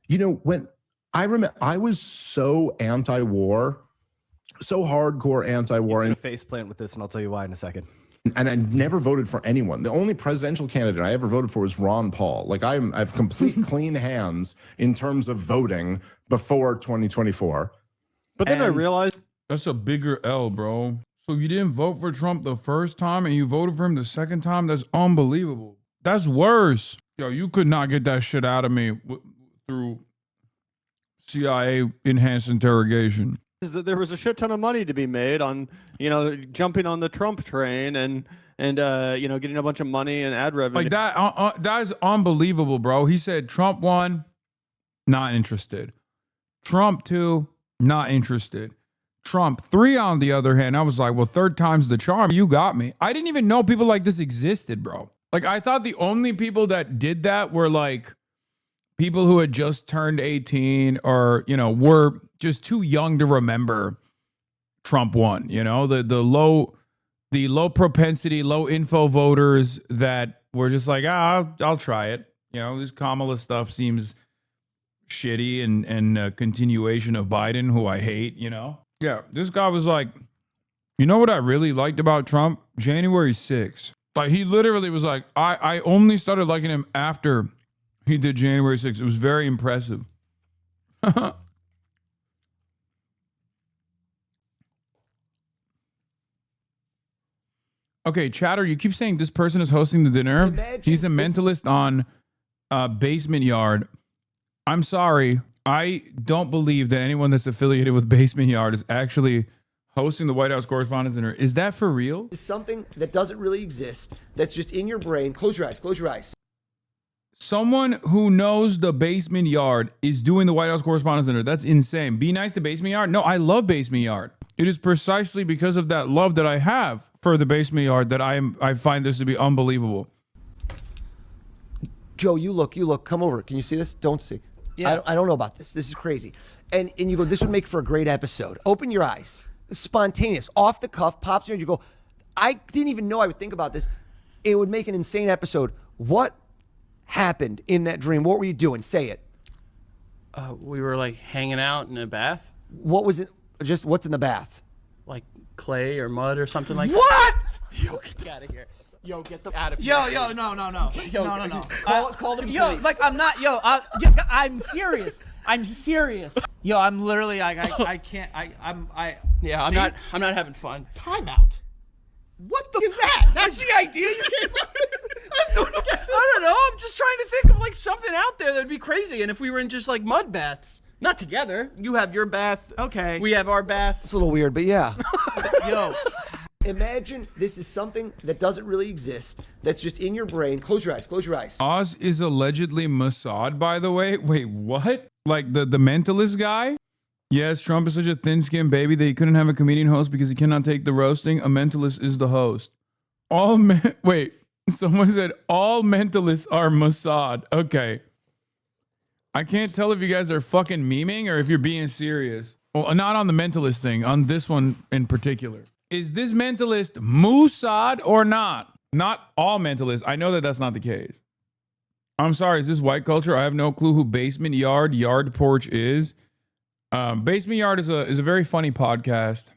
when I remember, I was so anti-war, so hardcore anti-war, I'm and gonna face plant with this, and I'll tell you why in a second. And I never voted for anyone. The only presidential candidate I ever voted for was Ron Paul. Like, I have complete clean hands in terms of voting before 2024. But then I realized that's a bigger L, bro. So you didn't vote for Trump the first time and you voted for him the second time? That's unbelievable. That's worse. Yo, you could not get that shit out of me through CIA enhanced interrogation. Is that there was a shit ton of money to be made on, jumping on the Trump train and getting a bunch of money and ad revenue. Like that is unbelievable, bro. He said Trump 1, not interested. Trump 2, not interested. Trump 3, on the other hand, I was like, well, third time's the charm. You got me. I didn't even know people like this existed, bro. Like, I thought the only people that did that were like people who had just turned 18 or, were just too young to remember Trump 1, the low propensity, low info voters that were just like, I'll try it. This Kamala stuff seems shitty and a continuation of Biden, who I hate, Yeah, this guy was like, you know what I really liked about Trump? January 6th. Like, he literally was like, I only started liking him after he did January 6th. It was very impressive. Okay, Chatter, you keep saying this person is hosting the dinner. He's a mentalist on Basement Yard. I'm sorry. I don't believe that anyone that's affiliated with Basement Yard is actually hosting the White House Correspondents' Dinner. Is that for real? It's something that doesn't really exist, that's just in your brain. Close your eyes. Close your eyes. Someone who knows the Basement Yard is doing the White House Correspondents' Dinner. That's insane. Be nice to Basement Yard. No, I love Basement Yard. It is precisely because of that love that I have for the Basement Yard that I find this to be unbelievable. Joe, you look. Come over. Can you see this? Don't see. Yeah. I don't know about this. This is crazy. And you go, this would make for a great episode. Open your eyes. Spontaneous, off the cuff, pops in, and you go, I didn't even know I would think about this. It would make an insane episode. What happened in that dream? What were you doing? Say it. We were like hanging out in a bath. What was it? Just what's in the bath? Like clay or mud or something like what? that. Yo, get out of here. Yo, get the out of here. Yo, no. No. Call the police. Yo, like I'm not. I'm serious. I'm serious. Yo, I'm literally. I can't. Yeah, See? I'm not having fun. Timeout. What the is that? That's the idea you came up with? I don't know. I'm just trying to think of like something out there that'd be crazy. And if we were in just like mud baths, not together. You have your bath. Okay. We have our bath. It's a little weird, but yeah. Yo. Imagine this is something that doesn't really exist, that's just in your brain. Close your eyes. Close your eyes. Oz is allegedly Mossad, by the way. Wait, what? Like the mentalist guy? Yes, Trump is such a thin-skinned baby that he couldn't have a comedian host because he cannot take the roasting. A mentalist is the host. Wait, someone said all mentalists are Mossad. Okay. I can't tell if you guys are fucking memeing or if you're being serious. Well, not on the mentalist thing, on this one in particular. Is this mentalist Mossad or not? Not all mentalists. I know that that's not the case. I'm sorry. Is this white culture? I have no clue who Basement Yard Porch is. Basement Yard is a very funny podcast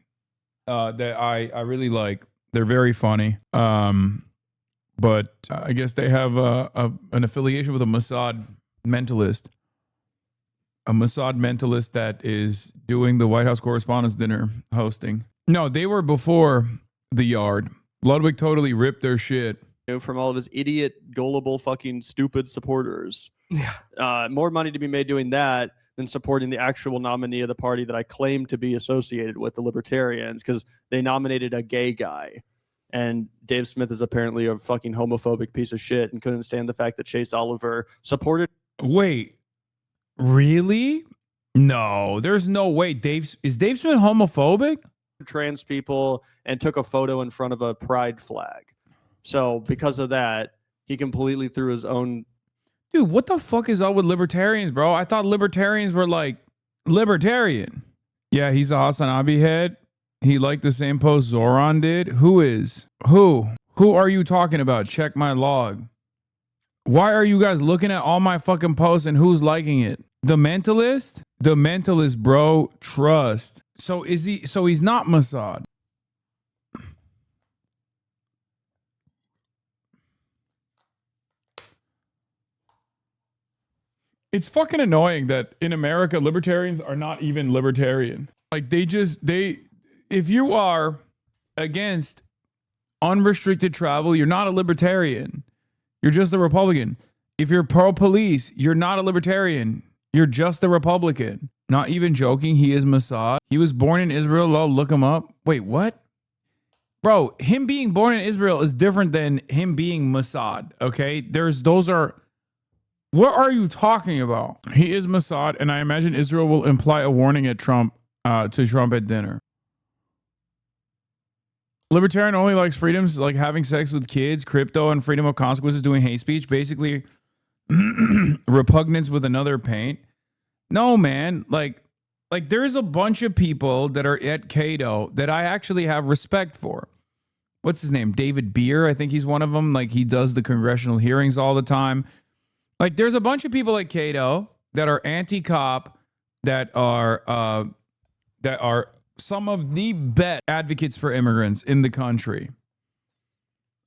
that I really like. They're very funny. But I guess they have an affiliation with a Mossad mentalist. A Mossad mentalist that is doing the White House Correspondents' Dinner hosting. No, they were before the Yard. Ludwig totally ripped their shit. From all of his idiot, gullible, fucking stupid supporters. Yeah. More money to be made doing that than supporting the actual nominee of the party that I claim to be associated with, the Libertarians, because they nominated a gay guy. And Dave Smith is apparently a fucking homophobic piece of shit and couldn't stand the fact that Chase Oliver supported. Wait, really? No, there's no way. Is Dave Smith homophobic? Trans people and took a photo in front of a pride flag. So because of that, he completely threw his own. Dude, what the fuck is up with libertarians, bro? I thought libertarians were like libertarian. Yeah, he's a HasanAbi head. He liked the same post Zoran did. Who is? Who are you talking about? Check my log. Why are you guys looking at all my fucking posts and who's liking it? The mentalist? The mentalist, bro. Trust. So he's not Mossad. It's fucking annoying that in America, libertarians are not even libertarian. Like if you are against unrestricted travel, you're not a libertarian. You're just a Republican. If you're pro-police, you're not a libertarian. You're just a Republican. Not even joking. He is Mossad. He was born in Israel. I'll look him up. Wait, what? Bro, him being born in Israel is different than him being Mossad. Okay, what are you talking about? He is Mossad, and I imagine Israel will imply a warning at Trump to Trump at dinner. Libertarian only likes freedoms like having sex with kids, crypto, and freedom of consequences, doing hate speech. Basically, repugnance with another paint. No, man. Like there's a bunch of people that are at Cato that I actually have respect for. What's his name? David Beer. I think he's one of them. Like, he does the congressional hearings all the time. Like, there's a bunch of people at Cato that are anti-cop, that are some of the best advocates for immigrants in the country.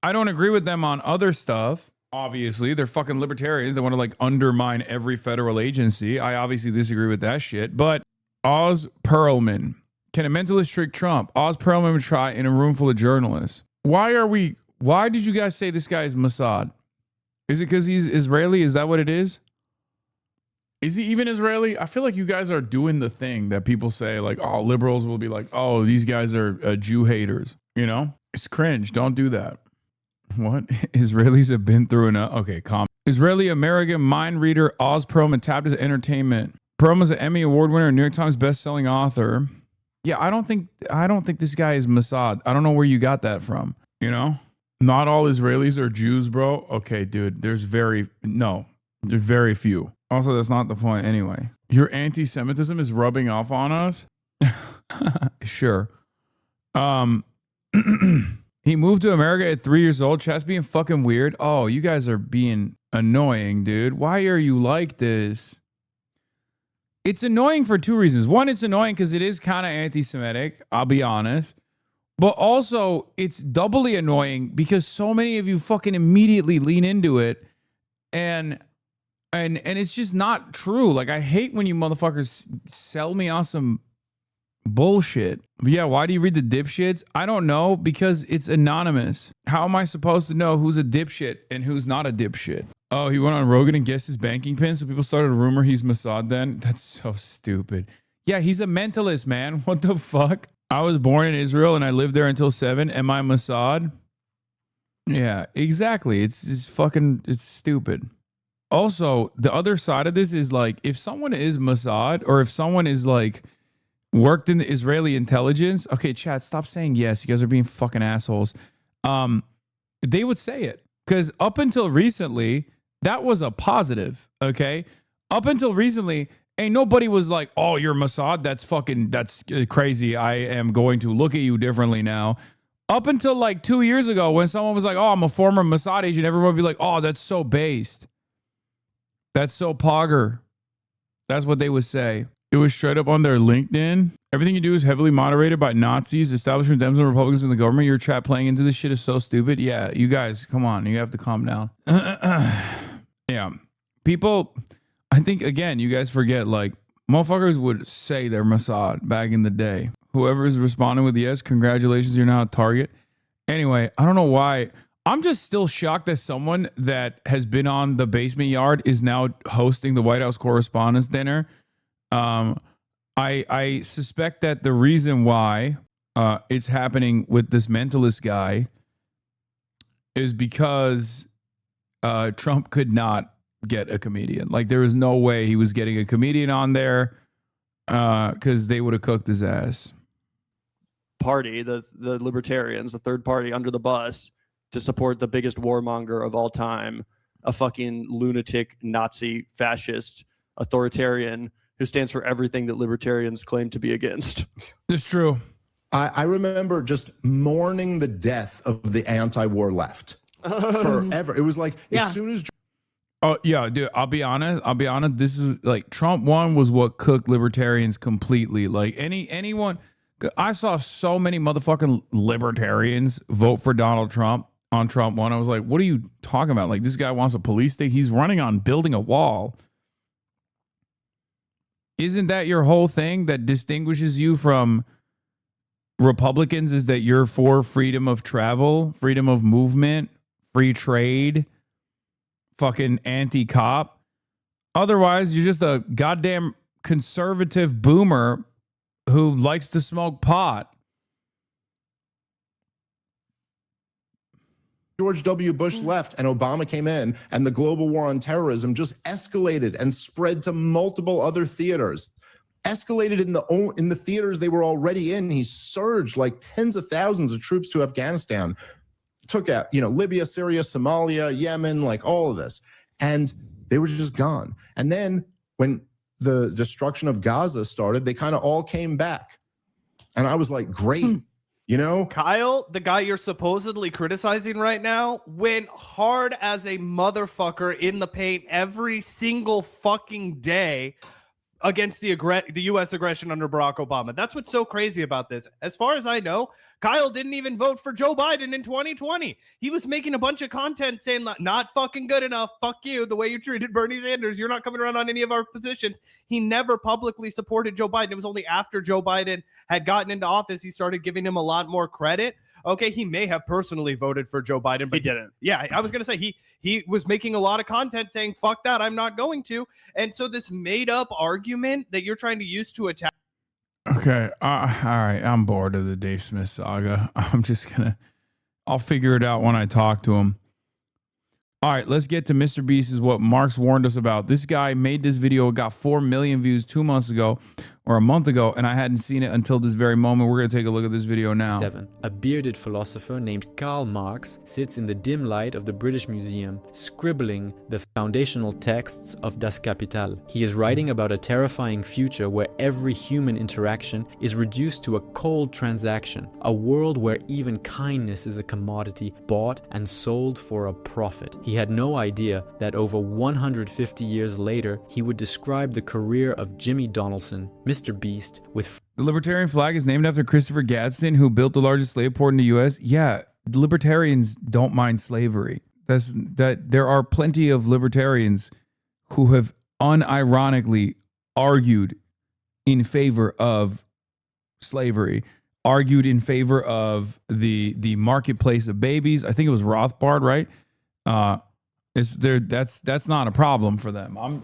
I don't agree with them on other stuff. Obviously, they're fucking libertarians. They want to like undermine every federal agency. I obviously disagree with that shit. But Oz Perlman, can a mentalist trick Trump? Oz Perlman would try in a room full of journalists. Why did you guys say this guy is Mossad? Is it because he's Israeli? Is that what it is? Is he even Israeli? I feel like you guys are doing the thing that people say, like, oh, liberals will be like, oh, these guys are Jew haters. You know? It's cringe. Don't do that. What? Israelis have been through enough. Okay, calm. Israeli American mind reader Oz Perlman tapped his entertainment. Perlman's an Emmy Award winner and New York Times best-selling author. Yeah, I don't think this guy is Mossad. I don't know where you got that from. You know? Not all Israelis are Jews, bro. Okay, dude. There's very few. Also, that's not the point anyway. Your anti-Semitism is rubbing off on us? Sure. He moved to America at 3 years old. Chat's being fucking weird. Oh, you guys are being annoying, dude. Why are you like this? It's annoying for two reasons. One, it's annoying because it is kind of anti-Semitic. I'll be honest. But also, it's doubly annoying because so many of you fucking immediately lean into it, and it's just not true. Like, I hate when you motherfuckers sell me on some bullshit. But yeah, why do you read the dipshits? I don't know, because it's anonymous. How am I supposed to know who's a dipshit and who's not a dipshit? Oh, he went on Rogan and guessed his banking pin, so people started a rumor he's Mossad then? That's so stupid. Yeah, he's a mentalist, man. What the fuck? I was born in Israel and I lived there until 7. Am I Mossad? Yeah, exactly. It's stupid. Also, the other side of this is like, if someone is Mossad, or if someone is like worked in the Israeli intelligence, okay, chat, stop saying yes. You guys are being fucking assholes. They would say it, because up until recently, that was a positive. Okay, up until recently, ain't nobody was like, oh, you're Mossad. That's crazy. I am going to look at you differently now. Up until like 2 years ago, when someone was like, oh, I'm a former Mossad agent, everyone would be like, oh, that's so based. That's so pogger. That's what they would say. It was straight up on their LinkedIn. Everything you do is heavily moderated by Nazis, establishment, Dems, and Republicans in the government. Your chat playing into this shit is so stupid. Yeah, you guys, come on. You have to calm down. Yeah. People, I think, again, you guys forget, like, motherfuckers would say they're Mossad back in the day. Whoever is responding with yes, congratulations, you're now a target. Anyway, I don't know why. I'm just still shocked that someone that has been on the Basement Yard is now hosting the White House Correspondents' Dinner. I suspect that the reason why it's happening with this mentalist guy is because Trump could not get a comedian. Like, there was no way he was getting a comedian on there because they would have cooked his ass. Party, the libertarians, the third party under the bus, to support the biggest warmonger of all time, a fucking lunatic, Nazi, fascist, authoritarian who stands for everything that libertarians claim to be against. It's true. I remember just mourning the death of the anti-war left forever. It was like, as soon as... Oh, yeah, dude, I'll be honest. This is like, Trump 1 was what cooked libertarians completely. Like, anyone... I saw so many motherfucking libertarians vote for Donald Trump on Trump 1. I was like, what are you talking about? Like, this guy wants a police state. He's running on building a wall. Isn't that your whole thing that distinguishes you from Republicans, is that you're for freedom of travel, freedom of movement, free trade, fucking anti-cop? Otherwise, you're just a goddamn conservative boomer who likes to smoke pot. George W. Bush left and Obama came in, and the global war on terrorism just escalated and spread to multiple other theaters. Escalated in the theaters they were already in. He surged like tens of thousands of troops to Afghanistan, took out, Libya, Syria, Somalia, Yemen, like all of this. And they were just gone. And then when the destruction of Gaza started, they kind of all came back. And I was like, great. Kyle, the guy you're supposedly criticizing right now, went hard as a motherfucker in the paint every single fucking day against the U.S. aggression under Barack Obama. That's what's so crazy about this. As far as I know, Kyle didn't even vote for Joe Biden in 2020. He was making a bunch of content saying, not fucking good enough, fuck you, the way you treated Bernie Sanders, you're not coming around on any of our positions. He never publicly supported Joe Biden. It was only after Joe Biden had gotten into office, he started giving him a lot more credit. Okay, he may have personally voted for Joe Biden, but he didn't. Yeah, I was going to say he was making a lot of content saying, fuck that, I'm not going to. And so this made up argument that you're trying to use to attack. Okay. All right. I'm bored of the Dave Smith saga. I'll figure it out when I talk to him. All right, let's get to Mr. Beast is what Mark's warned us about. This guy made this video, got 4 million views 2 months ago or a month ago, and I hadn't seen it until this very moment. We're going to take a look at this video now. 7. A bearded philosopher named Karl Marx sits in the dim light of the British Museum, scribbling the foundational texts of Das Kapital. He is writing about a terrifying future where every human interaction is reduced to a cold transaction, a world where even kindness is a commodity bought and sold for a profit. He had no idea that over 150 years later, he would describe the career of Jimmy Donaldson, Mr. Beast, with... The libertarian flag is named after Christopher Gadsden, who built the largest slave port in the U.S. Yeah, libertarians don't mind slavery. There are plenty of libertarians who have unironically argued in favor of slavery, argued in favor of the marketplace of babies. I think it was Rothbard, right? That's not a problem for them.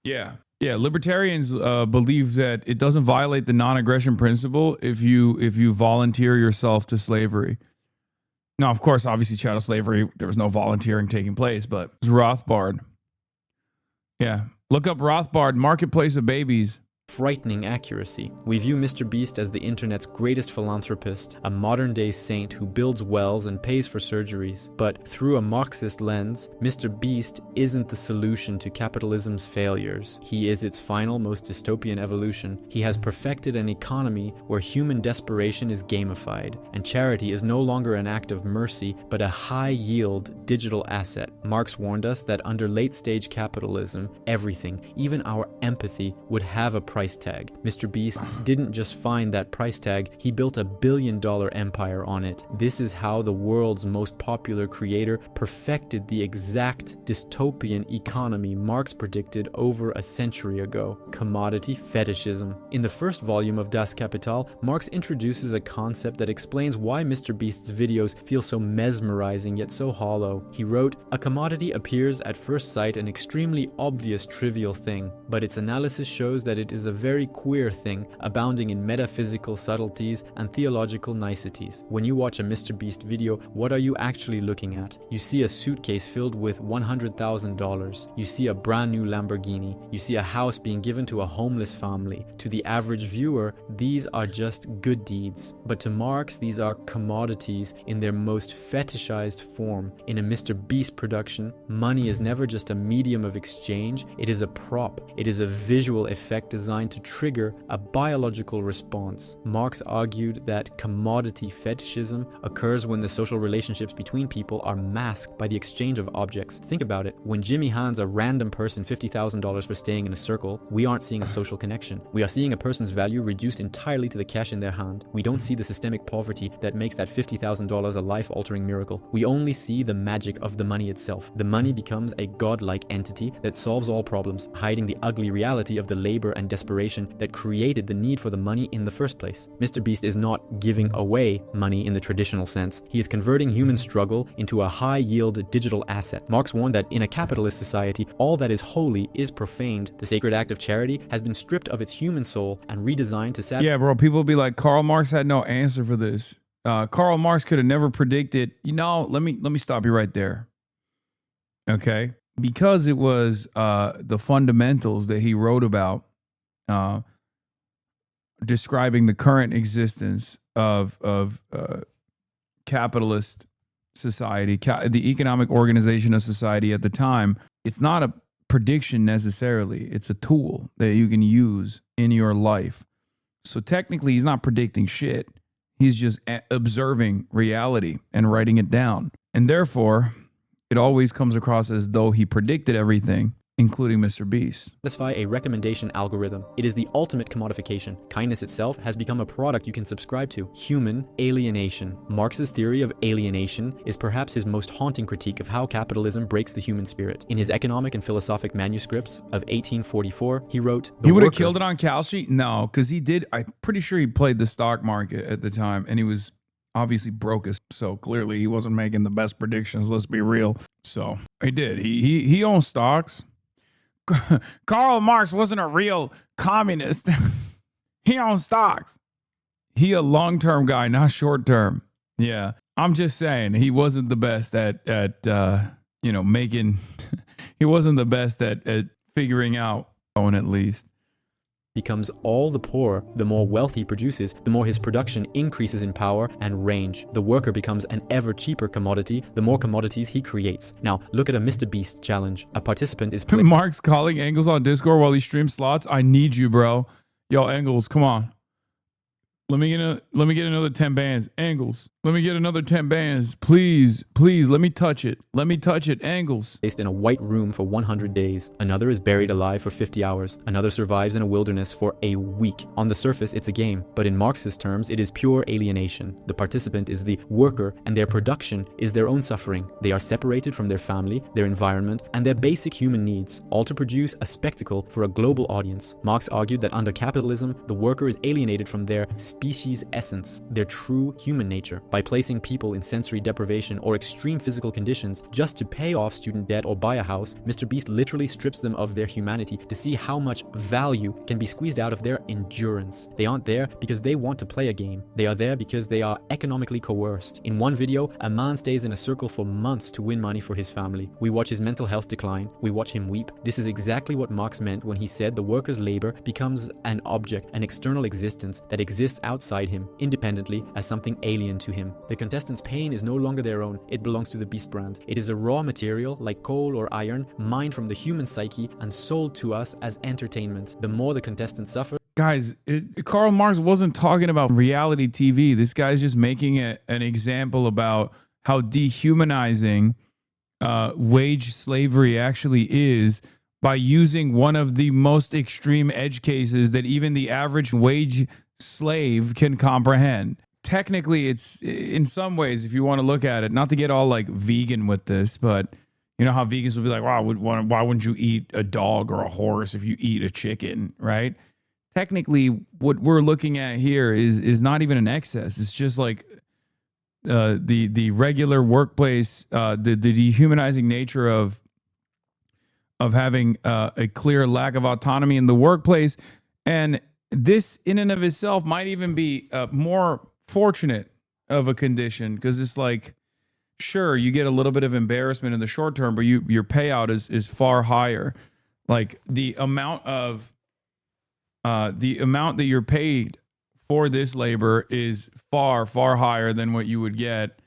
Yeah. Libertarians believe that it doesn't violate the non-aggression principle if you volunteer yourself to slavery. Now, of course, obviously, chattel slavery, there was no volunteering taking place, but it was Rothbard. Yeah, look up Rothbard, marketplace of babies. Frightening accuracy. We view Mr. Beast as the internet's greatest philanthropist, a modern-day saint who builds wells and pays for surgeries. But through a Marxist lens, Mr. Beast isn't the solution to capitalism's failures. He is its final, most dystopian evolution. He has perfected an economy where human desperation is gamified, and charity is no longer an act of mercy, but a high-yield digital asset. Marx warned us that under late-stage capitalism, everything, even our empathy, would have a price tag. Mr. Beast didn't just find that price tag, he built a billion-dollar empire on it. This is how the world's most popular creator perfected the exact dystopian economy Marx predicted over a century ago: commodity fetishism. In the first volume of Das Kapital, Marx introduces a concept that explains why Mr. Beast's videos feel so mesmerizing yet so hollow. He wrote, "A commodity appears at first sight an extremely obvious trivial thing, but its analysis shows that it is a very queer thing, abounding in metaphysical subtleties and theological niceties. When you watch a Mr. Beast video, what are you actually looking at? You see a suitcase filled with $100,000. You see a brand new Lamborghini. You see a house being given to a homeless family. To the average viewer, these are just good deeds. But to Marx, these are commodities in their most fetishized form. In a Mr. Beast production, money is never just a medium of exchange, it is a prop. It is a visual effect designed to trigger a biological response. Marx argued that commodity fetishism occurs when the social relationships between people are masked by the exchange of objects. Think about it. When Jimmy hands a random person $50,000 for staying in a circle, we aren't seeing a social connection. We are seeing a person's value reduced entirely to the cash in their hand. We don't see the systemic poverty that makes that $50,000 a life-altering miracle. We only see the magic of the money itself. The money becomes a godlike entity that solves all problems, hiding the ugly reality of the labor and desperation desperation that created the need for the money in the first place. Mr. Beast is not giving away money in the traditional sense. He is converting human struggle into a high-yield digital asset. Marx warned that in a capitalist society, all that is holy is profaned. The sacred act of charity has been stripped of its human soul and redesigned to satisfy. Yeah, bro, people be like, Karl Marx had no answer for this. Karl Marx could have never predicted, let me stop you right there. Okay? Because it was the fundamentals that he wrote about, describing the current existence of capitalist society, the economic organization of society at the time. It's not a prediction necessarily. It's a tool that you can use in your life. So technically, he's not predicting shit. He's just observing reality and writing it down. And therefore, it always comes across as though he predicted everything, including Mr. Beast. Satisfy a recommendation algorithm. It is the ultimate commodification. Kindness itself has become a product you can subscribe to. Human alienation. Marx's theory of alienation is perhaps his most haunting critique of how capitalism breaks the human spirit. In his economic and philosophic manuscripts of 1844, he wrote, He would have killed it on Kalshi? No, because he did. I'm pretty sure he played the stock market at the time, and he was obviously broke as, so clearly he wasn't making the best predictions. Let's be real. So he did. He owned stocks. Karl Marx wasn't a real communist. He owned stocks. He a long-term guy, not short-term. Yeah. I'm just saying he wasn't the best at making, he wasn't the best at figuring out, at least. Becomes all the poorer, the more wealth he produces, the more his production increases in power and range. The worker becomes an ever cheaper commodity, the more commodities he creates. Now, look at a Mr. Beast challenge. A participant is Mark's calling Engels on Discord while he streams slots. I need you, bro. Yo, Engels, come on. Let me get another 10 bands. Engels, let me get another 10 bands. Please, let me touch it. Let me touch it. Engels. Placed in a white room for 100 days. Another is buried alive for 50 hours. Another survives in a wilderness for a week. On the surface, it's a game, but in Marxist terms, it is pure alienation. The participant is the worker, and their production is their own suffering. They are separated from their family, their environment, and their basic human needs, all to produce a spectacle for a global audience. Marx argued that under capitalism, the worker is alienated from their species essence, their true human nature, by placing people in sensory deprivation or extreme physical conditions just to pay off student debt or buy a house. Mr. Beast literally strips them of their humanity to see how much value can be squeezed out of their endurance. They aren't there because they want to play a game. They are there because they are economically coerced. In one video, a man stays in a circle for months to win money for his family. We watch his mental health decline. We watch him weep. This is exactly what Marx meant when he said the worker's labor becomes an object, an external existence that exists outside him, independently, as something alien to him. The contestants' pain is no longer their own. It belongs to the Beast brand. It is a raw material, like coal or iron, mined from the human psyche and sold to us as entertainment. The more the contestants suffer, guys, Karl Marx wasn't talking about reality TV. This guy's just making an example about how dehumanizing wage slavery actually is by using one of the most extreme edge cases that even the average wage slave can comprehend. Technically, it's in some ways, if you want to look at it, not to get all like vegan with this, but you know how vegans will be like, wow, why wouldn't you eat a dog or a horse if you eat a chicken, right? Technically, what we're looking at here is not even an excess. It's just like the regular workplace, the dehumanizing nature of having a clear lack of autonomy in the workplace. And this in and of itself might even be more fortunate of a condition, because it's like, sure, you get a little bit of embarrassment in the short term, but your payout is far higher. Like the amount that you're paid for this labor is far, far higher than what you would get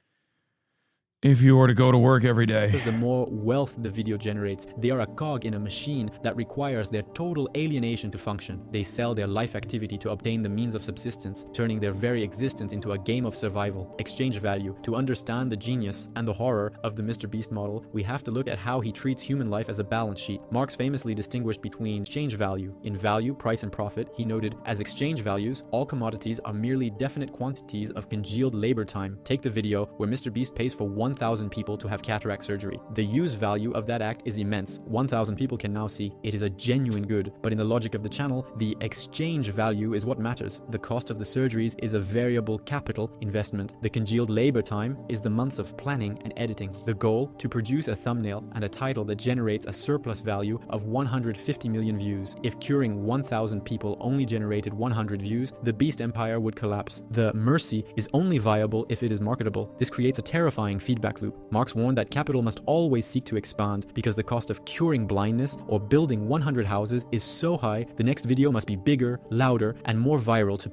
if you were to go to work every day. Because the more wealth the video generates, they are a cog in a machine that requires their total alienation to function. They sell their life activity to obtain the means of subsistence, turning their very existence into a game of survival. Exchange value. To understand the genius and the horror of the Mr. Beast model, we have to look at how he treats human life as a balance sheet. Marx famously distinguished between exchange value. In value, price, and profit, he noted, as exchange values, all commodities are merely definite quantities of congealed labor time. Take the video where Mr. Beast pays for 1 1,000 people to have cataract surgery. The use value of that act is immense. 1,000 people can now see it is a genuine good, but in the logic of the channel, the exchange value is what matters. The cost of the surgeries is a variable capital investment. The congealed labor time is the months of planning and editing. The goal, to produce a thumbnail and a title that generates a surplus value of 150 million views. If curing 1,000 people only generated 100 views, the Beast Empire would collapse. The mercy is only viable if it is marketable. This creates a terrifying feedback loop. Marx warned that capital must always seek to expand because the cost of curing blindness or building 100 houses is so high, the next video must be bigger, louder, and more viral to...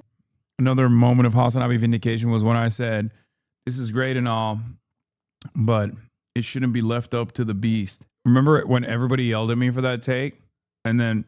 Another moment of HasanAbi vindication was when I said, this is great and all, but it shouldn't be left up to the beast. Remember when everybody yelled at me for that take? And then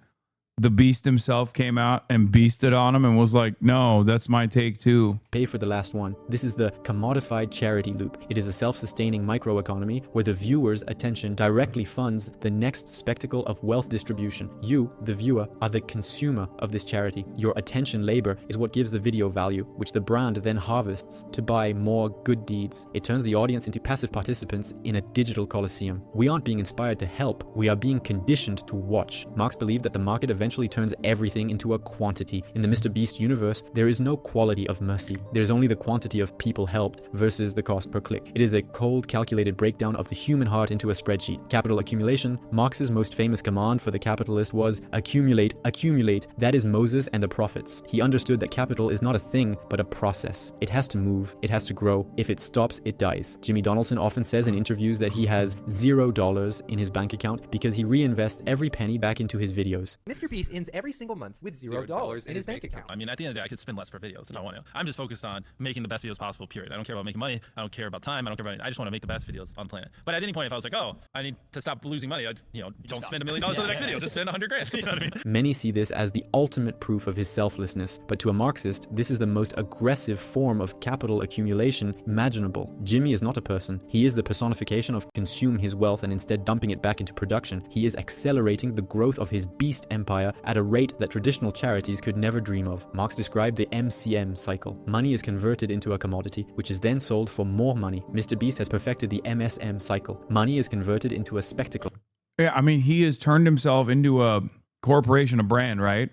the beast himself came out and beasted on him and was like, no, that's my take too. Pay for the last one. This is the commodified charity loop. It is a self-sustaining microeconomy where the viewer's attention directly funds the next spectacle of wealth distribution. You, the viewer, are the consumer of this charity. Your attention labor is what gives the video value, which the brand then harvests to buy more good deeds. It turns the audience into passive participants in a digital coliseum. We aren't being inspired to help. We are being conditioned to watch. Marx believed that the market eventually turns everything into a quantity. In the Mr. Beast universe, there is no quality of mercy. There is only the quantity of people helped versus the cost per click. It is a cold, calculated breakdown of the human heart into a spreadsheet. Capital accumulation. Marx's most famous command for the capitalist was accumulate, accumulate. That is Moses and the prophets. He understood that capital is not a thing, but a process. It has to move. It has to grow. If it stops, it dies. Jimmy Donaldson often says in interviews that he has $0 in his bank account because he reinvests every penny back into his videos. Mr. Beast ends every single month with $0 in his bank account. I mean, at the end of the day, I could spend less per videos if I want to. I'm just focused on making the best videos possible, period. I don't care about making money. I don't care about time. I don't care about anything. I just want to make the best videos on the planet. But at any point, if I was like, oh, I need to stop losing money, I'd, don't spend $1 million on the next video. Just spend $100,000. You know what I mean? Many see this as the ultimate proof of his selflessness, but to a Marxist, this is the most aggressive form of capital accumulation imaginable. Jimmy is not a person. He is the personification of consume his wealth and instead dumping it back into production. He is accelerating the growth of his beast empire at a rate that traditional charities could never dream of. Marx described the MCM cycle. Money is converted into a commodity, which is then sold for more money. Mr. Beast has perfected the MSM cycle. Money is converted into a spectacle. Yeah, I mean, he has turned himself into a corporation, a brand, right?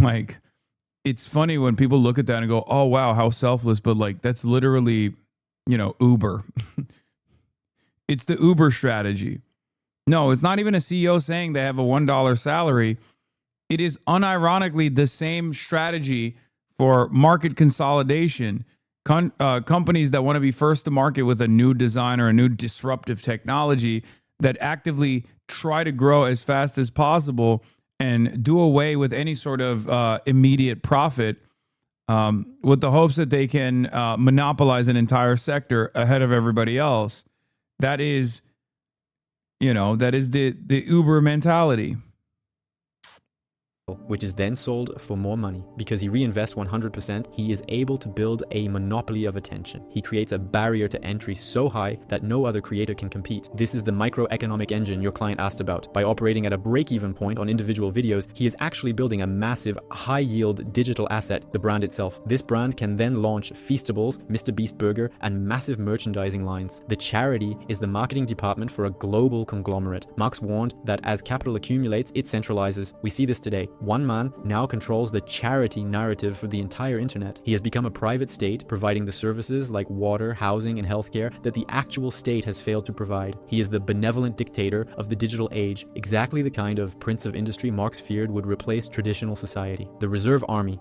Like, it's funny when people look at that and go, oh, wow, how selfless. But like, that's literally, Uber. It's the Uber strategy. No, it's not even a CEO saying they have a $1 salary. It is unironically the same strategy for market consolidation. Companies that want to be first to market with a new design or a new disruptive technology that actively try to grow as fast as possible and do away with any sort of immediate profit with the hopes that they can monopolize an entire sector ahead of everybody else. That is, the Uber mentality. Which is then sold for more money. Because he reinvests 100%, he is able to build a monopoly of attention. He creates a barrier to entry so high that no other creator can compete. This is the microeconomic engine your client asked about. By operating at a break-even point on individual videos, he is actually building a massive, high-yield digital asset, the brand itself. This brand can then launch Feastables, Mr. Beast Burger, and massive merchandising lines. The charity is the marketing department for a global conglomerate. Marx warned that as capital accumulates, it centralizes. We see this today. One man now controls the charity narrative for the entire internet. He has become a private state, providing the services like water, housing, and healthcare that the actual state has failed to provide. He is the benevolent dictator of the digital age, exactly the kind of prince of industry Marx feared would replace traditional society. The Reserve Army.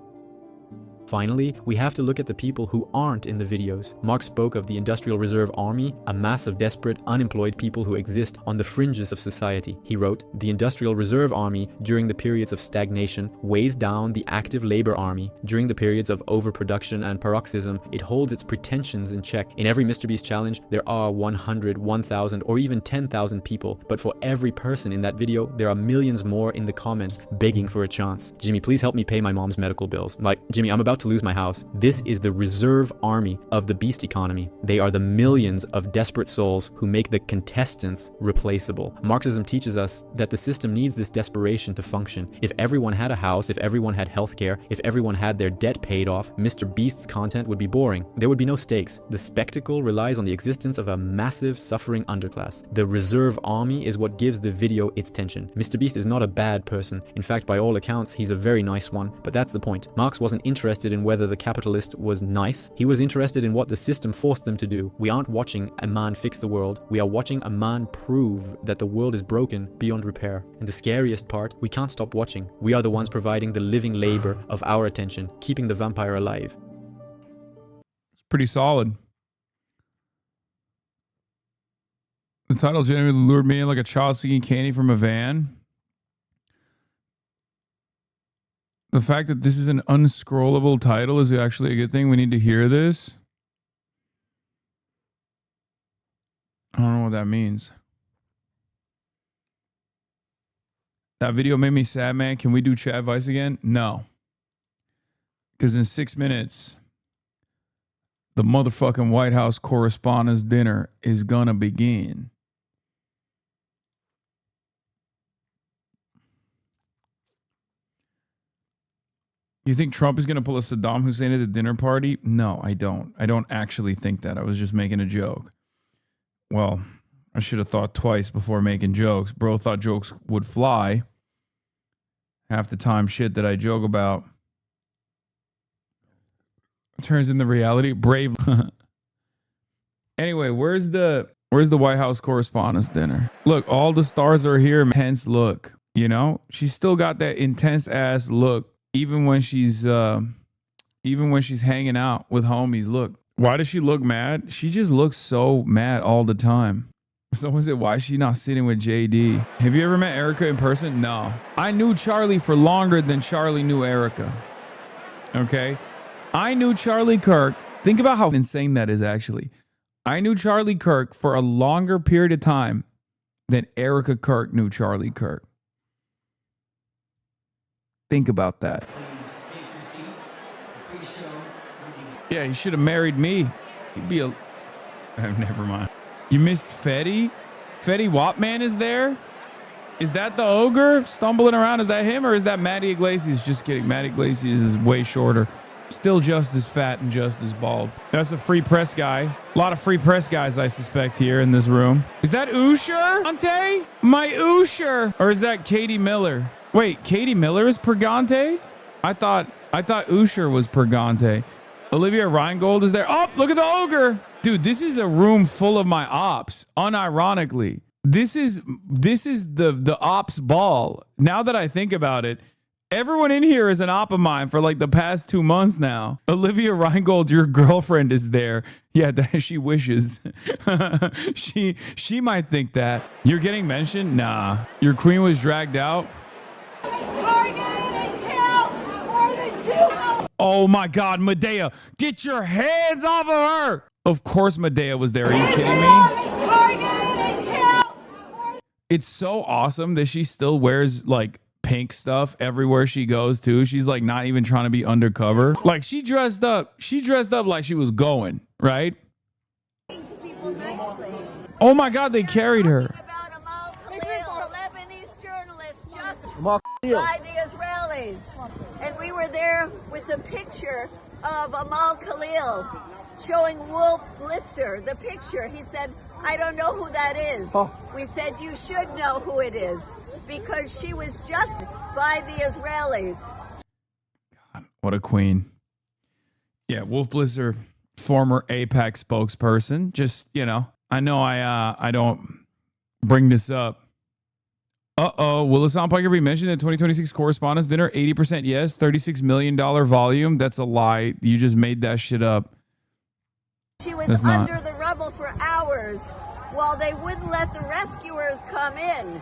Finally, we have to look at the people who aren't in the videos. Marx spoke of the Industrial Reserve Army, a mass of desperate, unemployed people who exist on the fringes of society. He wrote, "The Industrial Reserve Army, during the periods of stagnation, weighs down the active labor army. During the periods of overproduction and paroxysm, it holds its pretensions in check. In every Mr. Beast challenge, there are 100, 1,000, or even 10,000 people. But for every person in that video, there are millions more in the comments begging for a chance. Jimmy, please help me pay my mom's medical bills. Like, Jimmy, I'm about to lose my house. This is the reserve army of the beast economy. They are the millions of desperate souls who make the contestants replaceable. Marxism teaches us that the system needs this desperation to function. If everyone had a house, if everyone had healthcare, if everyone had their debt paid off, Mr. Beast's content would be boring. There would be no stakes. The spectacle relies on the existence of a massive suffering underclass. The reserve army is what gives the video its tension. Mr. Beast is not a bad person. In fact, by all accounts, he's a very nice one. But that's the point. Marx wasn't interested in whether the capitalist was nice. He was interested in what the system forced them to do. We aren't watching a man fix the world. We are watching a man prove that the world is broken beyond repair. And the scariest part, we can't stop watching. We are the ones providing the living labor of our attention, keeping the vampire alive. It's pretty solid. The title genuinely lured me in like a child seeking candy from a van. The fact that this is an unscrollable title is actually a good thing. We need to hear this. I don't know what that means. That video made me sad, man. Can we do chat Vice again? No. Because in 6 minutes, the motherfucking White House Correspondents' Dinner is gonna begin. You think Trump is going to pull a Saddam Hussein at the dinner party? No, I don't. I don't actually think that. I was just making a joke. Well, I should have thought twice before making jokes. Bro thought jokes would fly. Half the time shit that I joke about turns into reality. Brave. Anyway, where's the White House Correspondents' Dinner? Look, all the stars are here. Intense look. You know? She's still got that intense ass look. Even when she's hanging out with homies. Look, why does she look mad? She just looks so mad all the time. So is it why is she not sitting with JD? Have you ever met Erica in person? No. I knew Charlie for longer than Charlie knew Erica. Okay? I knew Charlie Kirk. Think about how insane that is actually. I knew Charlie Kirk for a longer period of time than Erica Kirk knew Charlie Kirk. Think about that. Yeah, he should have married me. He'd be a... never mind. You missed Fetty? Fetty Wapman is there? Is that the ogre stumbling around? Is that him or is that Matty Iglesias? Just kidding. Matty Iglesias is way shorter. Still just as fat and just as bald. That's a free press guy. A lot of free press guys, I suspect, here in this room. Is that Usher? Ante? My Usher. Or is that Katie Miller? Wait, Katie Miller is Purgante? I thought Usher was Purgante. Olivia Reingold is there. Oh, look at the ogre. Dude, this is a room full of my ops, unironically. This is the ops ball. Now that I think about it, everyone in here is an op of mine for like the past 2 months now. Olivia Reingold, your girlfriend is there. Yeah, she wishes. she might think that. You're getting mentioned? Nah. Your queen was dragged out? Oh my God, Medea, get your hands off of her. Of course Medea was there. Are you kidding me? It's so awesome that she still wears like pink stuff everywhere she goes too. She's like not even trying to be undercover. Like she dressed up like she was going, right? Oh my God, they carried her. By the Israelis. And we were there with a picture of Amal Khalil showing Wolf Blitzer, the picture. He said, I don't know who that is. We said, you should know who it is because she was just by the Israelis. God, what a queen. Yeah, Wolf Blitzer, former AIPAC spokesperson. Just, you know, I know I don't bring this up. Will Hasan Piker be mentioned in 2026 Correspondents' Dinner? 80% yes. $36 million volume. That's a lie. You just made that shit up. She was under the rubble for hours while they wouldn't let the rescuers come in.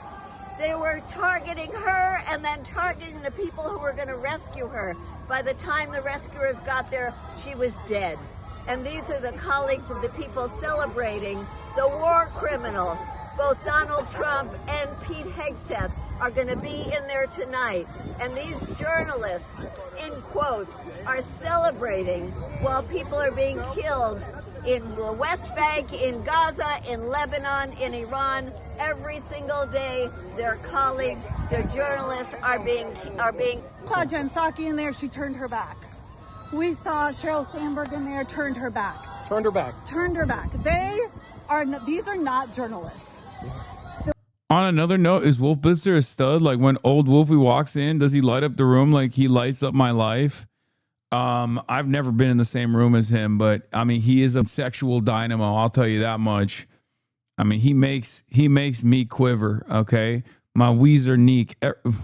They were targeting her and then targeting the people who were going to rescue her. By the time the rescuers got there, she was dead. And these are the colleagues of the people celebrating the war criminal both Donald Trump and Pete Hegseth are going to be in there tonight. And these journalists, in quotes, are celebrating while people are being killed in the West Bank, in Gaza, in Lebanon, in Iran. Every single day, their colleagues, their journalists are being. Claudia Jansaki in there, she turned her back. We saw Sheryl Sandberg in there, turned her back. Turned her back. Turned her back. These are not journalists. On another note, is Wolf Blitzer a stud? Like when old Wolfie walks in, does he light up the room like he lights up my life? I've never been in the same room as him, but I mean, he is a sexual dynamo. I'll tell you that much. I mean, he makes me quiver. Okay, my wheeze are neak.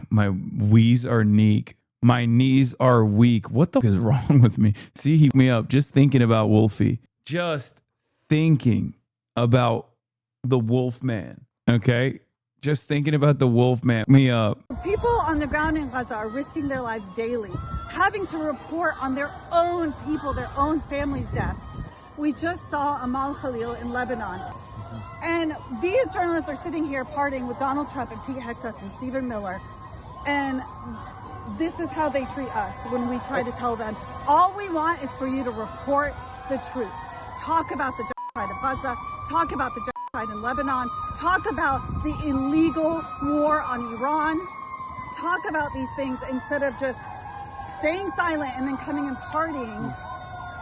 My wheeze are neak. My knees are weak. What the fuck is wrong with me? See, he me up just thinking about Wolfie. Just thinking about the Wolf Man. Okay. Just thinking about the Wolf Man, me up. People on the ground in Gaza are risking their lives daily, having to report on their own people, their own families' deaths. We just saw Amal Khalil in Lebanon. And these journalists are sitting here partying with Donald Trump and Pete Hegseth and Stephen Miller. And this is how they treat us when we try to tell them, all we want is for you to report the truth. Talk about the genocide of Gaza, talk about the genocide in Lebanon, talk about the illegal war on Iran, talk about these things instead of just staying silent and then coming and partying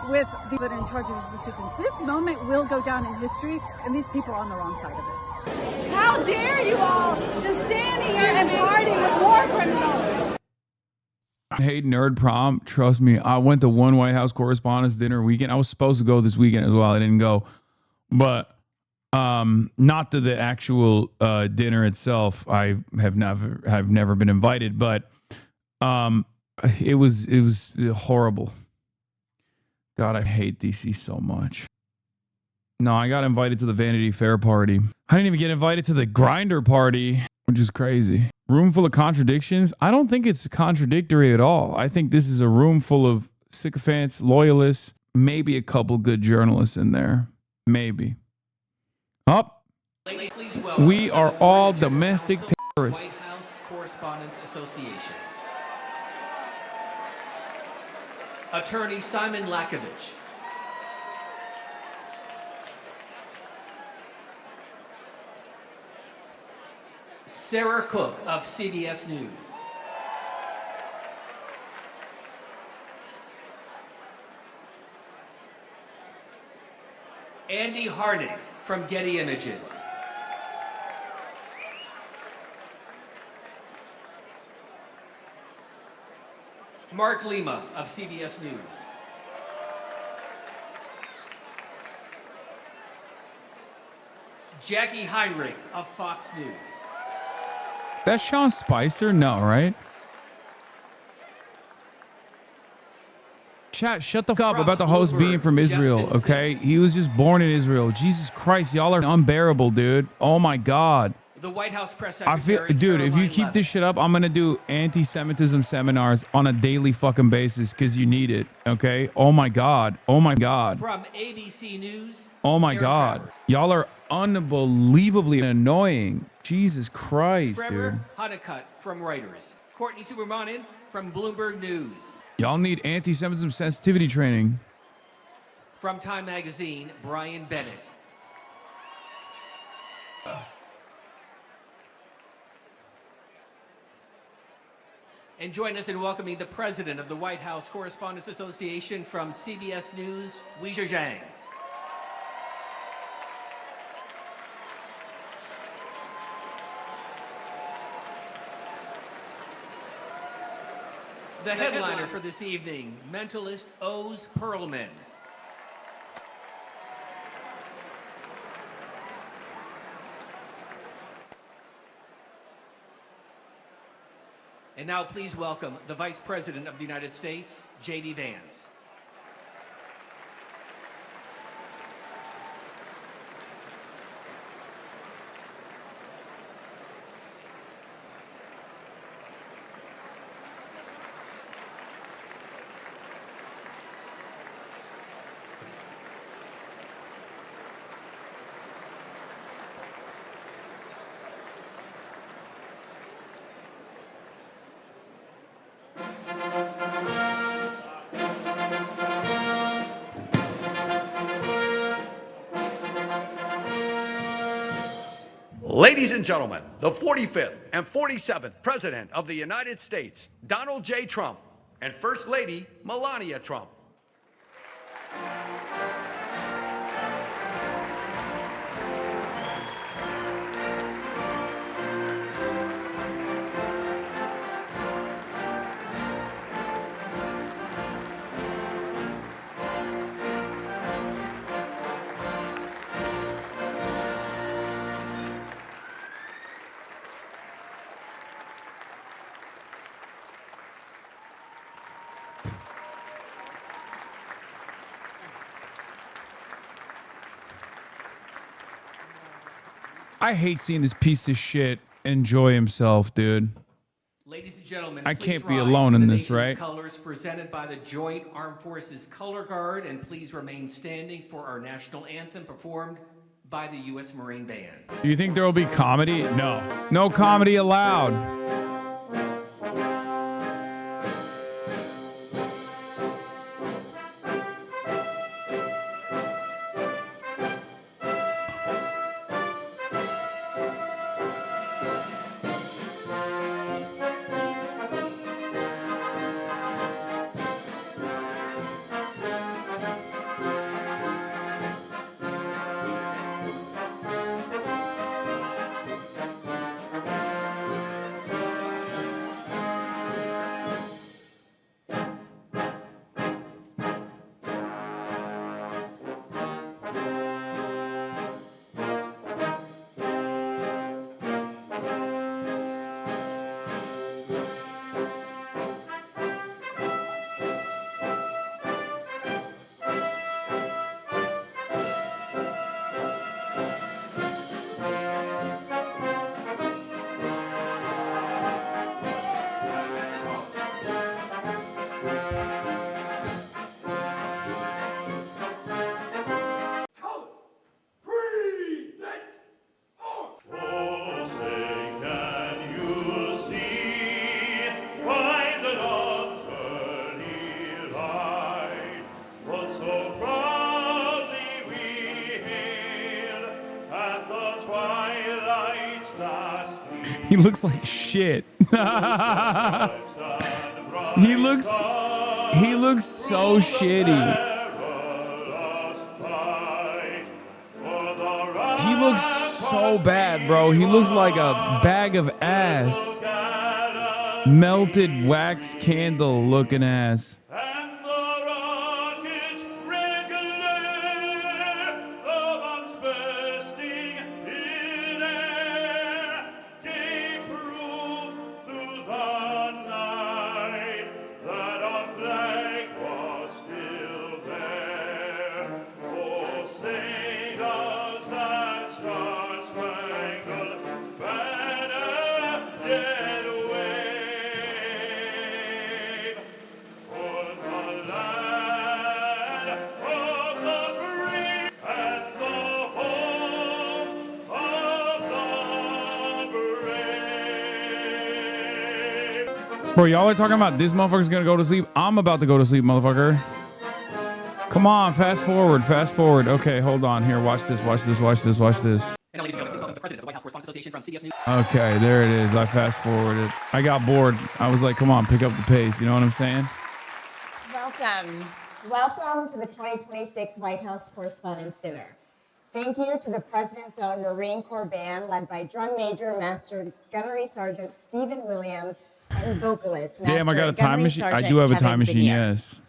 with the people that are in charge of these decisions. This moment will go down in history, and these people are on the wrong side of it. How dare you all just stand here and party with war criminals? I hate nerd prom. Trust me, I went to one White House Correspondents' Dinner weekend. I was supposed to go this weekend as well. I didn't go, but not to the actual dinner itself. I have never been invited, but it was horrible. God, I hate DC so much. No, I got invited to the Vanity Fair party. I didn't even get invited to the Grinder party, which is crazy. Room full of contradictions? I don't think it's contradictory at all. I think this is a room full of sycophants, loyalists, maybe a couple good journalists in there. Maybe. Up. We are all domestic terrorists. White House Correspondents Association. Attorney Simon Lakovich. Sarah Cook of CBS News. Andy Harnick from Getty Images. Mark Lima of CBS News. Jackie Heinrich of Fox News. That's Sean Spicer? No, right? Chat, shut the fuck up about the host being from Israel, okay? He was just born in Israel. Jesus Christ, y'all are unbearable, dude. Oh my God. The White House press I secretary. feel, dude, if you keep this shit up, I'm gonna do anti-Semitism seminars on a daily fucking basis because you need it, okay? Oh my God. Oh my God. From ABC News. Oh my God. Y'all are unbelievably annoying. Jesus Christ, Trevor dude. Honeycutt from Reuters. Courtney Supermanin from Bloomberg News. Y'all need anti-Semitism sensitivity training. From Time Magazine, Brian Bennett. And join us in welcoming the president of the White House Correspondents Association from CBS News, Weijia Zhang. The headliner for this evening, mentalist Oz Perlman. And now please welcome the Vice President of the United States, J.D. Vance. Ladies and gentlemen, the 45th and 47th President of the United States, Donald J. Trump, and First Lady Melania Trump. I hate seeing this piece of shit enjoy himself, dude. Ladies and gentlemen, I please can't be rise alone for in the this, nation's right? Colors presented by the Joint Armed Forces Color Guard, and please remain standing for our national anthem performed by the U.S. Marine Band. Do you think there will be comedy? No. No comedy allowed. He looks like shit. He looks so shitty. He looks so bad, bro. He looks like a bag of ass. Melted wax candle looking ass. Bro, y'all are talking about this motherfucker's gonna go to sleep. I'm about to go to sleep, motherfucker. Come on, fast forward, fast forward. Okay, hold on. Here, watch this, watch this, watch this, watch this. And now, ladies and gentlemen, please welcome the President of the White House Correspondents Association from CBS News. Okay, there it is. I fast forwarded. I got bored. I was like, come on, pick up the pace. You know what I'm saying? Welcome. Welcome to the 2026 White House Correspondents' Dinner. Thank you to the President's own Marine Corps Band, led by Drum Major Master Gunnery Sergeant Stephen Williams and vocalist Master Damn, I got a time Gunnery machine. I Sergeant do have a Kevin time machine, Vinier. yes.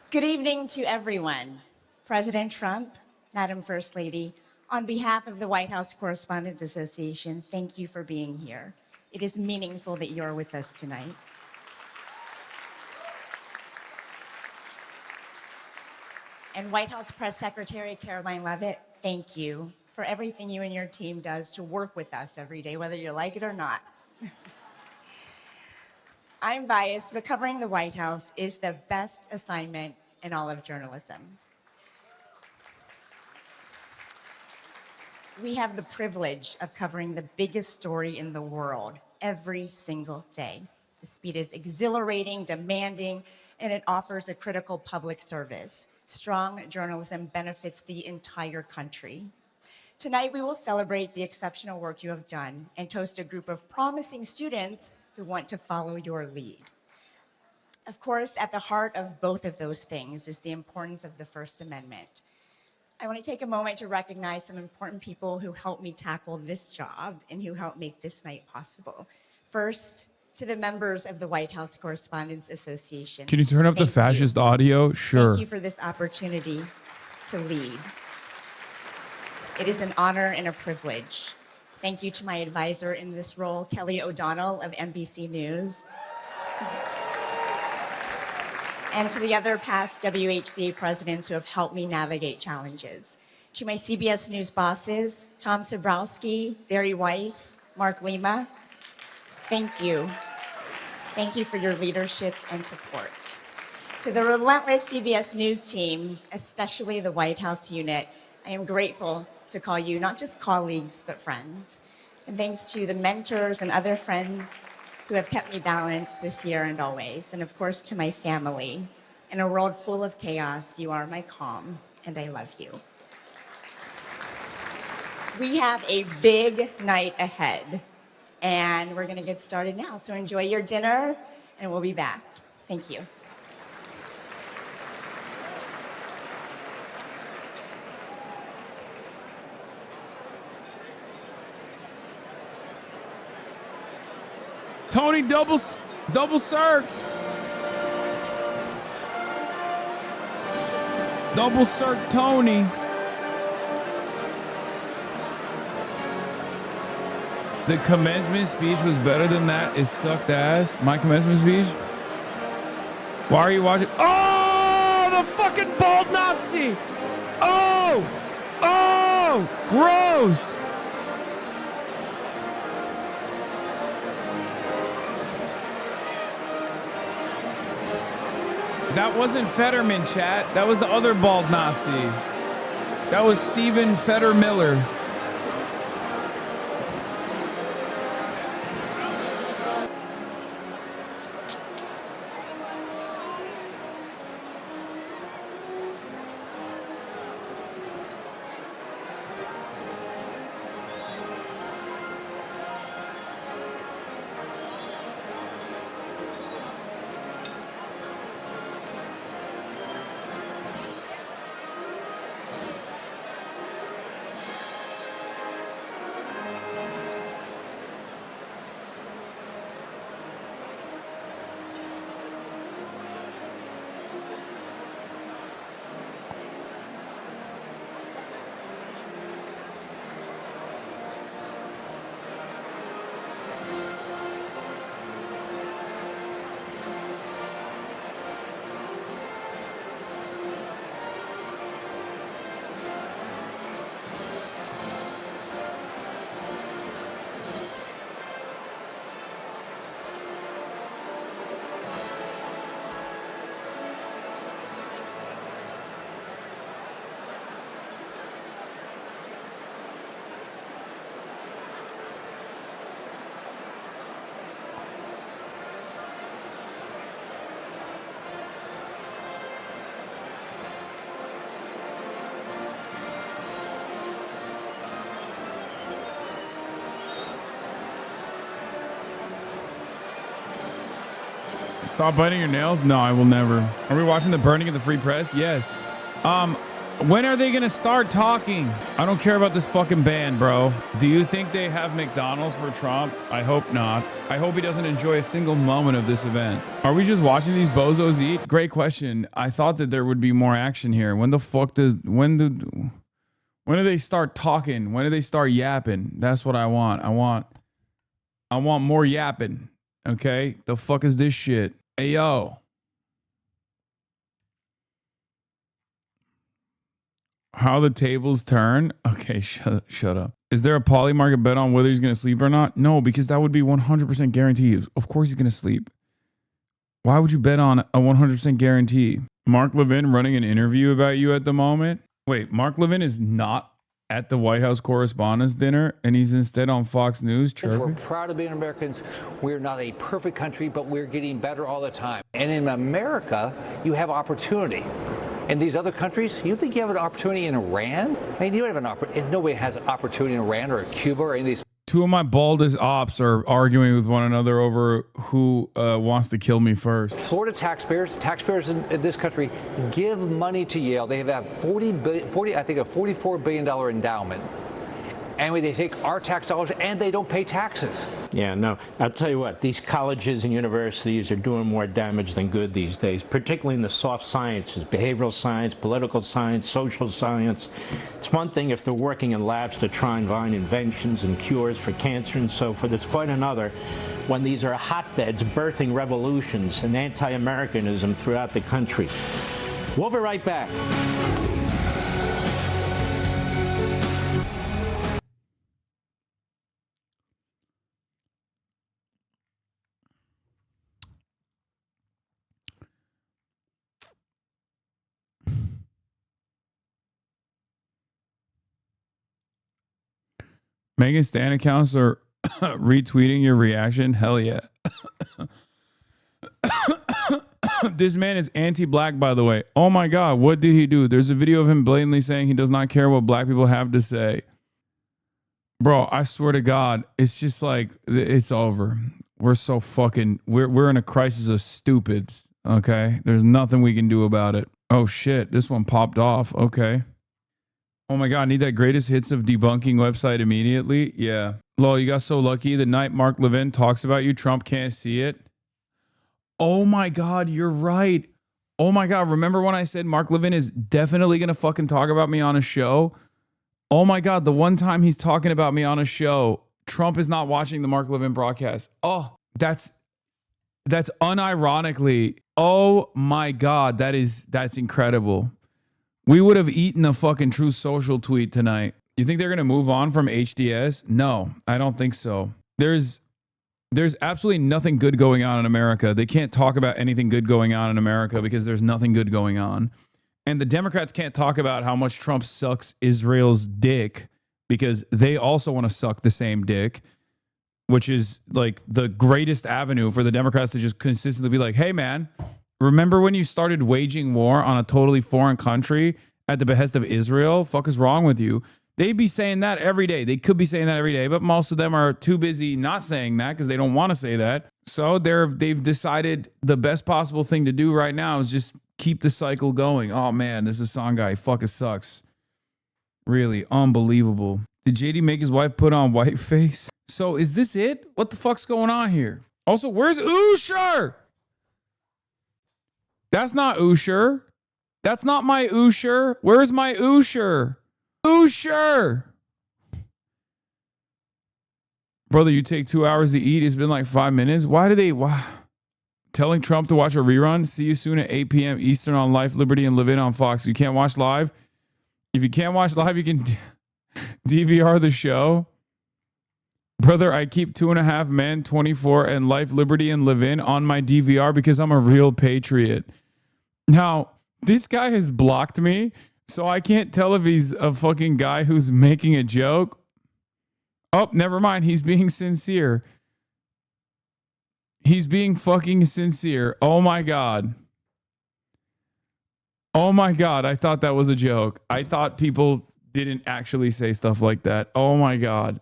Good evening to everyone. President Trump, Madam First Lady, on behalf of the White House Correspondents Association, thank you for being here. It is meaningful that you're with us tonight. And White House Press Secretary Caroline Leavitt, thank you for everything you and your team does to work with us every day, whether you like it or not. I'm biased, but covering the White House is the best assignment in all of journalism. We have the privilege of covering the biggest story in the world every single day. The speed is exhilarating, demanding, and it offers a critical public service. Strong journalism benefits the entire country. Tonight, we will celebrate the exceptional work you have done and toast a group of promising students who want to follow your lead. Of course, at the heart of both of those things is the importance of the First Amendment. I want to take a moment to recognize some important people who helped me tackle this job and who helped make this night possible. First, to the members of the White House Correspondents Association. Can you turn up the thank you. fascist audio? Sure. Thank you for this opportunity to lead. It is an honor and a privilege. Thank you to my advisor in this role, Kelly O'Donnell of NBC News. And to the other past WHCA presidents who have helped me navigate challenges. To my CBS News bosses, Tom Sobrowski, Barry Weiss, Mark Lima, thank you. Thank you for your leadership and support. To the relentless CBS News team, especially the White House unit, I am grateful to call you not just colleagues, but friends. And thanks to the mentors and other friends who have kept me balanced this year and always. And of course, to my family. In a world full of chaos, you are my calm, and I love you. We have a big night ahead, and we're gonna get started now. So enjoy your dinner, and we'll be back. Thank you. Tony double circ. Double circ Tony. The commencement speech was better than that. It sucked ass. My commencement speech? Why are you watching? Oh, the fucking bald Nazi. Oh, gross. That wasn't Fetterman, chat. That was the other bald Nazi. That was Stephen Fettermiller. Stop biting your nails? No, I will never. Are we watching the burning of the free press? Yes. When are they gonna start talking? I don't care about this fucking ban, bro. Do you think they have McDonald's for Trump? I hope not. I hope he doesn't enjoy a single moment of this event. Are we just watching these bozos eat? Great question. I thought that there would be more action here. When the fuck does, when do they start talking? When do they start yapping? That's what I want. I want more yapping. Okay? The fuck is this shit? Hey, yo. How the tables turn? Okay, shut up. Is there a poly market bet on whether he's going to sleep or not? No, because that would be 100% guaranteed. Of course he's going to sleep. Why would you bet on a 100% guarantee? Mark Levin running an interview about you at the moment? Wait, Mark Levin is not at the White House Correspondents' Dinner, and he's instead on Fox News chirping? We're proud of being Americans. We're not a perfect country, but we're getting better all the time. And in America, you have opportunity. in these other countries? You think you have an opportunity in Iran? I mean, you don't have an opportunity. Nobody has an opportunity in Iran or Cuba or any of these. Two of my baldest ops are arguing with one another over who wants to kill me first. Florida taxpayers in this country give money to Yale. They have a $44 billion endowment. And they take our tax dollars and they don't pay taxes. Yeah, no. I'll tell you what, these colleges and universities are doing more damage than good these days, particularly in the soft sciences, behavioral science, political science, social science. It's one thing if they're working in labs to try and find inventions and cures for cancer and so forth. It's quite another when these are hotbeds birthing revolutions and anti-Americanism throughout the country. We'll be right back. Megan Stan accounts are retweeting your reaction. Hell yeah. This man is anti-black, by the way. Oh my God, what did he do? There's a video of him blatantly saying he does not care what black people have to say. Bro, I swear to God, it's just like, it's over. We're so fucking, we're in a crisis of stupids, okay? There's nothing we can do about it. Oh shit, this one popped off. Okay. Oh my God, need that greatest hits of debunking website immediately? Yeah. Lol, you got so lucky. The night Mark Levin talks about you, Trump can't see it. Oh my God, you're right. Oh my God, remember when I said Mark Levin is definitely going to fucking talk about me on a show? Oh my God, the one time he's talking about me on a show, Trump is not watching the Mark Levin broadcast. Oh, that's unironically. Oh my God, that's incredible. We would have eaten a fucking Truth Social tweet tonight. You think they're going to move on from HDS? No, I don't think so. There's absolutely nothing good going on in America. They can't talk about anything good going on in America because there's nothing good going on. And the Democrats can't talk about how much Trump sucks Israel's dick because they also want to suck the same dick, which is like the greatest avenue for the Democrats to just consistently be like, hey man, remember when you started waging war on a totally foreign country at the behest of Israel? Fuck is wrong with you? They'd be saying that every day. They could be saying that every day, but most of them are too busy not saying that because they don't want to say that. So they've decided the best possible thing to do right now is just keep the cycle going. Oh man, this Hasan guy fucking sucks. Really unbelievable. Did JD make his wife put on white face? So is this it? What the fuck's going on here? Also, where's Usher? That's not Usher. That's not my Usher. Where's my Usher? Usher! Brother, you take 2 hours to eat. It's been like 5 minutes. Why? Telling Trump to watch a rerun? See you soon at 8 p.m. Eastern on Life, Liberty, and Levin on Fox. You can't watch live? If you can't watch live, you can DVR the show. Brother, I keep 2.5 Men, 24, and Life, Liberty, and Levin on my DVR because I'm a real patriot. Now, this guy has blocked me, so I can't tell if he's a fucking guy who's making a joke. Oh, never mind. He's being sincere. He's being fucking sincere. Oh my God. Oh my God. I thought that was a joke. I thought people didn't actually say stuff like that. Oh my God.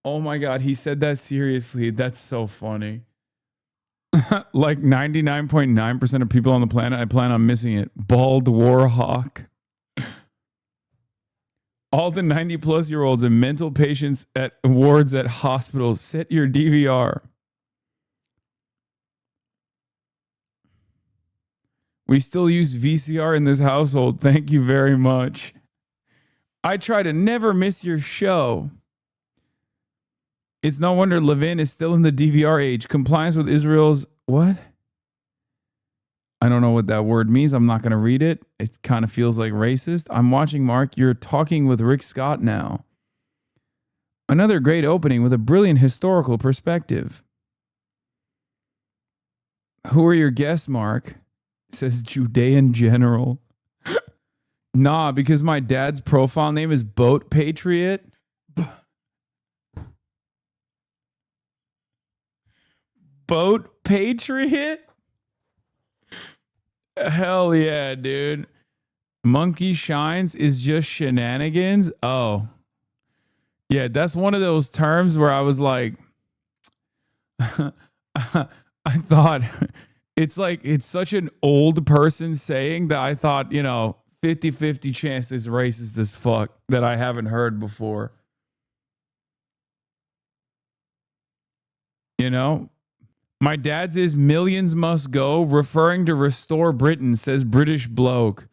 Oh my God. He said that seriously. That's so funny. Like 99.9% of people on the planet, I plan on missing it. Bald Warhawk. All the 90-plus-year-olds and mental patients at wards at hospitals, set your DVR. We still use VCR in this household. Thank you very much. I try to never miss your show. It's no wonder Levin is still in the DVR age. Compliance with Israel's... What? I don't know what that word means. I'm not going to read it. It kind of feels like racist. I'm watching, Mark. You're talking with Rick Scott now. Another great opening with a brilliant historical perspective. Who are your guests, Mark? It says Judean General. Nah, because my dad's profile name is Boat Patriot. Boat Patriot? Hell yeah, dude. Monkey shines is just shenanigans. Oh, yeah, that's one of those terms where I was like, I thought it's like, it's such an old person saying that I thought, 50-50 chance is racist as fuck that I haven't heard before. My dad's is millions must go, referring to restore Britain, says British bloke.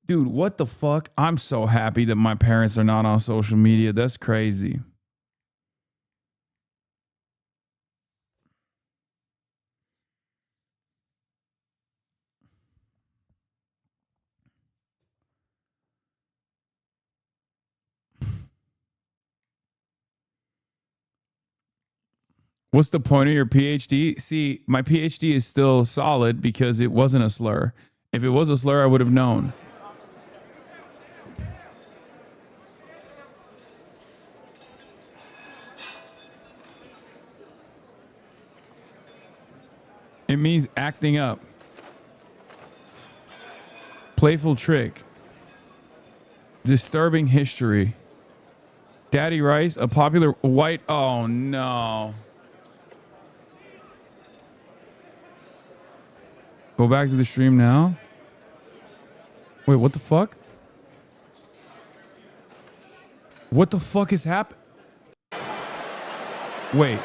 Dude, what the fuck? I'm so happy that my parents are not on social media. That's crazy. What's the point of your PhD? See, my PhD is still solid because it wasn't a slur. If it was a slur, I would have known. It means acting up. Playful trick. Disturbing history. Daddy Rice, a popular white... Oh, no. Go back to the stream now. Wait, what the fuck? What the fuck is happening? Wait.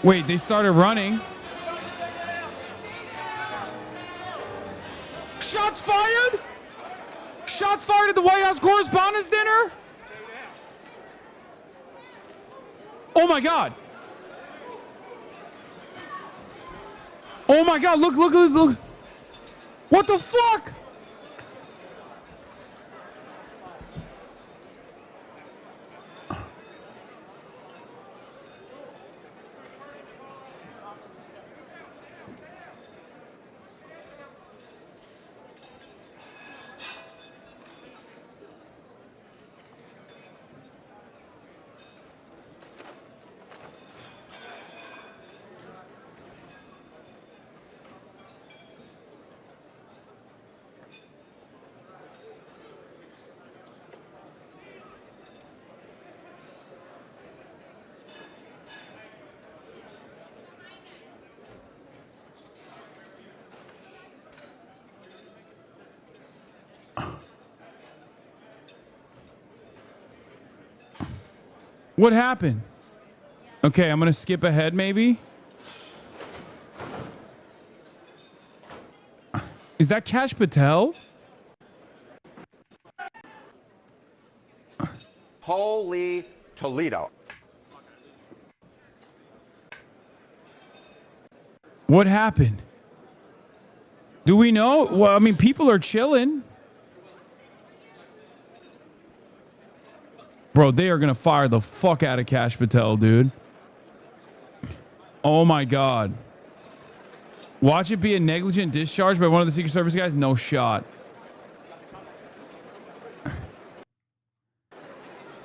Wait, they started running. Shots fired? Shots fired at the White House Correspondents' Dinner? Oh my God. Oh my God, look. What the fuck? What happened? Okay, I'm going to skip ahead maybe. Is that Kash Patel? Holy Toledo. What happened? Do we know? Well, I mean, people are chilling. Bro, they are going to fire the fuck out of Kash Patel, dude. Oh my God. Watch it be a negligent discharge by one of the Secret Service guys? No shot.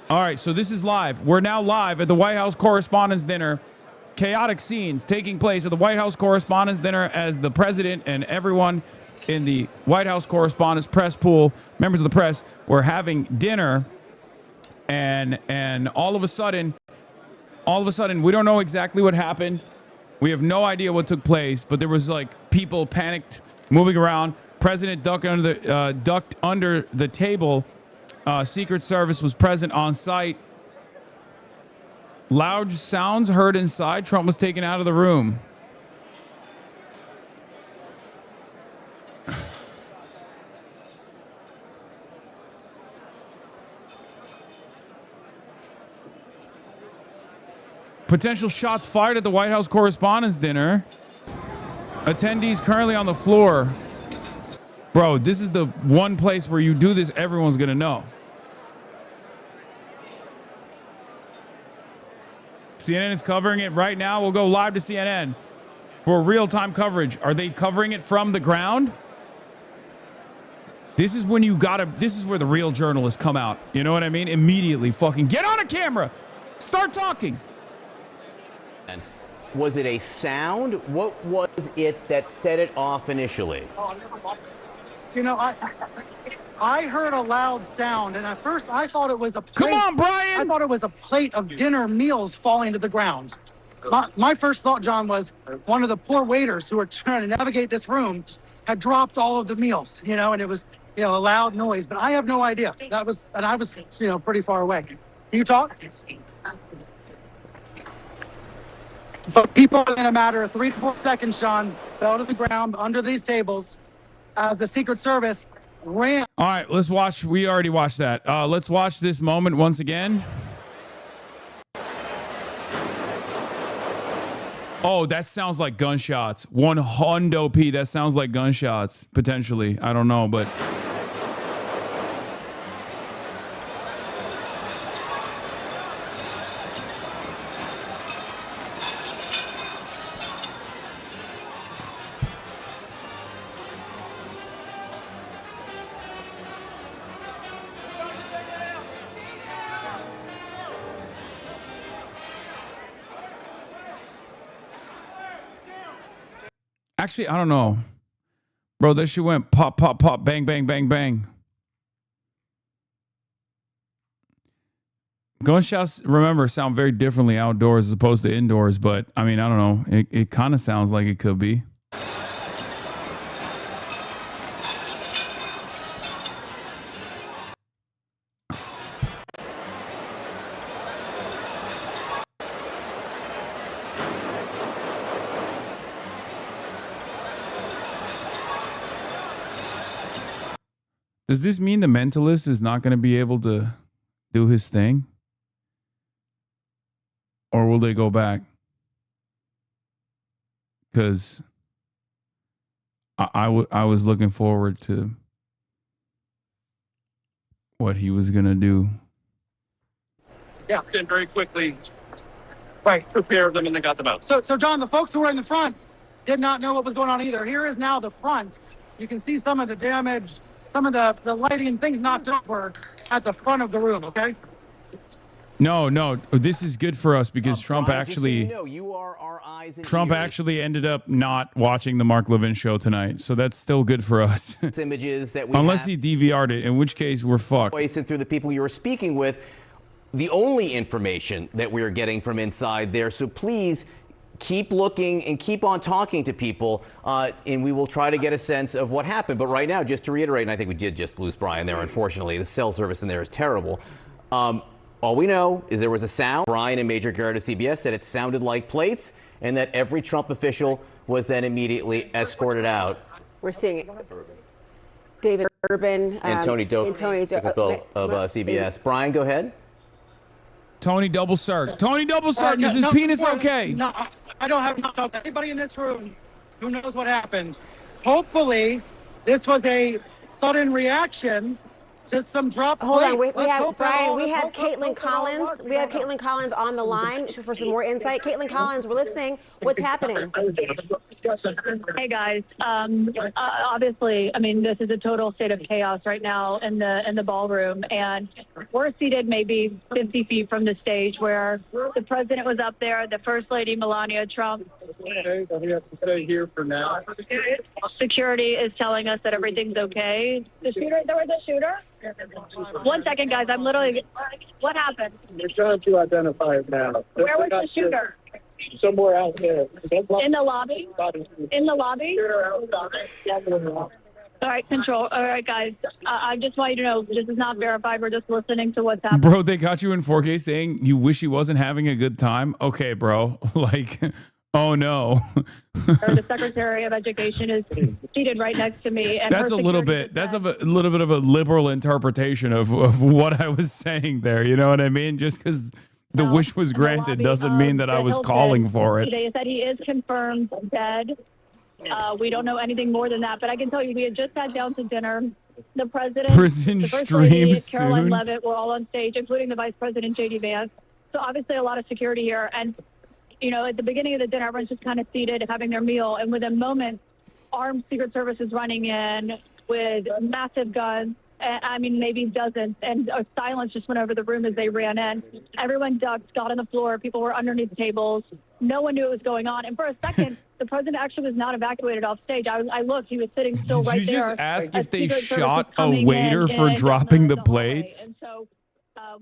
All right, so this is live. We're now live at the White House Correspondents' Dinner. Chaotic scenes taking place at the White House Correspondents' Dinner as the president and everyone in the White House Correspondents' press pool, members of the press, were having dinner. And all of a sudden, we don't know exactly what happened. We have no idea what took place, but there was like people panicked, moving around. President ducked under the table. Secret Service was present on site. Loud sounds heard inside. Trump was taken out of the room. Potential shots fired at the White House Correspondents' Dinner. Attendees currently on the floor. Bro, this is the one place where you do this, everyone's going to know. CNN is covering it right now. We'll go live to CNN for real-time coverage. Are they covering it from the ground? This is when this is where the real journalists come out. You know what I mean? Immediately fucking get on a camera. Start talking. Was it a sound? What was it that set it off initially? You know, I heard a loud sound, and at first I thought it was a plate. Come on, Brian! I thought it was a plate of dinner meals falling to the ground. My first thought, John, was one of the poor waiters who were trying to navigate this room had dropped all of the meals, you know, and it was, you know, a loud noise. But I have no idea. I was, you know, pretty far away. Can you talk? But people, in a matter of 3 to 4 seconds, Sean, fell to the ground under these tables as the Secret Service ran. All right, let's watch. We already watched that. Let's watch this moment once again. Oh, that sounds like gunshots. 100p. That sounds like gunshots, potentially. I don't know, but... Actually, I don't know. Bro, that shit went pop, pop, pop, bang, bang, bang, bang. Gunshots, remember, sound very differently outdoors as opposed to indoors, but I mean, I don't know. It kind of sounds like it could be. Does this mean the mentalist is not going to be able to do his thing? Or will they go back? Because I was looking forward to what he was going to do. Yeah, and very quickly, right, prepare them and they got them out. So John, the folks who were in the front did not know what was going on either. Here is now the front. You can see some of the damage. Some of the lighting and things knocked up were at the front of the room, okay? No, this is good for us because Trump Brian, actually, just so you know, you are our eyes and Trump ears. actually ended up not watching the Mark Levin show tonight, so that's still good for us. Images that we Unless have he DVR'd it, in which case we're fucked. and through the people you were speaking with, the only information that we're getting from inside there. So please keep looking and keep on talking to people, and we will try to get a sense of what happened. But right now, just to reiterate, and I think we did just lose Brian there, unfortunately. The cell service in there is terrible. All we know is there was a sound. Brian and Major Garrett of CBS said it sounded like plates, and that every Trump official was then immediately escorted out. We're seeing David Urban And Tony Doe of CBS. Brian, go ahead. Tony Double Cirque. Tony Double Cirque, is his penis okay? No, I don't have enough of anybody in this room who knows what happened. Hopefully, this was a sudden reaction to some drop plates. Hold on, we Let's have hope that Brian. all- We let's have hope- Caitlin hope that all Collins. works. We have Caitlin Collins on the line for some more insight. Caitlin Collins, we're listening. What's happening? Hey guys, obviously, I mean, this is a total state of chaos right now in the ballroom, and we're seated maybe 50 feet from the stage where the president was up there, the First Lady Melania Trump. We have to stay here for now. Security is telling us that everything's okay. The shooter, there was a shooter? 1 second, guys, I'm literally, what happened? We're trying to identify it now. Where was the shooter? Somewhere out there. In the lobby? In the lobby? All right, control. All right, guys. I just want you to know this is not verified. We're just listening to what's happening. Bro, they got you in 4K saying you wish he wasn't having a good time? Okay, bro. Like, oh no. The Secretary of Education is seated right next to me. And That's her a little security bit, that's a little bit of a liberal interpretation of what I was saying there. You know what I mean? Just because the wish was granted doesn't mean that I was calling for it. They said he is confirmed dead. We don't know anything more than that, but I can tell you we had just sat down to dinner. The president, Prison the First stream Lady, Caroline soon. Leavitt were all on stage, including the Vice President J.D. Vance. So obviously a lot of security here. And, you know, at the beginning of the dinner, everyone's just kind of seated, having their meal. And within moments, armed Secret Service is running in. with massive guns. I mean, maybe dozens, and a silence just went over the room as they ran in. Everyone ducked, got on the floor. People were underneath tables. No one knew what was going on. And for a second, the president actually was not evacuated off stage. I looked; he was sitting still right there. Did you just ask if they Secret Service shot was a coming waiter in for and dropping the hallway. plates? And so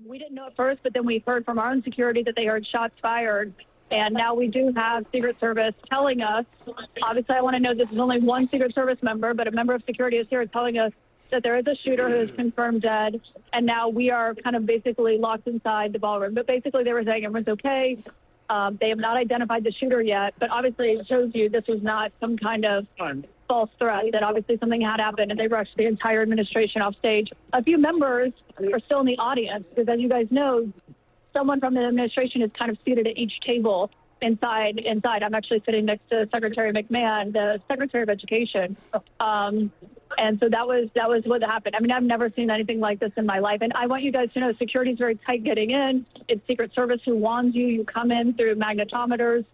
we didn't know at first, but then we heard from our own security that they heard shots fired. And now we do have Secret Service telling us. Obviously, I want to know this is only one Secret Service member, but a member of security is here telling us that there is a shooter who is confirmed dead, and now we are kind of basically locked inside the ballroom. But basically, they were saying everyone's okay. They have not identified the shooter yet, but obviously it shows you this was not some kind of false threat, that obviously something had happened, and they rushed the entire administration off stage. A few members are still in the audience, because as you guys know, someone from the administration is kind of seated at each table inside. I'm actually sitting next to Secretary McMahon, the Secretary of Education. And so that was what happened. I mean, I've never seen anything like this in my life. And I want you guys to know security is very tight getting in. It's Secret Service who wands you. You come in through magnetometers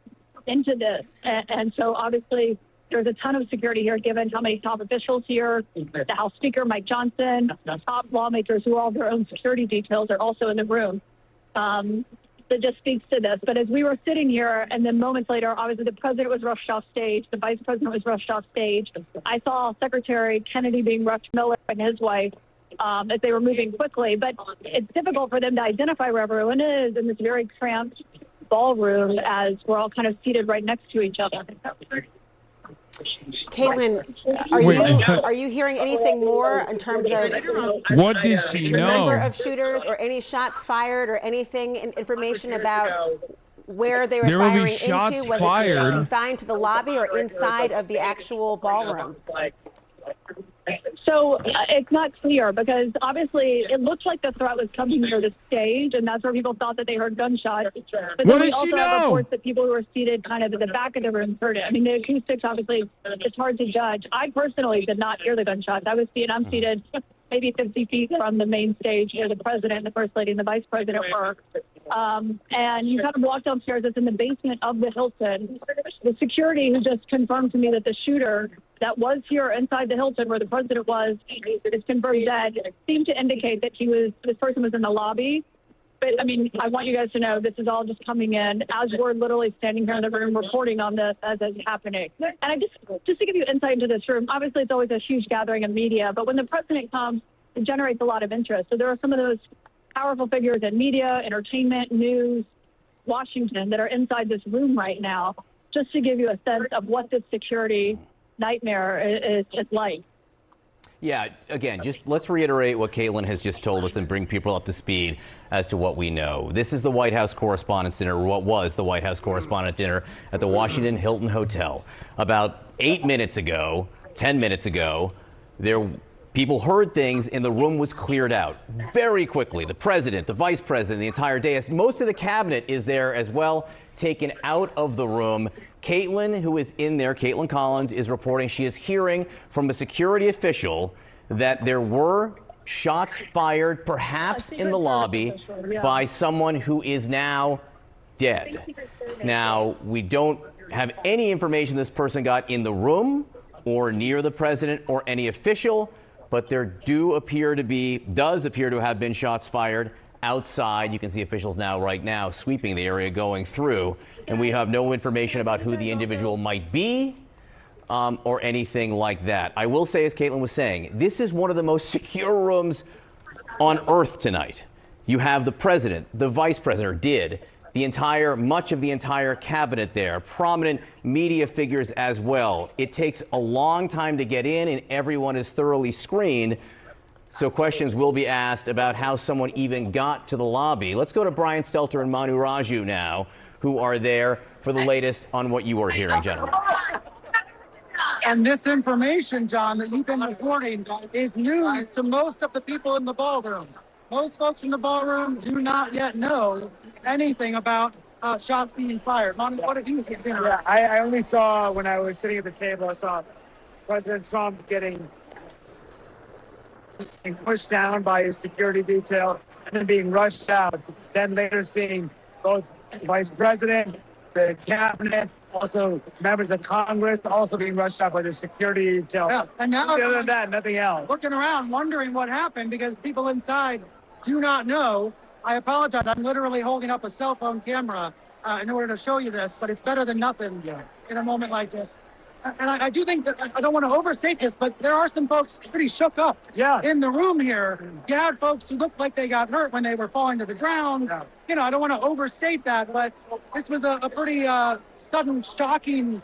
into this. And so obviously there's a ton of security here, given how many top officials here, the House Speaker, Mike Johnson, top lawmakers who all have their own security details are also in the room. That just speaks to this. But as we were sitting here, and then moments later, obviously the president was rushed off stage, the vice president was rushed off stage. I saw Secretary Kennedy being rushed, Miller and his wife, as they were moving quickly. But it's difficult for them to identify where everyone is in this very cramped ballroom, as we're all kind of seated right next to each other. Caitlin, are you hearing anything more in terms of what does she the know? number of shooters or any shots fired or anything, information about where they were There will be firing shots into? Was fired. it confined to the lobby or inside of the actual ballroom? So it's not clear, because obviously it looks like the threat was coming near the stage, and that's where people thought that they heard gunshots. But then we also have reports that people who were seated kind of at the back of the room heard it. I mean, the acoustics, obviously, it's hard to judge. I personally did not hear the gunshots. I'm seated maybe 50 feet from the main stage where the president, the first lady, and the vice president were. And you kind of walk downstairs. It's in the basement of the Hilton. The security who just confirmed to me that the shooter that was here inside the Hilton where the president was is confirmed dead, seemed to indicate that this person was in the lobby. But I mean, I want you guys to know this is all just coming in as we're literally standing here in the room reporting on this as it's happening. And I just to give you insight into this room, obviously it's always a huge gathering of media, but when the president comes, it generates a lot of interest. So there are some of those powerful figures in media, entertainment, news, Washington that are inside this room right now, just to give you a sense of what this security nightmare is like. Yeah, again, just let's reiterate what Caitlin has just told us and bring people up to speed as to what we know. This is the White House Correspondents' Dinner, or what was the White House Correspondent Dinner at the Washington Hilton Hotel. About 8 minutes ago, 10 minutes ago, people heard things and the room was cleared out very quickly. The president, the vice president, the entire dais, most of the cabinet is there as well, taken out of the room. Caitlin, who is in there, Caitlin Collins, is reporting she is hearing from a security official that there were shots fired, perhaps in the lobby, by someone who is now dead. Now, we don't have any information this person got in the room or near the president or any official, but there does appear to have been shots fired outside. You can see officials right now sweeping the area, going through, and we have no information about who the individual might be or anything like that. I will say, as Caitlin was saying, this is one of the most secure rooms on earth tonight. You have the president, the vice president, much of the entire cabinet there, prominent media figures as well. It takes a long time to get in, and everyone is thoroughly screened. So questions will be asked about how someone even got to the lobby. Let's go to Brian Stelter and Manu Raju now, who are there for the latest on what you are hearing, gentlemen. And this information, John, that you've been reporting is news to most of the people in the ballroom. Most folks in the ballroom do not yet know anything about shots being fired. Manu, what have you seen? Yeah, I only saw, when I was sitting at the table, I saw President Trump getting pushed down by his security detail and then being rushed out. Then later seeing both the vice president the cabinet, also members of Congress, also being rushed out by the security detail. Yeah, and now other than that, nothing else. looking around, wondering what happened because people inside do not know. I apologize. I'm literally holding up a cell phone camera in order to show you this, but it's better than nothing in a moment like this. And I do think that I don't want to overstate this, but there are some folks pretty shook up in the room here. You had folks who looked like they got hurt when they were falling to the ground. You know, I don't want to overstate that, but this was a pretty sudden, shocking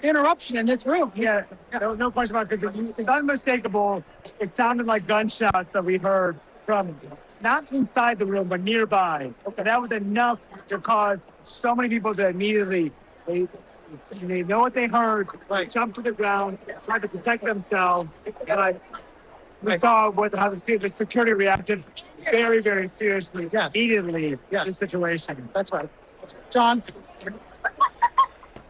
interruption in this room. Yeah, no question about it, because it's unmistakable. It sounded like gunshots that we heard from not inside the room, but nearby. Okay. And that was enough to cause so many people to immediately, they know what they heard, jump to the ground, try to protect themselves. But we saw how the security reacted very, very seriously, immediately to the situation. That's right. John?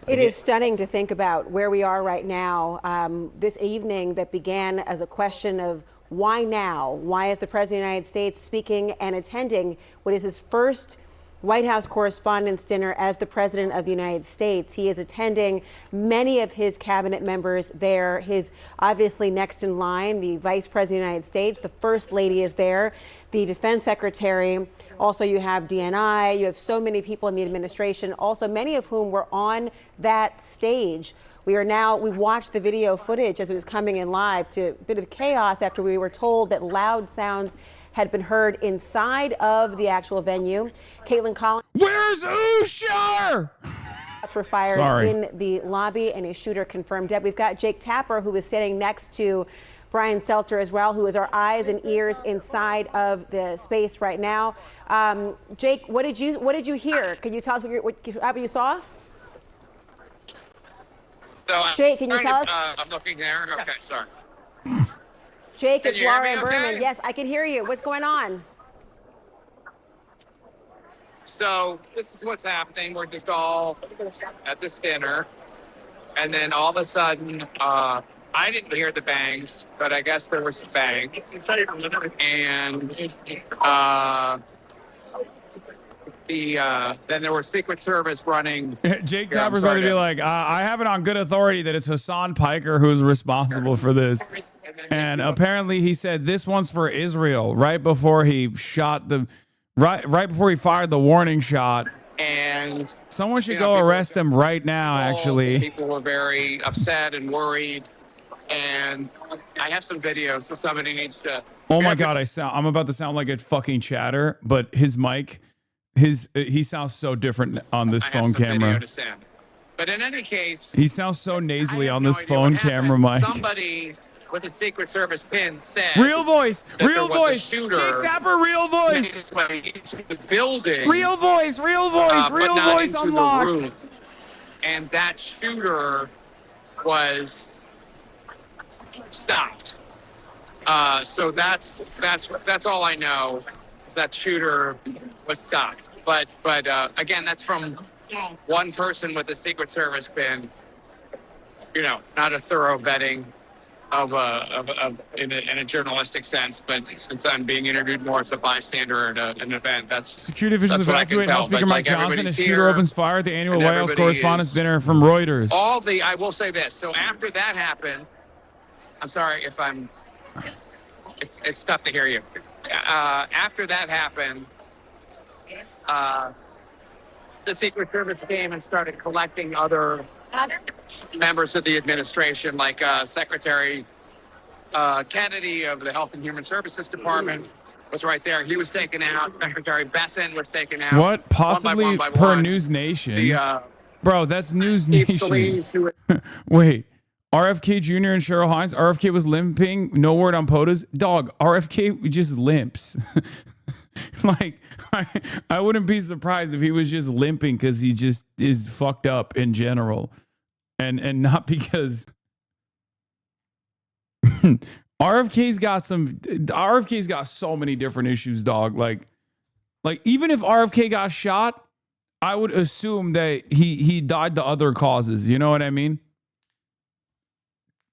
It is stunning to think about where we are right now. This evening that began as a question of why now? Why is the President of the United States speaking and attending what is his first White House Correspondents' Dinner as the President of the United States? He is attending many of his cabinet members there. His obviously next in line, the Vice President of the United States, the First Lady is there, the Defense Secretary. Also, you have DNI. You have so many people in the administration, also many of whom were on that stage. We watched the video footage as it was coming in live to a bit of chaos after we were told that loud sounds had been heard inside of the actual venue. Caitlin Collins. Where's Usher? Shots were fired in the lobby and a shooter confirmed dead. We've got Jake Tapper, who is sitting next to Brian Seltzer as well, who is our eyes and ears inside of the space right now. Jake, what did you hear? Can you tell us what you saw? So Jake, can you tell us? I'm looking there. Okay, sorry. Jake, Can it's you hear Laura me and okay? Berman. Yes, I can hear you. What's going on? So this is what's happening. We're just all at this dinner, and then all of a sudden, I didn't hear the bangs, but I guess there was a bang, and then there was Secret Service running. Jake Tapper's going to be like, I have it on good authority that it's Hassan Piker who's responsible for this. And apparently he said this one's for Israel right before he shot right before he fired the warning shot. And someone should go arrest him right now, actually. People were very upset and worried. And I have some videos, so somebody needs to. Oh my God, I'm about to sound like a fucking chatter, but his mic, he sounds so different on this phone camera. But in any case, he sounds so nasally on this phone camera mic. Somebody with a Secret Service pin said, "Real voice, real voice, Jake Tapper, real voice, into the building, real voice, real voice, real voice unlocked." And that shooter was stopped. So that's all I know. Is that shooter was stopped. But again, that's from one person with a Secret Service pin. You know, not a thorough vetting in a journalistic sense. But since I'm being interviewed more as a bystander at an event, that's security officials that's what I can evacuate House tell. Speaker But, Mike Johnson. A everybody's shooter here, opens fire at the annual and White House everybody Correspondents' is- Dinner from Reuters. I will say this. So after that happened, I'm sorry if it's tough to hear you. After that happened, the Secret Service came and started collecting other members of the administration, like Secretary Kennedy of the Health and Human Services Department was right there. He was taken out. Secretary Besson was taken out. What? Possibly one by per one. News Nation? Bro, that's News Nation. Wait, RFK Jr. and Cheryl Hines. RFK was limping. No word on POTUS. Dog, RFK just limps. Like, I wouldn't be surprised if he was just limping because he just is fucked up in general. And not because... RFK's got so many different issues, dog. Like even if RFK got shot, I would assume that he died to other causes. You know what I mean?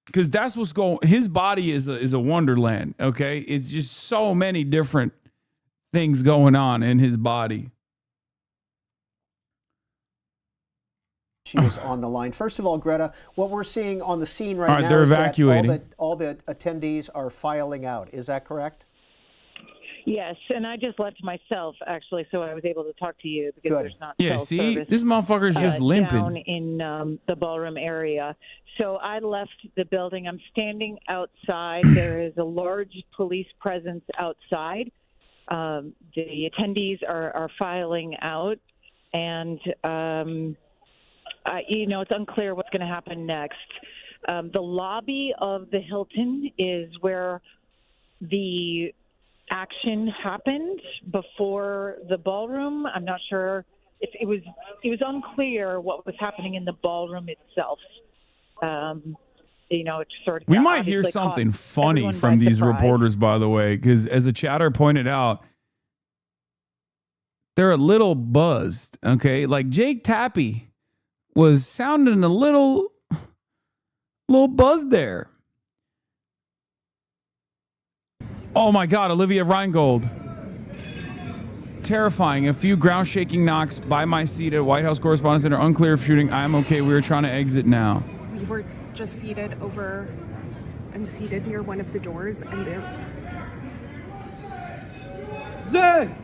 Because that's what's going. His body is a wonderland. Okay, it's just so many different things going on in his body. she was on the line. First of all, Greta, what we're seeing on the scene right now they're is evacuating. that all the attendees are filing out. Is that correct? Yes, and I just left myself, actually, so I was able to talk to you because there's not Yeah, cell see? service, This motherfucker's just limping. down in the ballroom area. So I left the building. I'm standing outside. There is a large police presence outside. The attendees are filing out, and it's unclear what's going to happen next. The lobby of the Hilton is where the action happened before the ballroom. I'm not sure if it was unclear what was happening in the ballroom itself. It sort of We might hear something funny from these reporters, by the way, because as a chatter pointed out, they're a little buzzed. Okay, like Jake Tappy was sounding a little buzzed there. Oh my God, Olivia Reingold. Terrifying. A few ground shaking knocks by my seat at White House Correspondents' Center. Unclear if shooting. I'm okay. We were trying to exit now. We were just seated over. I'm seated near one of the doors, and they're. Zed!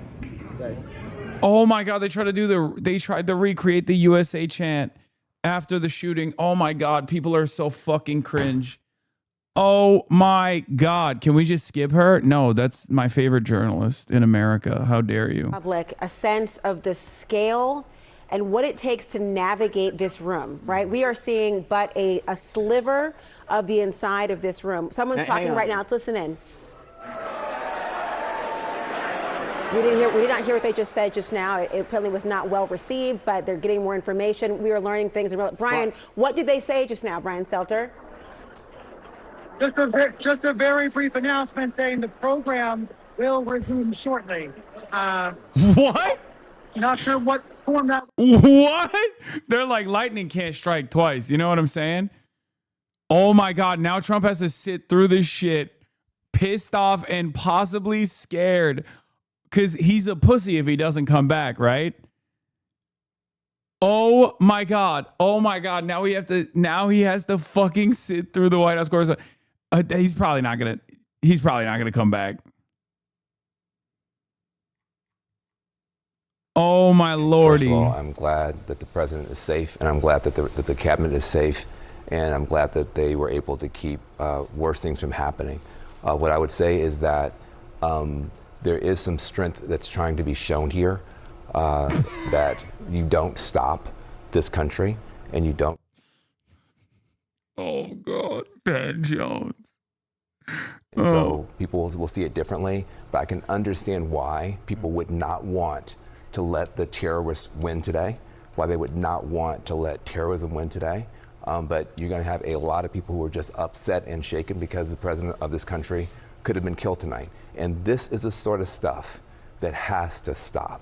Oh my God, they tried to recreate the USA chant after the shooting. Oh my God, people are so fucking cringe. Oh my God. Can we just skip her? No, that's my favorite journalist in America. How dare you? Public, a sense of the scale and what it takes to navigate this room, right? We are seeing but a sliver of the inside of this room. Someone's talking right now. Let's listen in. We did not hear what they just said just now. It apparently was not well received, but they're getting more information. We are learning things. Brian, what did they say just now, Brian Selter? Just a very brief announcement saying the program will resume shortly. What? Not sure what form that. What? They're like lightning can't strike twice. You know what I'm saying? Oh my God. Now Trump has to sit through this shit, pissed off and possibly scared because he's a pussy if he doesn't come back, right? Oh my God. Oh my God. Now he has to fucking sit through the White House course. He's probably not gonna come back. Oh my lordy. First of all, I'm glad that the president is safe, and I'm glad that the cabinet is safe, and I'm glad that they were able to keep worse things from happening. What I would say is that there is some strength that's trying to be shown here, that you don't stop this country, and you don't. Oh God, Ben Jones. And so people will see it differently, but I can understand why people would not want to let the terrorists win today, why they would not want to let terrorism win today. But you're going to have a lot of people who are just upset and shaken because the president of this country could have been killed tonight. And this is the sort of stuff that has to stop.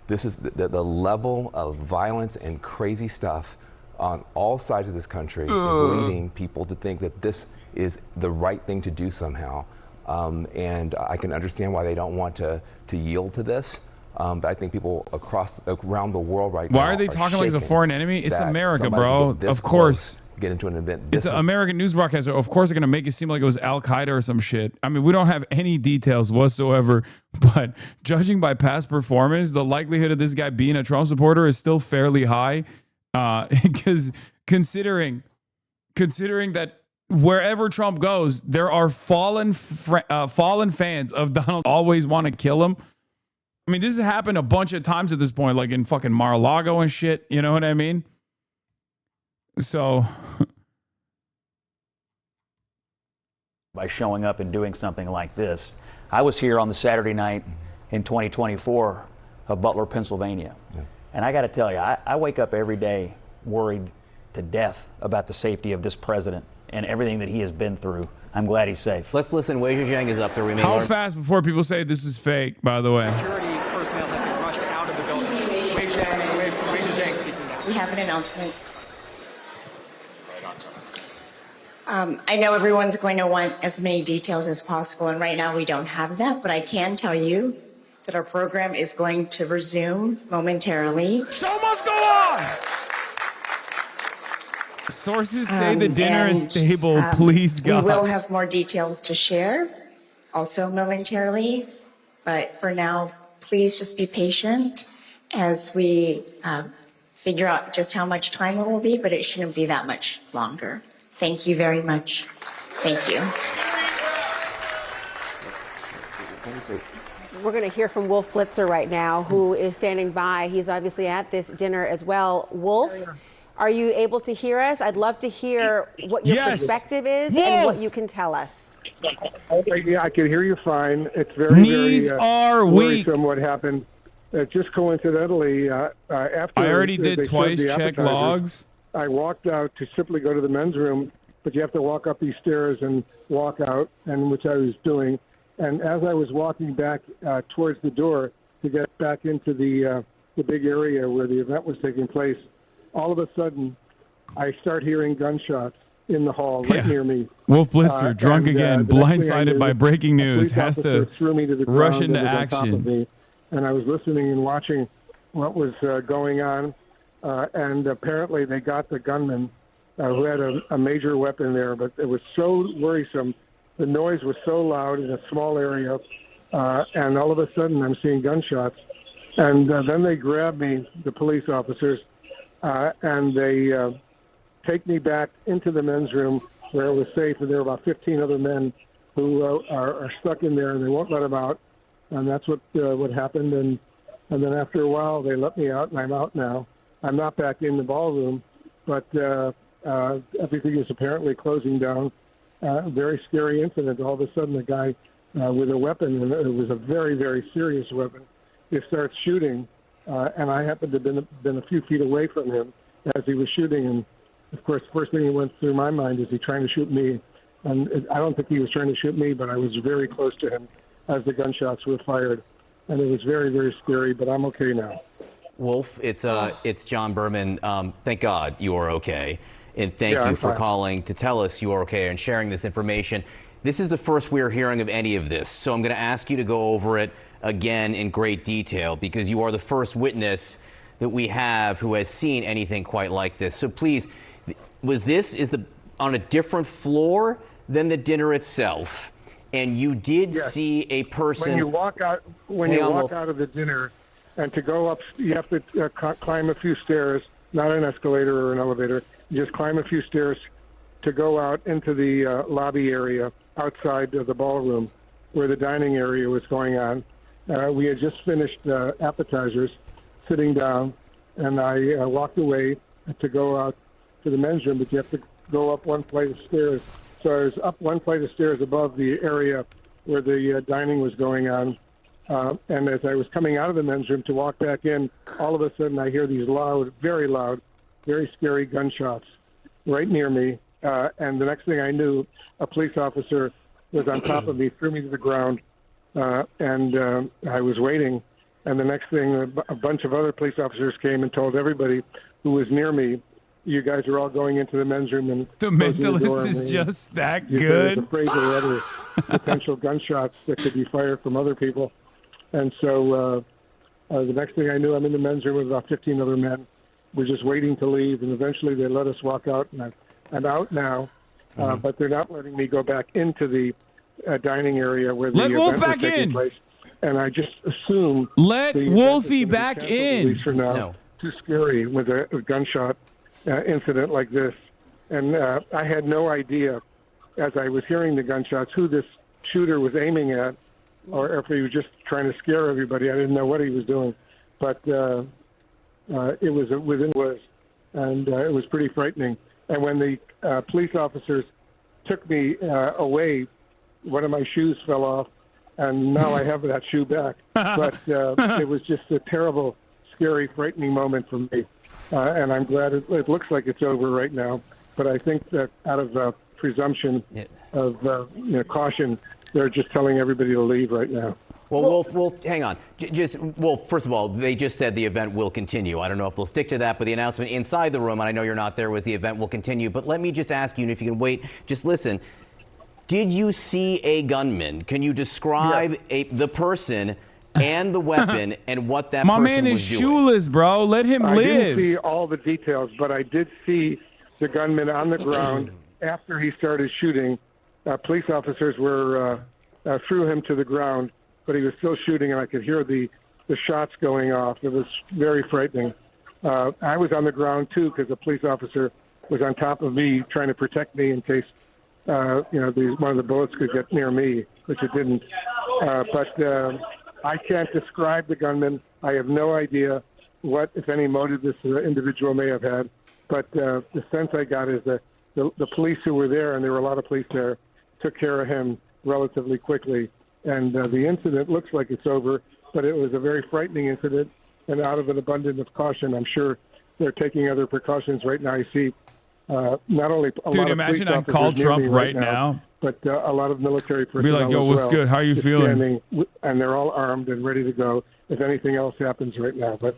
This is the level of violence and crazy stuff on all sides of this country is leading people to think that this is the right thing to do somehow. And I can understand why they don't want to yield to this. But I think people around the world right now. Why are they talking like it's a foreign enemy? It's America, bro. Of course. Get into an event. It's an American news broadcaster. Of course, they're going to make it seem like it was Al Qaeda or some shit. I mean, we don't have any details whatsoever, but judging by past performance, the likelihood of this guy being a Trump supporter is still fairly high. Because considering that wherever Trump goes, there are fallen fans of Donald always want to kill him. I mean, this has happened a bunch of times at this point, like in fucking Mar-a-Lago and shit. You know what I mean? So by showing up and doing something like this. I was here on the Saturday night in 2024 of Butler, Pennsylvania. Yeah. And I got to tell you, I wake up every day worried to death about the safety of this president and everything that he has been through. I'm glad he's safe. Let's listen. Wei Zhejiang is up there. How fast before people say this is fake, by the way? Security personnel have been rushed out of the building. Wei Zhejiang speaking now. We have an announcement. I know everyone's going to want as many details as possible, and right now we don't have that, but I can tell you that our program is going to resume momentarily. Show must go on! Sources say the dinner is And, stable. Please, We will God. have more details to share also momentarily, but for now, please just be patient as we figure out just how much time it will be, but it shouldn't be that much longer. Thank you very much. Thank you. We're going to hear from Wolf Blitzer right now, who is standing by. He's obviously at this dinner as well. Wolf, are you able to hear us? I'd love to hear what your perspective is and what you can tell us. Yeah, I can hear you fine. It's very, Knees very are weak. worrisome what happened. Just coincidentally, after I already they did served twice the check appetizers, logs. I walked out to simply go to the men's room, but you have to walk up these stairs and walk out, and which I was doing. And as I was walking back towards the door to get back into the big area where the event was taking place, all of a sudden, I start hearing gunshots in the hall right near me. Wolf Blitzer, drunk and, again, the next thing I blindsided knew, by breaking a news, police has officer to threw me to the rush ground into and was on top of action. me. And I was listening and watching what was going on. And apparently they got the gunman who had a major weapon there. But it was so worrisome. The noise was so loud in a small area. And all of a sudden I'm seeing gunshots. And then they grab me, the police officers, and they take me back into the men's room where it was safe. And there were about 15 other men who are stuck in there, and they won't let them out. And that's what happened. And then after a while, they let me out, and I'm out now. I'm not back in the ballroom, but everything is apparently closing down. Very scary incident. All of a sudden, a guy with a weapon, and it was a very, very serious weapon, he starts shooting, and I happened to have been a few feet away from him as he was shooting. And, of course, the first thing that went through my mind is he trying to shoot me. And I don't think he was trying to shoot me, but I was very close to him as the gunshots were fired. And it was very, very scary, but I'm okay now. Wolf, it's John Berman. Thank God you are okay. And thank you for calling to tell us you are okay and sharing this information. This is the first we're hearing of any of this. So I'm going to ask you to go over it again in great detail because you are the first witness that we have who has seen anything quite like this. So please, on a different floor than the dinner itself? And you did see a person. When you walk out, out of the dinner, and to go up, you have to climb a few stairs, not an escalator or an elevator. You just climb a few stairs to go out into the lobby area outside of the ballroom, where the dining area was going on. We had just finished appetizers, sitting down, and I walked away to go out to the men's room, but you have to go up one flight of stairs. So I was up one flight of stairs above the area where the dining was going on. And as I was coming out of the men's room to walk back in, all of a sudden I hear these loud, very scary gunshots right near me. And the next thing I knew, a police officer was on top of me, threw me to the ground, and I was waiting. And the next thing, a bunch of other police officers came and told everybody who was near me, you guys are all going into the men's room. And the mentalist is just that good. I was afraid there were other potential gunshots that could be fired from other people. And so the next thing I knew, I'm in the men's room with about 15 other men. We're just waiting to leave, and eventually they let us walk out, and I'm out now. But they're not letting me go back into the dining area where the event was taking place. And I just assume let Wolfie back in. For now. No. Too scary with a gunshot incident like this. And I had no idea, as I was hearing the gunshots, who this shooter was aiming at, or if he was just trying to scare everybody. I didn't know what he was doing. But it was and it was pretty frightening. And when the police officers took me away, one of my shoes fell off, and now I have that shoe back. But it was just a terrible, scary, frightening moment for me. And I'm glad it looks like it's over right now. But I think that out of presumption of caution, they're just telling everybody to leave right now. Well, Wolf, hang on. First of all, they just said the event will continue. I don't know if they'll stick to that, but the announcement inside the room, and I know you're not there, was the event will continue. But let me just ask you, and if you can wait, just listen. Did you see a gunman? Can you describe the person and the weapon and what that person was doing? My man is shoeless, bro. Let him live. I didn't see all the details, but I did see the gunman on the ground after he started shooting. Police officers were threw him to the ground, but he was still shooting, and I could hear the shots going off. It was very frightening. I was on the ground too because a police officer was on top of me trying to protect me in case one of the bullets could get near me, which it didn't. But I can't describe the gunman. I have no idea what, if any, motive this individual may have had. But the sense I got is that the police who were there, and there were a lot of police there, took care of him relatively quickly. And the incident looks like it's over, but it was a very frightening incident. And out of an abundance of caution, I'm sure they're taking other precautions right now. I see not only a lot of imagine police I call officers near Trump me right now, but a lot of military be personnel like, yo, as what's well, good? How are you just feeling? standing, and they're all armed and ready to go if anything else happens right now. But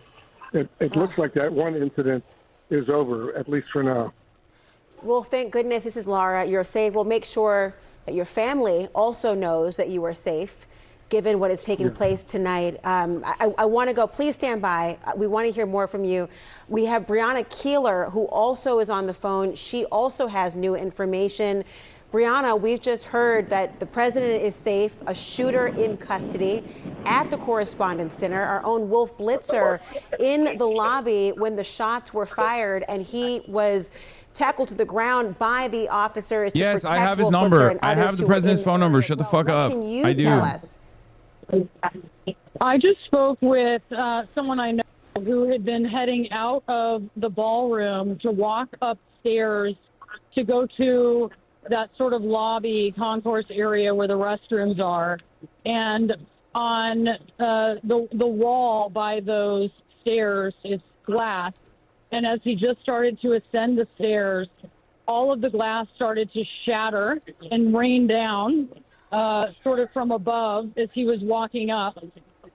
it looks like that one incident is over, at least for now. Well, thank goodness this is Laura. You're safe. We'll make sure that your family also knows that you are safe, given what is taking place tonight. I want to go. Please stand by. We want to hear more from you. We have Brianna Keeler, who also is on the phone. She also has new information. Brianna, we've just heard that the president is safe, a shooter in custody at the Correspondents' Dinner. Our own Wolf Blitzer in the lobby when the shots were fired, and he was tackled to the ground by the officers. Yes, to I protect have his Wolf number. Blitzer and I others have the who were president's in phone the number. area. Shut the Well, fuck what up. Can you I do. tell us? I just spoke with someone I know who had been heading out of the ballroom to walk upstairs to go to that sort of lobby concourse area where the restrooms are. And on the wall by those stairs is glass. And as he just started to ascend the stairs, all of the glass started to shatter and rain down sort of from above as he was walking up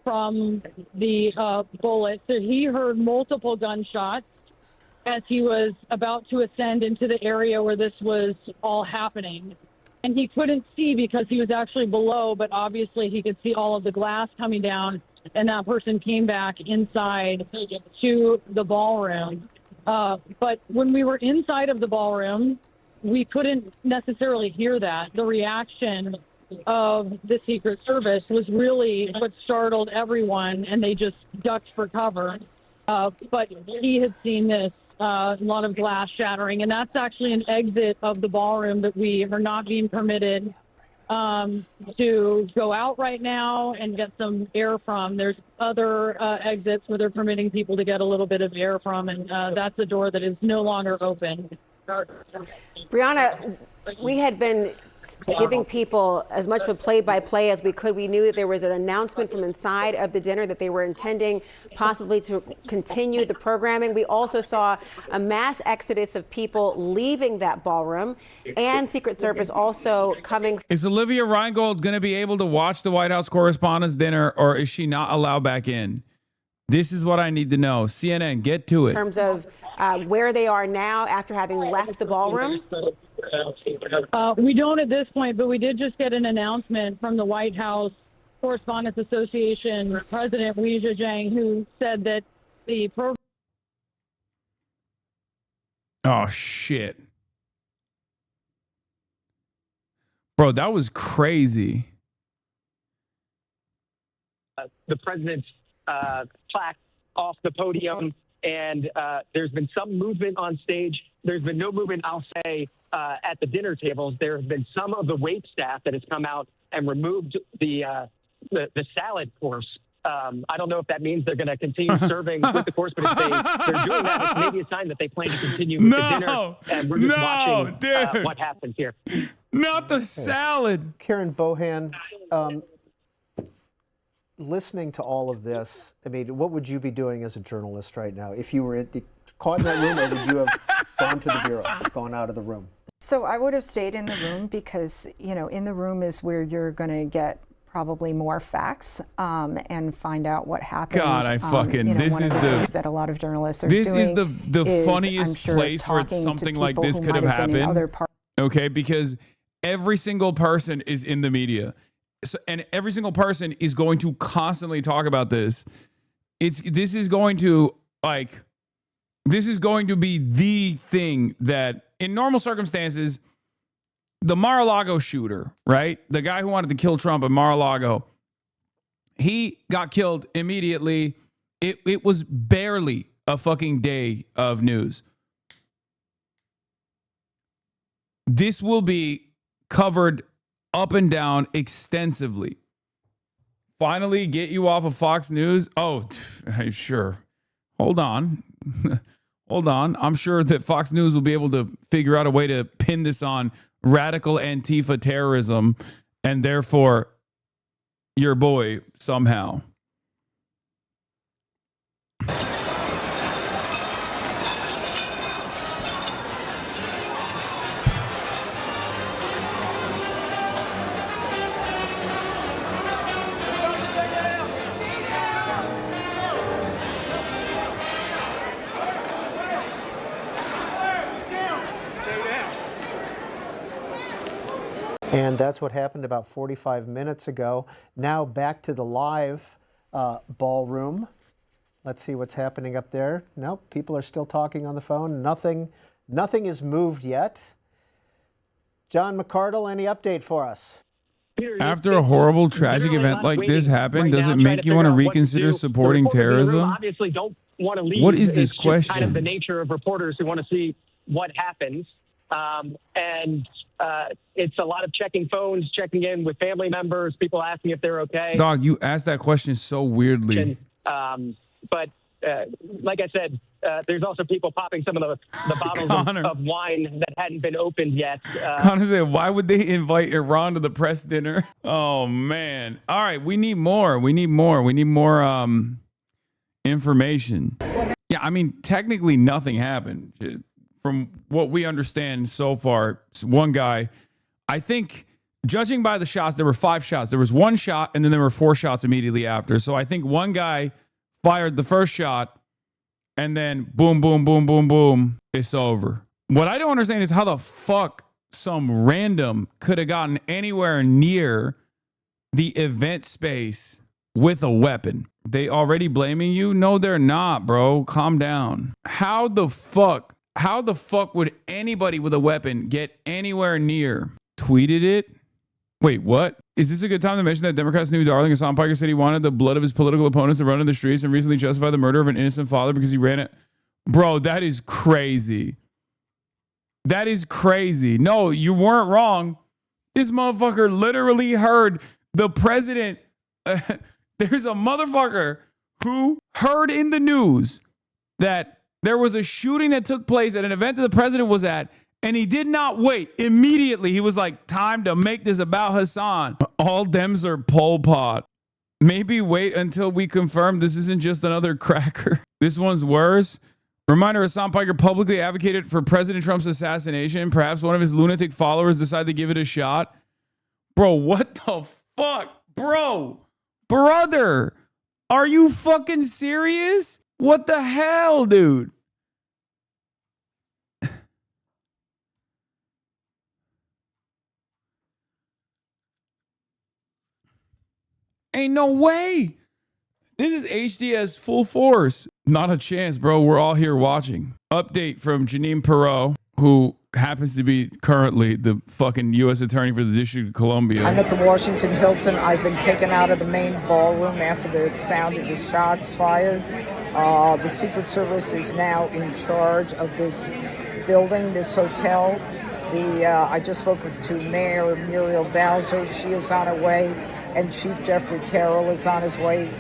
from the bullet. So he heard multiple gunshots as he was about to ascend into the area where this was all happening. And he couldn't see because he was actually below, but obviously he could see all of the glass coming down, and that person came back inside to the ballroom. But when we were inside of the ballroom, we couldn't necessarily hear that. The reaction of the Secret Service was really what startled everyone, and they just ducked for cover. But he had seen this, a lot of glass shattering, and that's actually an exit of the ballroom that we are not being permitted to go out right now and get some air from. There's other exits where they're permitting people to get a little bit of air from, and that's a door that is no longer open. Brianna, we had been giving people as much of a play-by-play as we could. We knew that there was an announcement from inside of the dinner that they were intending possibly to continue the programming. We also saw a mass exodus of people leaving that ballroom, and Secret Service also coming. Is Olivia Reingold going to be able to watch the White House Correspondents' Dinner, or is she not allowed back in? This is what I need to know. CNN, get to it. In terms of where they are now after having left the ballroom? We don't at this point, but we did just get an announcement from the White House Correspondents Association President Wei Zhejiang, who said that the program. Oh, shit. Bro, that was crazy. The president's plaque off the podium, and there's been some movement on stage. There's been no movement, I'll say, at the dinner tables. There have been some of the wait staff that has come out and removed the salad course. I don't know if that means they're going to continue serving with the course, but if they're doing that, it's maybe a sign that they plan to continue with the dinner. And we're just watching what happens here. Not the salad. Karen Bohan, listening to all of this, I mean, what would you be doing as a journalist right now if you were caught in that room, or would you have gone to the bureau, gone out of the room? So I would have stayed in the room because, you know, in the room is where you're going to get probably more facts and find out what happened. God, I fucking, you know, this one is of the things that a lot of journalists are this doing. is the funniest I'm sure, place where talking something to like people this who could have might been in happened. other parts. Okay, because every single person is in the media. So, and every single person is going to constantly talk about this. This is going to, like, This is going to be the thing that, in normal circumstances, the Mar-a-Lago shooter, right? The guy who wanted to kill Trump at Mar-a-Lago, he got killed immediately. It was barely a fucking day of news. This will be covered up and down extensively. Finally, get you off of Fox News. Oh, sure. Hold on. Hold on. I'm sure that Fox News will be able to figure out a way to pin this on radical Antifa terrorism and therefore your boy somehow. And that's what happened about 45 minutes ago. Now back to the live ballroom. Let's see what's happening up there. Nope, people are still talking on the phone. Nothing is moved yet. John McCardle, any update for us? After a horrible, tragic event like this happened, does it make you want to reconsider supporting terrorism? Obviously, don't want to leave. What is this It's just question? kind of the nature of reporters who want to see what happens, and it's a lot of checking phones, checking in with family members, people asking if they're okay. Dog, you asked that question so weirdly. But like I said, there's also people popping some of the bottles of wine that hadn't been opened yet. Connor said, why would they invite Iran to the press dinner? Oh, man. All right, we need more. We need more information. Yeah, I mean, technically nothing happened. From what we understand so far, one guy, I think, judging by the shots, there were 5 shots. There was 1 shot, and then there were 4 shots immediately after. So I think one guy fired the first shot, and then boom, boom, boom, boom, boom, it's over. What I don't understand is how the fuck some random could have gotten anywhere near the event space with a weapon. They already blaming you? No, they're not, bro. Calm down. How the fuck would anybody with a weapon get anywhere near? Tweeted it? Wait, what? Is this a good time to mention that Democrats knew darling Hasan Piker said he wanted the blood of his political opponents to run in the streets and recently justified the murder of an innocent father because he ran it? Bro, that is crazy. That is crazy. No, you weren't wrong. This motherfucker literally heard the president. There's a motherfucker who heard in the news that there was a shooting that took place at an event that the president was at, and he did not wait. Immediately, he was like, time to make this about Hasan. All Dems are Pol Pot. Maybe wait until we confirm this isn't just another cracker. This one's worse. Reminder, Hasan Piker publicly advocated for President Trump's assassination. Perhaps one of his lunatic followers decided to give it a shot. Bro, what the fuck? Bro, brother, are you fucking serious? What the hell, dude? Ain't no way. This is HDS full force. Not a chance, bro. We're all here watching. Update from Janine Perot, who happens to be currently the fucking U.S. Attorney for the District of Columbia. I'm at the Washington Hilton. I've been taken out of the main ballroom after the sound of the shots fired. The Secret Service is now in charge of this building, this hotel. I just spoke to Mayor Muriel Bowser. She is on her way, and Chief Jeffrey Carroll is on his way.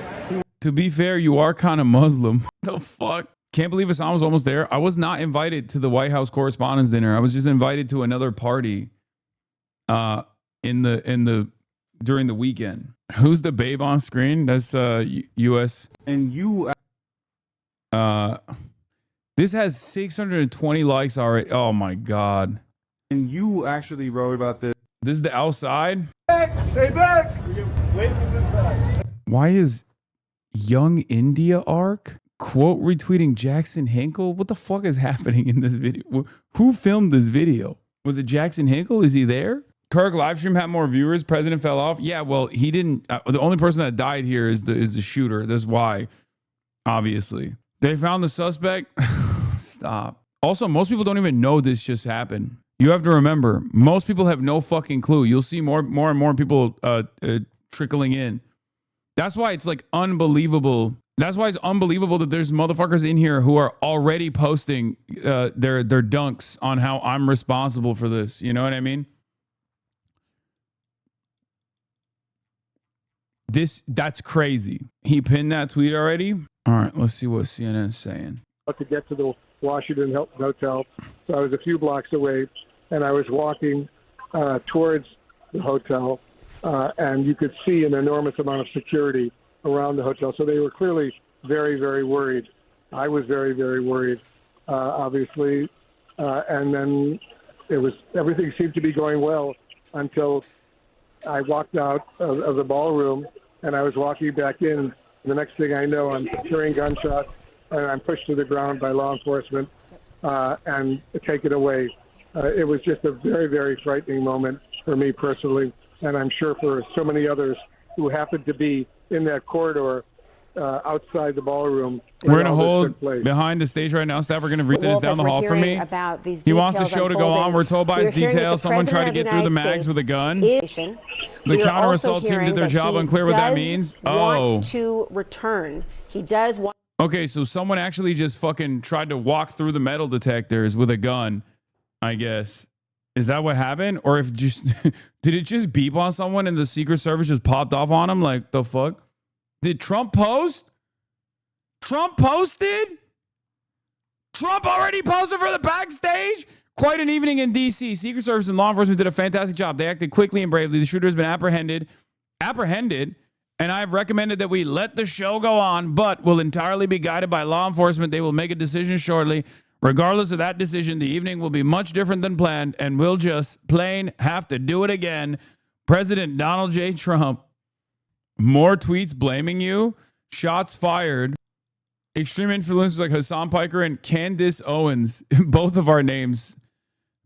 To be fair, you are kind of Muslim. The fuck? Can't believe Hasan was almost there. I was not invited to the White House Correspondents' Dinner. I was just invited to another party during the weekend. Who's the babe on screen? That's U.S. And you. This has 620 likes already. Oh my god. And you actually wrote about this. This is the outside. Stay back. Why is Young India arc quote retweeting Jackson Hinkle? What the fuck is happening in this video? Who filmed this video? Was it Jackson Hinkle? Is he there? Kirk livestream had more viewers. President fell off. Yeah, well, he didn't. The only person that died here is the shooter. That's why. Obviously, they found the suspect. Stop. Also, most people don't even know this just happened. You have to remember, most people have no fucking clue. You'll see more and more people trickling in. That's why it's like unbelievable. That's why it's unbelievable that there's motherfuckers in here who are already posting their dunks on how I'm responsible for this. You know what I mean? That's crazy. He pinned that tweet already. All right, let's see what CNN's saying. To get to the Washington Hilton Hotel, so I was a few blocks away, and I was walking towards the hotel, and you could see an enormous amount of security around the hotel. So they were clearly very, very worried. I was very, very worried, obviously, and then everything seemed to be going well until I walked out of the ballroom, and I was walking back in. The next thing I know, I'm hearing gunshots, and I'm pushed to the ground by law enforcement and taken away. It was just a very, very frightening moment for me personally, and I'm sure for so many others who happened to be in that corridor outside the ballroom. We're going to hold behind the stage right now. Staff, we're going to read this down the hall for me. He wants the show to go on. We're told by his details someone tried to get through the mags with a gun. The counter assault team did their job. Unclear what that means. Want to return. He does want. Okay, so someone actually just fucking tried to walk through the metal detectors with a gun, I guess. Is that what happened? Or if just did it just beep on someone and the Secret Service just popped off on him? Like, the fuck? Did Trump post? Trump posted? Trump already posted for the backstage? Quite an evening in D.C. Secret Service and law enforcement did a fantastic job. They acted quickly and bravely. The shooter has been apprehended, and I've recommended that we let the show go on, but will entirely be guided by law enforcement. They will make a decision shortly. Regardless of that decision, the evening will be much different than planned, and we'll just plain have to do it again. President Donald J. Trump. More tweets blaming you. Shots fired. Extreme influencers like Hasan Piker and Candace Owens, both of our names,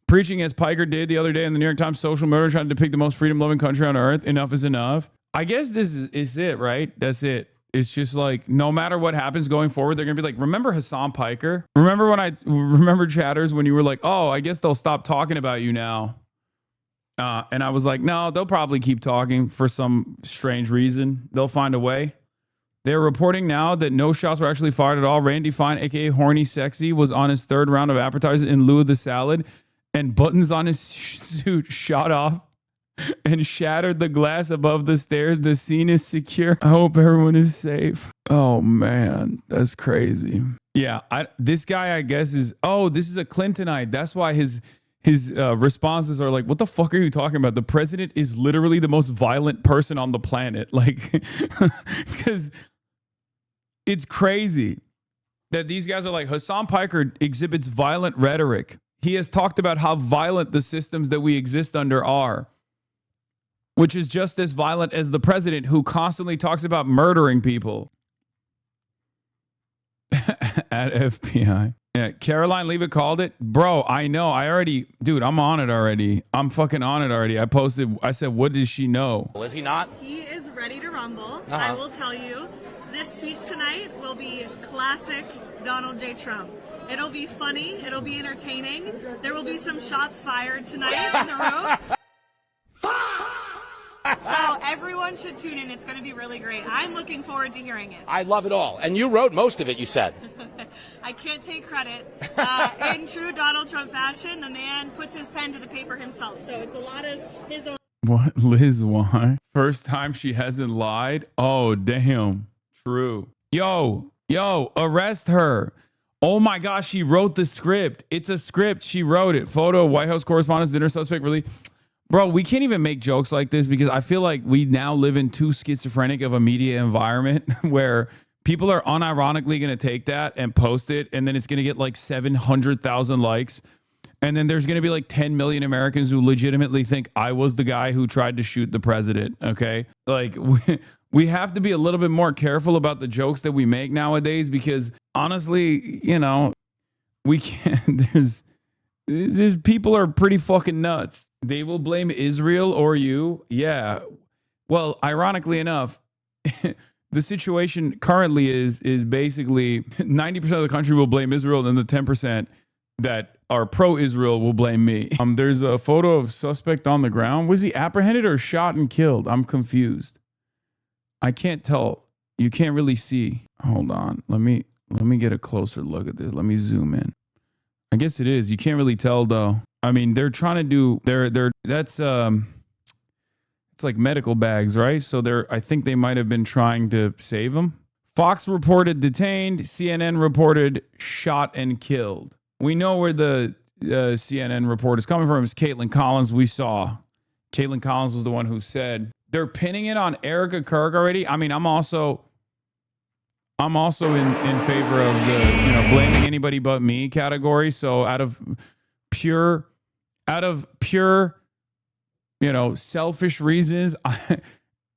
preaching as Piker did the other day in the New York Times social murder, trying to depict the most freedom-loving country on earth. Enough is enough. I guess this is it, right? That's it. It's just like, no matter what happens going forward, they're going to be like, remember Hasan Piker? Remember chatters when you were like, oh, I guess they'll stop talking about you now. And I was like, no, they'll probably keep talking for some strange reason. They'll find a way. They're reporting now that no shots were actually fired at all. Randy Fine, a.k.a. Horny Sexy, was on his third round of appetizers in lieu of the salad, and buttons on his suit shot off and shattered the glass above the stairs. The scene is secure. I hope everyone is safe. Oh, man, that's crazy. Yeah, this guy, I guess, is, this is a Clintonite. That's why his responses are like, what the fuck are you talking about? The president is literally the most violent person on the planet. Like, because it's crazy that these guys are like, Hasan Piker exhibits violent rhetoric. He has talked about how violent the systems that we exist under are, which is just as violent as the president, who constantly talks about murdering people. At FBI. Yeah, Caroline Leavitt called it. Bro, I know. I'm on it already. I'm fucking on it already. I said, what does she know? Is he not? He is ready to rumble. I will tell you, this speech tonight will be classic Donald J. Trump. It'll be funny. It'll be entertaining. There will be some shots fired tonight in the room. So everyone should tune in. It's going to be really great. I'm looking forward to hearing it. I love it all. And you wrote most of it, you said. I can't take credit. In true Donald Trump fashion, the man puts his pen to the paper himself. So it's a lot of his own. What? Liz, why? First time she hasn't lied? Oh, damn. True. Yo, arrest her. Oh my gosh, she wrote the script. It's a script. She wrote it. Photo, White House correspondence, dinner suspect release. Bro, we can't even make jokes like this because I feel like we now live in too schizophrenic of a media environment where people are unironically going to take that and post it, and then it's going to get like 700,000 likes. And then there's going to be like 10 million Americans who legitimately think I was the guy who tried to shoot the president. Okay. Like we have to be a little bit more careful about the jokes that we make nowadays, because honestly, we can't, there's people are pretty fucking nuts. They will blame Israel or you. Yeah. Well, ironically enough, the situation currently is basically 90% of the country will blame Israel, and then the 10% that are pro-Israel will blame me. There's a photo of suspect on the ground. Was he apprehended or shot and killed? I'm confused. I can't tell. You can't really see. Hold on. Let me get a closer look at this. Let me zoom in. I guess it is. You can't really tell though. I mean, they're trying to do that's it's like medical bags, right? So I think they might have been trying to save him. Fox reported detained, CNN reported shot and killed. We know where the CNN report is coming from. It's Caitlin Collins. We saw Caitlin Collins was the one who said they're pinning it on Erica Kirk already. I mean, I'm also in favor of the, blaming anybody but me category. So out of pure, selfish reasons,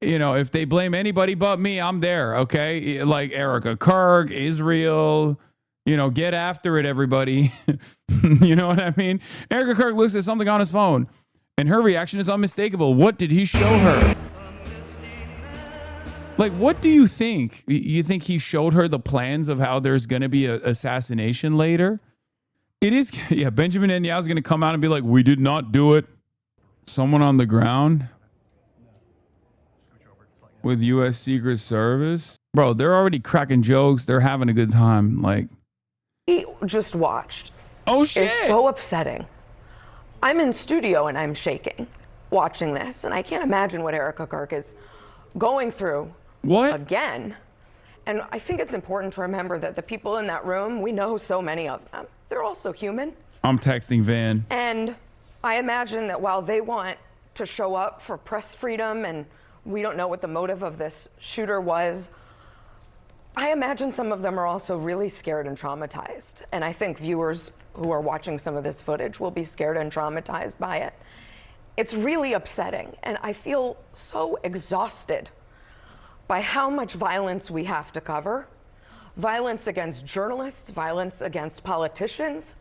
if they blame anybody but me, I'm there. Okay. Like Erica Kirk, Israel, get after it, everybody. You know what I mean? Erica Kirk looks at something on his phone and her reaction is unmistakable. What did he show her? Like, what do you think? You think he showed her the plans of how there's going to be an assassination later? It is. Yeah, Benjamin Netanyahu is going to come out and be like, we did not do it. Someone on the ground with U.S. Secret Service. Bro, they're already cracking jokes. They're having a good time. Like, he just watched. Oh, shit. It's so upsetting. I'm in studio and I'm shaking watching this. And I can't imagine what Erica Kirk is going through. What? Again. And I think it's important to remember that the people in that room, we know so many of them. They're also human. I'm texting Van. And I imagine that while they want to show up for press freedom and we don't know what the motive of this shooter was, I imagine some of them are also really scared and traumatized. And I think viewers who are watching some of this footage will be scared and traumatized by it. It's really upsetting. And I feel so exhausted by how much violence we have to cover. Violence against journalists, violence against politicians.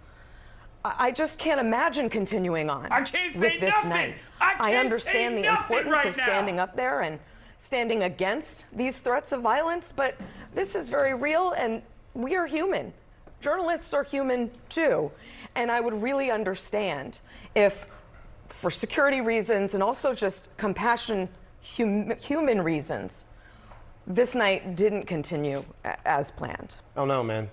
I just can't imagine continuing on I can't say with this nothing. night. I understand the importance right of now. standing up there and standing against these threats of violence, but this is very real and we are human. Journalists are human too. And I would really understand if, for security reasons and also just compassion, human reasons, this night didn't continue as planned. I don't know, man.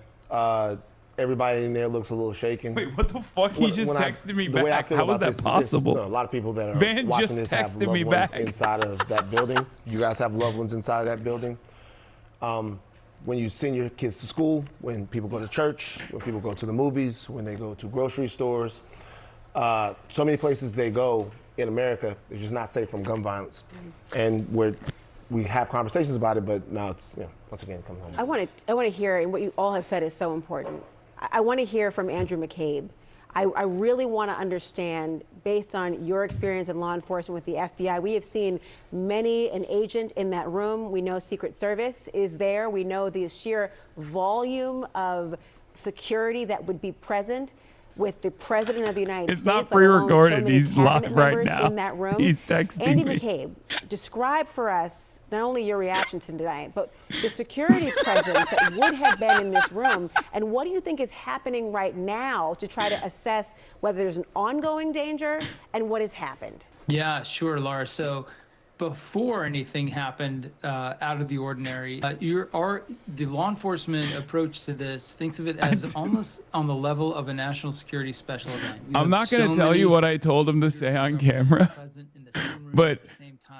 Everybody in there looks a little shaken. Wait, what the fuck? He just texted me back. How is that this, possible? A lot of people that are Van watching just this have texted loved me ones back. inside of that building. You guys have loved ones inside of that building. When you send your kids to school, when people go to church, when people go to the movies, when they go to grocery stores, so many places they go in America, they're just not safe from gun violence. And we have conversations about it, but now it's, once again, coming home. I want to hear, and what you all have said is so important. I want to hear from Andrew McCabe. I really want to understand, based on your experience in law enforcement with the FBI, we have seen many an agent in that room. We know Secret Service is there. We know the sheer volume of security that would be present with the President of the United States. It's not pre-recorded. He's live right now. In that room. He's texting Andy me. McCabe, describe for us not only your reaction to tonight, but the security presence that would have been in this room, and what do you think is happening right now to try to assess whether there's an ongoing danger and what has happened? Yeah, sure, Laura. So before anything happened out of the ordinary, the law enforcement approach to this thinks of it as almost on the level of a national security special event. I'm not going to tell you what I told him to say on camera, but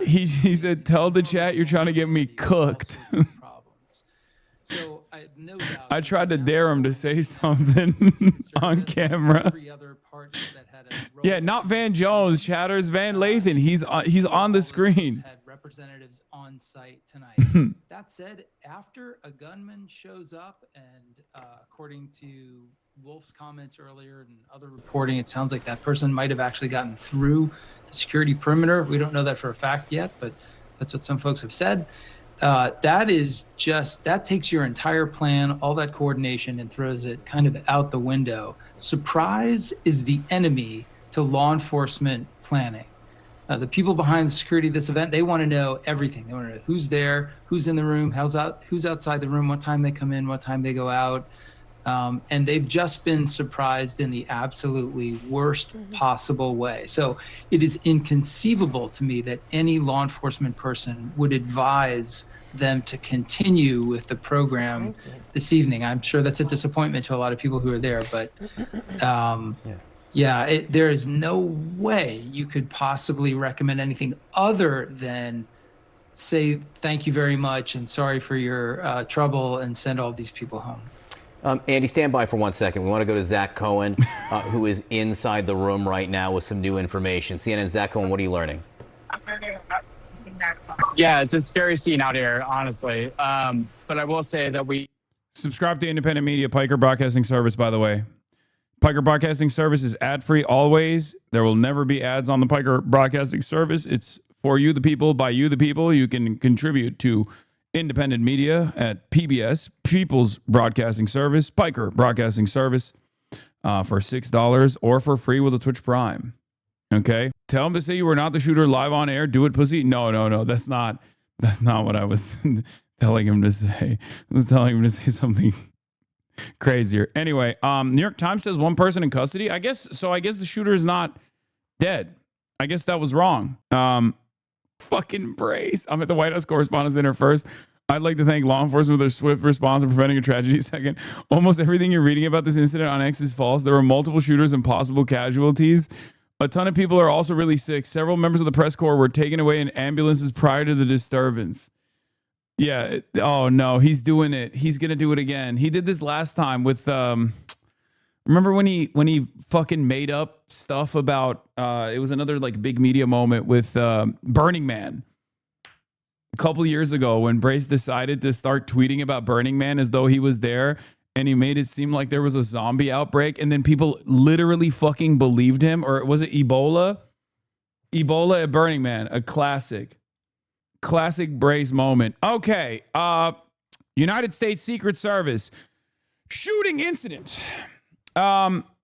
he said, tell the chat you're trying to get me cooked. So I have no doubt. I tried to dare him to say something on camera. Yeah, not Van Jones, chatters Van Lathan. He's on the screen. Had representatives on site tonight. That said, after a gunman shows up, and according to Wolf's comments earlier and other reporting, it sounds like that person might have actually gotten through the security perimeter. We don't know that for a fact yet, but that's what some folks have said. That takes your entire plan, all that coordination, and throws it kind of out the window. Surprise is the enemy to law enforcement planning. The people behind the security of this event, they want to know everything. They want to know who's there, who's in the room, who's outside the room, what time they come in, what time they go out. And they've just been surprised in the absolutely worst possible way. So it is inconceivable to me that any law enforcement person would advise them to continue with the program this evening. I'm sure that's a disappointment to a lot of people who are there, but there is no way you could possibly recommend anything other than say thank you very much and sorry for your trouble and send all these people home. Andy, stand by for 1 second. We want to go to Zach Cohen, who is inside the room right now with some new information. CNN, Zach Cohen, what are you learning? Yeah, it's a scary scene out here, honestly. But I will say that we subscribe to independent media, Piker Broadcasting Service, by the way. Piker Broadcasting Service is ad-free always. There will never be ads on the Piker Broadcasting Service. It's for you, the people, by you, the people. You can contribute to independent media at PBS, People's Broadcasting Service, Piker Broadcasting Service, for $6 or for free with a Twitch Prime. Okay? Tell him to say you were not the shooter live on air. Do it, pussy. No. That's not what I was telling him to say. I was telling him to say something crazier. Anyway, New York Times says one person in custody. I guess the shooter is not dead. I guess that was wrong. Fucking brace. I'm at the White House Correspondents' Dinner first. I'd like to thank law enforcement for their swift response in preventing a tragedy. Second, almost everything you're reading about this incident on X is false. There were multiple shooters and possible casualties. A ton of people are also really sick. Several members of the press corps were taken away in ambulances prior to the disturbance. Yeah. Oh no, he's doing it. He's gonna do it again. He did this last time with. Remember when he fucking made up stuff about? It was another like big media moment with Burning Man. A couple years ago, when Brace decided to start tweeting about Burning Man as though he was there, and he made it seem like there was a zombie outbreak, and then people literally fucking believed him. Or was it Ebola? Ebola at Burning Man, a classic Brace moment. Okay, United States Secret Service shooting incident.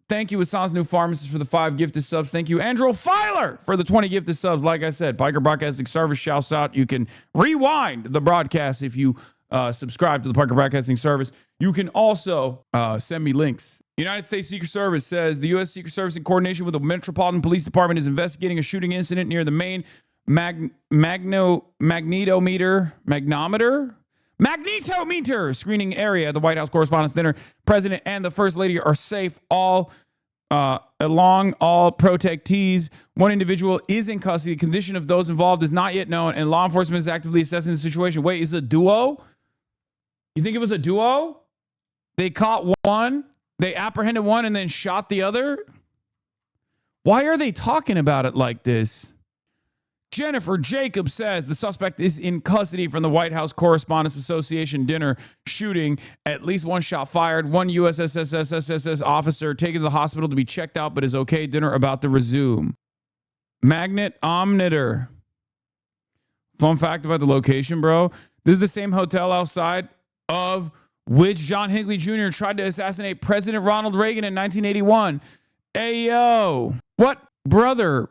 Thank you, Hassan's new pharmacist, for the 5 gifted subs. Thank you, Andrew Filer, for the 20 gifted subs. Like I said, Piker Broadcasting Service shouts out. You can rewind the broadcast if you subscribe to the Piker Broadcasting Service. You can also send me links. United States Secret Service says the U.S. Secret Service, in coordination with the Metropolitan Police Department, is investigating a shooting incident near the main magnetometer screening area at the White House Correspondents' Dinner. President and the First Lady are safe. All protectees. One individual is in custody. The condition of those involved is not yet known, and law enforcement is actively assessing the situation. Wait, is it a duo? You think it was a duo? They caught one, they apprehended one, and then shot the other? Why are they talking about it like this? Jennifer Jacobs says the suspect is in custody from the White House Correspondents Association dinner shooting. At least one shot fired. One USSSSSS officer taken to the hospital to be checked out, but is okay. Dinner about to resume. Magnetometer. Fun fact about the location, bro. This is the same hotel outside of which John Hinckley Jr. tried to assassinate President Ronald Reagan in 1981. Ayo. What? Brother.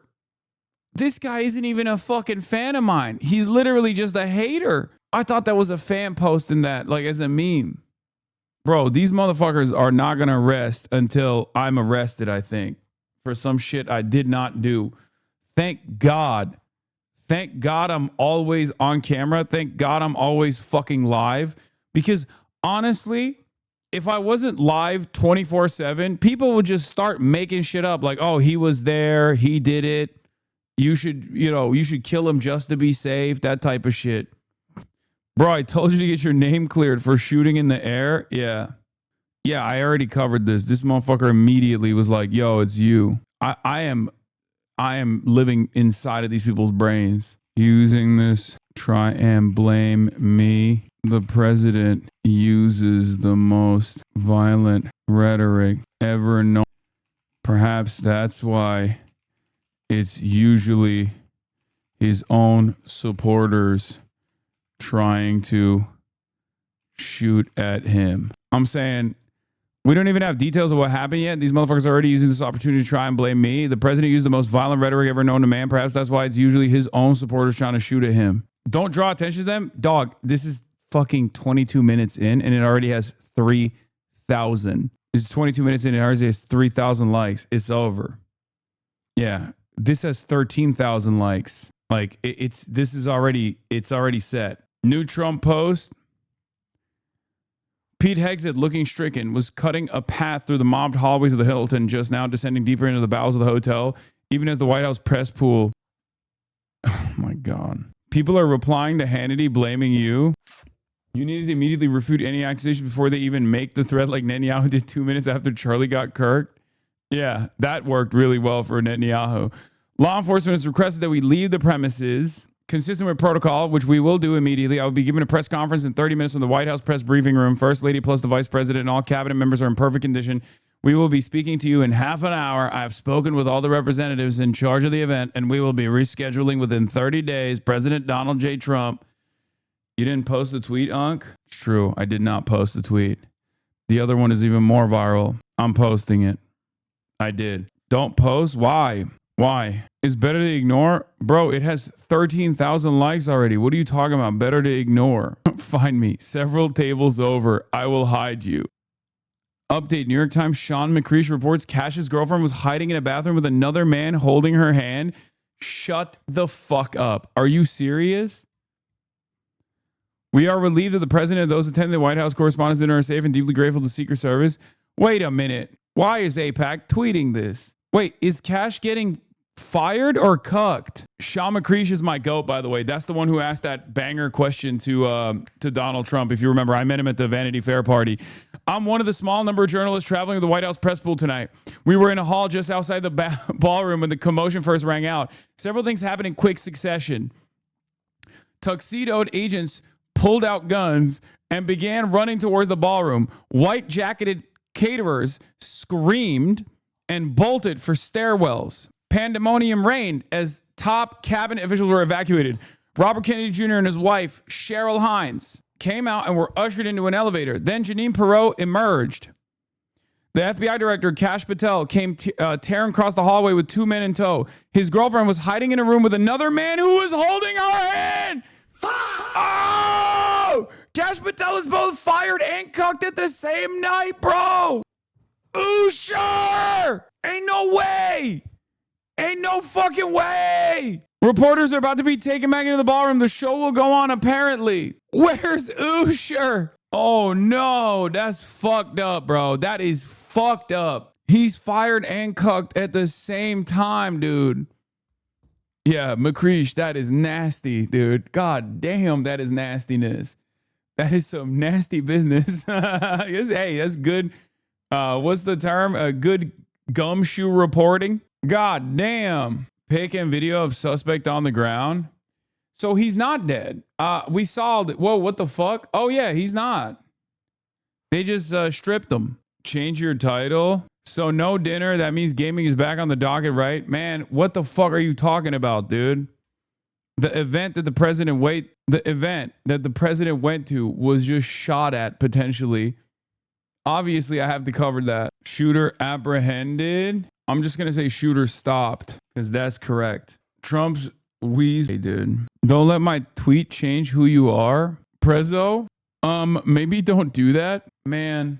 This guy isn't even a fucking fan of mine. He's literally just a hater. I thought that was a fan posting that, like, as a meme. Bro, these motherfuckers are not going to rest until I'm arrested, I think, for some shit I did not do. Thank God. Thank God I'm always on camera. Thank God I'm always fucking live. Because honestly, if I wasn't live 24/7, people would just start making shit up. Like, oh, he was there. He did it. You should kill him just to be safe. That type of shit. Bro, I told you to get your name cleared for shooting in the air. Yeah, I already covered this. This motherfucker immediately was like, yo, it's you. I am living inside of these people's brains. Using this, try and blame me. The president uses the most violent rhetoric ever known. Perhaps that's why it's usually his own supporters trying to shoot at him. I'm saying We don't even have details of what happened yet. These motherfuckers are already using this opportunity to try and blame me. The president used the most violent rhetoric ever known to man. Perhaps that's why it's usually his own supporters trying to shoot at him. Don't draw attention to them. Dog, this is fucking 22 minutes in and it already has 3,000. It's 22 minutes in and it already has 3,000 likes. It's over. Yeah. This has 13,000 likes. Like it's already set. New Trump post. Pete Hegseth, looking stricken, was cutting a path through the mobbed hallways of the Hilton just now, descending deeper into the bowels of the hotel, even as the White House press pool. Oh my God. People are replying to Hannity blaming you. You needed to immediately refute any accusation before they even make the threat like Netanyahu did 2 minutes after Charlie got kirked. Yeah, that worked really well for Netanyahu. Law enforcement has requested that we leave the premises consistent with protocol, which we will do immediately. I will be giving a press conference in 30 minutes from the White House press briefing room. First Lady plus the Vice President and all cabinet members are in perfect condition. We will be speaking to you in half an hour. I have spoken with all the representatives in charge of the event, and we will be rescheduling within 30 days. President Donald J. Trump. You didn't post the tweet, Unc? It's true. I did not post the tweet. The other one is even more viral. I'm posting it. I did. Don't post? Why? Why? It's better to ignore? Bro, it has 13,000 likes already. What are you talking about? Better to ignore. Find me. Several tables over. I will hide you. Update. New York Times. Sean McCreesh reports Cash's girlfriend was hiding in a bathroom with another man holding her hand. Shut the fuck up. Are you serious? We are relieved that the president and those attending the White House Correspondents' Dinner are safe and deeply grateful to Secret Service. Wait a minute. Why is AIPAC tweeting this? Wait, is Cash getting fired or cucked? Sean McCreesh is my goat, by the way. That's the one who asked that banger question to Donald Trump. If you remember, I met him at the Vanity Fair party. I'm one of the small number of journalists traveling with the White House press pool tonight. We were in a hall just outside the ballroom when the commotion first rang out. Several things happened in quick succession. Tuxedoed agents pulled out guns and began running towards the ballroom. White-jacketed caterers screamed and bolted for stairwells. Pandemonium reigned as top cabinet officials were evacuated. Robert Kennedy Jr. and his wife, Cheryl Hines, came out and were ushered into an elevator. Then Janine Pirro emerged. The FBI director, Kash Patel, came tearing across the hallway with two men in tow. His girlfriend was hiding in a room with another man who was holding her hand. Oh! Kash Patel is both fired and cucked at the same night, bro. Ooh, sure. Ain't no way. Ain't no fucking way. Reporters are about to be taken back into the ballroom. The show will go on, apparently. Where's Usher? Oh, no. That's fucked up, bro. That is fucked up. He's fired and cucked at the same time, dude. Yeah, McCreesh, that is nasty, dude. God damn, that is nastiness. That is some nasty business. Hey, that's good. What's the term? Good gumshoe reporting. God damn. Pic and video of suspect on the ground. So he's not dead. We saw that. Whoa, what the fuck? Oh, yeah, he's not. They just stripped him. Change your title. So no dinner. That means gaming is back on the docket, right? Man, what the fuck are you talking about, dude? The event that the president went to was just shot at, potentially. Obviously, I have to cover that. Shooter apprehended. I'm just going to say shooter stopped, because that's correct. Trump's wheeze. Hey, dude. Don't let my tweet change who you are. Prezzo, maybe don't do that. Man,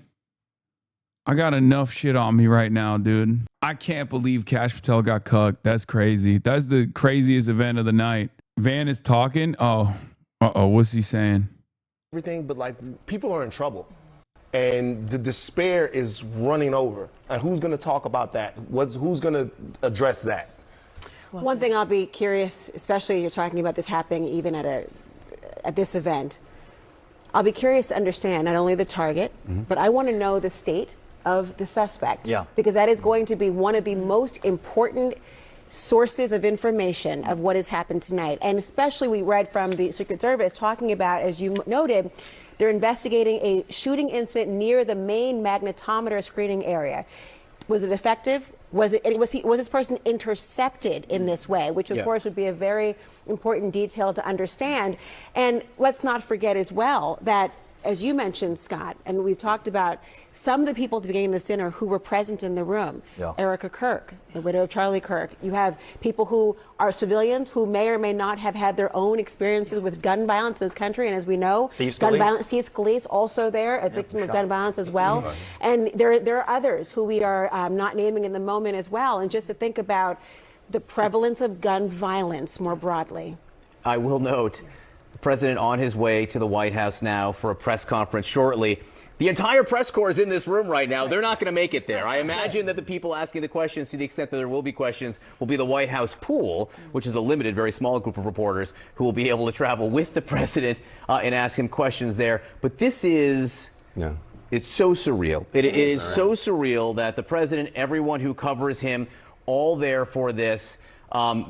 I got enough shit on me right now, dude. I can't believe Kash Patel got cucked. That's crazy. That's the craziest event of the night. Van is talking. Oh, what's he saying? Everything, but like people are in trouble. And the despair is running over. And who's going to talk about that? Who's going to address that? One thing I'll be curious, especially you're talking about this happening even at this event. I'll be curious to understand not only the target, but I want to know the state of the suspect. Yeah. Because that is going to be one of the most important sources of information of what has happened tonight. And especially we read from the Secret Service talking about, as you noted, they're investigating a shooting incident near the main magnetometer screening area. Was it effective? Was this person intercepted in this way? Which of course would be a very important detail to understand. And let's not forget as well that as you mentioned, Scott, and we've talked about some of the people at the beginning of this dinner who were present in the room. Yeah. Erica Kirk, the widow of Charlie Kirk. You have people who are civilians who may or may not have had their own experiences with gun violence in this country. And as we know, Steve gun Scalise. violence, Steve Scalise also there, a victim of gun violence as well. And there are others who we are not naming in the moment as well. And just to think about the prevalence of gun violence more broadly. I will note, the president on his way to the White House now for a press conference shortly. The entire press corps is in this room right now. They're not going to make it there. I imagine that the people asking the questions, to the extent that there will be questions, will be the White House pool, which is a limited, very small group of reporters who will be able to travel with the president and ask him questions there. But this is... Yeah. It's so surreal. It is so surreal that the president, everyone who covers him, all there for this.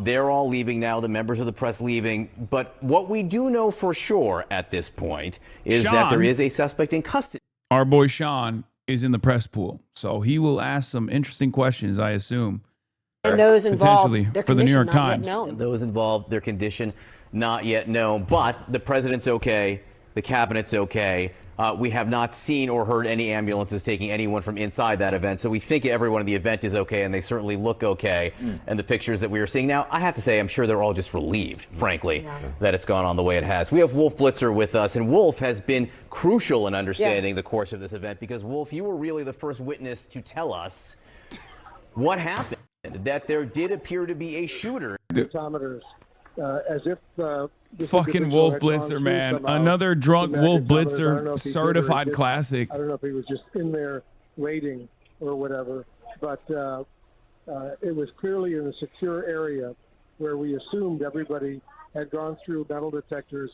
They're all leaving now, the members of the press leaving. But what we do know for sure at this point is that there is a suspect in custody. Our boy Sean is in the press pool, so he will ask some interesting questions, I assume. And those involved, potentially their for the New condition York not yet Times. known. Those involved, their condition not yet known. But the president's okay. The cabinet's okay. We have not seen or heard any ambulances taking anyone from inside that event. So we think everyone in the event is okay, and they certainly look okay. And the pictures that we are seeing now, I have to say, I'm sure they're all just relieved, frankly, that it's gone on the way it has. We have Wolf Blitzer with us, and Wolf has been crucial in understanding the course of this event because, Wolf, you were really the first witness to tell us what happened, that there did appear to be a shooter. As if this Fucking individual Wolf had gone Blitzer, through man. somehow Another drunk the Wolf magic tunnels. I don't know Blitzer, if he did or certified didn't. classic. I don't know if he was just in there waiting or whatever, but it was clearly in a secure area where we assumed everybody had gone through metal detectors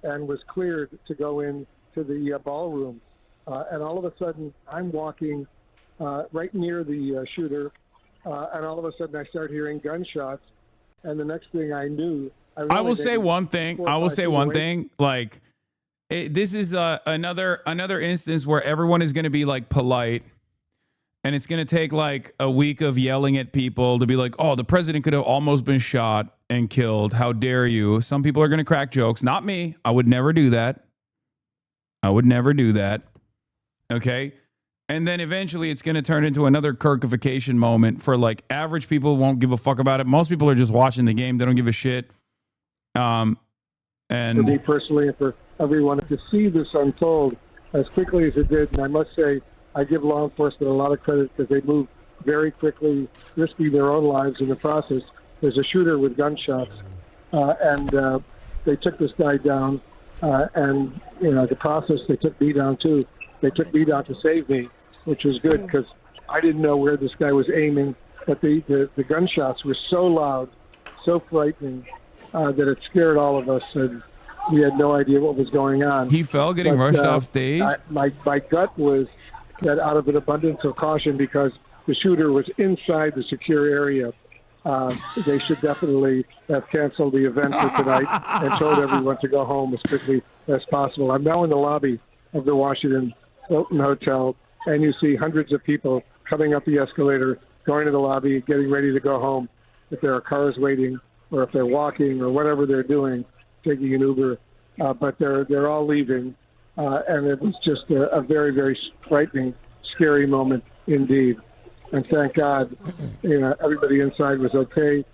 and was cleared to go in to the ballroom. And all of a sudden, I'm walking right near the shooter, and all of a sudden I start hearing gunshots. And the next thing I knew, I will say one thing. Like, this is another instance where everyone is going to be like polite, and it's going to take like a week of yelling at people to be like, "Oh, the president could have almost been shot and killed. How dare you?" Some people are going to crack jokes. Not me. I would never do that. Okay. And then eventually it's going to turn into another Kirkification moment for like average people won't give a fuck about it. Most people are just watching the game. They don't give a shit. And for me personally and for everyone to see this unfold as quickly as it did, and I must say I give law enforcement a lot of credit because they moved very quickly, risking their own lives in the process. There's a shooter with gunshots, and they took this guy down, and the process they took me down too. They took me down to save me, which was good because I didn't know where this guy was aiming. But the gunshots were so loud, so frightening, that it scared all of us, and we had no idea what was going on. He fell getting rushed off stage? My gut was that out of an abundance of caution, because the shooter was inside the secure area, they should definitely have canceled the event for tonight and told everyone to go home as quickly as possible. I'm now in the lobby of the Washington Hilton Hotel, and you see hundreds of people coming up the escalator, going to the lobby, getting ready to go home. If there are cars waiting, or if they're walking, or whatever they're doing, taking an Uber, but they're all leaving, and it was just a very, very frightening, scary moment indeed. And thank God, everybody inside was okay,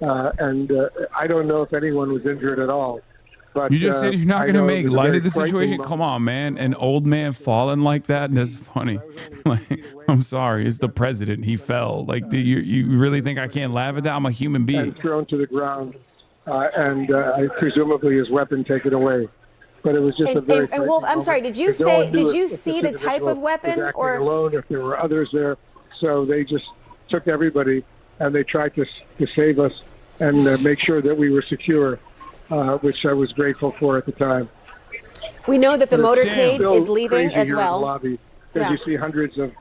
and I don't know if anyone was injured at all. But, you just said you're not going to make light of the situation? Come on, man. An old man falling like that? That's funny. Like, I'm sorry. It's the president. He fell. Like, do you really think I can't laugh at that? I'm a human being. And thrown to the ground, and presumably his weapon taken away. But it was just a very. And Wolf, I'm sorry. Did you see the type of weapon, or alone? If there were others there, so they just took everybody and they tried to save us and make sure that we were secure. Which I was grateful for at the time. We know that the motorcade is leaving as well. In the lobby, you see hundreds of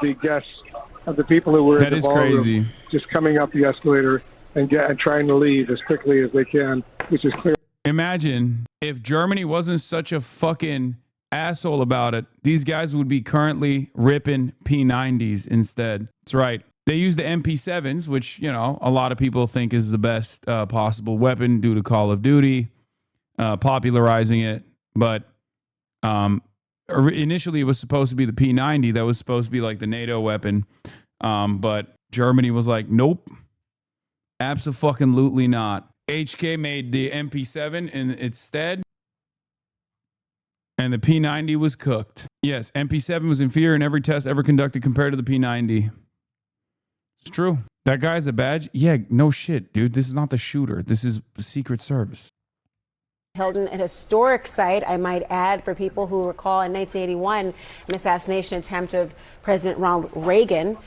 the guests, of the people who were in the ballroom, just coming up the escalator and trying to leave as quickly as they can, which is clear. Imagine if Germany wasn't such a fucking asshole about it. These guys would be currently ripping P90s instead. That's right. They use the MP7s, which, a lot of people think is the best possible weapon due to Call of Duty, popularizing it. But initially it was supposed to be the P90 that was supposed to be like the NATO weapon. But Germany was like, nope, absolutely not. HK made the MP7 instead, and the P90 was cooked. Yes, MP7 was inferior in every test ever conducted compared to the P90. It's true. That guy's a badge? Yeah, no shit, dude. This is not the shooter. This is the Secret Service. Hilton, an historic site, I might add, for people who recall in 1981, an assassination attempt of President Ronald Reagan.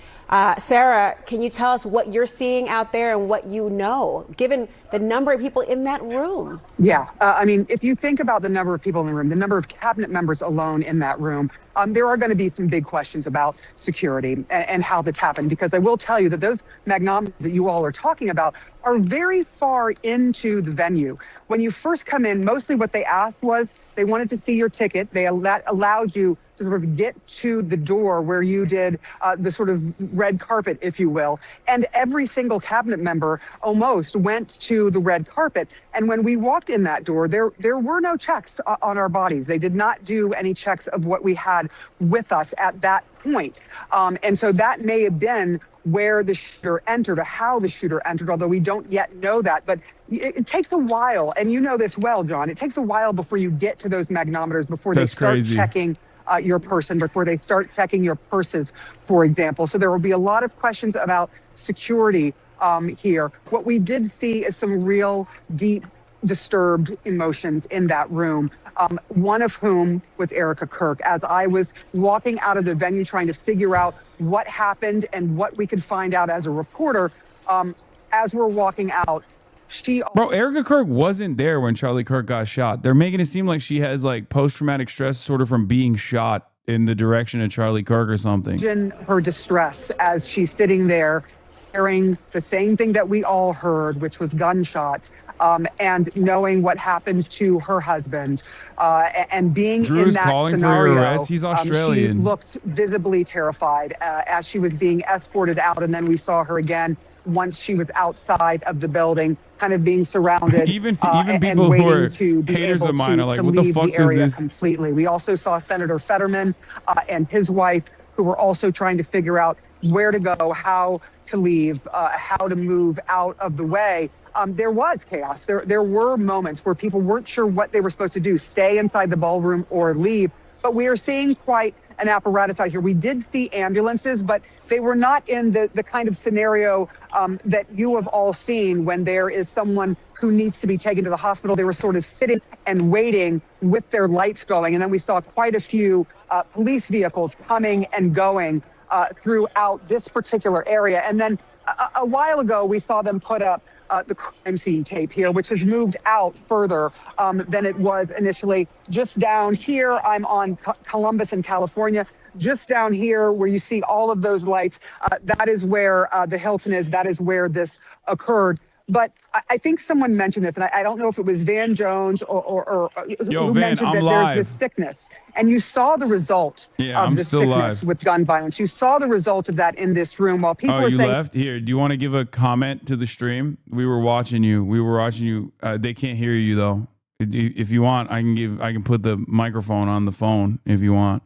Sarah, can you tell us what you're seeing out there and what you know, given the number of people in that room? Yeah, I mean, if you think about the number of people in the room, the number of cabinet members alone in that room, there are going to be some big questions about security and how this happened, because I will tell you that those magnums that you all are talking about are very far into the venue. When you first come in, mostly what they asked was they wanted to see your ticket. That allowed you to sort of get to the door where you did the sort of red carpet, if you will. And every single cabinet member almost went to the red carpet. And when we walked in that door, there were no checks on our bodies. They did not do any checks of what we had with us at that point. And so that may have been where the shooter entered or how the shooter entered, although we don't yet know that. But it takes a while, and you know this well, John. It takes a while before you get to those magnometers, before they start checking your person, before they start checking your purses, for example. So there will be a lot of questions about security here. What we did see is some real deep, disturbed emotions in that room, one of whom was Erica Kirk. As I was walking out of the venue trying to figure out what happened and what we could find out as a reporter, as we're walking out, Bro, Erica Kirk wasn't there when Charlie Kirk got shot. They're making it seem like she has like post-traumatic stress sort of from being shot in the direction of Charlie Kirk or something. Imagine her distress as she's sitting there hearing the same thing that we all heard, which was gunshots, and knowing what happened to her husband, and being Drew's in that calling scenario. for your arrest. He's Australian. She looked visibly terrified as she was being escorted out, and then we saw her again once she was outside of the building, kind of being surrounded. even people who are haters of mine are like, what the fuck is this? Completely. We also saw Senator Fetterman and his wife, who were also trying to figure out where to go, how to leave, how to move out of the way. There was chaos. There were moments where people weren't sure what they were supposed to do, stay inside the ballroom or leave. But we are seeing quite an apparatus out here. We did see ambulances, but they were not in the kind of scenario that you have all seen when there is someone who needs to be taken to the hospital. They were sort of sitting and waiting with their lights going. And then we saw quite a few police vehicles coming and going throughout this particular area. And then a while ago, we saw them put up the crime scene tape here, which has moved out further than it was initially. Just down here, I'm on Columbus in California. Just down here where you see all of those lights, that is where the Hilton is. That is where this occurred. But I think someone mentioned this, and I don't know if it was Van Jones or who mentioned that there's this sickness. And you saw the result of the sickness with gun violence. You saw the result of that in this room while people are saying— left? Here, do you want to give a comment to the stream? We were watching you. They can't hear you, though. If you want, I can put the microphone on the phone if you want.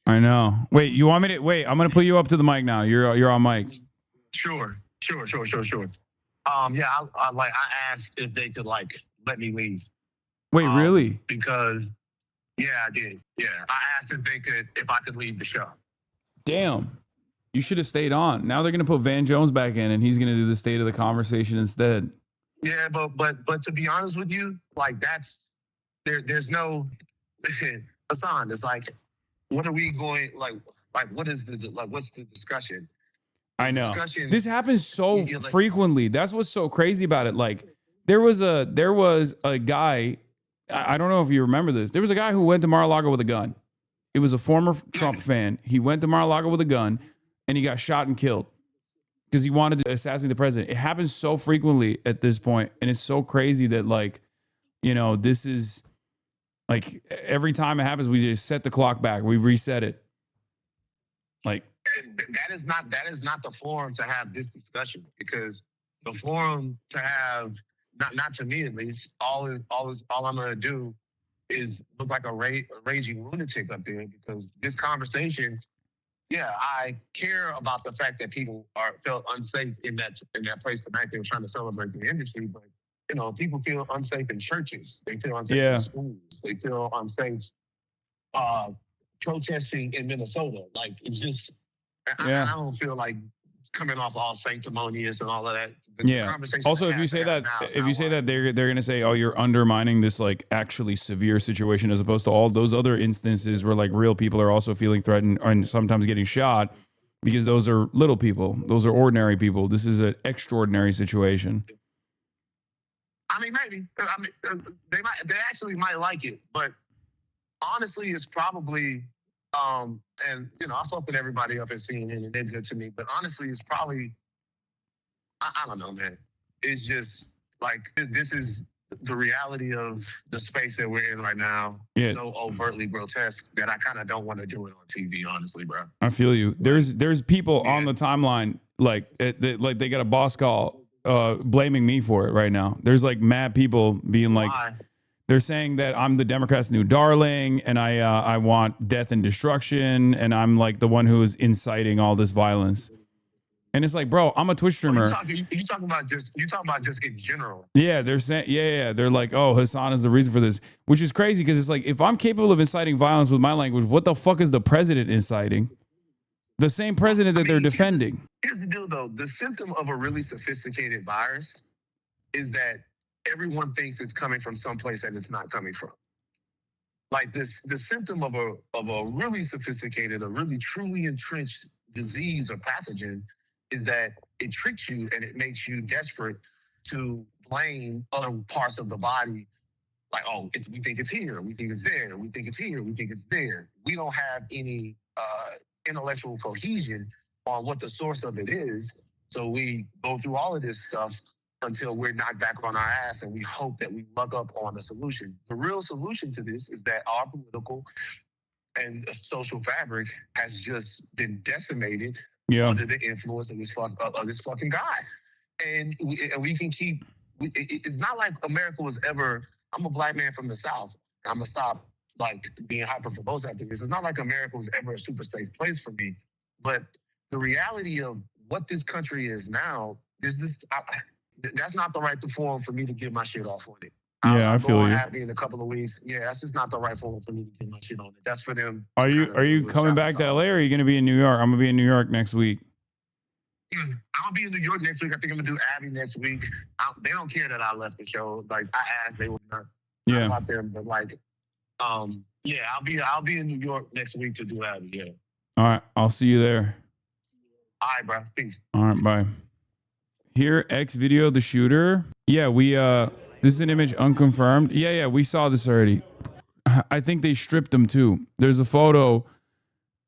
I know. Wait, you want me to wait? I'm gonna put you up to the mic now. You're on mic. Sure. Yeah, I asked if they could let me leave. Wait, really? Because yeah, I did. Yeah, I asked if I could leave the show. Damn. You should have stayed on. Now they're gonna put Van Jones back in, and he's gonna do the state of the conversation instead. Yeah, but to be honest with you, there's no Hasan. It's like, what are we going what's the discussion? I know. This happens so frequently. That's what's so crazy about it. Like there was a guy, I don't know if you remember this. There was a guy who went to Mar-a-Lago with a gun. It was a former Trump fan. He went to Mar-a-Lago with a gun and he got shot and killed because he wanted to assassinate the president. It happens so frequently at this point, and it's so crazy that this is every time it happens, we just set the clock back. We reset it. that is not the forum to have this discussion, because the forum to have, not to me at least, all I'm gonna do is look like a raging lunatic up there, because this conversation, yeah, I care about the fact that people felt unsafe in that place tonight. They were trying to celebrate the industry, but you know, people feel unsafe in churches. They feel unsafe in schools. They feel unsafe protesting in Minnesota. Like, it's just, I don't feel like coming off all sanctimonious and all of that. The conversation Also, if you say that, they're gonna say, "Oh, you're undermining this like actually severe situation," as opposed to all those other instances where like real people are also feeling threatened and sometimes getting shot, because those are little people, those are ordinary people. This is an extraordinary situation. I mean, maybe. I mean, they actually might like it, but honestly, it's probably. And you know, I fuck with everybody up at CNN and they're good to me, but honestly, it's probably, I don't know, man. It's just like, this is the reality of the space that we're in right now. Yeah. So overtly grotesque that I kind of don't want to do it on TV, honestly, bro. I feel you. There's people on the timeline like they got a boss call blaming me for it right now. There's like mad people being like, they're saying that I'm the Democrats' new darling, and I want death and destruction, and I'm like the one who is inciting all this violence. And it's like, bro, I'm a Twitch streamer. You talking about just in general? Yeah, they're saying, they're like, oh, Hasan is the reason for this, which is crazy, because it's like, if I'm capable of inciting violence with my language, what the fuck is the president inciting? The same president that they're defending. Here's the deal, though. The symptom of a really sophisticated virus is that everyone thinks it's coming from someplace that it's not coming from. Like the symptom of a really sophisticated, a really truly entrenched disease or pathogen is that it tricks you and it makes you desperate to blame other parts of the body. Like, oh, we think it's here, we think it's there, we think it's here, we think it's there. We don't have any intellectual cohesion on what the source of it is. So we go through all of this stuff until we're knocked back on our ass and we hope that we luck up on a solution. The real solution to this is that our political and social fabric has just been decimated under the influence of this fucking guy. And we can keep, it's not like America was ever, I'm a black man from the South. I'm gonna stop like being hyper verbose after this. It's not like America was ever a super safe place for me, but the reality of what this country is now is this, that's not the right forum for me to get my shit off on it. Yeah, I feel you. Happy in a couple of weeks. Yeah, that's just not the right forum for me to get my shit on it. That's for them. Are you coming back to LA, or are you going to be in New York? I'm going to be in New York next week. I'll be in New York next week. I think I'm going to do Abby next week. They don't care that I left the show. Like, I asked, they were not about them, but like, yeah, I'll be in New York next week to do Abby. Yeah. All right, I'll see you there. All right, bro. Peace. All right, bye. Here, X video, the shooter. Yeah, this is an image unconfirmed. Yeah, we saw this already. I think they stripped him too. There's a photo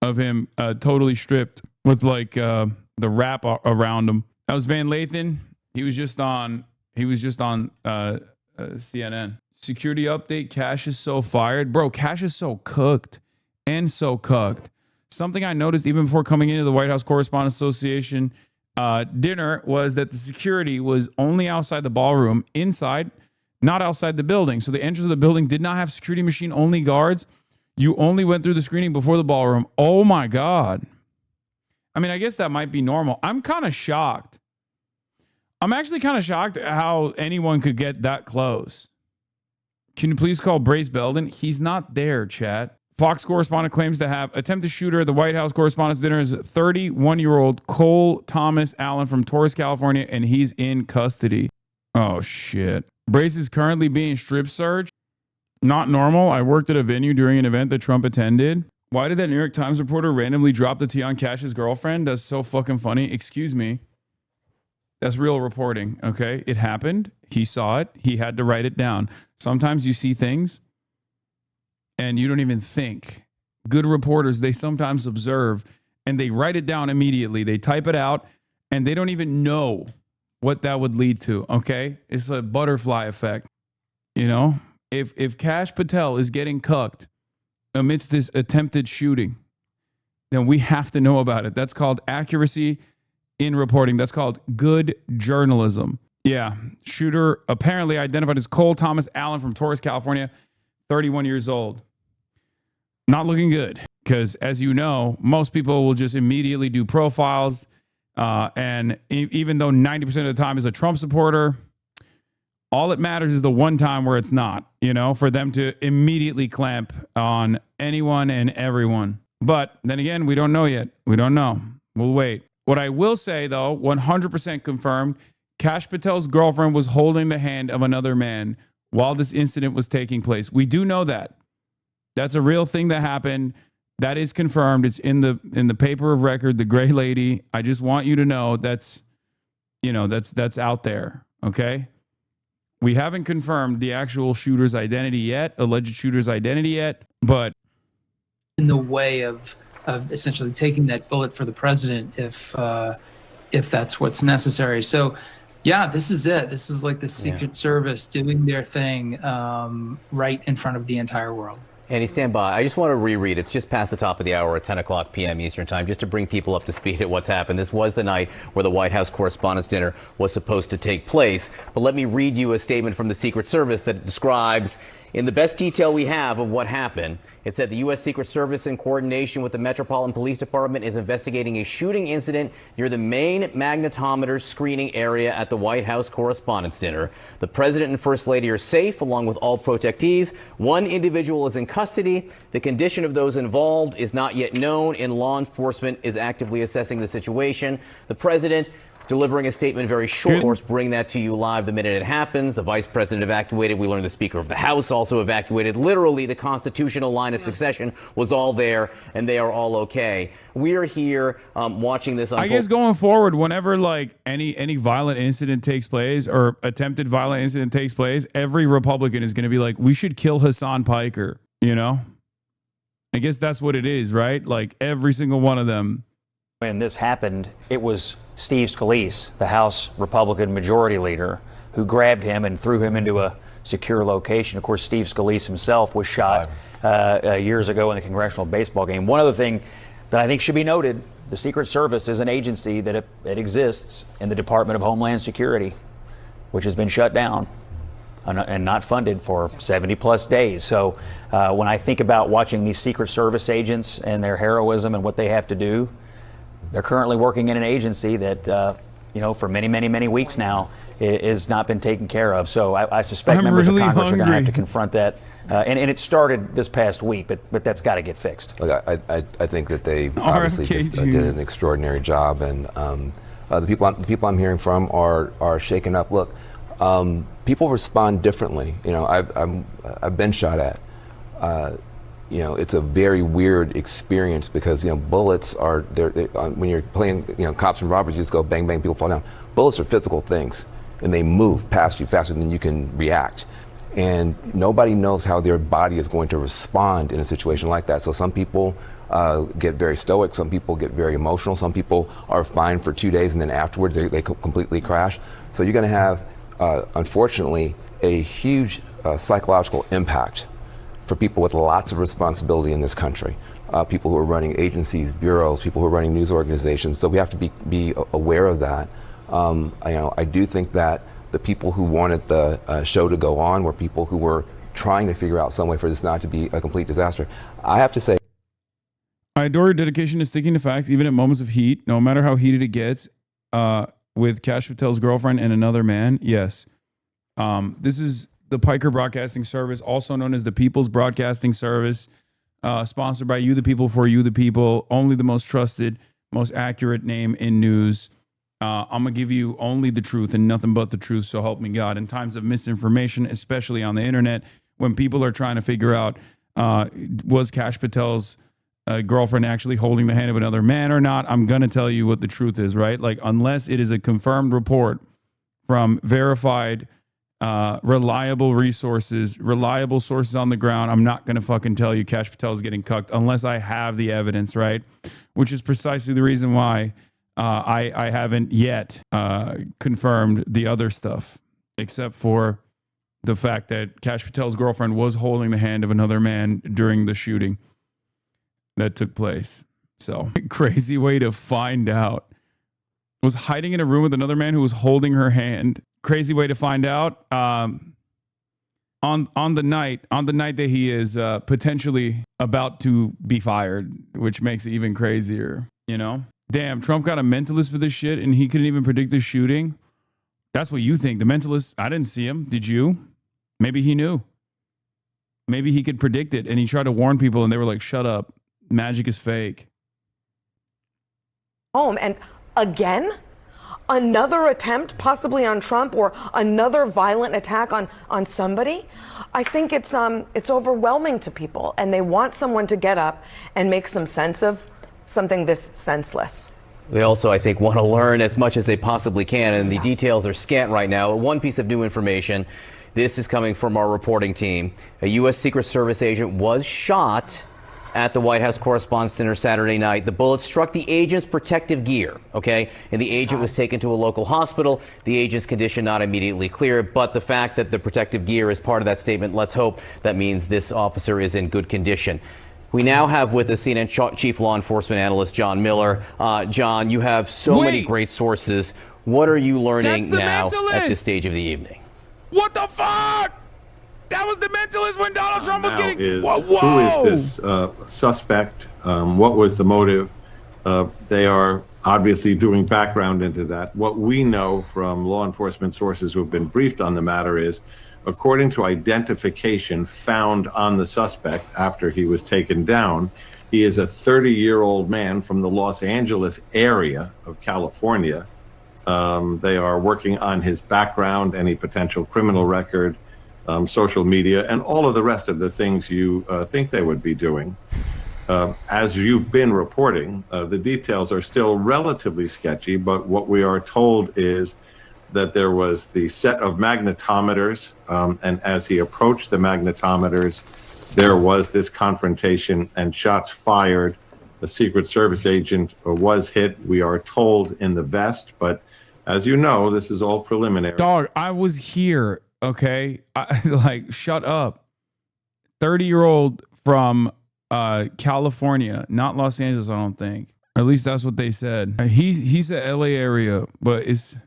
of him totally stripped with like the wrap around him. That was Van Lathan. He was just on CNN. Security update, Cash is so fired. Bro, Cash is so cooked and so cucked. Something I noticed even before coming into the White House Correspondents Association dinner was that the security was only outside the ballroom, inside, not outside the building. So the entrance of the building did not have security machine only guards. You only went through the screening before the ballroom. Oh my God. I mean, I guess that might be normal. I'm kind of shocked. I'm actually kind of shocked at how anyone could get that close. Can you please call Brace Belden? He's not there, chat. Fox correspondent claims to have attempted shooter at the White House Correspondents' Dinner is 31-year-old Cole Thomas Allen from Torrance, California, and he's in custody. Oh, shit. Brace is currently being strip searched. Not normal. I worked at a venue during an event that Trump attended. Why did that New York Times reporter randomly drop the T on Cash's girlfriend? That's so fucking funny. Excuse me. That's real reporting, okay? It happened. He saw it. He had to write it down. Sometimes you see things and you don't even think. Good reporters, they sometimes observe and they write it down immediately. They type it out and they don't even know what that would lead to, okay? It's a butterfly effect. You know, if Cash Patel is getting cucked amidst this attempted shooting, then we have to know about it. That's called accuracy in reporting. That's called good journalism. Yeah. Shooter apparently identified as Cole Thomas Allen from Torres, California, 31 years old. Not looking good because, as you know, most people will just immediately do profiles. And even though 90% of the time is a Trump supporter, all it matters is the one time where it's not, for them to immediately clamp on anyone and everyone. But then again, we don't know yet. We don't know. We'll wait. What I will say, though, 100% confirmed, Kash Patel's girlfriend was holding the hand of another man while this incident was taking place. We do know that. That's a real thing that happened. That is confirmed. It's in the paper of record, the gray lady. I just want you to know that's out there, okay? We haven't confirmed the actual shooter's identity yet, alleged shooter's identity yet, but in the way of essentially taking that bullet for the president if that's what's necessary. So yeah, this is it. This is like the Secret Service doing their thing right in front of the entire world. Andy, stand by. I just want to reread. It's just past the top of the hour at 10 o'clock p.m. Eastern time, just to bring people up to speed at what's happened. This was the night where the White House Correspondents' Dinner was supposed to take place. But let me read you a statement from the Secret Service that describes, in the best detail we have of what happened. It said the U.S. Secret Service, in coordination with the Metropolitan Police Department, is investigating a shooting incident near the main magnetometer screening area at the White House Correspondents' Dinner. The president and first lady are safe, along with all protectees. One individual is in custody. The condition of those involved is not yet known, and law enforcement is actively assessing the situation. The president delivering a statement very short. Of course, bring that to you live the minute it happens. The vice president evacuated. We learned the Speaker of the House also evacuated. Literally, the constitutional line of succession was all there, and they are all okay. We are here watching this unfold. I guess going forward, whenever like any violent incident takes place or attempted violent incident takes place, every Republican is going to be like, we should kill Hasan Piker, I guess that's what it is, right? Like every single one of them. When this happened, it was Steve Scalise, the House Republican Majority Leader, who grabbed him and threw him into a secure location. Of course, Steve Scalise himself was shot years ago in the congressional baseball game. One other thing that I think should be noted, the Secret Service is an agency that it exists in the Department of Homeland Security, which has been shut down and not funded for 70 plus days. So when I think about watching these Secret Service agents and their heroism and what they have to do, they're currently working in an agency that, for many, many, many weeks now has not been taken care of. So I suspect members of Congress are going to have to confront that. And it started this past week, but that's got to get fixed. Look, I think that they obviously just, did an extraordinary job, and the people I'm hearing from are shaken up. Look, people respond differently. I've been shot at. It's a very weird experience because, bullets are, when you're playing, cops and robbers, you just go bang, bang, people fall down. Bullets are physical things, and they move past you faster than you can react. And nobody knows how their body is going to respond in a situation like that. So some people get very stoic, some people get very emotional, some people are fine for 2 days, and then afterwards they completely crash. So you're going to have, unfortunately, a huge psychological impact for people with lots of responsibility in this country, people who are running agencies, bureaus, people who are running news organizations. So we have to be aware of that. I do think that the people who wanted the show to go on were people who were trying to figure out some way for this not to be a complete disaster. I have to say, I adore your dedication to sticking to facts, even at moments of heat, no matter how heated it gets. With Kash Patel's girlfriend and another man, yes. This is the Piker Broadcasting Service, also known as the People's Broadcasting Service, sponsored by you, the people, for you, the people, only the most trusted, most accurate name in news. I'm going to give you only the truth and nothing but the truth, so help me God. In times of misinformation, especially on the internet, when people are trying to figure out, was Kash Patel's girlfriend actually holding the hand of another man or not, I'm going to tell you what the truth is, right? Like, unless it is a confirmed report from verified reliable resources, reliable sources on the ground, I'm not going to fucking tell you Kash Patel is getting cucked unless I have the evidence, right? Which is precisely the reason why I haven't yet confirmed the other stuff, except for the fact that Kash Patel's girlfriend was holding the hand of another man during the shooting that took place. So crazy way to find out. Was hiding in a room with another man who was holding her hand. Crazy way to find out. On the night that he is potentially about to be fired, which makes it even crazier, you know? Damn, Trump got a mentalist for this shit and he couldn't even predict the shooting. That's what you think. The mentalist, I didn't see him. Did you? Maybe he knew. Maybe he could predict it and he tried to warn people and they were like, shut up. Magic is fake. Home and again, another attempt possibly on Trump or another violent attack on somebody. I think it's overwhelming to people and they want someone to get up and make some sense of something this senseless. They also, I think, want to learn as much as they possibly can, and the details are scant right now. One piece of new information, this is coming from our reporting team. A U.S. Secret Service agent was shot at the White House Correspondents' Dinner Saturday night. The bullet struck the agent's protective gear, okay? And the agent was taken to a local hospital. The agent's condition not immediately clear, but the fact that the protective gear is part of that statement, let's hope that means this officer is in good condition. We now have with us CNN Chief Law Enforcement Analyst John Miller. John, you have so many great sources. What are you learning now at this stage of the evening? What the fuck? That was the mentalist when Donald Trump was getting... Whoa. Who is this suspect? What was the motive? They are obviously doing background into that. What we know from law enforcement sources who have been briefed on the matter is, according to identification found on the suspect after he was taken down, he is a 30-year-old man from the Los Angeles area of California. They are working on his background, any potential criminal record, social media, and all of the rest of the things you think they would be doing. As you've been reporting, the details are still relatively sketchy, but what we are told is that there was the set of magnetometers, and as he approached the magnetometers, there was this confrontation and shots fired. The Secret Service agent was hit, we are told, in the vest, but as you know, this is all preliminary. Dog, I was here, okay? Like, shut up. 30-year-old from California, not Los Angeles, I don't think. At least that's what they said. He's a LA area, but it's...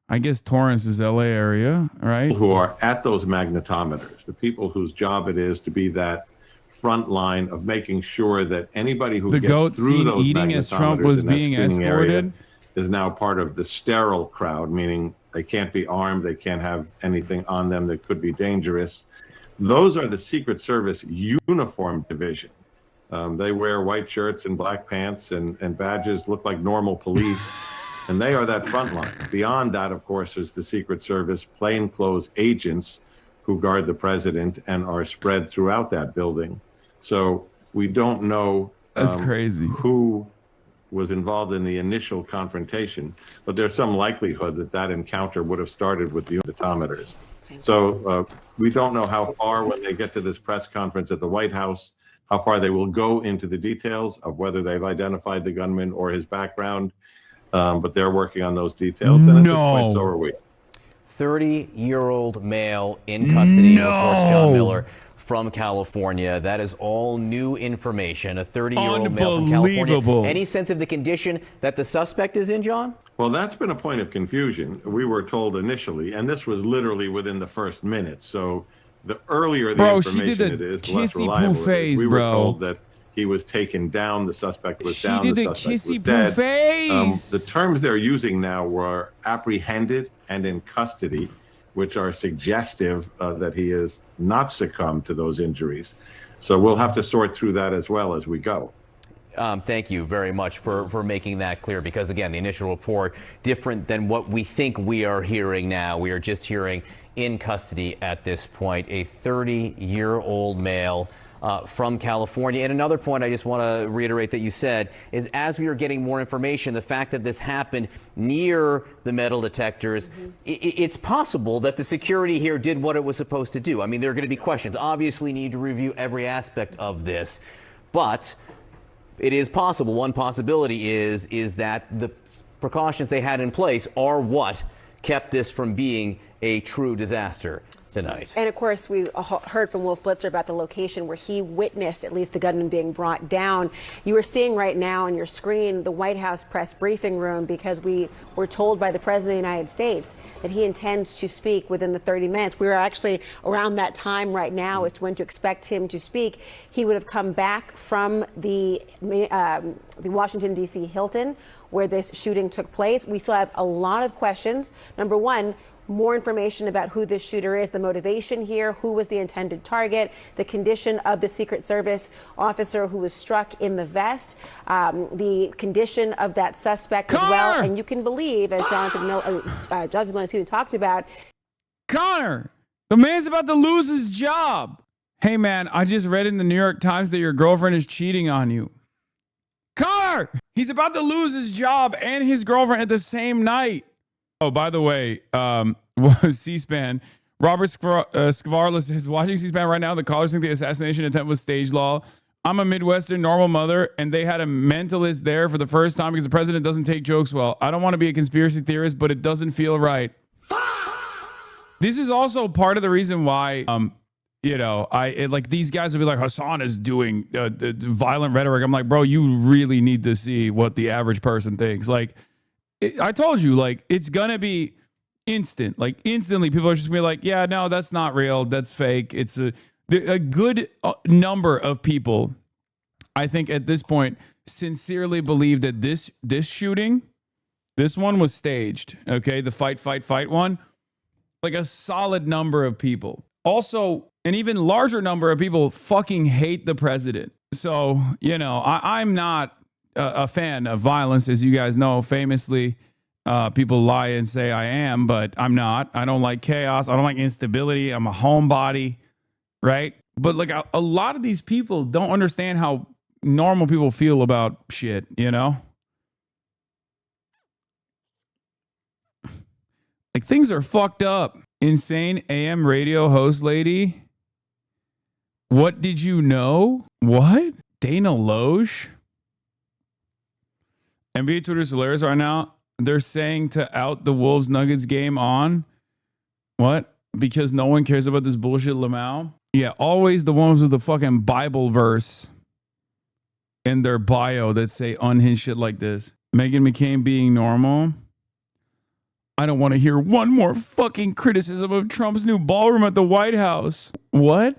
I guess Torrance is LA area, right? Who are at those magnetometers, the people whose job it is to be that front line of making sure that anybody who gets through those eating as Trump was being escorted is now part of the sterile crowd, meaning they can't be armed, they can't have anything on them that could be dangerous. Those are the Secret Service uniform division. They wear white shirts and black pants and badges, look like normal police. And they are that front line. Beyond that, of course, is the Secret Service plainclothes agents who guard the president and are spread throughout that building. So we don't know That's crazy. Who was involved in the initial confrontation, but there's some likelihood that that encounter would have started with the magnetometers. So we don't know how far, when they get to this press conference at the White House, how far they will go into the details of whether they've identified the gunman or his background. But they're working on those details, and at this point, so are we. 30-year-old male in custody, reports John Miller from California. That is all new information. A 30-year-old male from California. Any sense of the condition that the suspect is in, John? Well, that's been a point of confusion. We were told initially, and this was literally within the first minute. So the earlier the information it is, the less reliable it is. We were told that he was taken down. The suspect was down. The suspect was dead. The terms they're using now were apprehended and in custody, which are suggestive that he has not succumbed to those injuries. So we'll have to sort through that as well as we go. Thank you very much for making that clear, because, again, the initial report, different than what we think we are hearing now. We are just hearing in custody at this point, a 30-year-old male from California. And another point I just want to reiterate that you said is, as we are getting more information, the fact that this happened near the metal detectors, it's possible that the security here did what it was supposed to do. I mean, there are going to be questions. Obviously, need to review every aspect of this, but it is possible. One possibility is that the precautions they had in place are what kept this from being a true disaster. tonight. And of course, we heard from Wolf Blitzer about the location where he witnessed at least the gunman being brought down. You are seeing right now on your screen the White House press briefing room, because we were told by the President of the United States that he intends to speak within the 30 minutes. We are actually around that time right now as to when to expect him to speak. He would have come back from the Washington, D.C. Hilton, where this shooting took place. We still have a lot of questions. Number one, more information about who this shooter is, the motivation here, who was the intended target, the condition of the Secret Service officer who was struck in the vest, the condition of that suspect as well. And you can believe, as Jonathan Miller talked about, Connor, the man's about to lose his job. Hey, man, I just read in the New York Times that your girlfriend is cheating on you. Connor, he's about to lose his job and his girlfriend at the same night. Oh, by the way, C-SPAN, Robert Skvarlis is watching C-SPAN right now. The callers think the assassination attempt was stage law. I'm a Midwestern normal mother, and they had a mentalist there for the first time because the president doesn't take jokes well. I don't want to be a conspiracy theorist, but it doesn't feel right. This is also part of the reason why, like these guys will be like, Hasan is doing violent rhetoric. I'm like, bro, you really need to see what the average person thinks. Like, I told you, like, it's gonna be instant. Like, instantly, people are just gonna be like, yeah, no, that's not real. That's fake. It's a good number of people, I think, at this point, sincerely believe that this shooting, this one was staged. Okay, the fight one, like a solid number of people. Also, an even larger number of people fucking hate the president. So, I'm not a fan of violence, as you guys know. Famously, people lie and say I am, but I'm not. I don't like chaos. I don't like instability. I'm a homebody, right? But like a lot of these people don't understand how normal people feel about shit, Like, things are fucked up. Insane AM radio host lady. What did you know? What? Dana Loesch? NBA Twitter's hilarious right now. They're saying to out the Wolves Nuggets game on. What? Because no one cares about this bullshit Lamau? Yeah, always the ones with the fucking Bible verse in their bio that say unhinged shit like this. Meghan McCain being normal. I don't want to hear one more fucking criticism of Trump's new ballroom at the White House. What?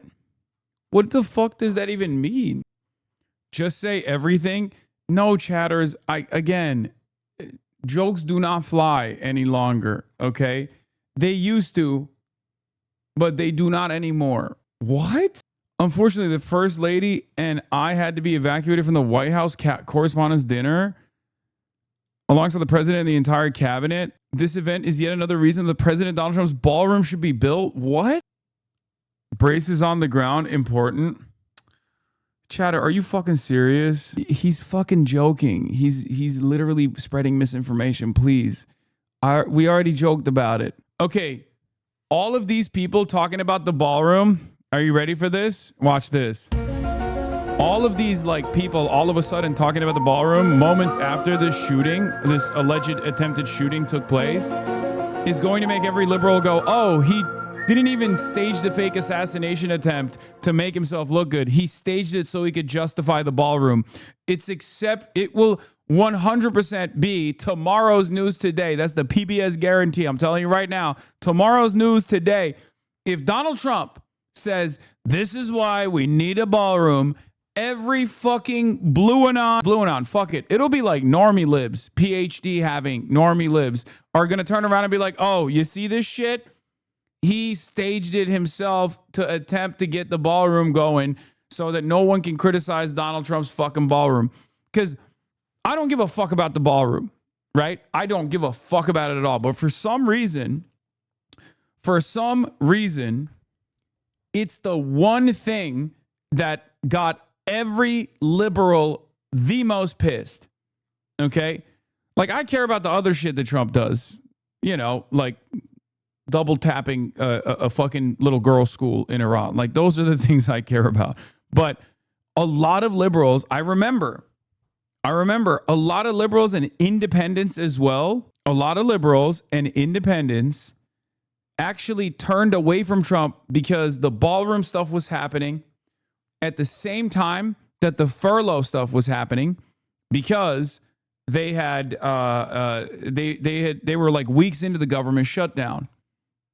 What the fuck does that even mean? Just say everything? No, chatters. Again, jokes do not fly any longer, okay? They used to, but they do not anymore. What? Unfortunately, the First Lady and I had to be evacuated from the White House Correspondents' Dinner alongside the president and the entire cabinet. This event is yet another reason the President Donald Trump's ballroom should be built. What? Braces on the ground, important. Chatter, are you fucking serious? He's fucking joking. He's literally spreading misinformation. Please. We already joked about it. Okay. All of these people talking about the ballroom. Are you ready for this? Watch this. All of these people all of a sudden talking about the ballroom moments after this shooting, this alleged attempted shooting took place, is going to make every liberal go, oh, he didn't even stage the fake assassination attempt to make himself look good. He staged it so he could justify the ballroom. It will 100% be tomorrow's news today. That's the PBS guarantee. I'm telling you right now, tomorrow's news today. If Donald Trump says, this is why we need a ballroom, every fucking blue anon, fuck it. It'll be like normie libs, PhD having normie libs are going to turn around and be like, oh, you see this shit? He staged it himself to attempt to get the ballroom going so that no one can criticize Donald Trump's fucking ballroom. Because I don't give a fuck about the ballroom, right? I don't give a fuck about it at all. But for some reason, it's the one thing that got every liberal the most pissed. Okay? Like, I care about the other shit that Trump does. Like double tapping a fucking little girls' school in Iran. Like, those are the things I care about. But a lot of liberals, I remember a lot of liberals and independents as well. A lot of liberals and independents actually turned away from Trump because the ballroom stuff was happening at the same time that the furlough stuff was happening, because they had they were like weeks into the government shutdown,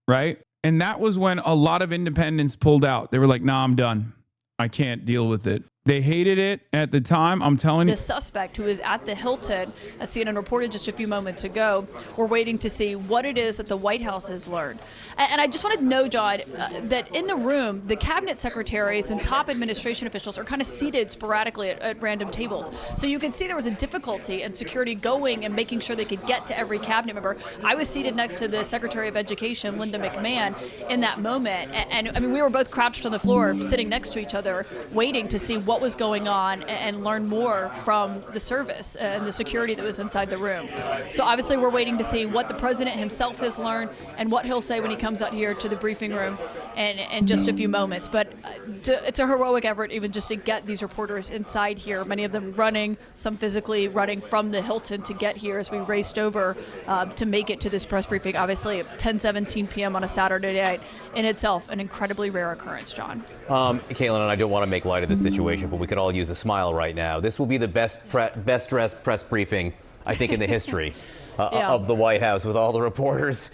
right? And that was when a lot of independents pulled out. They were like, "Nah, I'm done. I can't deal with it." They hated it at the time. I'm telling you. The suspect who is at the Hilton, as CNN reported just a few moments ago, we're waiting to see what it is that the White House has learned. And I just wanted to know, John, that in the room, the cabinet secretaries and top administration officials are kind of seated sporadically at random tables. So you can see there was a difficulty in security going and making sure they could get to every cabinet member. I was seated next to the Secretary of Education, Linda McMahon, in that moment. And I mean, we were both crouched on the floor, sitting next to each other, waiting to see what was going on and learn more from the service and the security that was inside the room. So obviously we're waiting to see what the president himself has learned and what he'll say when he comes out here to the briefing room in just a few moments. But it's a heroic effort even just to get these reporters inside here, many of them running, some physically running from the Hilton to get here as we raced over to make it to this press briefing. Obviously 10:17 p.m. on a Saturday night, in itself an incredibly rare occurrence, John. Caitlin, and I don't want to make light of the situation, but we could all use a smile right now. This will be the best dressed press briefing, I think, in the history of the White House, with all the reporters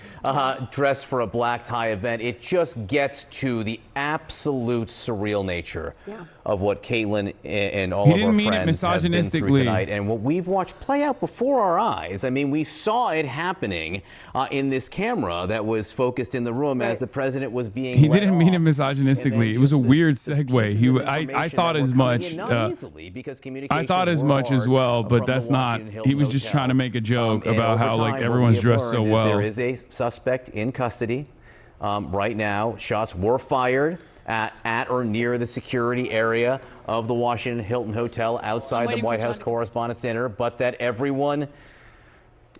dressed for a black tie event. It just gets to the absolute surreal nature of what Caitlin and all of our friends have been through tonight, and what we've watched play out before our eyes. I mean, we saw it happening in this camera that was focused in the room as the president was being. He didn't mean it misogynistically. It was a weird segue. I thought as much. I thought as much as well, but that's not. He was just trying to make a joke about how like everyone's dressed so well. There is a suspect in custody right now. Shots were fired at or near the security area of the Washington Hilton Hotel outside the White House Correspondents' Dinner, but that everyone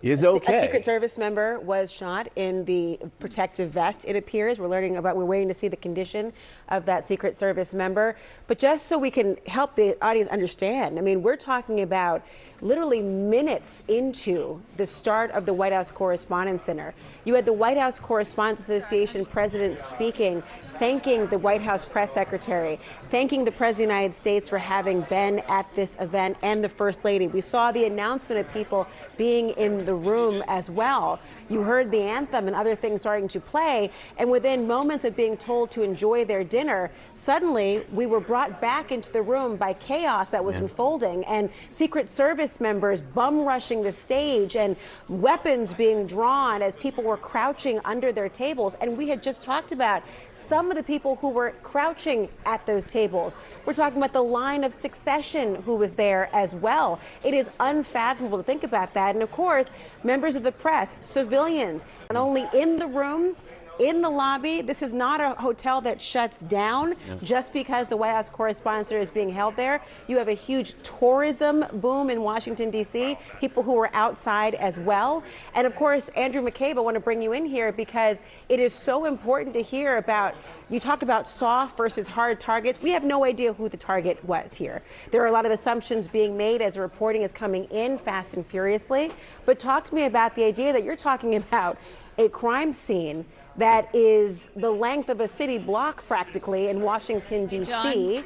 is okay. A Secret Service member was shot in the protective vest, it appears. We're waiting to see the condition of that Secret Service member. But just so we can help the audience understand, I mean, we're talking about literally minutes into the start of the White House Correspondents' Center. You had the White House Correspondents Association president speaking, thanking the White House press secretary, thanking the President of the United States for having been at this event, and the First Lady. We saw the announcement of people being in the room as well. You heard the anthem and other things starting to play, and within moments of being told to enjoy their dinner, suddenly we were brought back into the room by chaos that was unfolding, and Secret Service members bum rushing the stage and weapons being drawn as people were crouching under their tables. And we had just talked about some of the people who were crouching at those tables. We're talking about the line of succession who was there as well. It is unfathomable to think about that. And of course, members of the press, civilians, not only in the room, in the lobby. This is not a hotel that shuts down just because the White House Correspondents' Center is being held there. You have a huge tourism boom in Washington, D.C., people who are outside as well. And of course, Andrew McCabe, I want to bring you in here because it is so important to hear about. You talk about soft versus hard targets. We have no idea who the target was here. There are a lot of assumptions being made as the reporting is coming in fast and furiously. But talk to me about the idea that you're talking about a crime scene that is the length of a city block practically in Washington, D.C.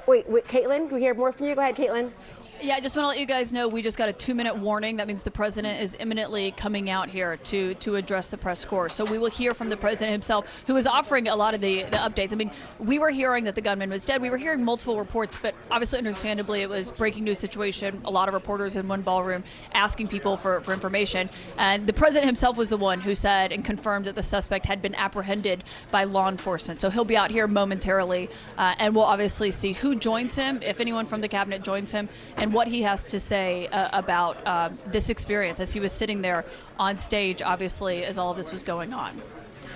Wait, Caitlin, we hear more from you? Go ahead, Caitlin. Yeah, I just want to let you guys know we just got a 2-minute warning. That means the president is imminently coming out here to address the press corps. So we will hear from the president himself, who is offering a lot of the updates. I mean, we were hearing that the gunman was dead. We were hearing multiple reports, but obviously, understandably, it was breaking news situation. A lot of reporters in one ballroom asking people for information. And the president himself was the one who said and confirmed that the suspect had been apprehended by law enforcement. So he'll be out here momentarily, and we'll obviously see who joins him, if anyone from the cabinet joins him, and what he has to say about this experience as he was sitting there on stage, obviously, as all of this was going on.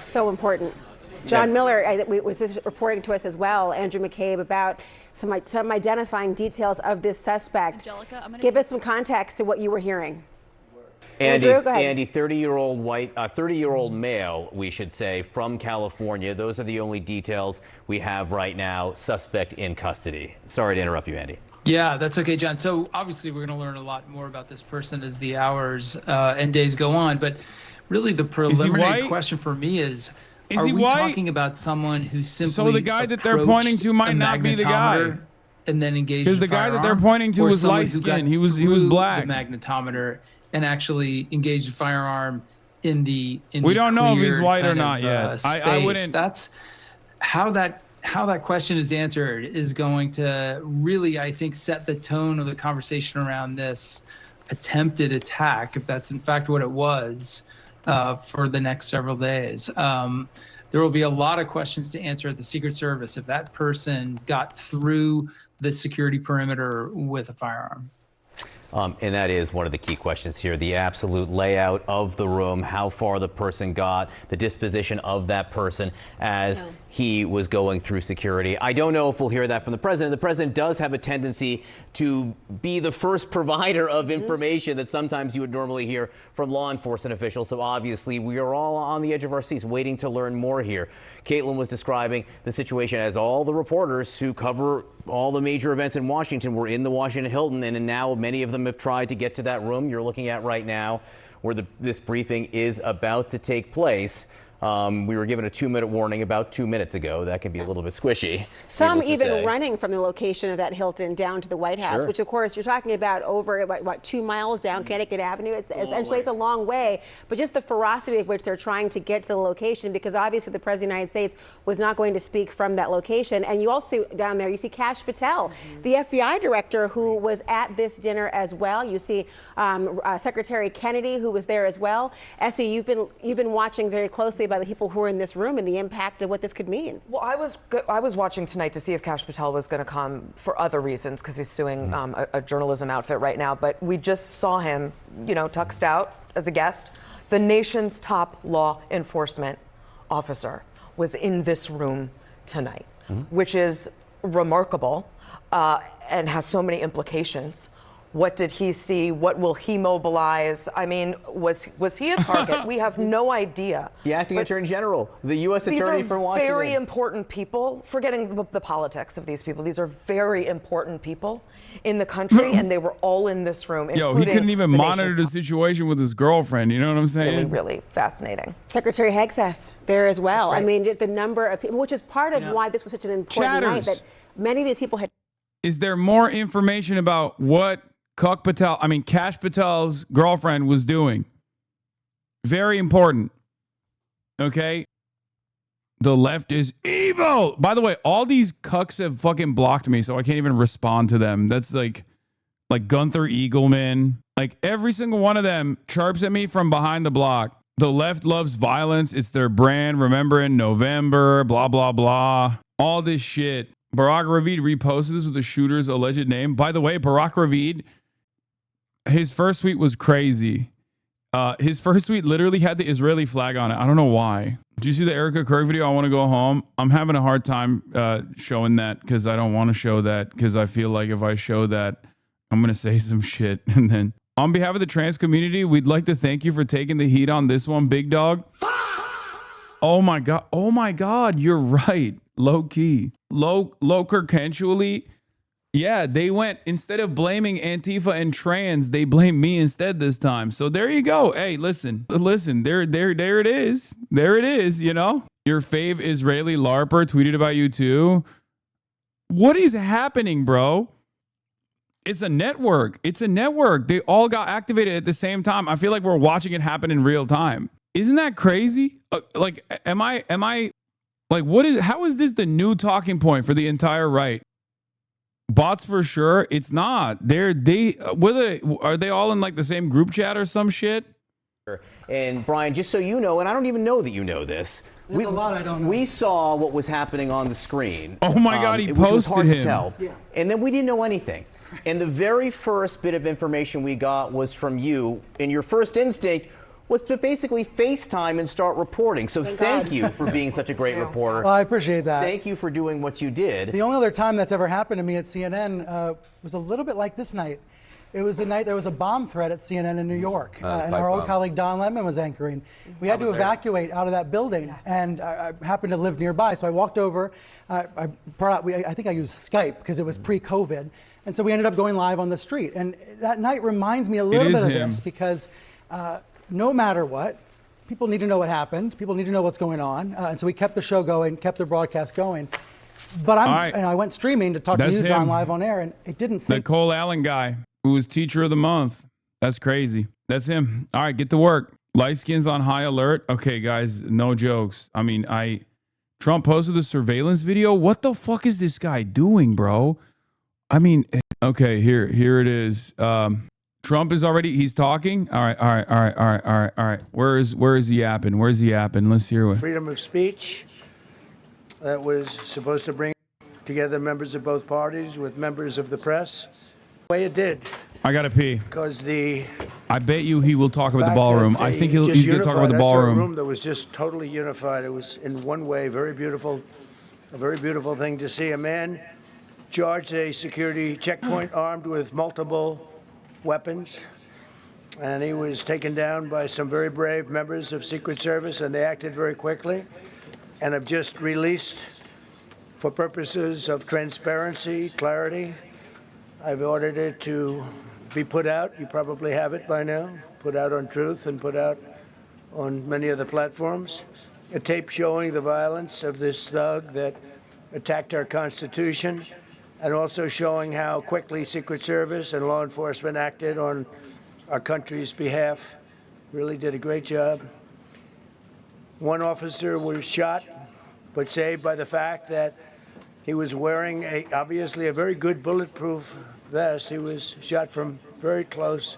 So important. John Miller was just reporting to us as well, Andrew McCabe, about some identifying details of this suspect. Angelica, give us some context to what you were hearing. Andy, Andrew, go ahead. Andy, 30-year-old male, we should say, from California. Those are the only details we have right now. Suspect in custody. Sorry to interrupt you, Andy. Yeah, that's okay, John. So obviously we're going to learn a lot more about this person as the hours and days go on. But really the preliminary white? question for me is Is are he we white? talking about someone who simply So the guy that they're approached pointing to might a not be the guy. magnetometer and then engaged Because a the guy that they're firearm, pointing to or was someone light who got skinned. He was through black. the magnetometer and actually engaged a firearm in the We don't know if he's cleared white or kind not of, yet. I space. wouldn't. That's how that question is answered is going to really, I think, set the tone of the conversation around this attempted attack, if that's in fact what it was, for the next several days. There will be a lot of questions to answer at the Secret Service if that person got through the security perimeter with a firearm. And that is one of the key questions here, the absolute layout of the room, how far the person got, the disposition of that person as he was going through security. I don't know if we'll hear that from the president. The president does have a tendency to be the first provider of information that sometimes you would normally hear from law enforcement officials. So obviously we are all on the edge of our seats waiting to learn more here. Caitlin was describing the situation as all the reporters who cover all the major events in Washington were in the Washington Hilton, and now many of them have tried to get to that room you're looking at right now where this briefing is about to take place. We were given a 2-minute warning about 2 minutes ago. That can be a little bit squishy. Some even running from the location of that Hilton down to the White House, which of course you're talking about over what 2 miles down Connecticut Avenue. Essentially it's a long way, but just the ferocity of which they're trying to get to the location, because obviously the President of the United States was not going to speak from that location. And you also down there, you see Kash Patel, the FBI director who was at this dinner as well. You see Secretary Kennedy, who was there as well. Essie, you've been watching very closely by the people who are in this room and the impact of what this could mean. Well, I was watching tonight to see if Kash Patel was going to come for other reasons because he's suing a journalism outfit right now. But we just saw him, tuxed out as a guest. The nation's top law enforcement officer was in this room tonight, which is remarkable and has so many implications. What did he see? What will he mobilize? I mean, was he a target? We have no idea. The acting attorney general, the U.S. attorney for Washington. These are very important people. Forgetting the politics of these people. These are very important people in the country, and they were all in this room. Yo, he couldn't even monitor the situation with his girlfriend. You know what I'm saying? Really, really fascinating. Secretary Hegseth there as well. Right. I mean, just the number of people, which is part of why this was such an important night, that many of these people had. Is there more information about what Kash Patel's girlfriend was doing? Very important. Okay. The left is evil. By the way, all these cucks have fucking blocked me, so I can't even respond to them. That's like Gunther Eagleman. Like every single one of them chirps at me from behind the block. The left loves violence. It's their brand. Remember in November, blah, blah, blah. All this shit. Barack Ravid reposted this with the shooter's alleged name. By the way, Barack Ravid, his first tweet was crazy. His first tweet literally had the Israeli flag on it. I don't know why. Did you see the Erica Kirk video? I want to go home. I'm having a hard time showing that because I don't want to show that because I feel like if I show that, I'm going to say some shit. And then on behalf of the trans community, we'd like to thank you for taking the heat on this one, big dog. Oh my God. Oh my God. You're right. Low key. Low consensually. Yeah, they went, instead of blaming Antifa and trans, they blamed me instead this time. So there you go. Hey, listen, there it is. There it is, Your fave Israeli LARPer tweeted about you too. What is happening, bro? It's a network. They all got activated at the same time. I feel like we're watching it happen in real time. Isn't that crazy? How is this the new talking point for the entire right? Bots for sure. It's not. Are they all in the same group chat or some shit? And Brian, just so you know, and I don't even know that you know this. There's a lot I don't know. We saw what was happening on the screen. Oh my God, he posted which was hard him. To tell. Yeah. And then we didn't know anything. And the very first bit of information we got was from you. And your first instinct was to basically FaceTime and start reporting. So thank you for being such a great reporter. Well, I appreciate that. Thank you for doing what you did. The only other time that's ever happened to me at CNN was a little bit like this night. It was the night there was a bomb threat at CNN in New York, and our old colleague Don Lemon was anchoring. We had to evacuate out of that building, and I happened to live nearby, so I walked over. I think I used Skype because it was pre-COVID, and so we ended up going live on the street. And that night reminds me a little bit of this because no matter what, people need to know what happened. People need to know what's going on. And so we kept the show going, kept the broadcast going. But and I went streaming to talk to you, John, live on air, and it didn't seem. The Cole Allen guy who was Teacher of the Month. That's crazy. That's him. All right, get to work. Light skins on high alert. Okay, guys, no jokes. I mean, Trump posted the surveillance video. What the fuck is this guy doing, bro? I mean, okay, here it is. Trump is he's talking. All right. Where is he yapping? Where's he yapping? Let's hear what. Freedom of speech that was supposed to bring together members of both parties with members of the press. The way it did. I gotta pee. Because I bet you he will talk about the ballroom. I think he's gonna talk about the ballroom. I saw a room that was just totally unified. It was in one way very beautiful, a very beautiful thing to see. A man charged a security checkpoint armed with multiple weapons, and he was taken down by some very brave members of Secret Service, and they acted very quickly and have just released, for purposes of transparency, clarity, I've ordered it to be put out. You probably have it by now, put out on Truth and put out on many other platforms. A tape showing the violence of this thug that attacked our Constitution, and also showing how quickly Secret Service and law enforcement acted on our country's behalf. Really did a great job. One officer was shot, but saved by the fact that he was wearing obviously a very good bulletproof vest. He was shot from very close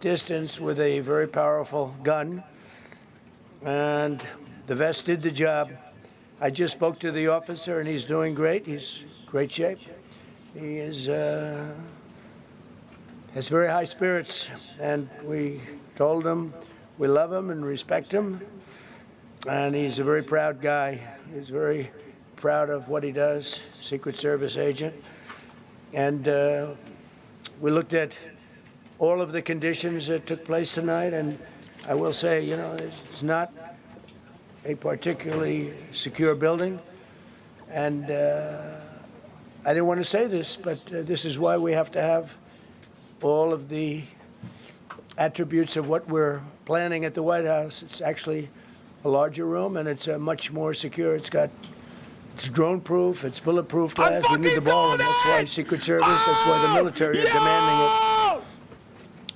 distance with a very powerful gun, and the vest did the job. I just spoke to the officer, and he's doing great. He's in great shape. He has very high spirits, and we told him we love him and respect him, and he's a very proud guy. He's very proud of what he does, Secret Service agent. And we looked at all of the conditions that took place tonight, and I will say, you know, it's not a particularly secure building, and I didn't want to say this, but this is why we have to have all of the attributes of what we're planning at the White House. It's actually a larger room, and it's much more secure. It's drone-proof, it's bulletproof glass. We need the ballroom. That's why Secret Service, that's why the military are demanding it.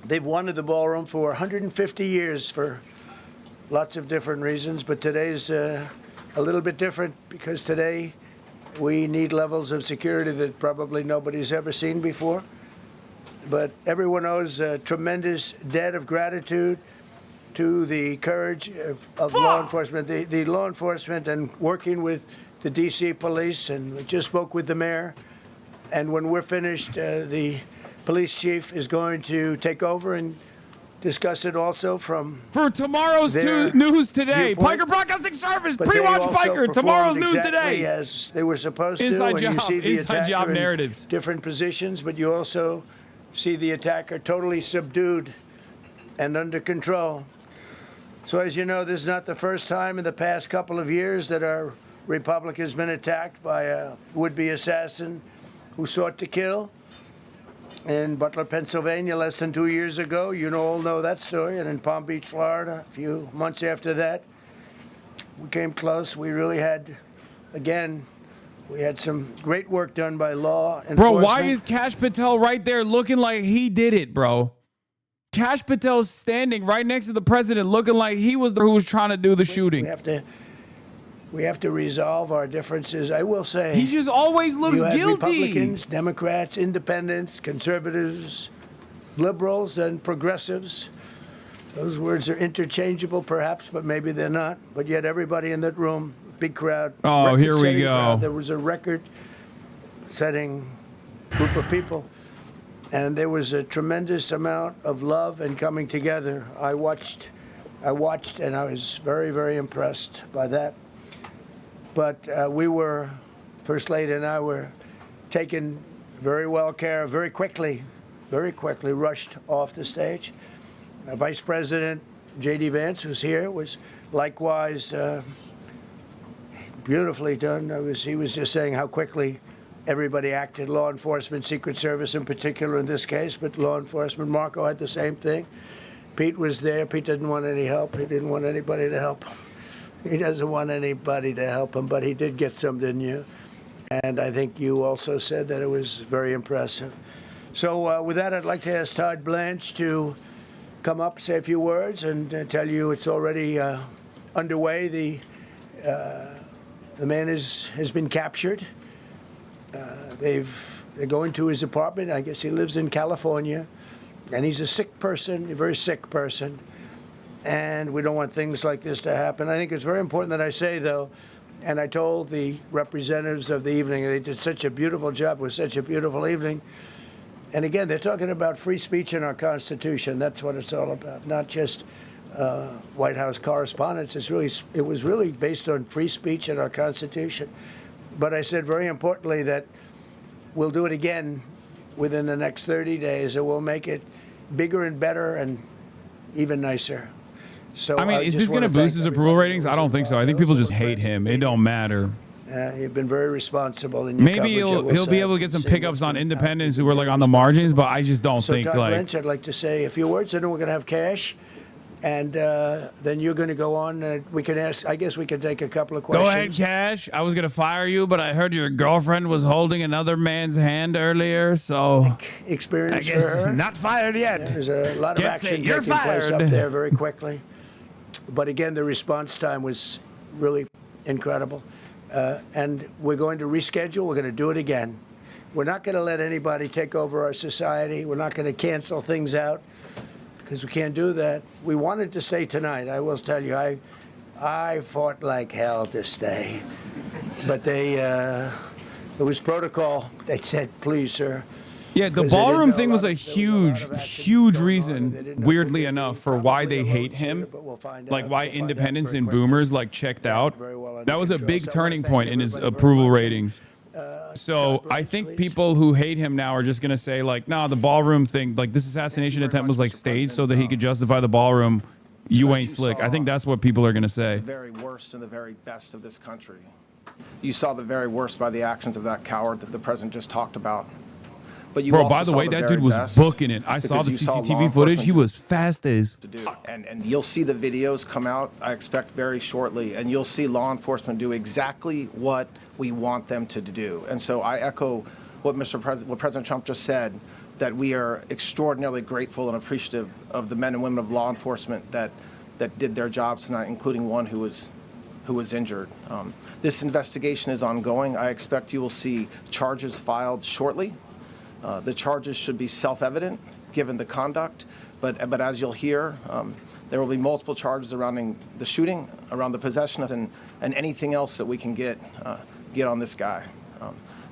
They've wanted the ballroom for 150 years for lots of different reasons, but today's a little bit different because today we need levels of security that probably nobody's ever seen before. But everyone owes a tremendous debt of gratitude to the courage of law enforcement, the law enforcement, and working with the D.C. police, and we just spoke with the mayor. And when we're finished, the police chief is going to take over and discuss it also from for tomorrow's news today. Piker Broadcasting Service, pre-watch Piker. Tomorrow's news today. As they were supposed inside to. Job, you see the inside job narratives. Different positions, but you also see the attacker totally subdued and under control. So as you know, this is not the first time in the past couple of years that our republic has been attacked by a would-be assassin who sought to kill. In Butler, Pennsylvania, less than 2 years ago, you all know that story, and in Palm Beach, Florida, a few months after that, we came close. We really had, again, we had some great work done by law enforcement. Bro, why is Kash Patel right there looking like he did it, bro? Kash Patel's standing right next to the president looking like he was the who was trying to do the shooting. We have to resolve our differences. I will say he just always looks guilty. Republicans, Democrats, independents, conservatives, liberals, and progressives. Those words are interchangeable, perhaps, but maybe they're not. But yet, everybody in that room, big crowd. Oh, here we go. Crowd. There was a record-setting group of people, and there was a tremendous amount of love and coming together. I watched, and I was very, very impressed by that. But we were, First Lady and I were taken very well care of, very quickly rushed off the stage. Vice President J.D. Vance, who's here, was likewise beautifully done. He was just saying how quickly everybody acted, law enforcement, Secret Service in particular in this case, but law enforcement. Marco had the same thing. Pete was there. Pete didn't want any help. He didn't want anybody to help him. He doesn't want anybody to help him, but he did get some, didn't you? And I think you also said that it was very impressive. So with that, I'd like to ask Todd Blanche to come up, say a few words, and tell you it's already underway. The man has been captured. They're going to his apartment. I guess he lives in California, and he's a sick person, a very sick person. And we don't want things like this to happen. I think it's very important that I say, though, and I told the representatives of the evening, they did such a beautiful job. It was such a beautiful evening. And again, they're talking about free speech in our Constitution. That's what it's all about, not just White House correspondence. It was really based on free speech in our Constitution. But I said very importantly that we'll do it again within the next 30 days, and we'll make it bigger and better and even nicer. So I mean, is this going to boost his approval ratings? I don't think so. I think people just hate him. It don't matter. You've been very responsible in your Maybe he'll be able to get some pickups on independents who were like on the margins, but I just don't think Todd like. Blanche, I'd like to say a few words, and then we're going to have cash, and then you're going to go on. We can ask. I guess we can take a couple of questions. Go ahead, Cash. I was gonna fire you, but I heard your girlfriend was holding another man's hand earlier, so experience I guess for her. not fired yet. Yeah, there's a lot of Can't say action you're taking place fired. up there very quickly. But again, the response time was really incredible. And we're going to reschedule. We're going to do it again. We're not going to let anybody take over our society. We're not going to cancel things out because we can't do that. We wanted to stay tonight. I will tell you, I fought like hell to stay. But it was protocol. They said, please, sir. Yeah, the ballroom thing was a huge reason, weirdly enough, for why they hate him. Like why independents and boomers like checked out. That was a big turning point in his approval ratings. So I think people who hate him now are just going to say like, nah, the ballroom thing, like this assassination attempt was like staged so that he could justify the ballroom. You ain't slick. I think that's what people are going to say. The very worst and the very best of this country. You saw the very worst by the actions of that coward that the president just talked about. But you Bro, by the way, that dude was booking it. I saw the CCTV footage. He was fast as fuck. And you'll see the videos come out, I expect, very shortly. And you'll see law enforcement do exactly what we want them to do. And so I echo what what President Trump just said, that we are extraordinarily grateful and appreciative of the men and women of law enforcement that did their jobs tonight, including one who was injured. This investigation is ongoing. I expect you will see charges filed shortly. The charges should be self-evident given the conduct, but as you'll hear, there will be multiple charges surrounding the shooting, around the possession of, and anything else that we can get on this guy.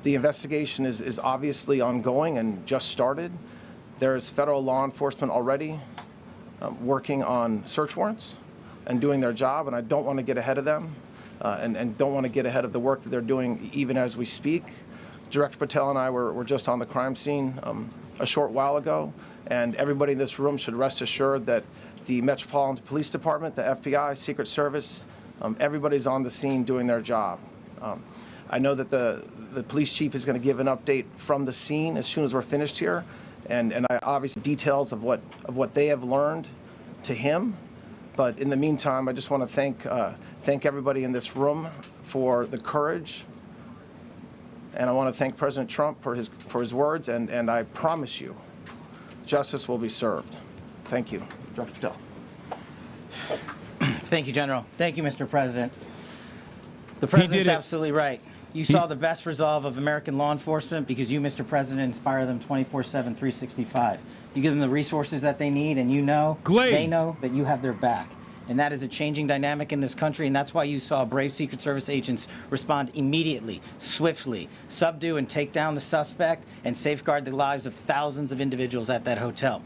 The investigation is obviously ongoing and just started. There is federal law enforcement already working on search warrants and doing their job, and I don't want to get ahead of them and don't want to get ahead of the work that they're doing even as we speak. Director Patel and I were just on the crime scene a short while ago, and everybody in this room should rest assured that the Metropolitan Police Department, the FBI, Secret Service, everybody's on the scene doing their job. I know that the police chief is going to give an update from the scene as soon as we're finished here, and I obviously details of what they have learned to him. But in the meantime, I just want to thank everybody in this room for the courage. And I want to thank President Trump for his words, and I promise you, justice will be served. Thank you. Director Patel. Thank you, General. Thank you, Mr. President. The President's absolutely right. You saw the best resolve of American law enforcement because you, Mr. President, inspire them 24/7, 365. You give them the resources that they need, and they know that you have their back. And that is a changing dynamic in this country, and that's why you saw brave Secret Service agents respond immediately, swiftly, subdue and take down the suspect, and safeguard the lives of thousands of individuals at that hotel.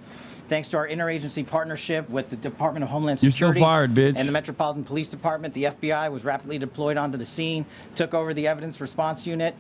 Thanks to our interagency partnership with the Department of Homeland Security You're still fired, bitch. and the Metropolitan Police Department, the FBI was rapidly deployed onto the scene, took over the evidence response unit,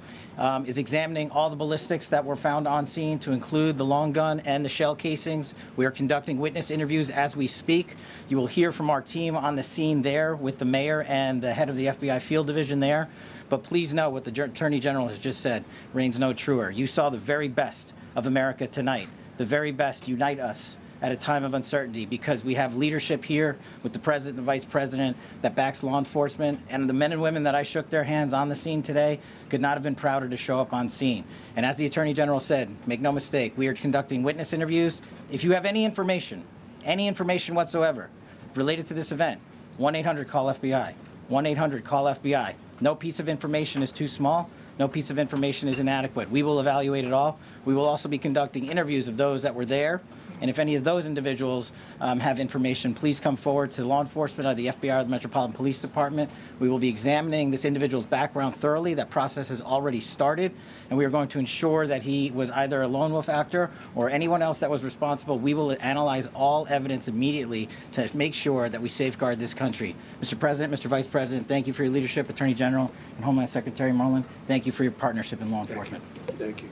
is examining all the ballistics that were found on scene to include the long gun and the shell casings. We are conducting witness interviews as we speak. You will hear from our team on the scene there with the mayor and the head of the FBI field division there. But please know what the Attorney General has just said reigns no truer. You saw the very best of America tonight. The very best unite us at a time of uncertainty, because we have leadership here with the president and the vice president that backs law enforcement, and the men and women that I shook their hands on the scene today could not have been prouder to show up on scene. And as the Attorney General said, make no mistake, we are conducting witness interviews. If you have any information whatsoever related to this event, 1-800-CALL-FBI, 1-800-CALL-FBI. No piece of information is too small. No piece of information is inadequate. We will evaluate it all. We will also be conducting interviews of those that were there. And if any of those individuals have information, please come forward to law enforcement or the FBI or the Metropolitan Police Department. We will be examining this individual's background thoroughly. That process has already started, and we are going to ensure that he was either a lone wolf actor or anyone else that was responsible. We will analyze all evidence immediately to make sure that we safeguard this country. Mr. President, Mr. Vice President, thank you for your leadership. Attorney General and Homeland Secretary Merlin, thank you for your partnership in law enforcement. Thank you.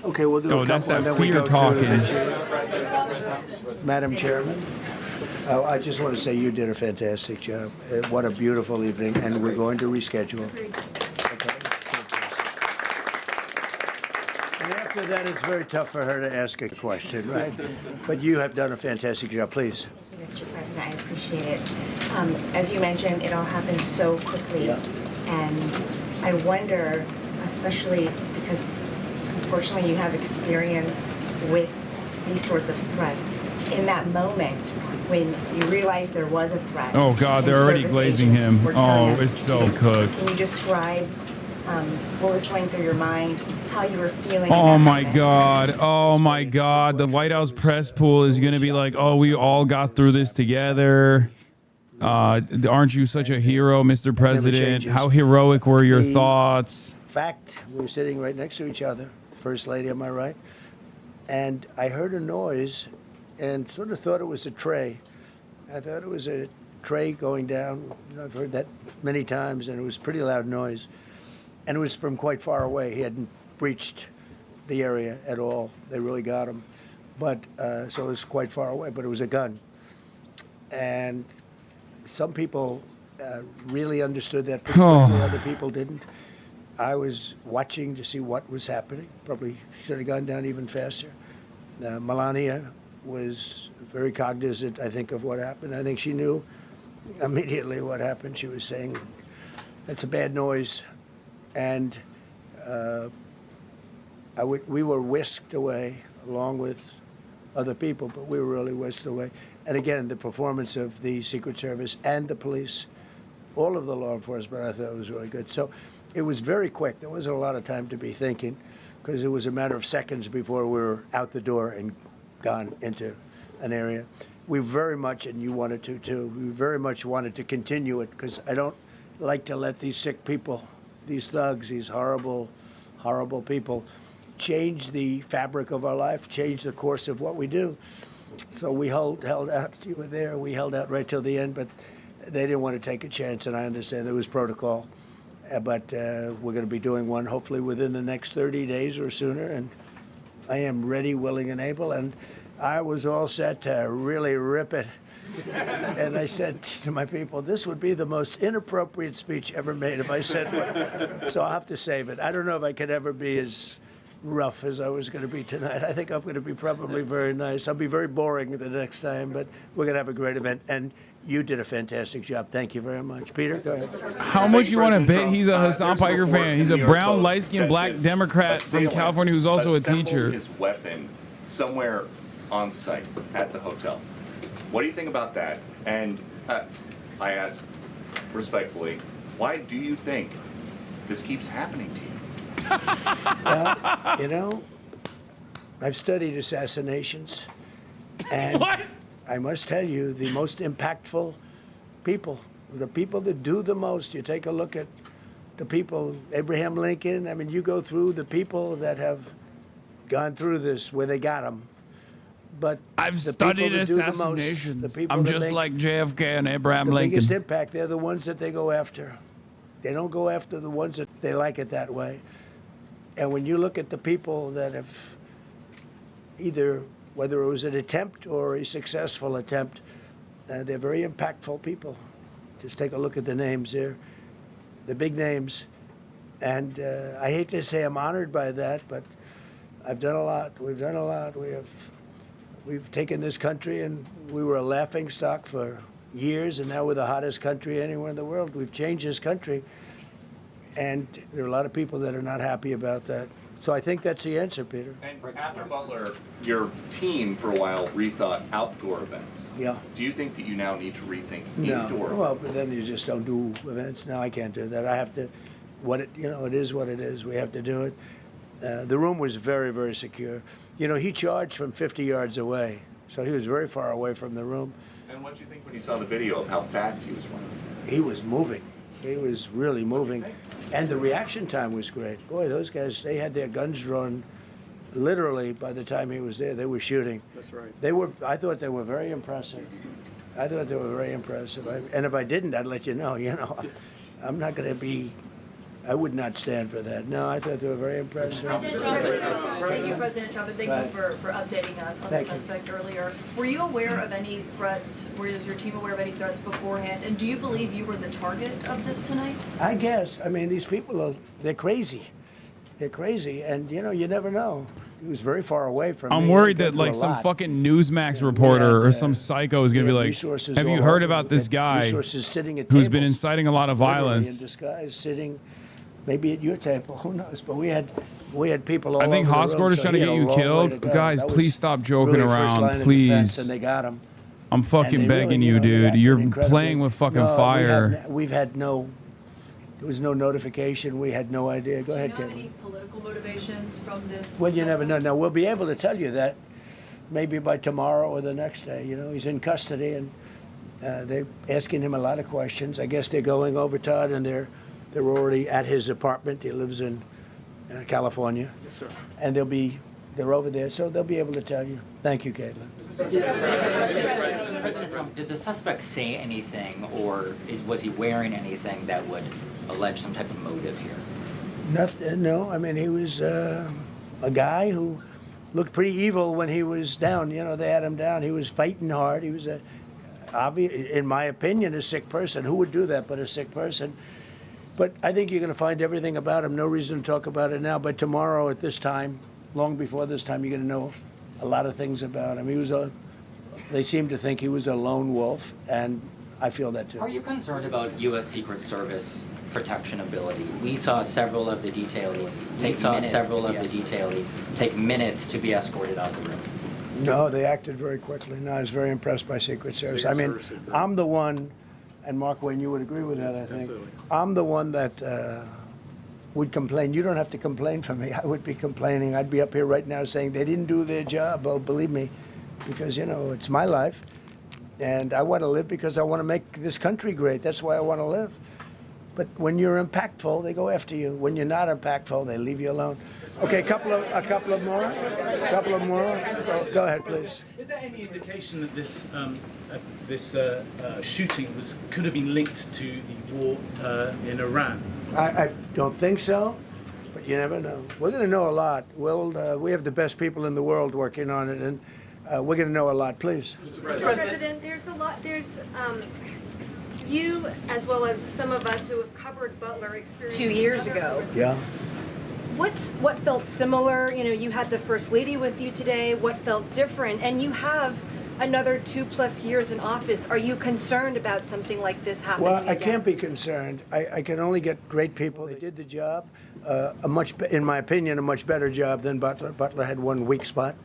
Okay, we'll do a couple. that's that and then we fear go to talking. the chair. Madam Chairman, I just want to say you did a fantastic job. What a beautiful evening, and we're going to reschedule. Okay. And after that, it's very tough for her to ask a question, right? But you have done a fantastic job. Please. Mr. President, I appreciate it. As you mentioned, it all happened so quickly, and I wonder, especially because unfortunately you have experience with these sorts of threats, in that moment when you realized there was a threat. Oh God, they're already glazing him. Oh, it's so cooked. Can you describe what was going through your mind, how you were feeling? Oh my God. Oh my God. The White House press pool is going to be like, oh, we all got through this together. Aren't you such a hero, Mr. President? How heroic were your thoughts? Fact, we were sitting right next to each other. First Lady, am I right? And I heard a noise and sort of thought it was a tray. I thought it was a tray going down. You know, I've heard that many times, and it was a pretty loud noise. And it was from quite far away. He hadn't breached the area at all. They really got him. But, so it was quite far away, but it was a gun. And some people really understood that perspective, other people didn't. I was watching to see what was happening. Probably should have gone down even faster. Melania was very cognizant, I think, of what happened. I think she knew immediately what happened. She was saying, that's a bad noise. And we were whisked away along with other people, but we were really whisked away. And again, the performance of the Secret Service and the police, all of the law enforcement, I thought was really good. So it was very quick. There wasn't a lot of time to be thinking, because it was a matter of seconds before we were out the door and gone into an area. We very much, and you wanted to too, we very much wanted to continue it, because I don't like to let these sick people, these thugs, these horrible, horrible people, change the fabric of our life, change the course of what we do. So we held out. You were there. We held out right till the end, but they didn't want to take a chance, and I understand there was protocol. But we're going to be doing one hopefully within the next 30 days or sooner, and I am ready, willing, and able. And I was all set to really rip it. And I said to my people, this would be the most inappropriate speech ever made if I said one. So I'll have to save it. I don't know if I could ever be as rough as I was going to be tonight. I think I'm going to be probably very nice. I'll be very boring the next time, but we're going to have a great event. And you did a fantastic job. Thank you very much. Peter, go ahead. How much you want to bet he's a Hasan Piker fan? He's a brown, light-skinned black Democrat from California who's also a teacher. His weapon somewhere on site at the hotel. What do you think about that? And I ask respectfully, why do you think this keeps happening to you? Well, you know, I've studied assassinations, and I must tell you, the most impactful people, the people that do the most, you take a look at the people, Abraham Lincoln, I mean, you go through the people that have gone through this, where they got them. But I've studied assassinations. I'm just like JFK and Abraham Lincoln. The biggest impact, they're the ones that they go after. They don't go after the ones that they like it that way. And when you look at the people that have either, whether it was an attempt or a successful attempt, they're very impactful people. Just take a look at the names there, the big names. And I hate to say I'm honored by that, but I've done a lot. We've done a lot. We have We've taken this country, and we were a laughing stock for years, and now we're the hottest country anywhere in the world. We've changed this country, and there are a lot of people that are not happy about that. So I think that's the answer, Peter. And after Butler, your team for a while rethought outdoor events. Yeah. Do you think that you now need to rethink No. indoor Well, events? but then you just don't do events. No, I can't do that. I have to. It is what it is. We have to do it. The room was very, very secure. He charged from 50 yards away, so he was very far away from the room. And what do you think when you saw the video of how fast he was running? He was moving. He was really moving. And the reaction time was great. Boy, those guys, they had their guns drawn literally by the time he was there. They were shooting. That's right. I thought they were very impressive. And if I didn't, I'd let you know. I'm not going to be, I would not stand for that. No, I thought they were very impressive. Thank you, President Trump, and thank Right. you for updating us on Thank the you. suspect earlier. Were you aware of any threats? Was your team aware of any threats beforehand? And do you believe you were the target of this tonight? I guess. I mean, these people they're crazy. They're crazy. And, you never know. He was very far away from me. I'm worried He that went through like a some lot. fucking Newsmax reporter or some psycho is going to be like, resources have you all heard over. about We've this had guy resources sitting at who's been tables, inciting a lot of literally violence? in disguise, sitting maybe at your table, who knows? But we had people all I think over the room, Hosgord is so trying to he get had a you long way killed. to go. Guys, That was please stop joking really first line around, of defense, please. and they got him. I'm And fucking they begging really, you, they dude. acted You're incredibly- playing with fucking No, fire. There was no notification. We had no idea. Go ahead, Do you know Kevin. any political motivations from this? Well, you never know. suspect? Now, we'll be able to tell you that maybe by tomorrow or the next day. He's in custody, and they're asking him a lot of questions. I guess they're going over, Todd, and they're already at his apartment. He lives in California. Yes, sir. And they're over there, so they'll be able to tell you. Thank you, Caitlin. President Trump, did the suspect say anything, or was he wearing anything that would allege some type of motive here? No, I mean, he was a guy who looked pretty evil when he was down. They had him down. He was fighting hard. He was, in my opinion, a sick person. Who would do that but a sick person? But I think you're going to find everything about him. No reason to talk about it now. But tomorrow at this time, long before this time, you're going to know a lot of things about him. They seem to think he was a lone wolf, and I feel that too. Are you concerned about U.S. Secret Service protection ability? We saw several of the detailees take minutes to be escorted out of the room. No, they acted very quickly. No, I was very impressed by Secret Service. I mean, I'm the one, and Mark Wayne, you would agree with that, I think. Absolutely. I'm the one that would complain. You don't have to complain for me. I would be complaining. I'd be up here right now saying they didn't do their job. Oh, believe me, because, it's my life. And I want to live because I want to make this country great. That's why I want to live. But when you're impactful, they go after you. When you're not impactful, they leave you alone. Okay, a couple of more. Go ahead, please. Is there any indication that this shooting could have been linked to the war in Iran? I don't think so, but you never know. We're going to know a lot. We have the best people in the world working on it, and we're going to know a lot. Please. Mr. President, there's a lot. There's you, as well as some of us who have covered Butler experience 2 years ago. Yeah. What felt similar? You had the First Lady with you today. What felt different? And you have another 2+ years in office. Are you concerned about something like this happening Well, I again? can't be concerned. I can only get great people. They did the job, in my opinion, a much better job than Butler. Butler had one weak spot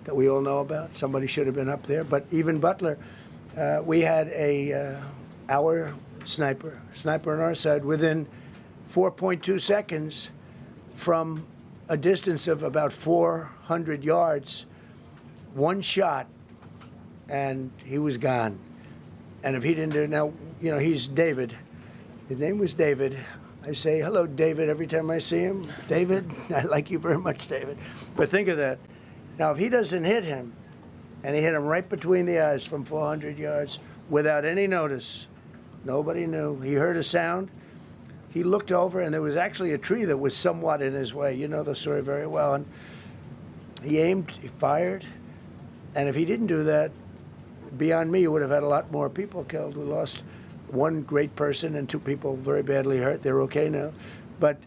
that we all know about. Somebody should have been up there. But even Butler, we had our sniper on our side within 4.2 seconds from a distance of about 400 yards, one shot, and he was gone. And if he didn't do it, now, he's David. His name was David. I say, hello, David, every time I see him. David, I like you very much, David. But think of that. Now, if he doesn't hit him, and he hit him right between the eyes from 400 yards without any notice, nobody knew. He heard a sound. He looked over, and there was actually a tree that was somewhat in his way. You know the story very well. And he aimed, he fired, and if he didn't do that, beyond me, you would have had a lot more people killed. We lost one great person and 2 people very badly hurt. They're okay now. But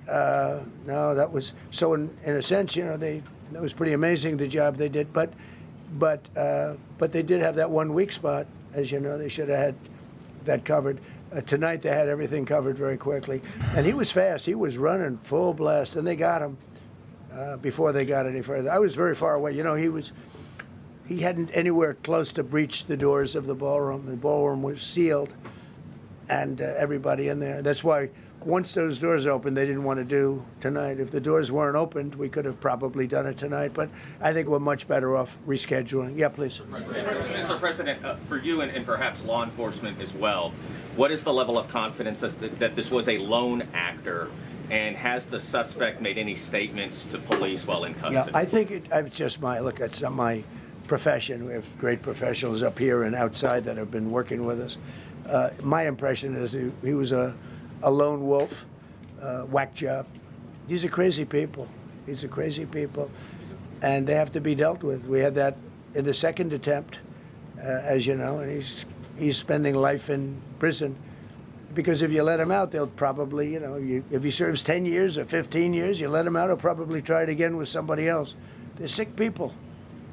no, that was, so in a sense, that was pretty amazing, the job they did. But But they did have that one weak spot, as you know. They should have had that covered. Tonight they had everything covered very quickly, and he was fast. He was running full blast, and they got him before they got any further. I was very far away. You know, he hadn't anywhere close to breach the doors of the ballroom. The ballroom was sealed, and everybody in there. That's why once those doors opened, they didn't want to do tonight. If the doors weren't opened, we could have probably done it tonight. But I think we're much better off rescheduling. Yeah, please. Mr. President, for you and perhaps law enforcement as well, what is the level of confidence that this was a lone actor? And has the suspect made any statements to police while in custody? Yeah, I think it's just it's not my profession. We have great professionals up here and outside that have been working with us. My impression is he was a lone wolf, whack job. These are crazy people. These are crazy people, and they have to be dealt with. We had that in the second attempt, as you know, and he's spending life in prison. Because if you let him out, they'll probably, you know, if he serves 10 years or 15 years, you let him out, he'll probably try it again with somebody else. They're sick people.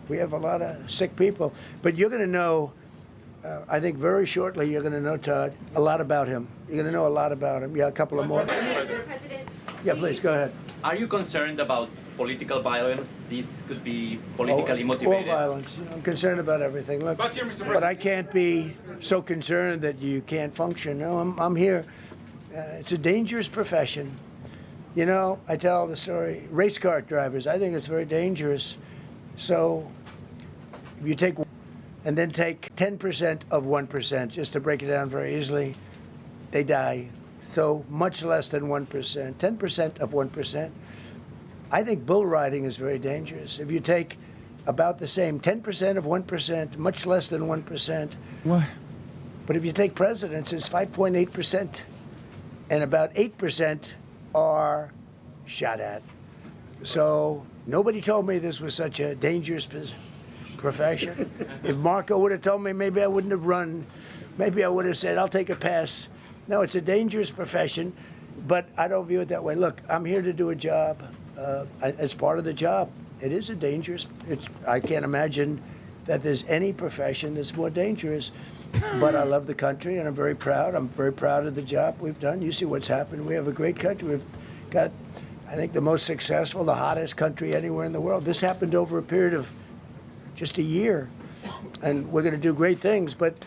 We have a lot of sick people. But you're going to know, I think very shortly, you're going to know, Todd, a lot about him. You're going to know a lot about him. Yeah, a couple of more. Yeah, please, go ahead. Are you concerned about political violence? This could be politically motivated. All violence. You know, I'm concerned about everything. Look, but I can't be so concerned that you can't function. No, I'm here. It's a dangerous profession. You know, I tell the story. Race car drivers, I think it's very dangerous. So if you take and then take 10% of 1%, just to break it down very easily, they die. So much less than 1%, 10% of 1%. I think bull riding is very dangerous. If you take about the same, 10% of 1%, much less than 1%. What? But if you take presidents, it's 5.8%. And about 8% are shot at. So nobody told me this was such a dangerous profession. If Marco would have told me, maybe I wouldn't have run. Maybe I would have said, I'll take a pass. No, it's a dangerous profession, but I don't view it that way. Look, I'm here to do a job. It's part of the job. It is a dangerous, I can't imagine that there's any profession that's more dangerous. But I love the country, and I'm very proud. I'm very proud of the job we've done. You see what's happened. We have a great country. We've got, I think, the most successful, the hottest country anywhere in the world. This happened over a period of just a year, and we're going to do great things. But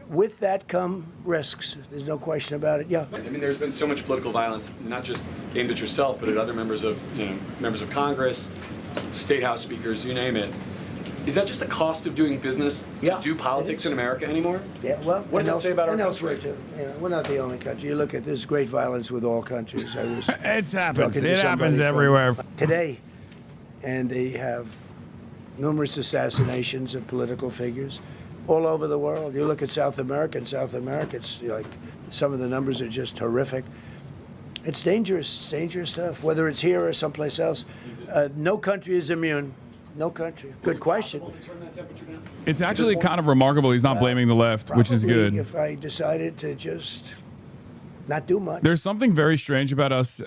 with that come risks. There's no question about it. Yeah. I mean, there's been so much political violence, not just aimed at yourself, but at other members of Congress, state house speakers, you name it. Is that just the cost of doing business to do politics in America anymore? Yeah. Well, what does that say about our country? Too. You know, we're not the only country. You look at this great violence with all countries. It happens. It happens everywhere. Today, and they have numerous assassinations of political figures all over the world. You look at South America. In South America, it's like some of the numbers are just horrific. It's dangerous. It's dangerous stuff. Whether it's here or someplace else, no country is immune. No country. Good question. It's actually kind of remarkable he's not blaming the left, which is good. If I decided to just not do much. There's something very strange about us,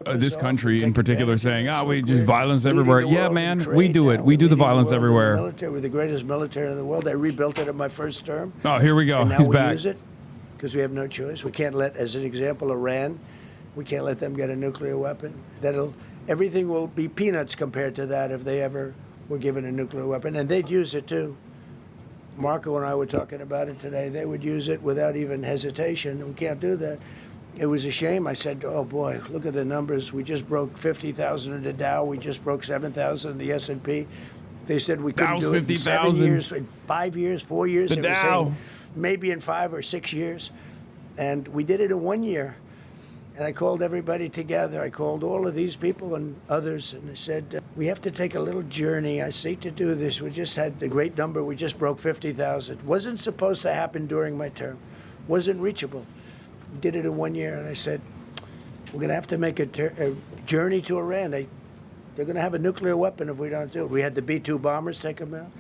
this country in particular, saying, we just violence everywhere. Yeah, man, we do it. We do the violence everywhere. We're the greatest military in the world. I rebuilt it in my first term. Oh, here we go. And now He's we back. use it because we have no choice. We can't let, as an example, Iran, we can't let them get a nuclear weapon. Everything will be peanuts compared to that if they ever were given a nuclear weapon, and they'd use it too. Marco and I were talking about it today. They would use it without even hesitation. We can't do that. It was a shame. I said, oh boy, look at the numbers. We just broke 50,000 in the Dow. We just broke 7,000 in the S&P. They said we couldn't do it in 7 years, 5 years, 4 years. The Dow. Maybe in 5 or 6 years. And we did it in 1 year. And I called everybody together. I called all of these people and others, and I said, we have to take a little journey. I seek to do this. We just had the great number. We just broke 50,000. Wasn't supposed to happen during my term. Wasn't reachable. We did it in 1 year, and I said, we're going to have to make a journey to Iran. They're going to have a nuclear weapon if we don't do it. We had the B-2 bombers take them out.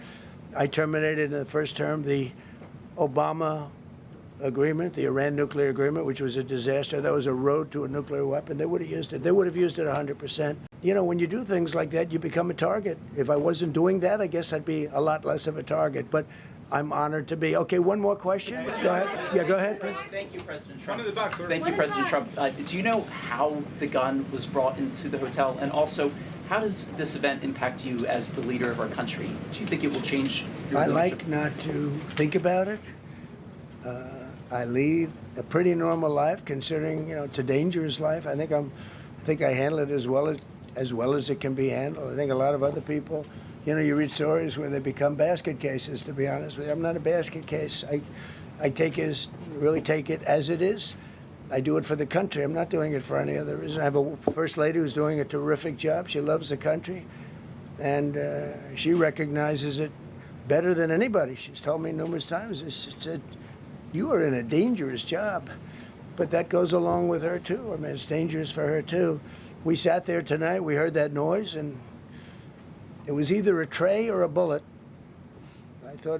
I terminated in the first term the Obama agreement, the Iran nuclear agreement, which was a disaster. That was a road to a nuclear weapon. They would have used it. They would have used it 100%. you know, when you do things like that, you become a target. If I wasn't doing that, I guess I'd be a lot less of a target. But I'm honored to be. Okay, one more question. Go ahead. Yeah, go ahead. Thank you, President Trump. Thank you, President Trump. Do you know how the gun was brought into the hotel? And also, how does this event impact you as the leader of our country? Do you think it will change your I leadership? like not to think about it. I lead a pretty normal life, considering, you know, it's a dangerous life. I think I handle it as well as it can be handled. I think a lot of other people, you know, you read stories where they become basket cases. To be honest with you, I'm not a basket case. I really take it as it is. I do it for the country. I'm not doing it for any other reason. I have a first lady who's doing a terrific job. She loves the country, and she recognizes it better than anybody. She's told me numerous times. She said, "You are in a dangerous job," but that goes along with her too. I mean, it's dangerous for her too. We sat there tonight. We heard that noise, and it was either a tray or a bullet.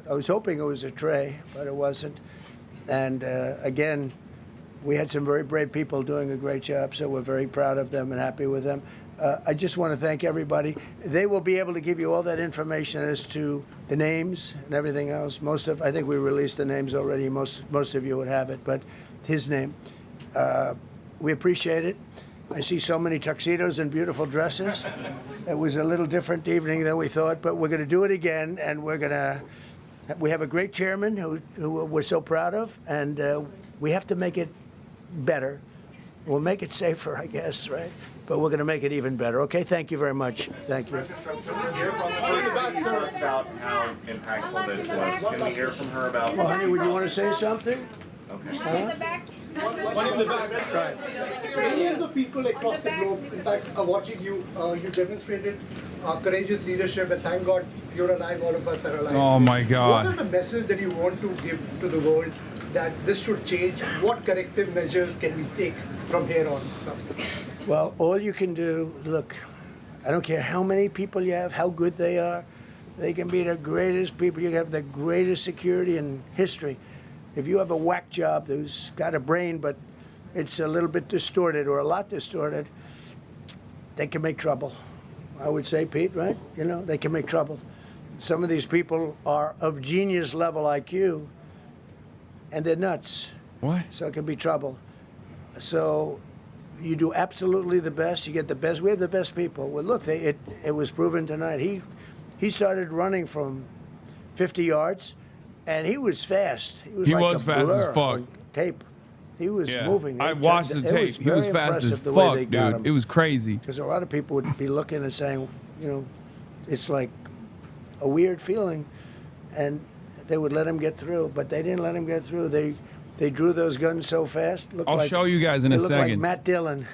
I was hoping it was a tray, but it wasn't. And again, we had some very brave people doing a great job, so we're very proud of them and happy with them. I just want to thank everybody. They will be able to give you all that information as to the names and everything else. I think we released the names already. Most of you would have it, but his name. We appreciate it. I see so many tuxedos and beautiful dresses. It was a little different evening than we thought, but we're going to do it again, and we have a great chairman who we're so proud of, and we have to make it better. We'll make it safer, I guess, right? But we're going to make it even better. Okay, thank you very much. Thank you. President Trump, so we hear from the first lady who talked about how impactful this was. Can we hear from her about? Well, honey, would you want to say something? Okay. One in the back. Right. Millions of people across the globe, in fact, are watching you. You demonstrated courageous leadership, and thank God you're alive. All of us are alive. Oh my God. What is the message that you want to give to the world that this should change? What corrective measures can we take from here on? So. Well, all you can do, look, I don't care how many people you have, how good they are. They can be the greatest people. You have the greatest security in history. If you have a whack job who's got a brain, but it's a little bit distorted or a lot distorted, they can make trouble. I would say, Pete, right? You know, they can make trouble. Some of these people are of genius level IQ, and they're nuts. What? So it can be trouble. So you do absolutely the best. You get the best. We have the best people. Well, look, it was proven tonight. He started running from 50 yards. And he was fast. He was fast as fuck. On tape. He was moving. I watched the tape. He was fast as fuck, dude. It was crazy. Because a lot of people would be looking and saying, you know, it's like a weird feeling. And they would let him get through. But they didn't let him get through. They drew those guns so fast. I'll show you guys in a second. They looked like Matt Dillon.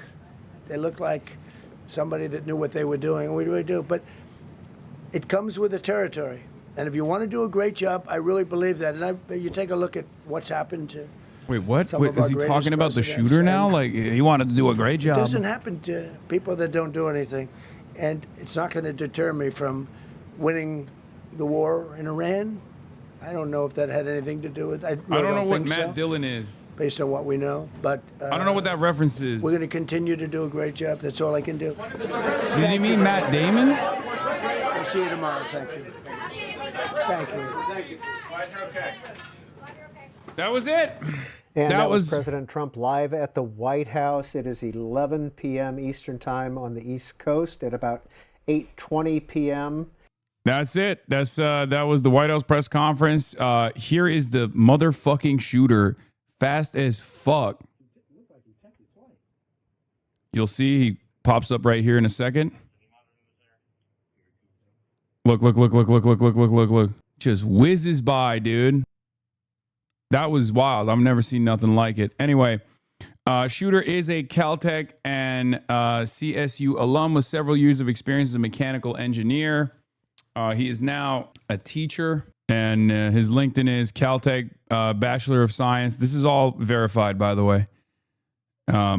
They looked like somebody that knew what they were doing. And we really do. But it comes with the territory. And if you want to do a great job, I really believe that. And you take a look at what's happened to. Wait, what? Is he talking about the shooter now? Like, he wanted to do a great job. It doesn't happen to people that don't do anything. And it's not going to deter me from winning the war in Iran. I don't know if that had anything to do with it. I don't know what Matt Dillon is. Based on what we know. But I don't know what that reference is. We're going to continue to do a great job. That's all I can do. Did he mean Matt Damon? We'll see you tomorrow. Thank you. Thank you. Thank you. Glad you're okay. That was it. And that was President Trump live at the White House. It is 11 p.m. Eastern Time on the East Coast at about 8:20 p.m. That's it. That was the White House press conference. Here is the motherfucking shooter, fast as fuck. You'll see he pops up right here in a second. Look. Just whizzes by, dude. That was wild. I've never seen nothing like it. Anyway, shooter is a Caltech and CSU alum with several years of experience as a mechanical engineer. He is now a teacher, and his LinkedIn is Caltech Bachelor of Science. This is all verified, by the way. Now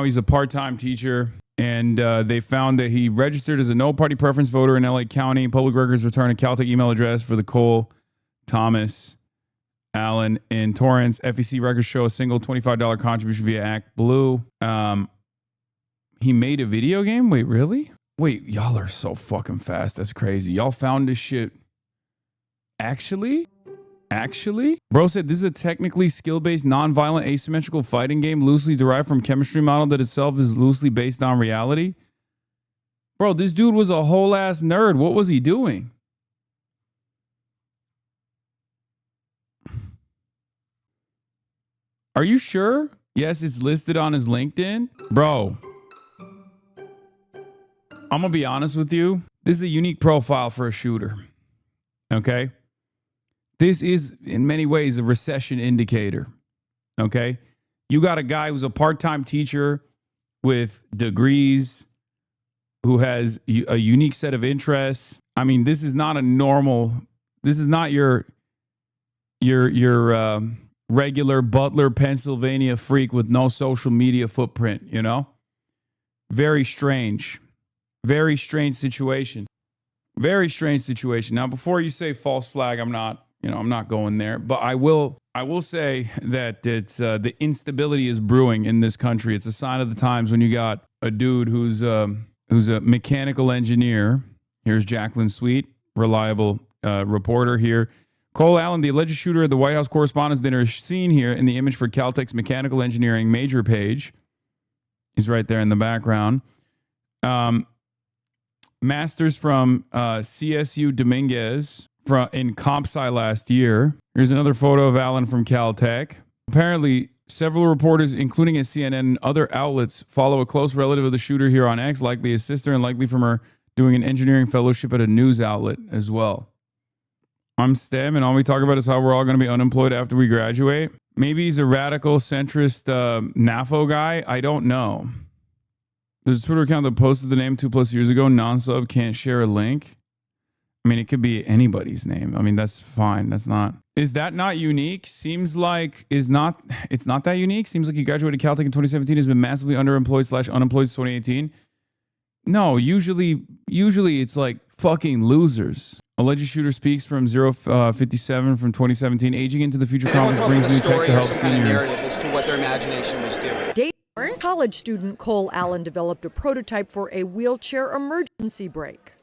he's a part-time teacher. And they found that he registered as a no-party preference voter in LA County. Public records return a Caltech email address for the Cole Thomas Allen in Torrance. FEC records show a single $25 contribution via Act Blue. He made a video game? Wait, really? Wait, y'all are so fucking fast. That's crazy. Y'all found this shit. Actually? Bro said this is a technically skill-based, non-violent, asymmetrical fighting game loosely derived from chemistry model that itself is loosely based on reality. Bro, this dude was a whole ass nerd. What was he doing? Are you sure? Yes, it's listed on his LinkedIn. Bro, I'm going to be honest with you. This is a unique profile for a shooter. Okay? This is, in many ways, a recession indicator. Okay? You got a guy who's a part-time teacher with degrees, who has a unique set of interests. I mean, this is not your regular Butler, Pennsylvania freak with no social media footprint, you know? Very strange situation. Very strange situation. Now, before you say false flag, I'm not going there, but I will say that it's the instability is brewing in this country. It's a sign of the times when you got a dude who's a mechanical engineer. Here's Jacqueline Sweet, reliable reporter here. Cole Allen, the alleged shooter at the White House Correspondents' Dinner, is seen here in the image for Caltech's mechanical engineering major page. He's right there in the background. Masters from CSU Dominguez in Comp Sci last year. Here's another photo of Allen from Caltech. Apparently, several reporters, including at CNN and other outlets, follow a close relative of the shooter here on X, likely his sister, and likely from her doing an engineering fellowship at a news outlet as well. I'm STEM, and all we talk about is how we're all going to be unemployed after we graduate. Maybe he's a radical centrist NAFO guy. I don't know. There's a Twitter account that posted the name 2+ years ago. Non-sub can't share a link. I mean, it could be anybody's name. I mean, that's fine. That's not. Is that not unique? Seems like it's not that unique. Seems like he graduated Caltech in 2017, has been massively underemployed / unemployed since 2018. No, usually it's like fucking losers. Alleged shooter speaks from 057 from 2017. Aging into the future conference brings new tech to help seniors. As to what their imagination was doing. College student Cole Allen developed a prototype for a wheelchair emergency brake.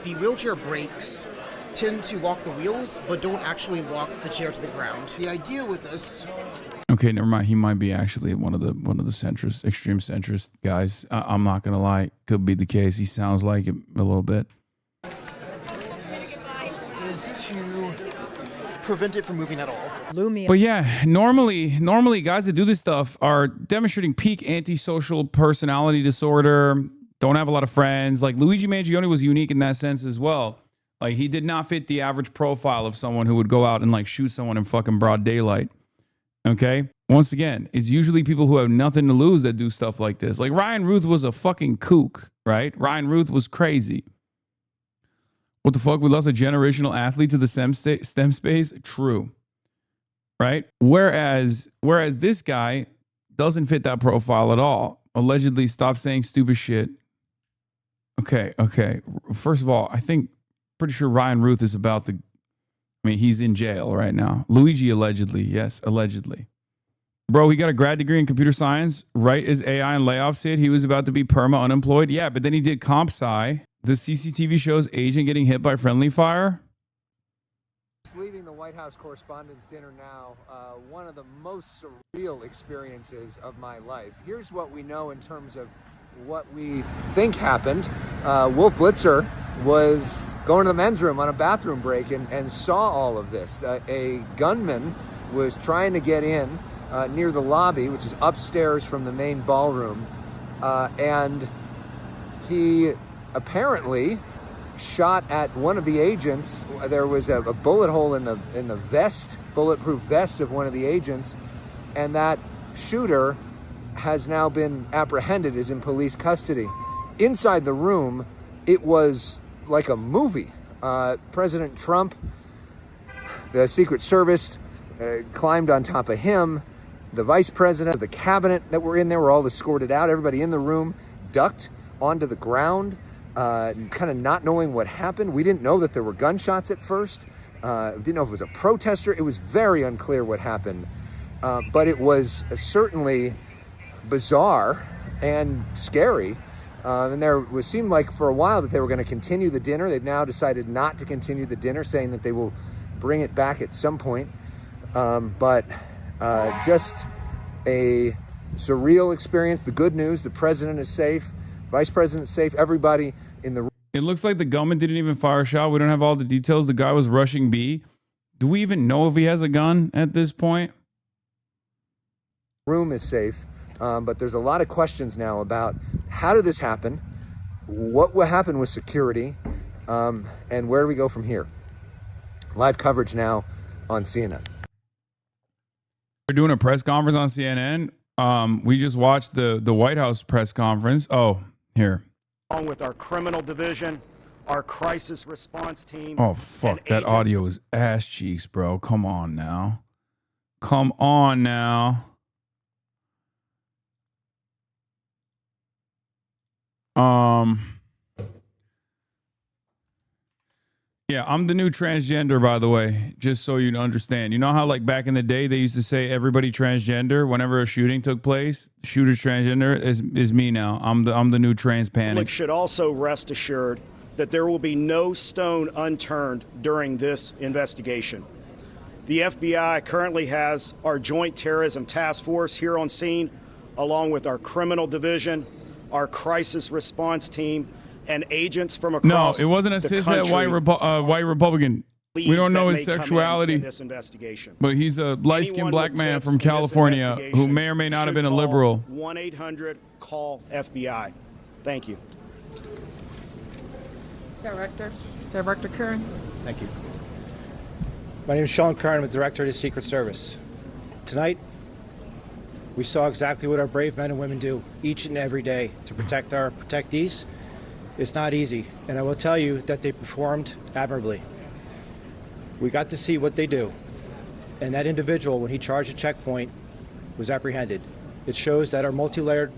The wheelchair brakes tend to lock the wheels, but don't actually lock the chair to the ground. The idea with this... Okay, never mind. He might be actually one of the centrist, extreme centrist guys. I'm not gonna lie. Could be the case. He sounds like it a little bit. Is to prevent it from moving at all. But yeah, normally guys that do this stuff are demonstrating peak antisocial personality disorder, don't have a lot of friends. Like Luigi Mangione was unique in that sense as well. Like he did not fit the average profile of someone who would go out and like shoot someone in fucking broad daylight. Okay? Once again, it's usually people who have nothing to lose that do stuff like this. Like Ryan Ruth was a fucking kook, right? Ryan Ruth was crazy. What the fuck? We lost a generational athlete to the STEM space? True. Right? Whereas this guy doesn't fit that profile at all. Allegedly, stop saying stupid shit. Okay. First of all, pretty sure Ryan Ruth is he's in jail right now. Luigi allegedly. Yes, allegedly. Bro, he got a grad degree in computer science right as AI and layoffs hit. He was about to be perma unemployed. Yeah, but then he did comp sci. The CCTV shows agent getting hit by friendly fire. Leaving the White House Correspondents' Dinner now, one of the most surreal experiences of my life. Here's what we know in terms of what we think happened. Wolf Blitzer was going to the men's room on a bathroom break and saw all of this. A gunman was trying to get in near the lobby, which is upstairs from the main ballroom, and he apparently shot at one of the agents. There was a bullet hole in the vest, bulletproof vest of one of the agents, and that shooter has now been apprehended, is in police custody. Inside the room, it was like a movie. President Trump, the Secret Service climbed on top of him. The vice president, the cabinet that were in there were all escorted out. Everybody in the room ducked onto the ground, kind of not knowing what happened. We didn't know that there were gunshots at first. didn't know if it was a protester. It was very unclear what happened, but it was certainly bizarre and scary. And seemed like for a while that they were going to continue the dinner. They've now decided not to continue the dinner, saying that they will bring it back at some point. But just a surreal experience. The good news, the president is safe, vice president is safe, everybody in the room. It looks like the gunman didn't even fire a shot. We don't have all the details. The guy was rushing B. Do we even know if he has a gun at this point? Room is safe, but there's a lot of questions now about how did this happen, what will happen with security, and where do we go from here? Live coverage now on CNN. They're doing a press conference on CNN. We just watched the White House press conference. Oh, here. Along with our criminal division, our crisis response team. Oh, fuck. That audio is ass cheeks, bro. Come on now. Come on now. Yeah, I'm the new transgender, by the way, just so you understand. You know how, like, back in the day, they used to say everybody transgender whenever a shooting took place? Shooter's transgender is me now. I'm the new trans panic. Public should also rest assured that there will be no stone unturned during this investigation. The FBI currently has our Joint Terrorism Task Force here on scene, along with our criminal division, our crisis response team, and agents from across No, it wasn't a the cishet country white Republican. We don't know his sexuality, in this investigation. but he's a light-skinned black man from California who may or may not have been a liberal. 1-800-CALL-FBI. Thank you. Director Curran. Thank you. My name is Sean Curran. I'm the Director of the Secret Service. Tonight, we saw exactly what our brave men and women do each and every day to protect our protectees. It's not easy, and I will tell you that they performed admirably. We got to see what they do, and that individual, when he charged a checkpoint, was apprehended. It shows that our multi-layered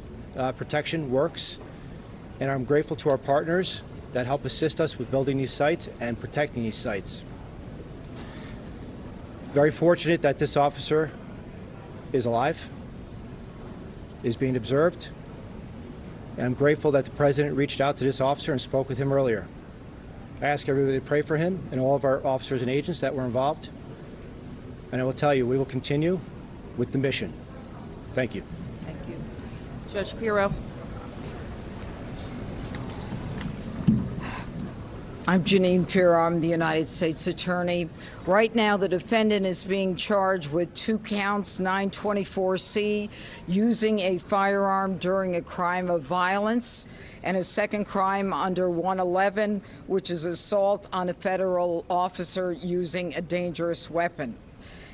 protection works, and I'm grateful to our partners that help assist us with building these sites and protecting these sites. Very fortunate that this officer is alive, is being observed, and I'm grateful that the president reached out to this officer and spoke with him earlier. I ask everybody to pray for him and all of our officers and agents that were involved. And I will tell you, we will continue with the mission. Thank you. Thank you. Judge Pirro. I'm Janine Pirro. I'm the United States Attorney. Right now, the defendant is being charged with 2 counts, 924C, using a firearm during a crime of violence, and a second crime under 111, which is assault on a federal officer using a dangerous weapon.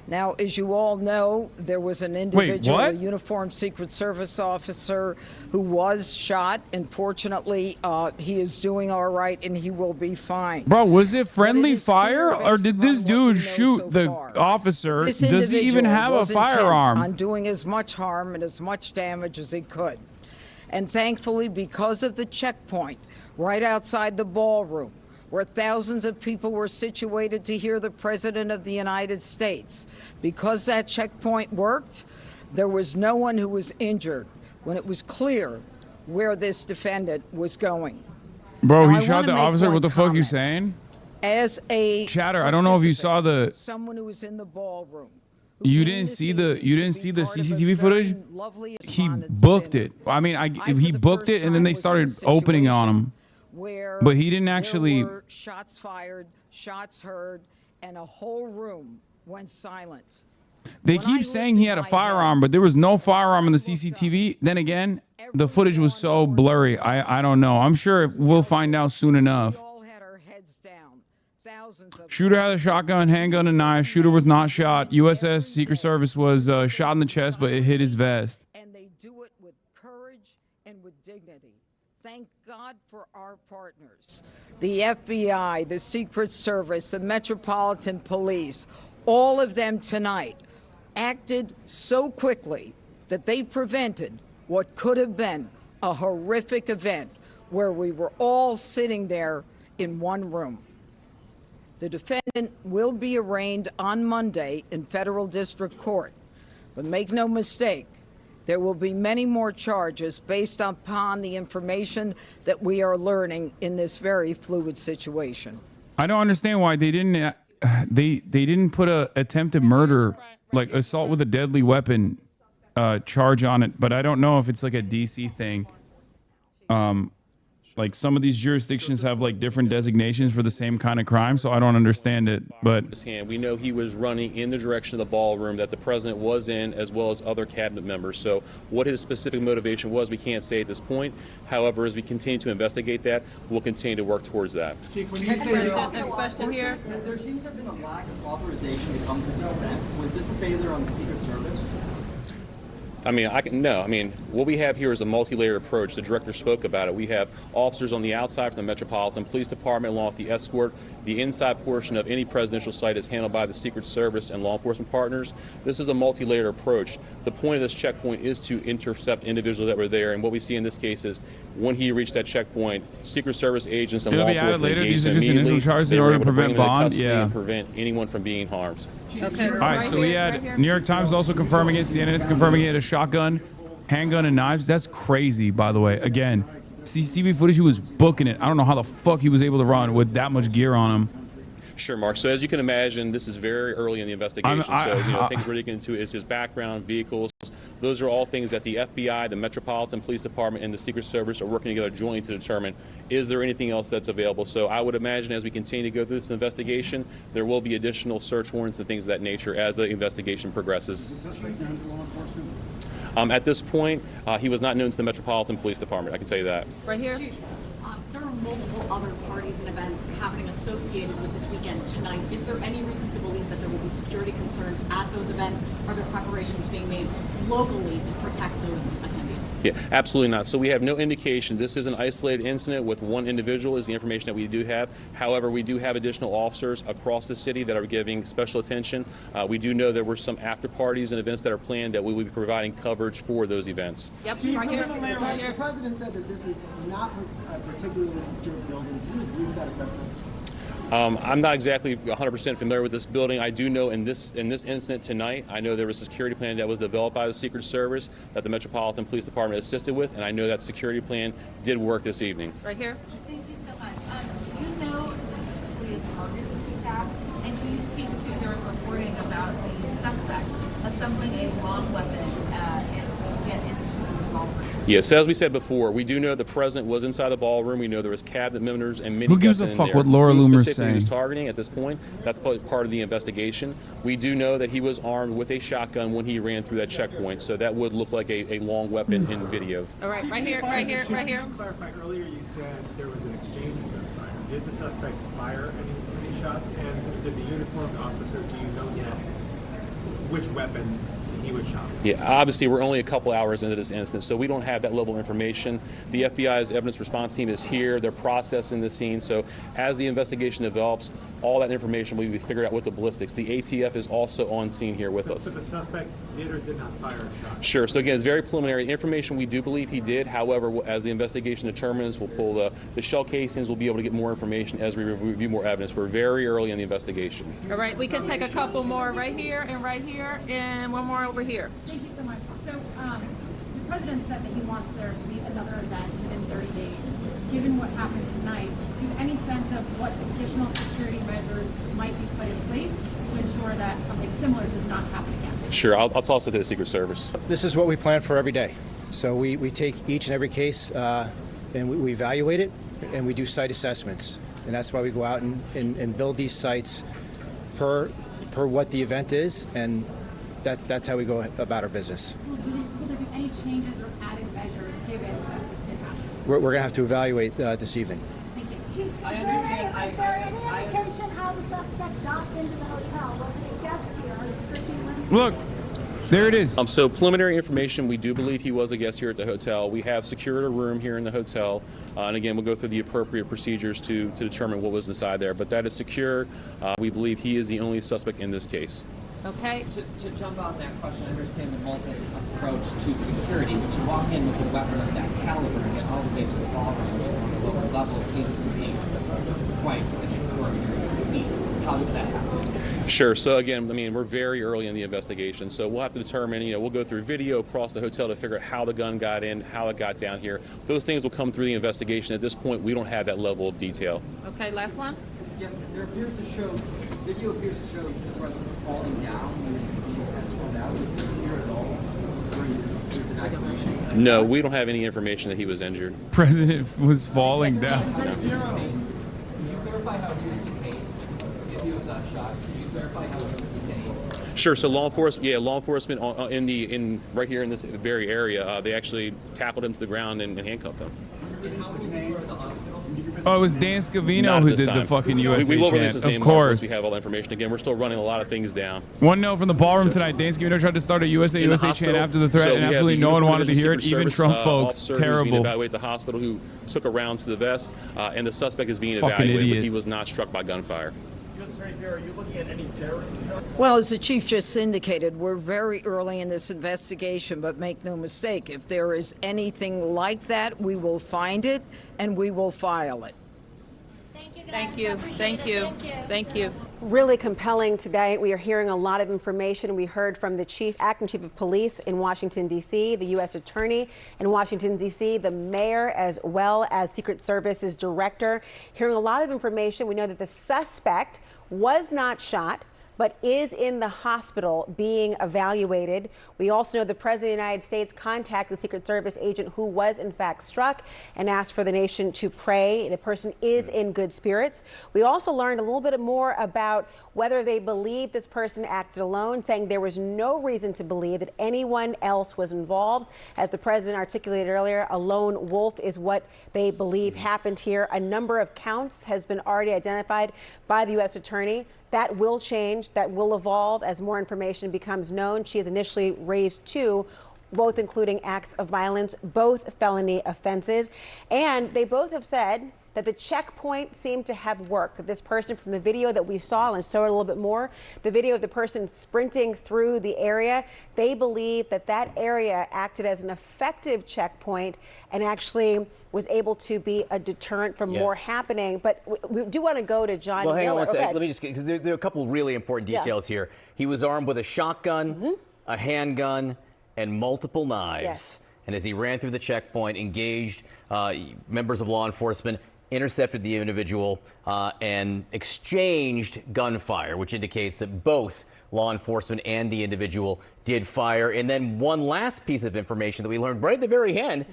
Now, as you all know, there was an individual, a uniformed Secret Service officer, who was shot. Unfortunately, he is doing all right and he will be fine. Bro, was it friendly fire or did this dude shoot the officer? Does he even have a firearm? On doing as much harm and as much damage as he could. And thankfully, because of the checkpoint right outside the ballroom, where thousands of people were situated to hear the President of the United States. Because that checkpoint worked, there was no one who was injured when it was clear where this defendant was going. Bro, Now, he shot the officer. What the fuck you saying? As a Chatter, I don't know if you saw the. someone who was in the ballroom. You didn't see the CCTV footage? He booked it. I mean, he booked it and then they started opening on him. But he didn't actually. There were shots fired, shots heard, and a whole room went silent. They keep saying he had a firearm, but there was no firearm in the CCTV. Then again, the footage was so blurry. I don't know. I'm sure we'll find out soon enough. Shooter had a shotgun, handgun, and knife. Shooter was not shot. USS Secret Service was shot in the chest, but it hit his vest. And they do it with courage and with dignity. Thank God for our partners. The FBI, the Secret Service, the Metropolitan Police, all of them tonight acted so quickly that they prevented what could have been a horrific event where we were all sitting there in one room. The defendant will be arraigned on Monday in federal district court. But make no mistake, there will be many more charges based upon the information that we are learning in this very fluid situation. I don't understand why they didn't. They didn't put a attempted murder, like assault with a deadly weapon, charge on it. But I don't know if it's like a DC thing. Like some of these jurisdictions have like different designations for the same kind of crime, so I don't understand it. But we know he was running in the direction of the ballroom that the president was in, as well as other cabinet members. So what his specific motivation was, we can't say at this point. However, as we continue to investigate that, we'll continue to work towards that. Chief, when you say Next question here. there seems to have been a lack of authorization to come to this event. Was this a failure on the Secret Service? I mean, what we have here is a multi-layered approach. The director spoke about it. We have officers on the outside from the Metropolitan Police Department along with the escort. The inside portion of any presidential site is handled by the Secret Service and law enforcement partners. This is a multi-layered approach. The point of this checkpoint is to intercept individuals that were there, and what we see in this case is when he reached that checkpoint, Secret Service agents and law enforcement engaged immediately. They were able to bring him into custody and prevent anyone from being harmed. Okay. All right, so we had New York Times also confirming it, CNN is confirming it, a shotgun, handgun, and knives. That's crazy, by the way. Again, CCTV footage, he was booking it. I don't know how the fuck he was able to run with that much gear on him. Sure, Mark. So as you can imagine, this is very early in the investigation. Things we're digging into is his background, vehicles. Those are all things that the FBI, the Metropolitan Police Department, and the Secret Service are working together jointly to determine, is there anything else that's available? So I would imagine as we continue to go through this investigation, there will be additional search warrants and things of that nature as the investigation progresses. Is the suspect known to law enforcement? At this point, he was not known to the Metropolitan Police Department, I can tell you that. Right here. There are multiple other parties and events happening associated with this weekend tonight. Is there any reason to believe that there will be security concerns at those events? Are there preparations being made locally to protect those attendees? Yeah, absolutely not. So we have no indication. This is an isolated incident with one individual is the information that we do have. However, we do have additional officers across the city that are giving special attention. We do know there were some after parties and events that are planned that we will be providing coverage for those events. Yep, right here. The president said that this is not a particularly secure building. Do you agree with that assessment? I'm not exactly 100% familiar with this building. I do know in this incident tonight, I know there was a security plan that was developed by the Secret Service that the Metropolitan Police Department assisted with, and I know that security plan did work this evening. Right here. Thank you so much. Do you know specifically the target of this attack? And can you speak to, there was reporting about the suspect assembling a long weapon and get into the ballroom? Yes, as we said before, we do know the president was inside the ballroom. We know there was cabinet members and many Who gives guests a in fuck there. what Laura Who Loomer's specifically he was saying? targeting at this point, that's part of the investigation. We do know that he was armed with a shotgun when he ran through that checkpoint, so that would look like a long weapon in video. All right, right here, right here, right here. To clarify, earlier you said there was an exchange of gunfire. Did the suspect fire any shots? And did the uniformed officer, do you know yet which weapon he was shot with? Yeah, obviously we're only a couple hours into this incident, so we don't have that level of information. The FBI's evidence response team is here. They're processing the scene. So as the investigation develops, all that information will be figured out with the ballistics. The ATF is also on scene here with us. So the suspect did or did not fire a shot? Sure. So again, it's very preliminary information. We do believe he did. However, as the investigation determines, we'll pull the shell casings. We'll be able to get more information as we review more evidence. We're very early in the investigation. All right, we can take a couple more right here, and one more over here. Thank you so much. So the president said that he wants there to be another event within 30 days. Given what happened tonight, do you have any sense of what additional security measures might be put in place to ensure that something similar does not happen again? Sure. I'll toss it to the Secret Service. This is what we plan for every day. So we take each and every case and we evaluate it, and we do site assessments. And that's why we go out and build these sites per what the event is, and that's how we go about our business. So will there be any changes or added measures given that this did happen? We're going to have to evaluate this evening. Thank you. I understand. Is there any indication how the suspect got into the hotel? Was it a guest here searching rooms? Look, there it is. So preliminary information, we do believe he was a guest here at the hotel. We have secured a room here in the hotel. And again, we'll go through the appropriate procedures to determine what was inside there. But that is secured. We believe he is the only suspect in this case. Okay. To jump on that question, I understand the multi-approach to security, but to walk in with a weapon of that caliber and get all the way to the ballroom, which is on the lower level, seems to be quite an extraordinary feat. how does that happen? Sure. So again, I mean, we're very early in the investigation, so we'll have to determine, we'll go through video across the hotel to figure out how the gun got in, how it got down here. Those things will come through the investigation. At this point, we don't have that level of detail. Okay, last one. Yes, video appears to show the president falling down when he's being escorted out. Is he here at all during his evacuation? No, we don't have any information that he was injured. President was falling down. Could you clarify how he was detained if he was not shot? Could you clarify how he was detained? Sure. So law enforcement in right here in this very area, they actually tackled him to the ground and handcuffed him. Oh, it was Dan Scavino Not who this did time. the fucking USA we will chant. release his Of name course. once we have all the information. Again, we're still running a lot of things down. One note from the ballroom tonight. Dan Scavino tried to start a USA In the chant hospital, after the threat, so and we have absolutely the no one Uniform wanted to hear it, Division even Secret Trump Service, folks. officer who's being Terrible. evaluated at the hospital who took a round to the vest, and the suspect is being Fucking evaluated, idiot. but he was not struck by gunfire. Are you looking at any terrorism charges? Well, as the chief just indicated, we're very early in this investigation, but make no mistake, if there is anything like that, we will find it and we will file it. Thank you. Thank you. Thank you. Really compelling today. We are hearing a lot of information. We heard from the acting chief of police in Washington, D.C., the U.S. attorney in Washington, D.C., the mayor, as well as Secret Service's director. Hearing a lot of information. We know that the suspect was not shot, but is in the hospital being evaluated. We also know the President of the United States contacted the Secret Service agent who was in fact struck and asked for the nation to pray. The person is in good spirits. We also learned a little bit more about whether they believe this person acted alone, saying there was no reason to believe that anyone else was involved. As the president articulated earlier, a lone wolf is what they believe happened here. A number of counts has been already identified by the U.S. attorney. That will change, that will evolve as more information becomes known. She has initially raised 2, both including acts of violence, both felony offenses. And they both have said that the checkpoint seemed to have worked, that this person from the video that we saw, and saw it a little bit more, the video of the person sprinting through the area, they believe that that area acted as an effective checkpoint and actually was able to be a deterrent from more happening. But we do want to go to John Miller. Hang on one second. Okay. Let me just, because there are a couple of really important details here. He was armed with a shotgun, a handgun, and multiple knives. Yes. And as he ran through the checkpoint, engaged members of law enforcement, intercepted the individual, and exchanged gunfire, which indicates that both law enforcement and the individual did fire. And then one last piece of information that we learned right at the very end,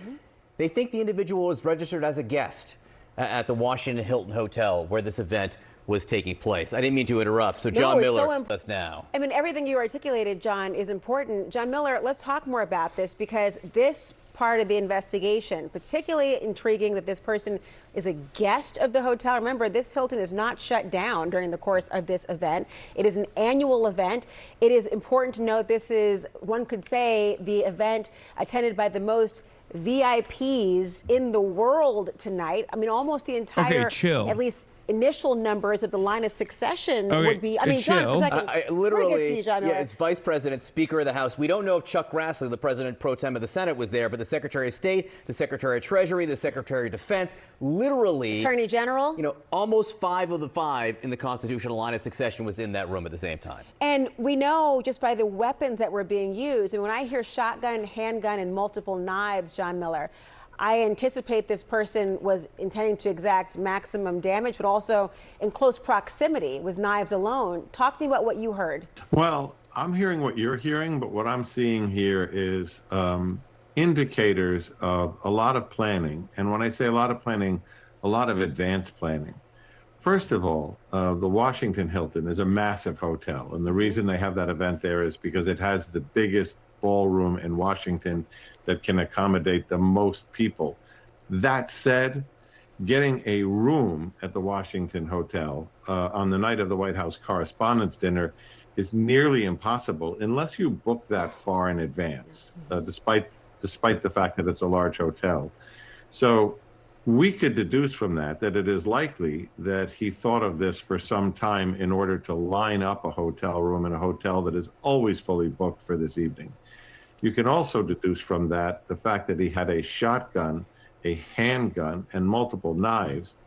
they think the individual was registered as a guest at the Washington Hilton Hotel where this event was taking place. I didn't mean to interrupt. So John Miller, with us now. I mean, everything you articulated, John, is important. John Miller, let's talk more about this, because this part of the investigation, particularly intriguing that this person is a guest of the hotel. Remember, this Hilton is not shut down during the course of this event. It is an annual event. It is important to note this is, one could say, the event attended by the most VIPs in the world tonight. I mean, almost the entire, at least initial numbers of the line of succession would be. I mean, John, for a second. Literally, John, it's Vice President, Speaker of the House. We don't know if Chuck Grassley, the President pro tem of the Senate, was there, but the Secretary of State, the Secretary of Treasury, the Secretary of Defense, literally, Attorney General. You know, almost 5 of the 5 in the constitutional line of succession was in that room at the same time. And we know just by the weapons that were being used. And when I hear shotgun, handgun, and multiple knives, John Miller, I anticipate this person was intending to exact maximum damage, but also in close proximity with knives alone. Talk to me about what you heard. Well, I'm hearing what you're hearing, but what I'm seeing here is indicators of a lot of planning. And when I say a lot of planning, a lot of advanced planning. First of all, the Washington Hilton is a massive hotel. And the reason they have that event there is because it has the biggest ballroom in Washington that can accommodate the most people. That said, getting a room at the Washington Hotel on the night of the White House Correspondents' Dinner is nearly impossible unless you book that far in advance, despite the fact that it's a large hotel. So we could deduce from that it is likely that he thought of this for some time in order to line up a hotel room in a hotel that is always fully booked for this evening. You can also deduce from that the fact that he had a shotgun, a handgun, and multiple knives.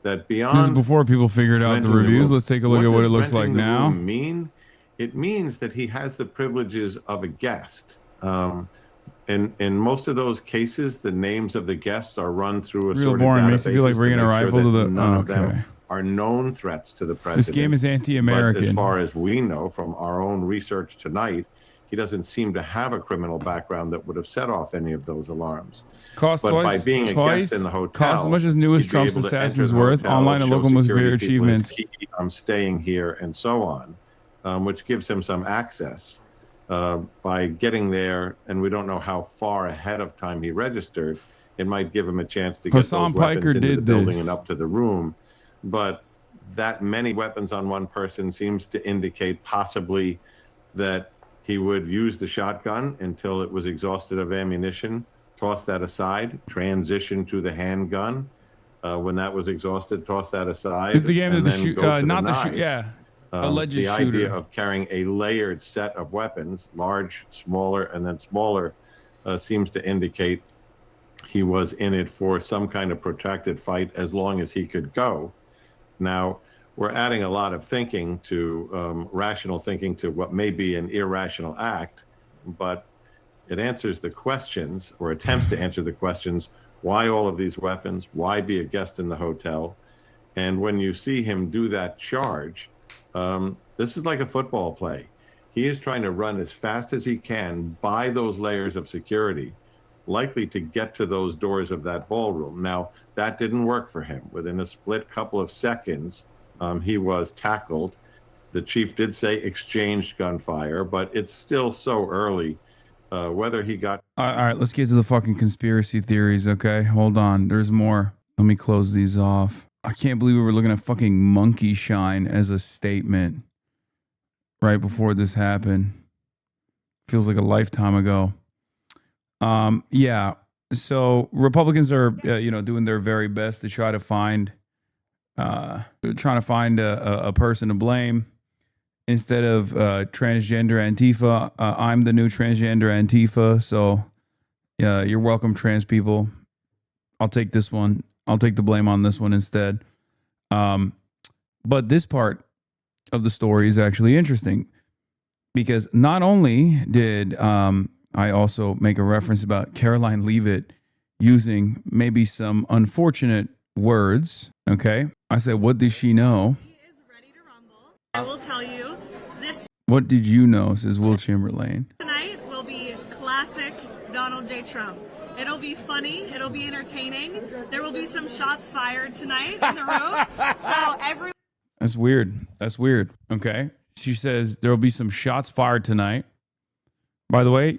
that This is beyond before people figured out the renting reviews. room, Let's take a look at what it does looks like renting the now. room mean? It means that he has the privileges of a guest. In most of those cases, the names of the guests are run through a Real sort boring. of Makes you feel like databases bringing to a make sure rifle to that the. none of Okay. them are known threats to the president. This game is But as anti-American. far as we know from our own research tonight, he doesn't seem to have a criminal background that would have set off any of those alarms. Cost But by twice. being a guest in the hotel, Cost as much as newest he'd be Trump's able to enter Assassin's the worth. hotel, Online and show local most security great people his achievements. key, I'm staying here, and so on, which gives him some access. By getting there, and we don't know how far ahead of time he registered, it might give him a chance to get Hasan those weapons Piker into the did building this. and up to the room. But that many weapons on one person seems to indicate possibly that he would use the shotgun until it was exhausted of ammunition, toss that aside, transition to the handgun. When that was exhausted, toss that aside. It's the game and that the then shoot, go for not the knives. shoot. Yeah, alleged The shooter. idea of carrying a layered set of weapons, large, smaller, and then smaller, seems to indicate he was in it for some kind of protracted fight as long as he could go. Now, we're adding a lot of thinking to rational thinking to what may be an irrational act, but it answers the questions, or attempts to answer the questions: why all of these weapons? Why be a guest in the hotel? And when you see him do that charge, this is like a football play. He is trying to run as fast as he can by those layers of security, likely to get to those doors of that ballroom. Now, that didn't work for him. Within a split couple of seconds, he was tackled. The chief did say exchanged gunfire, but it's still so early. Whether he got... All right, let's get to the fucking conspiracy theories, okay? Hold on. There's more. Let me close these off. I can't believe we were looking at fucking monkey shine as a statement right before this happened. Feels like a lifetime ago. Yeah. So Republicans are, doing their very best to try to find, a person to blame instead of transgender Antifa. I'm the new transgender Antifa. So, yeah, you're welcome, trans people. I'll take this one. I'll take the blame on this one instead. But this part of the story is actually interesting because not only did I also make a reference about Caroline Leavitt using maybe some unfortunate words. Okay. I said, what did she know? I will tell you, this What did you know, says Will Chamberlain. tonight will be classic Donald J. Trump. It'll be funny. It'll be entertaining. There will be some shots fired tonight in the room. So every That's weird. That's weird. Okay. She says there will be some shots fired tonight. By the way,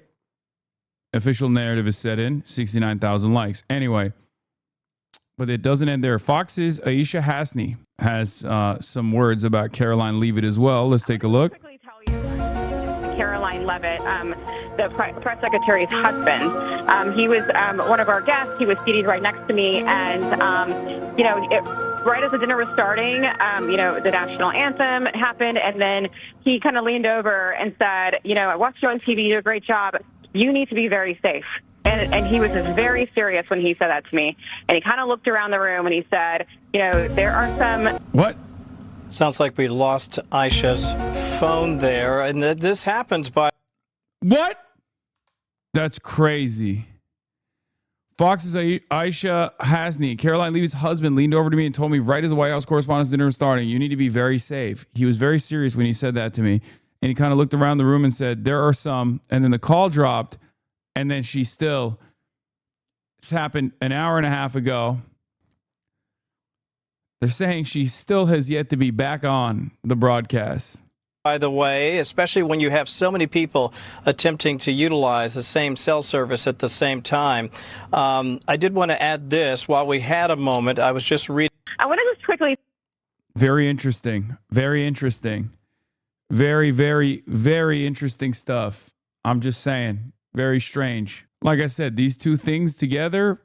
official narrative is set in 69,000 likes. Anyway, but it doesn't end there. Fox's Aisha Hasney has some words about Caroline Leavitt as well. Let's take a look. Caroline Leavitt, the press secretary's husband. He was one of our guests. He was seated right next to me, and right as the dinner was starting, the national anthem happened, and then he kind of leaned over and said, I watched you on TV. You do a great job. You need to be very safe. And he was just very serious when he said that to me. And he kind of looked around the room and he said, there are some... What? Sounds like we lost Aisha's phone there. And this happens by... What? That's crazy. Fox's Aisha Hasney, Caroline Leavitt's husband, leaned over to me and told me right as the White House Correspondents' Dinner was starting, you need to be very safe. He was very serious when he said that to me. And he kind of looked around the room and said, there are some. And then the call dropped. And then it's happened an hour and a half ago. They're saying she still has yet to be back on the broadcast. By the way, especially when you have so many people attempting to utilize the same cell service at the same time. I did want to add this. While we had a moment, I was just reading. I want to just quickly... Very interesting. Very interesting. Very, very, very interesting stuff. I'm just saying. Very strange. Like I said, these two things together,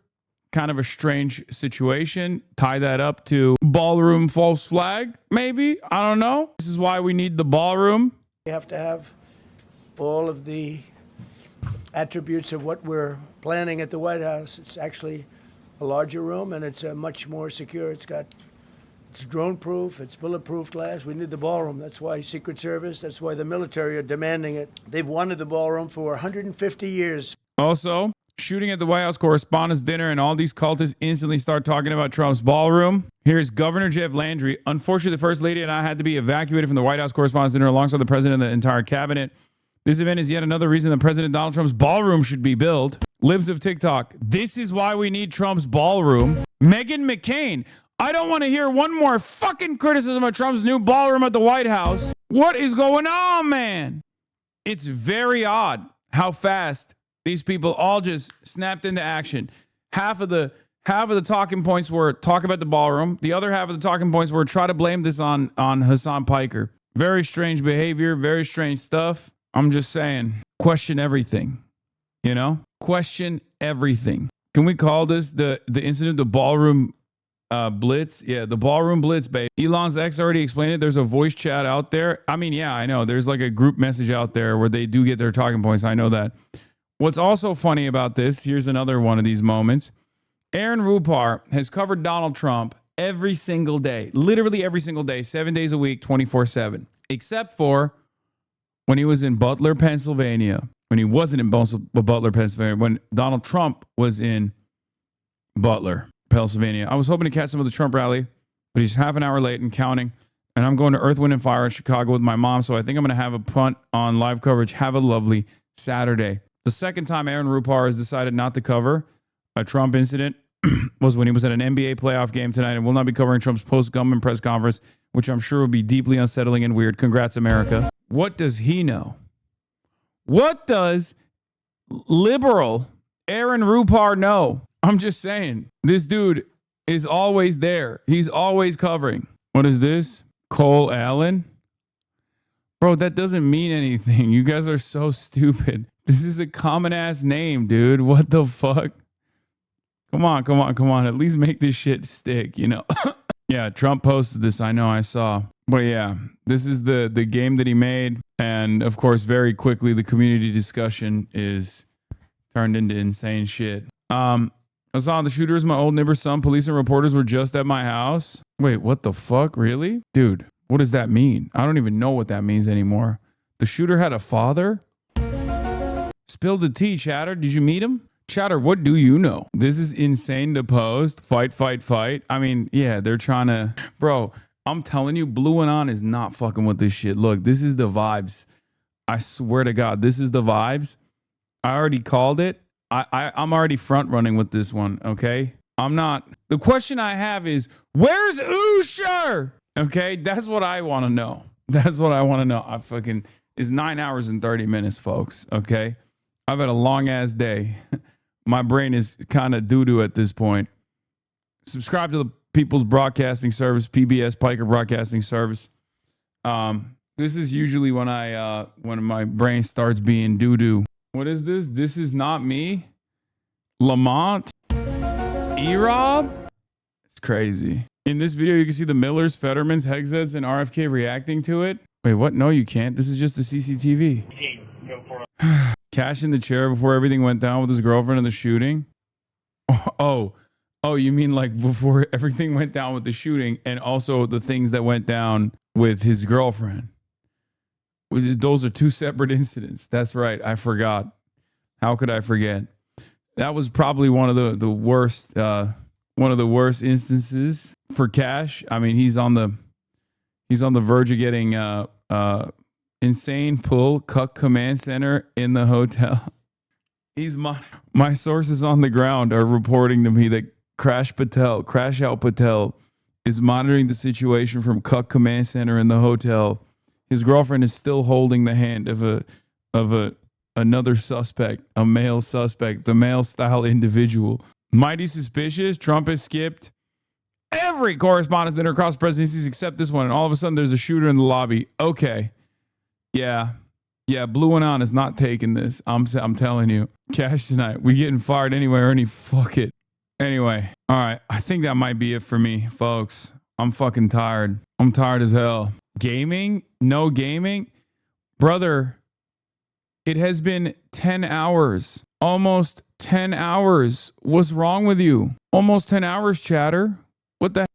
kind of a strange situation. Tie that up to ballroom false flag, maybe. I don't know. This is why we need the ballroom. We have to have all of the attributes of what we're planning at the White House. It's actually a larger room and it's much more secure. It's got It's drone-proof, it's bulletproof glass. We need the ballroom. That's why Secret Service, that's why the military are demanding it. They've wanted the ballroom for 150 years. Also, shooting at the White House Correspondents' Dinner, and all these cultists instantly start talking about Trump's ballroom. Here's Governor Jeff Landry. Unfortunately, the First Lady and I had to be evacuated from the White House Correspondents' Dinner alongside the President and the entire cabinet. This event is yet another reason that President Donald Trump's ballroom should be built. Libs of TikTok. This is why we need Trump's ballroom. Meghan McCain. I don't want to hear one more fucking criticism of Trump's new ballroom at the White House. What is going on, man? It's very odd how fast these people all just snapped into action. Half of the talking points were talk about the ballroom. The other half of the talking points were try to blame this on Hasan Piker. Very strange behavior, very strange stuff. I'm just saying, question everything. You know? Question everything. Can we call this the incident, the ballroom blitz? Yeah, the ballroom blitz, babe. Elon's ex already explained it. There's a voice chat out there. I mean, yeah, I know. There's like a group message out there where they do get their talking points. I know that. What's also funny about this, here's another one of these moments. Aaron Rupar has covered Donald Trump every single day, literally every single day, 7 days a week, 24/7, except for when he was in Butler, Pennsylvania. When he wasn't in Butler, Pennsylvania, when Donald Trump was in Butler, Pennsylvania. I was hoping to catch some of the Trump rally, but he's half an hour late and counting. And I'm going to Earth, Wind, and Fire in Chicago with my mom, so I think I'm going to have a punt on live coverage. Have a lovely Saturday. The second time Aaron Rupar has decided not to cover a Trump incident was when he was at an NBA playoff game tonight, and will not be covering Trump's post-government press conference, which I'm sure will be deeply unsettling and weird. Congrats, America. What does he know? What does liberal Aaron Rupar know? I'm just saying, this dude is always there. He's always covering. What is this? Cole Allen? Bro, that doesn't mean anything. You guys are so stupid. This is a common ass name, dude. What the fuck? Come on. At least make this shit stick, you know? Yeah, Trump posted this. I know, I saw. But yeah, this is the game that he made. And of course, very quickly, the community discussion is turned into insane shit. Hasan, the shooter is my old neighbor's son. Police and reporters were just at my house. Wait, what the fuck? Really? Dude, what does that mean? I don't even know what that means anymore. The shooter had a father? Spill the tea, Chatter. Did you meet him? Chatter, what do you know? This is insane to post. Fight. I mean, yeah, they're trying to... Bro, I'm telling you, Blue and On is not fucking with this shit. Look, this is the vibes. I swear to God, this is the vibes. I already called it. I'm already front running with this one, okay? I'm not... The question I have is, where's Usher? Okay, that's what I want to know. That's what I want to know. I fucking... It's 9 hours and 30 minutes, folks, okay? I've had a long-ass day. My brain is kind of doo-doo at this point. Subscribe to the People's Broadcasting Service, PBS, Piker Broadcasting Service. This is usually when when my brain starts being doo-doo. What is this? This is not me? Lamont? E-Rob? It's crazy. In this video, you can see the Millers, Fettermans, Hexeds, and RFK reacting to it. Wait, what? No, you can't. This is just the CCTV. Cash in the chair before everything went down with his girlfriend in the shooting. Oh, you mean like before everything went down with the shooting and also the things that went down with his girlfriend. Those are two separate incidents. That's right. I forgot. How could I forget? That was probably one of the worst instances for Cash. I mean, he's on the verge of getting insane pull cuck command center in the hotel. My sources on the ground are reporting to me that Crash Out Patel is monitoring the situation from cuck command center in the hotel. His girlfriend is still holding the hand of another suspect, a male suspect, the male style individual. Mighty suspicious. Trump has skipped every correspondence dinner across presidencies except this one, and all of a sudden there's a shooter in the lobby. Okay. Yeah, Blue and On is not taking this. I'm telling you. Cash tonight. We getting fired anyway, Ernie. Fuck it. Anyway, all right. I think that might be it for me, folks. I'm fucking tired. I'm tired as hell. Gaming? No gaming? Brother, it has been 10 hours. Almost 10 hours. What's wrong with you? Almost 10 hours, Chatter. What the